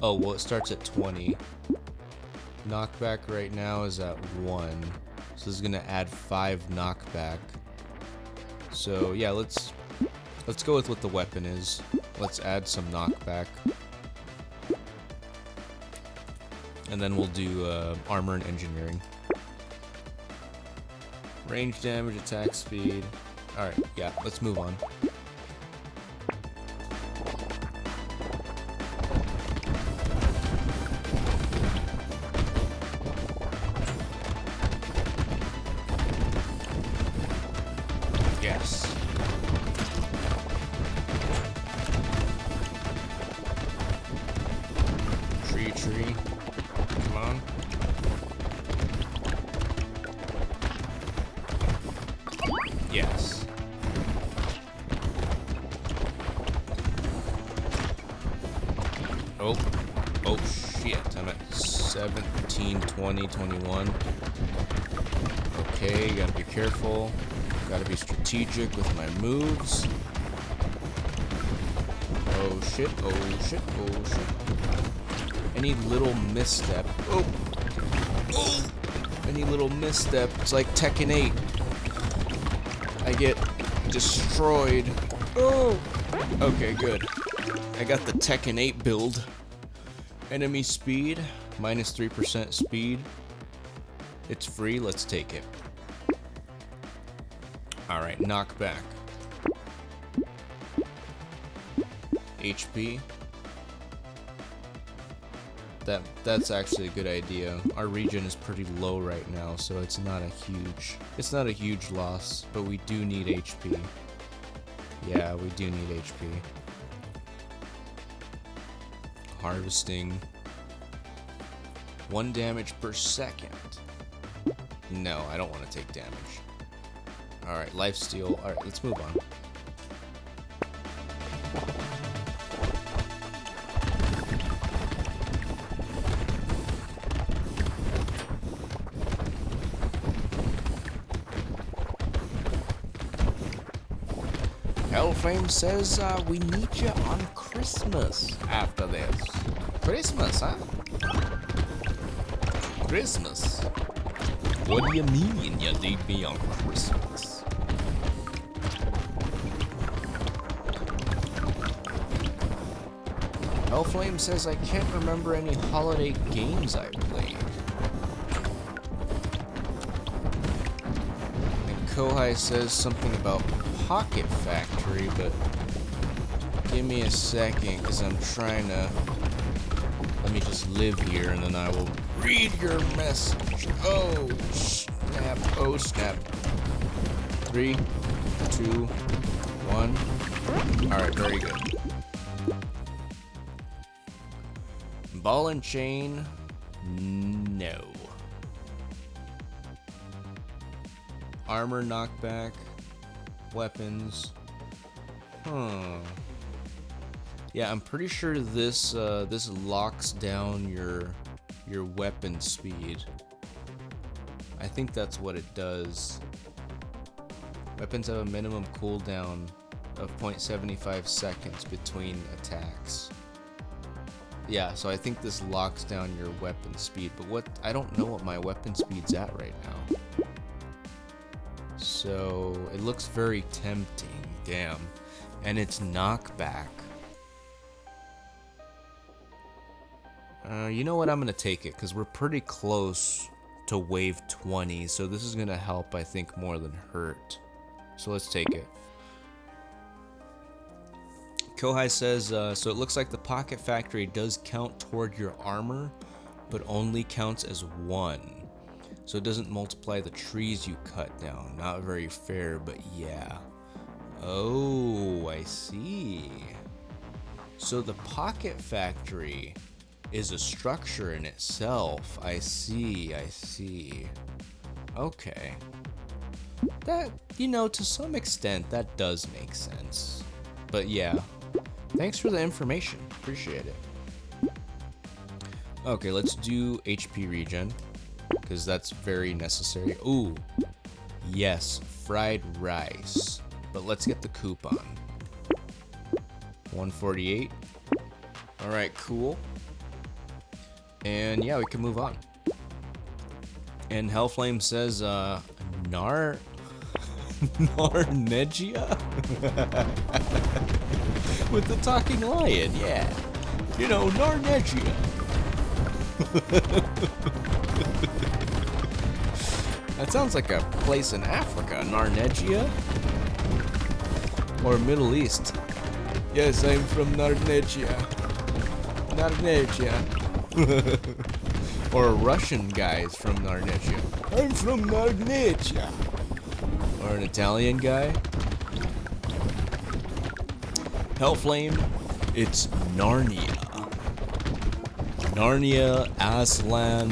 Oh, well, it starts at 20. Knockback right now is at 1. So this is gonna add 5 knockback. So yeah, let's go with what the weapon is. Let's add some knockback. And then we'll do armor and engineering. Range damage, attack speed. Alright, yeah, let's move on. Yes. Oh. Oh, shit. I'm at 17, 20, 21. Okay, gotta be careful. Gotta be strategic with my moves. Oh, shit. Oh, shit. Oh, shit. Any little misstep. Oh. Oh. Any little misstep. It's like Tekken 8. I get destroyed. Oh. Okay, good. I got the Tekken 8 build. Enemy speed, minus 3% speed. It's free, let's take it. Alright, knockback. HP. That's actually a good idea. Our regen is pretty low right now, so it's not a huge loss, but we do need HP. Yeah, we do need HP. Harvesting. 1 damage per second. No, I don't want to take damage. Alright, lifesteal. Alright, let's move on. Hellflame says we need you on Christmas after this. Christmas, huh? Christmas? What do you mean you need me on Christmas? Hellflame says I can't remember any holiday games I played. And Kohai says something about Pocket Factory, but give me a second, because I'm trying to... Let me just live here, and then I will read your message. Oh, snap. Oh, snap. 3, 2, 1. Alright, very good. Ball and chain. No. Armor knockback. Weapons. Yeah, I'm pretty sure this this locks down your weapon speed. I think that's what it does. Weapons have a minimum cooldown of 0.75 seconds between attacks. Yeah, so I think this locks down your weapon speed, but I don't know what my weapon speed's at right now. So it looks very tempting, damn. And it's knockback. You know what, I'm gonna take it, because we're pretty close to wave 20, so this is gonna help, I think, more than hurt. So let's take it. Kohai says, so it looks like the Pocket Factory does count toward your armor, but only counts as 1. So it doesn't multiply the trees you cut down. Not very fair, but yeah. Oh, I see. So the Pocket Factory is a structure in itself. I see, I see. Okay. That, you know, to some extent, that does make sense. But yeah, thanks for the information. Appreciate it. Okay, let's do HP regen, because that's very necessary. Ooh, yes, fried rice. But let's get the coupon. 148. Alright, cool. And yeah, we can move on. And Hellflame says, Narnegia? With the talking lion, yeah. You know, Narnegia. That sounds like a place in Africa, Narnegia? Or Middle East. Yes, I'm from Narnegia. Narnegia. Or a Russian guy's from Narnegia. I'm from Narnegia. Or an Italian guy. Hellflame, it's Narnia. Narnia, Aslan,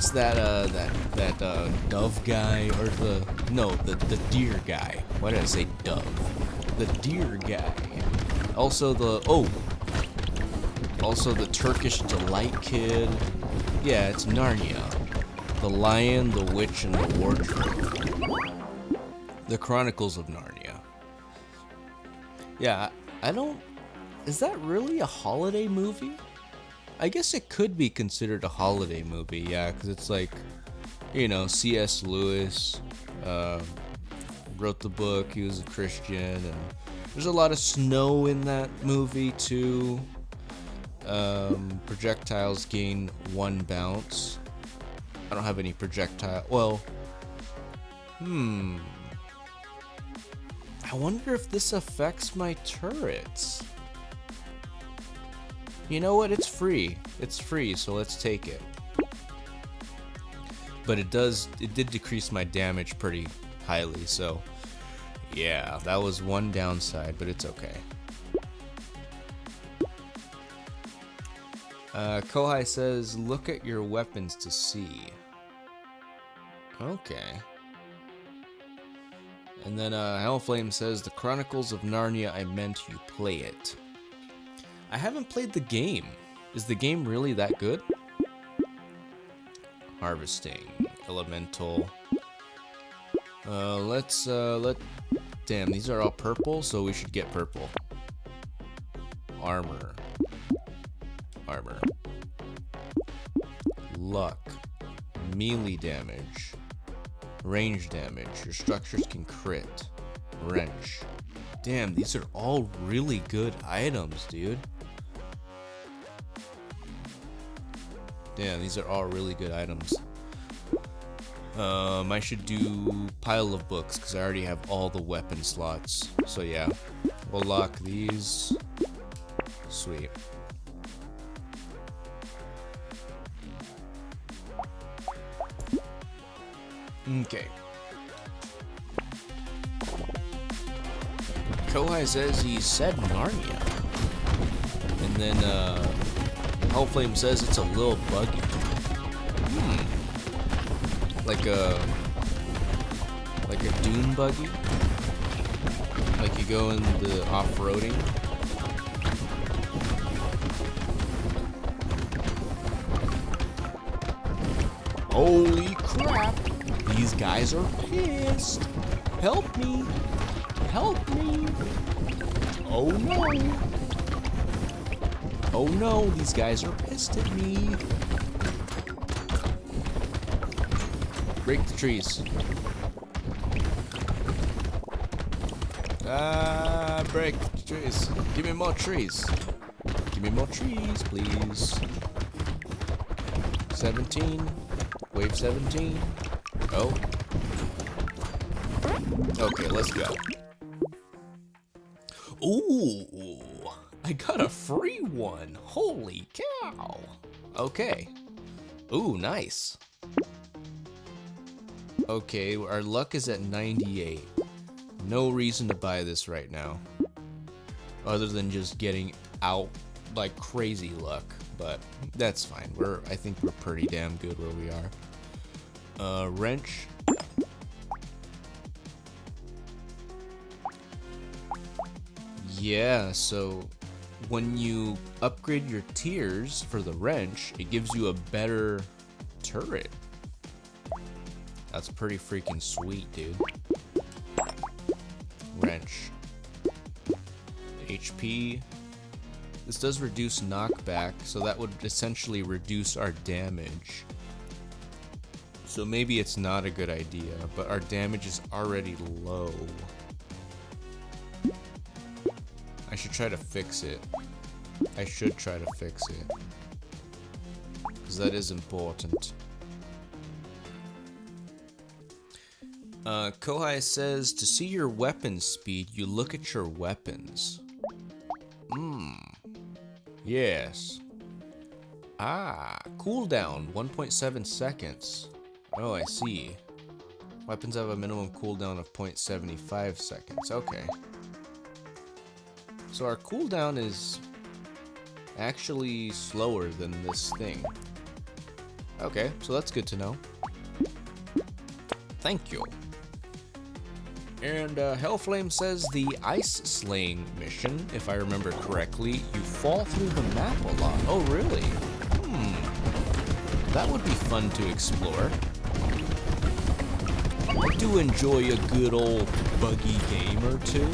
what's that dove guy, or the deer guy? Why did I say dove? The deer guy. Also the Turkish Delight Kid. Yeah, it's Narnia. The Lion, the Witch, and the Wardrobe. The Chronicles of Narnia. Yeah, I don't... Is that really a holiday movie? I guess it could be considered a holiday movie, yeah, because it's like, you know, C.S. Lewis wrote the book, he was a Christian, and there's a lot of snow in that movie, too. Projectiles gain 1 bounce. I don't have any projectile... Well... I wonder if this affects my turrets. You know what? It's free. It's free, so let's take it. But it did decrease my damage pretty highly, so... Yeah, that was one downside, but it's okay. Kohai says, look at your weapons to see. Okay. And then Hellflame says, the Chronicles of Narnia, I meant you play it. I haven't played the game. Is the game really that good? Harvesting. Elemental. Damn, these are all purple, so we should get purple. Armor. Luck. Melee damage. Range damage. Your structures can crit. Wrench. Damn, these are all really good items, dude. Damn, these are all really good items. I should do pile of books because I already have all the weapon slots. So yeah, we'll lock these. Sweet. Okay. Kohai says he said Narnia. And then Hellflame says it's a little buggy. Like a dune buggy? Like you go in the off-roading? Holy crap! These guys are pissed! Help me! Help me! Oh no! Oh no, these guys are pissed at me! Break the trees. Break the trees. Give me more trees. Give me more trees, please. 17. Wave 17. Oh. Okay, let's go. Ooh, I got a free one. Holy cow. Okay. Ooh, nice. Okay, our luck is at 98. No reason to buy this right now. Other than just getting out like crazy luck. But that's fine. I think we're pretty damn good where we are. Wrench. Yeah, so when you upgrade your tiers for the wrench, it gives you a better turret. That's pretty freaking sweet, dude. Wrench. HP. This does reduce knockback, so that would essentially reduce our damage. So maybe it's not a good idea, but our damage is already low. I should try to fix it. I should try to fix it. Because that is important. Kohai says, to see your weapon speed, you look at your weapons. Yes. Cooldown, 1.7 seconds. Oh, I see. Weapons have a minimum cooldown of 0.75 seconds. Okay. So our cooldown is actually slower than this thing. Okay, so that's good to know. Thank you. And Hellflame says the ice slaying mission, if I remember correctly, you fall through the map a lot. Oh, really? That would be fun to explore. I do enjoy a good old buggy game or two.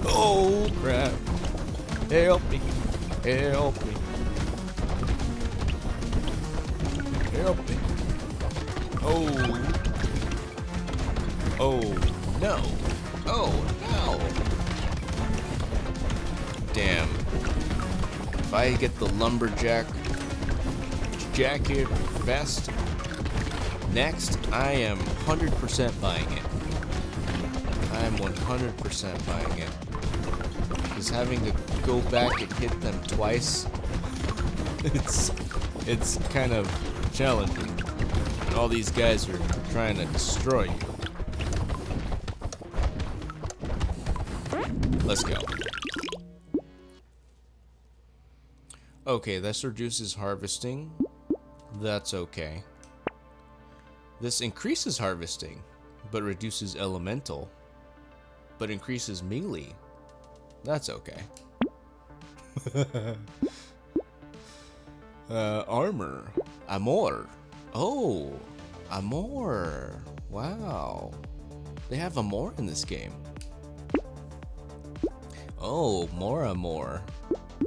Oh, crap. Help me. Help me. Help me. Oh. Oh, no. Oh, no. Damn. If I get the lumberjack jacket vest next, I am 100% buying it. I am 100% buying it. Because having to go back and hit them twice, it's kind of challenging. And all these guys are trying to destroy you. Let's go. Okay, this reduces harvesting. That's okay. This increases harvesting, but reduces elemental, but increases melee. That's okay. Armor. Amor. Oh, Amor. Wow. They have Amor in this game. Oh, more Amor.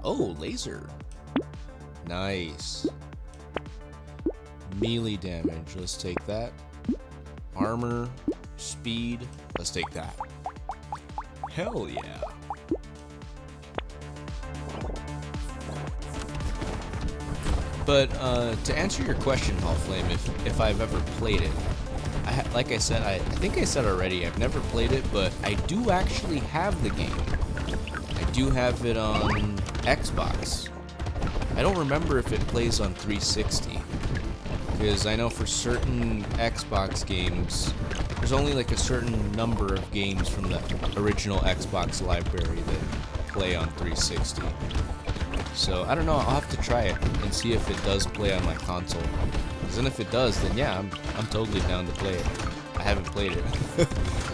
Oh, laser. Nice. Melee damage, let's take that. Armor, speed, let's take that. Hell yeah. But to answer your question, Hellflame, if I've ever played it, like I said, I think I said already, I've never played it, but I do actually have the game. I do have it on Xbox. I don't remember if it plays on 360. Because I know for certain Xbox games, there's only like a certain number of games from the original Xbox library that play on 360. So I don't know, I'll have to try it and see if it does play on my console. Because then if it does, then yeah, I'm totally down to play it. I haven't played it.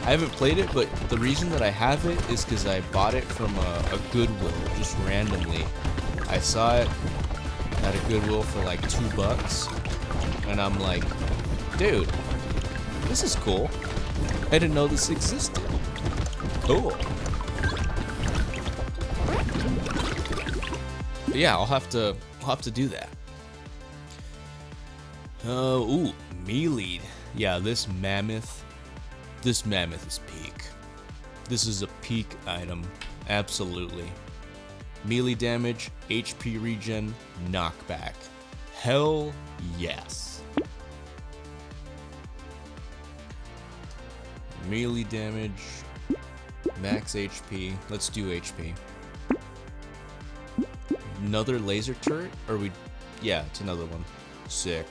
I haven't played it, but the reason that I have it is because I bought it from a Goodwill, just randomly. I saw it at a Goodwill for like $2. And I'm like, dude, this is cool. I didn't know this existed. Cool. But yeah, I'll have to do that. Ooh, melee. Yeah, this mammoth is peak. This is a peak item, absolutely. Melee damage, HP regen, knockback. Hell yes. Melee damage, max HP. Let's do HP. Another laser turret? Or yeah, it's another one. Sick.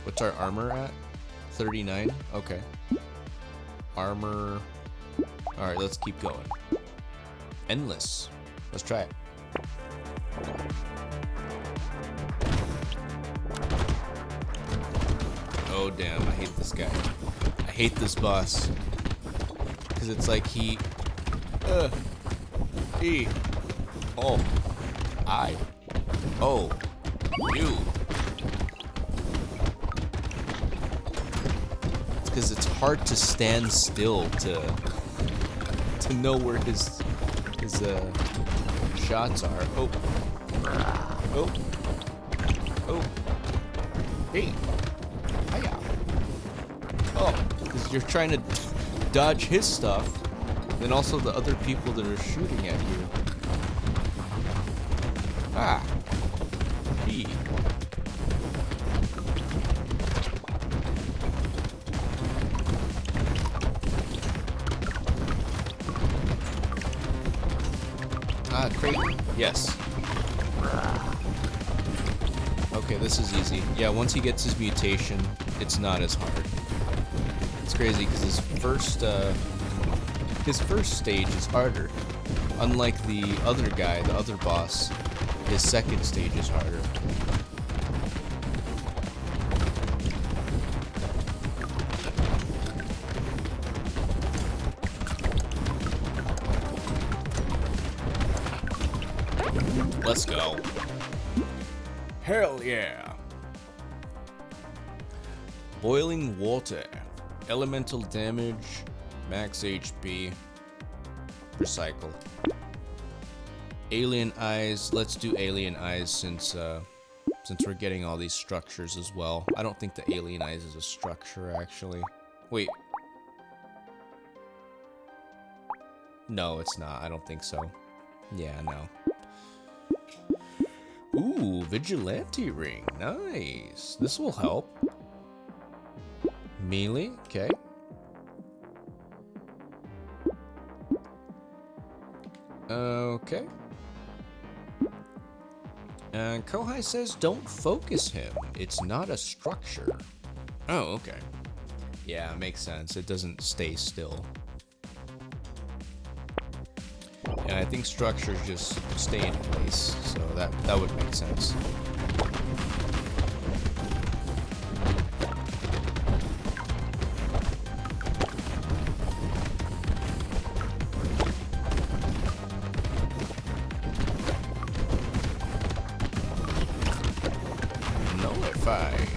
What's our armor at? 39? Okay. Armor. Alright, let's keep going. Endless. Let's try it. Oh damn, I hate this guy. I hate this boss. Because it's like he... E. Oh. I. Oh. You. It's because it's hard to stand still to know where his shots are. Oh. Oh. Oh. Hey. Hiya. Oh, because you're trying to dodge his stuff, and also the other people that are shooting at you. Ah. B. Ah, crate. Yes. Okay, this is easy. Yeah, once he gets his mutation, it's not as hard. It's crazy because his first stage is harder. Unlike the other guy, the other boss, His second stage is harder. Let's go. Hell yeah. Boiling water. Elemental damage. Max HP. Recycle. Alien eyes. Let's do alien eyes since we're getting all these structures as well. I don't think the alien eyes is a structure actually. Wait. No, it's not. I don't think so. Yeah, no. Ooh, vigilante ring. Nice. This will help. Melee. Okay. Okay. And Kohai says don't focus him. It's not a structure. Oh, okay. Yeah, makes sense. It doesn't stay still. Yeah, I think structures just stay in place, so that would make sense. Nullified.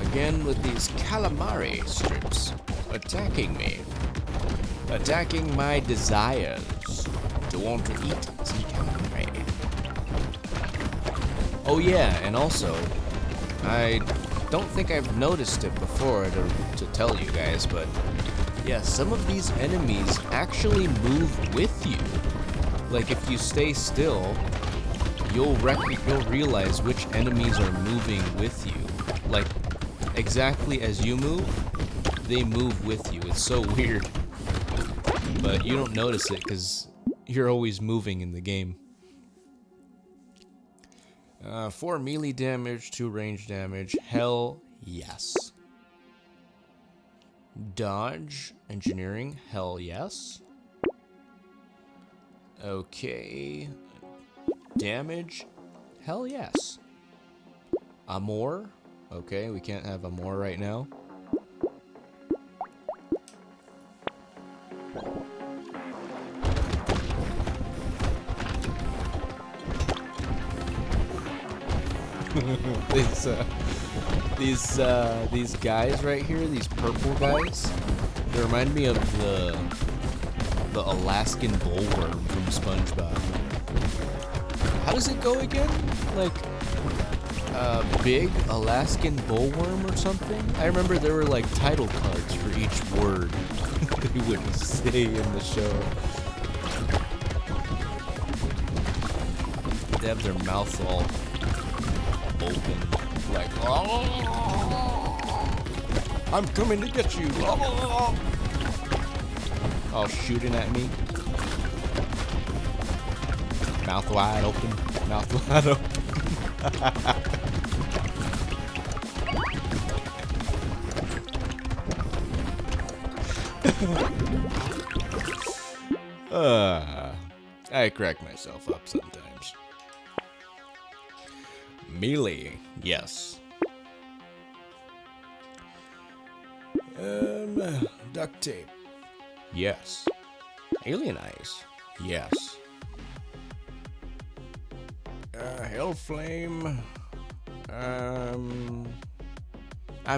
Again with these calamari strips attacking me. Attacking my desires to want to eat some calamari. Oh yeah, and also, I don't think I've noticed it before to tell you guys, but yeah, some of these enemies actually move with you. Like if you stay still, you'll realize which enemies are moving with you. Like exactly as you move, they move with you. It's so weird. But you don't notice it because you're always moving in the game. 4 melee damage, 2 range damage. Hell yes. Dodge, engineering. Hell yes. Okay. Damage. Hell yes. Amor. Okay, we can't have Amor right now. These guys right here, these purple guys, they remind me of the Alaskan bullworm from SpongeBob. How does it go again? Like big Alaskan bullworm or something? I remember there were like title cards for each word they would say in the show. They have their mouth all open, like, oh, I'm coming to get you. Oh, all shooting at me. Mouth wide open. Mouth wide open. I crack myself up sometimes. Melee, yes. Duct tape, yes. Alien eyes, yes. Hell flame. I'm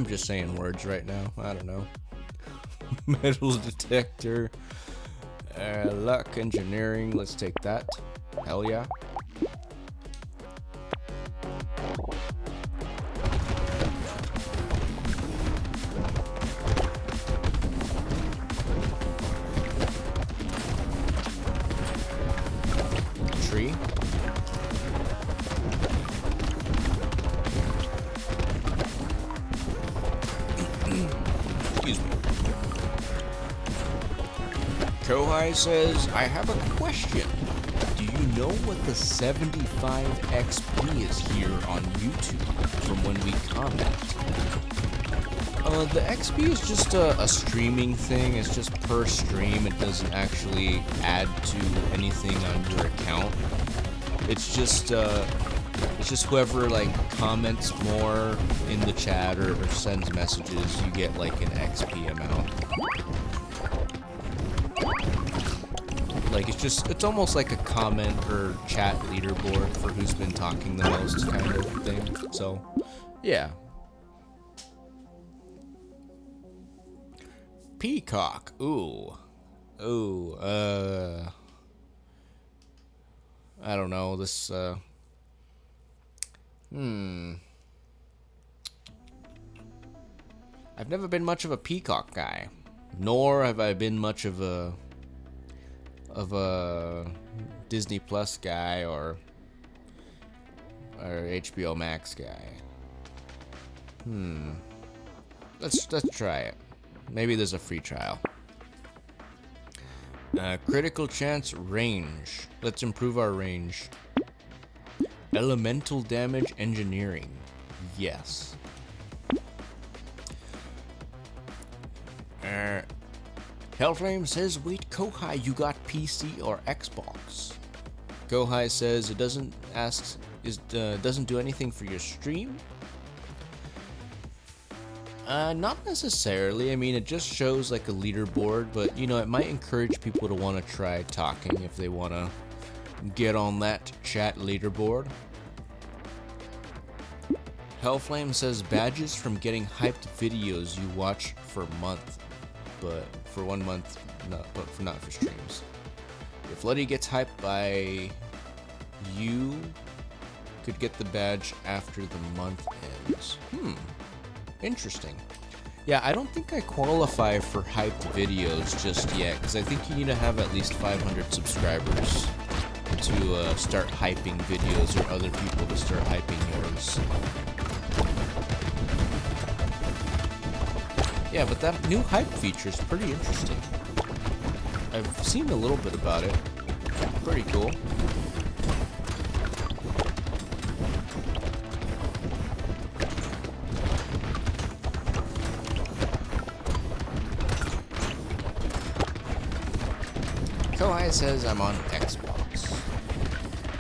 just saying words right now. I don't know. Metal detector. Luck engineering. Let's take that. Hell yeah. Tree. Excuse me. Kohai says, I have a question. Do you know what the 75 XP is here on YouTube from when we comment? The XP is just a streaming thing. It's just per stream. It doesn't actually add to anything on your account. It's just whoever like comments more in the chat or sends messages, you get like an XP amount. Like it's almost like a comment or chat leaderboard for who's been talking the most kind of thing. So, yeah. Peacock. Ooh. Ooh. I don't know. This. I've never been much of a Peacock guy, nor have I been much of a Disney Plus guy or HBO Max guy. Let's try it. Maybe there's a free trial. Critical chance range. Let's improve our range. Elemental damage engineering. Yes. Hellflame says, wait, Kohai, you got PC or Xbox? Kohai says it doesn't do anything for your stream. Not necessarily. I mean, it just shows like a leaderboard, but you know, it might encourage people to want to try talking if they want to get on that chat leaderboard. Hellflame says badges from getting hyped videos you watch for a month, but for 1 month, not for streams. If Luddy gets hyped by you, could get the badge after the month ends. Interesting. Yeah, I don't think I qualify for hyped videos just yet, because I think you need to have at least 500 subscribers to start hyping videos, or other people to start hyping yours. Yeah, but that new hype feature is pretty interesting. I've seen a little bit about it. Pretty cool. Kohai says I'm on Xbox.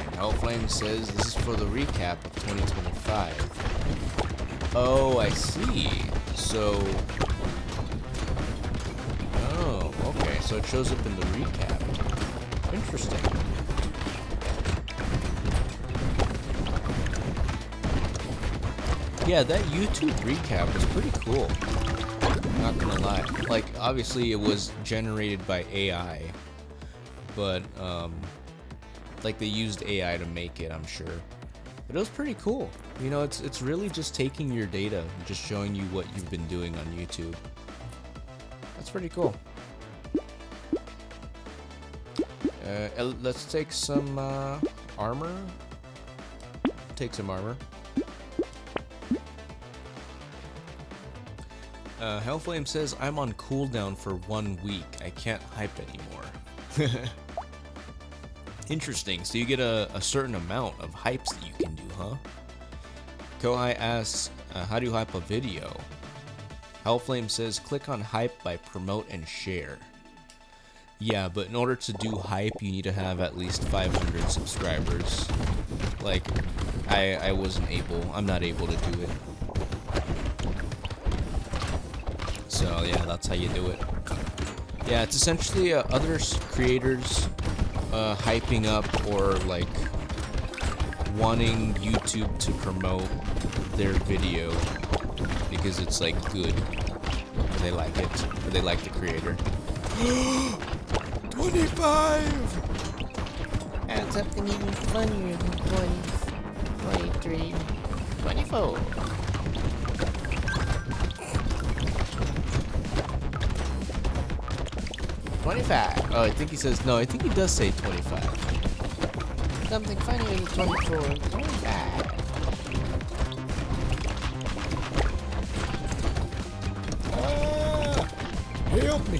And Hellflame says this is for the recap of 2025. Oh, I see. So... oh, okay. So it shows up in the recap. Interesting. Yeah, that YouTube recap was pretty cool. Not gonna lie. Like, obviously it was generated by AI. But, like, they used AI to make it, I'm sure. But it was pretty cool. You know, it's really just taking your data and just showing you what you've been doing on YouTube. That's pretty cool. Let's take some, armor. Take some armor. Hellflame says, I'm on cooldown for 1 week. I can't hype anymore. Interesting. So you get a certain amount of hypes that you can do, huh? Kohai asks, how do you hype a video? Hellflame says, click on hype by promote and share. Yeah, but in order to do hype, you need to have at least 500 subscribers. Like, I'm not able to do it. So yeah, that's how you do it. Yeah, it's essentially other creators hyping up or like wanting YouTube to promote their video because it's like good, or they like it, or they like the creator. 25! And something even funnier than 20, 23, 24. 25. Oh, I think he says, no, I think he does say 25. Something funnier than 24, 25. Help me.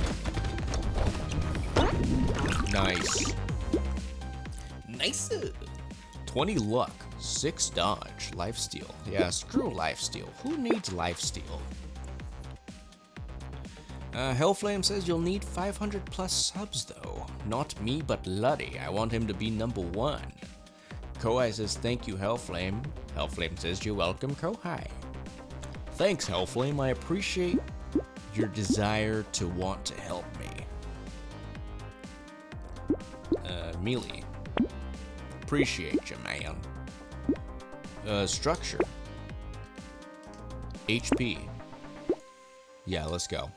Nice. Nice. 20 luck, 6 dodge, lifesteal. Yeah, screw lifesteal. Who needs lifesteal? Hellflame says you'll need 500 plus subs though. Not me, but Luddy. I want him to be #1. Kohai says, thank you, Hellflame. Hellflame says, you're welcome, Kohai. Thanks, Hellflame. I appreciate your desire to want to help me. Melee. Appreciate you, man. Structure. HP. Yeah, let's go.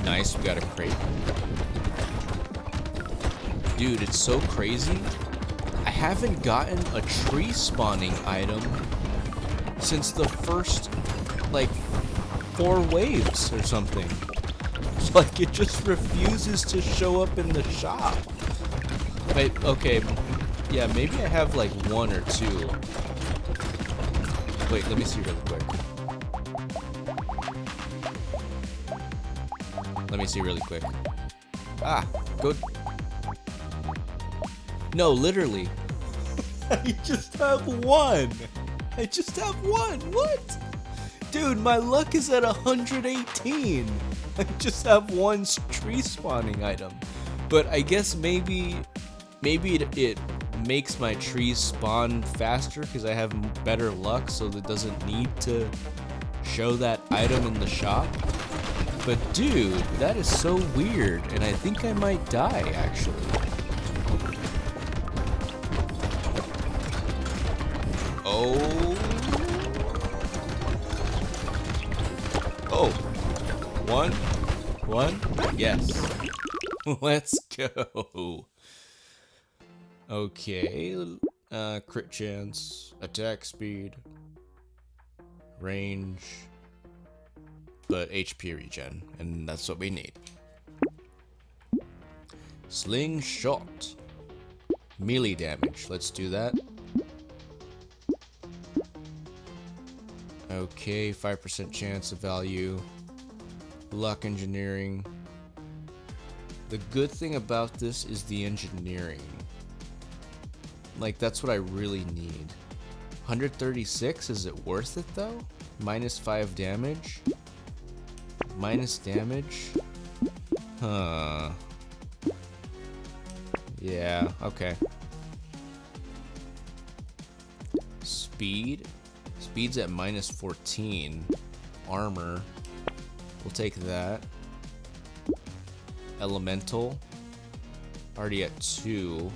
Nice, we got a crate. Dude, it's so crazy. I haven't gotten a tree spawning item since the first, like, 4 waves or something. It's like it just refuses to show up in the shop. Wait, okay, yeah, maybe I have like 1 or 2. Wait, let me see really quick. Let me see really quick. Ah, good. No, literally. I just have 1. I just have 1. What? Dude, my luck is at 118. I just have 1 tree spawning item. But I guess maybe it makes my trees spawn faster because I have better luck, so it doesn't need to show that item in the shop. But dude, that is so weird, and I think I might die actually. Oh. Oh. 1. Yes. Let's go. Okay. Crit chance, attack speed, range, but HP regen, and that's what we need. Slingshot. Melee damage. Let's do that. Okay, 5% chance of value. Luck engineering. The good thing about this is the engineering. Like, that's what I really need. 136, is it worth it though? Minus 5 damage? Minus damage? Huh. Yeah, okay. Speed? Speed's at minus 14. Armor. We'll take that. Elemental. Already at 2.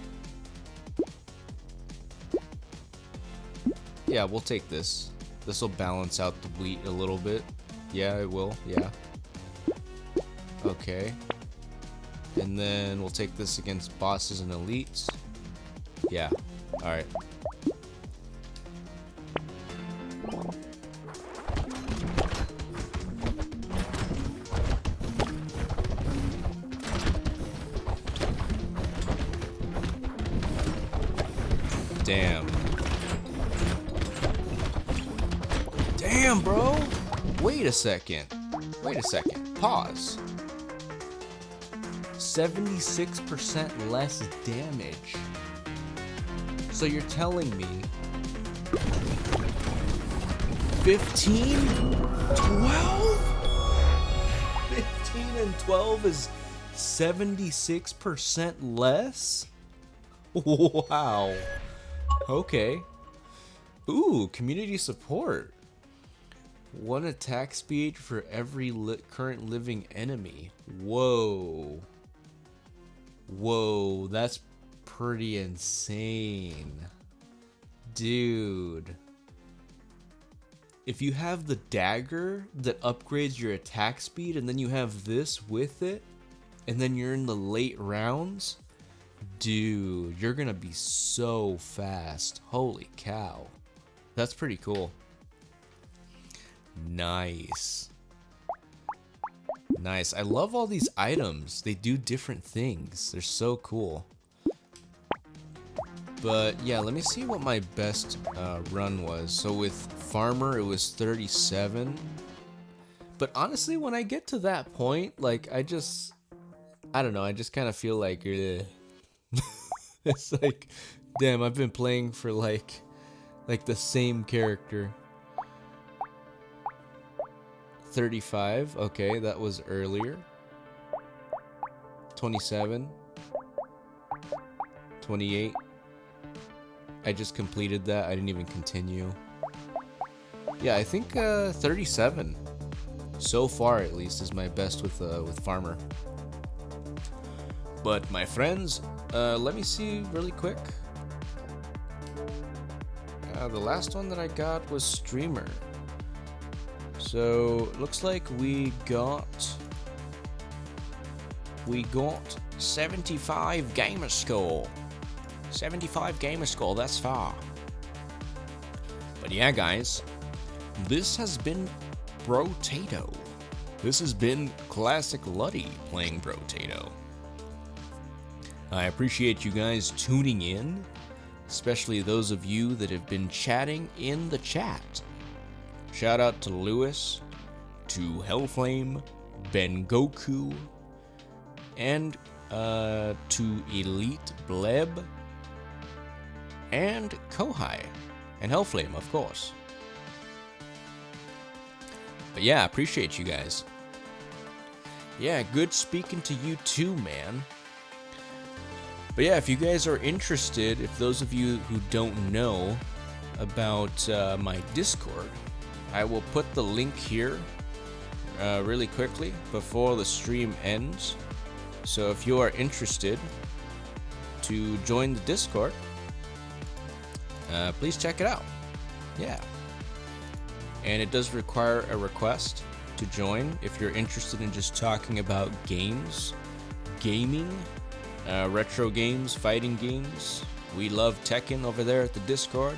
Yeah, we'll take this. This will balance out the wheat a little bit. Yeah, it will. Yeah. Okay. And then we'll take this against bosses and elites. Yeah. Alright. Damn. Damn, bro. Wait a second. Wait a second. Pause. 76% less damage. So you're telling me 15? 12? 15 and 12 is 76% less? Wow. Okay. Ooh, community support. 1 attack speed for every current living enemy. Whoa. Whoa, that's pretty insane. Dude. If you have the dagger that upgrades your attack speed, and then you have this with it, and then you're in the late rounds, dude, you're gonna be so fast. Holy cow. That's pretty cool. Nice. Nice. I love all these items. They do different things. They're so cool. But yeah, let me see what my best run was. So with Farmer, it was 37. But honestly, when I get to that point, like, I don't know, I just kind of feel like, it's like Damn, I've been playing for like the same character. 35. Okay, that was earlier. 27. 28. I just completed that. I didn't even continue. Yeah, I think 37 so far, at least, is my best with Farmer. But my friends, let me see really quick. The last one that I got was Streamer. So looks like we got 75 gamer score. 75 gamer score, that's far. But yeah, guys, this has been Brotato. This has been Classic Luddy playing Brotato. I appreciate you guys tuning in, especially those of you that have been chatting in the chat. Shout out to Lewis, to Hellflame, Ben Goku, and to Elite Bleb, and Kohai, and Hellflame, of course. But yeah, I appreciate you guys. Yeah, good speaking to you too, man. But yeah, if you guys are interested, if those of you who don't know about my Discord, I will put the link here really quickly before the stream ends. So if you are interested to join the Discord, please check it out. Yeah. And it does require a request to join if you're interested in just talking about games, gaming, retro games, fighting games. We love Tekken over there at the Discord.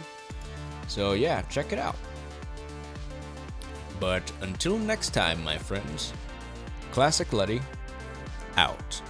So yeah, check it out. But until next time, my friends, Classic Luddy, out.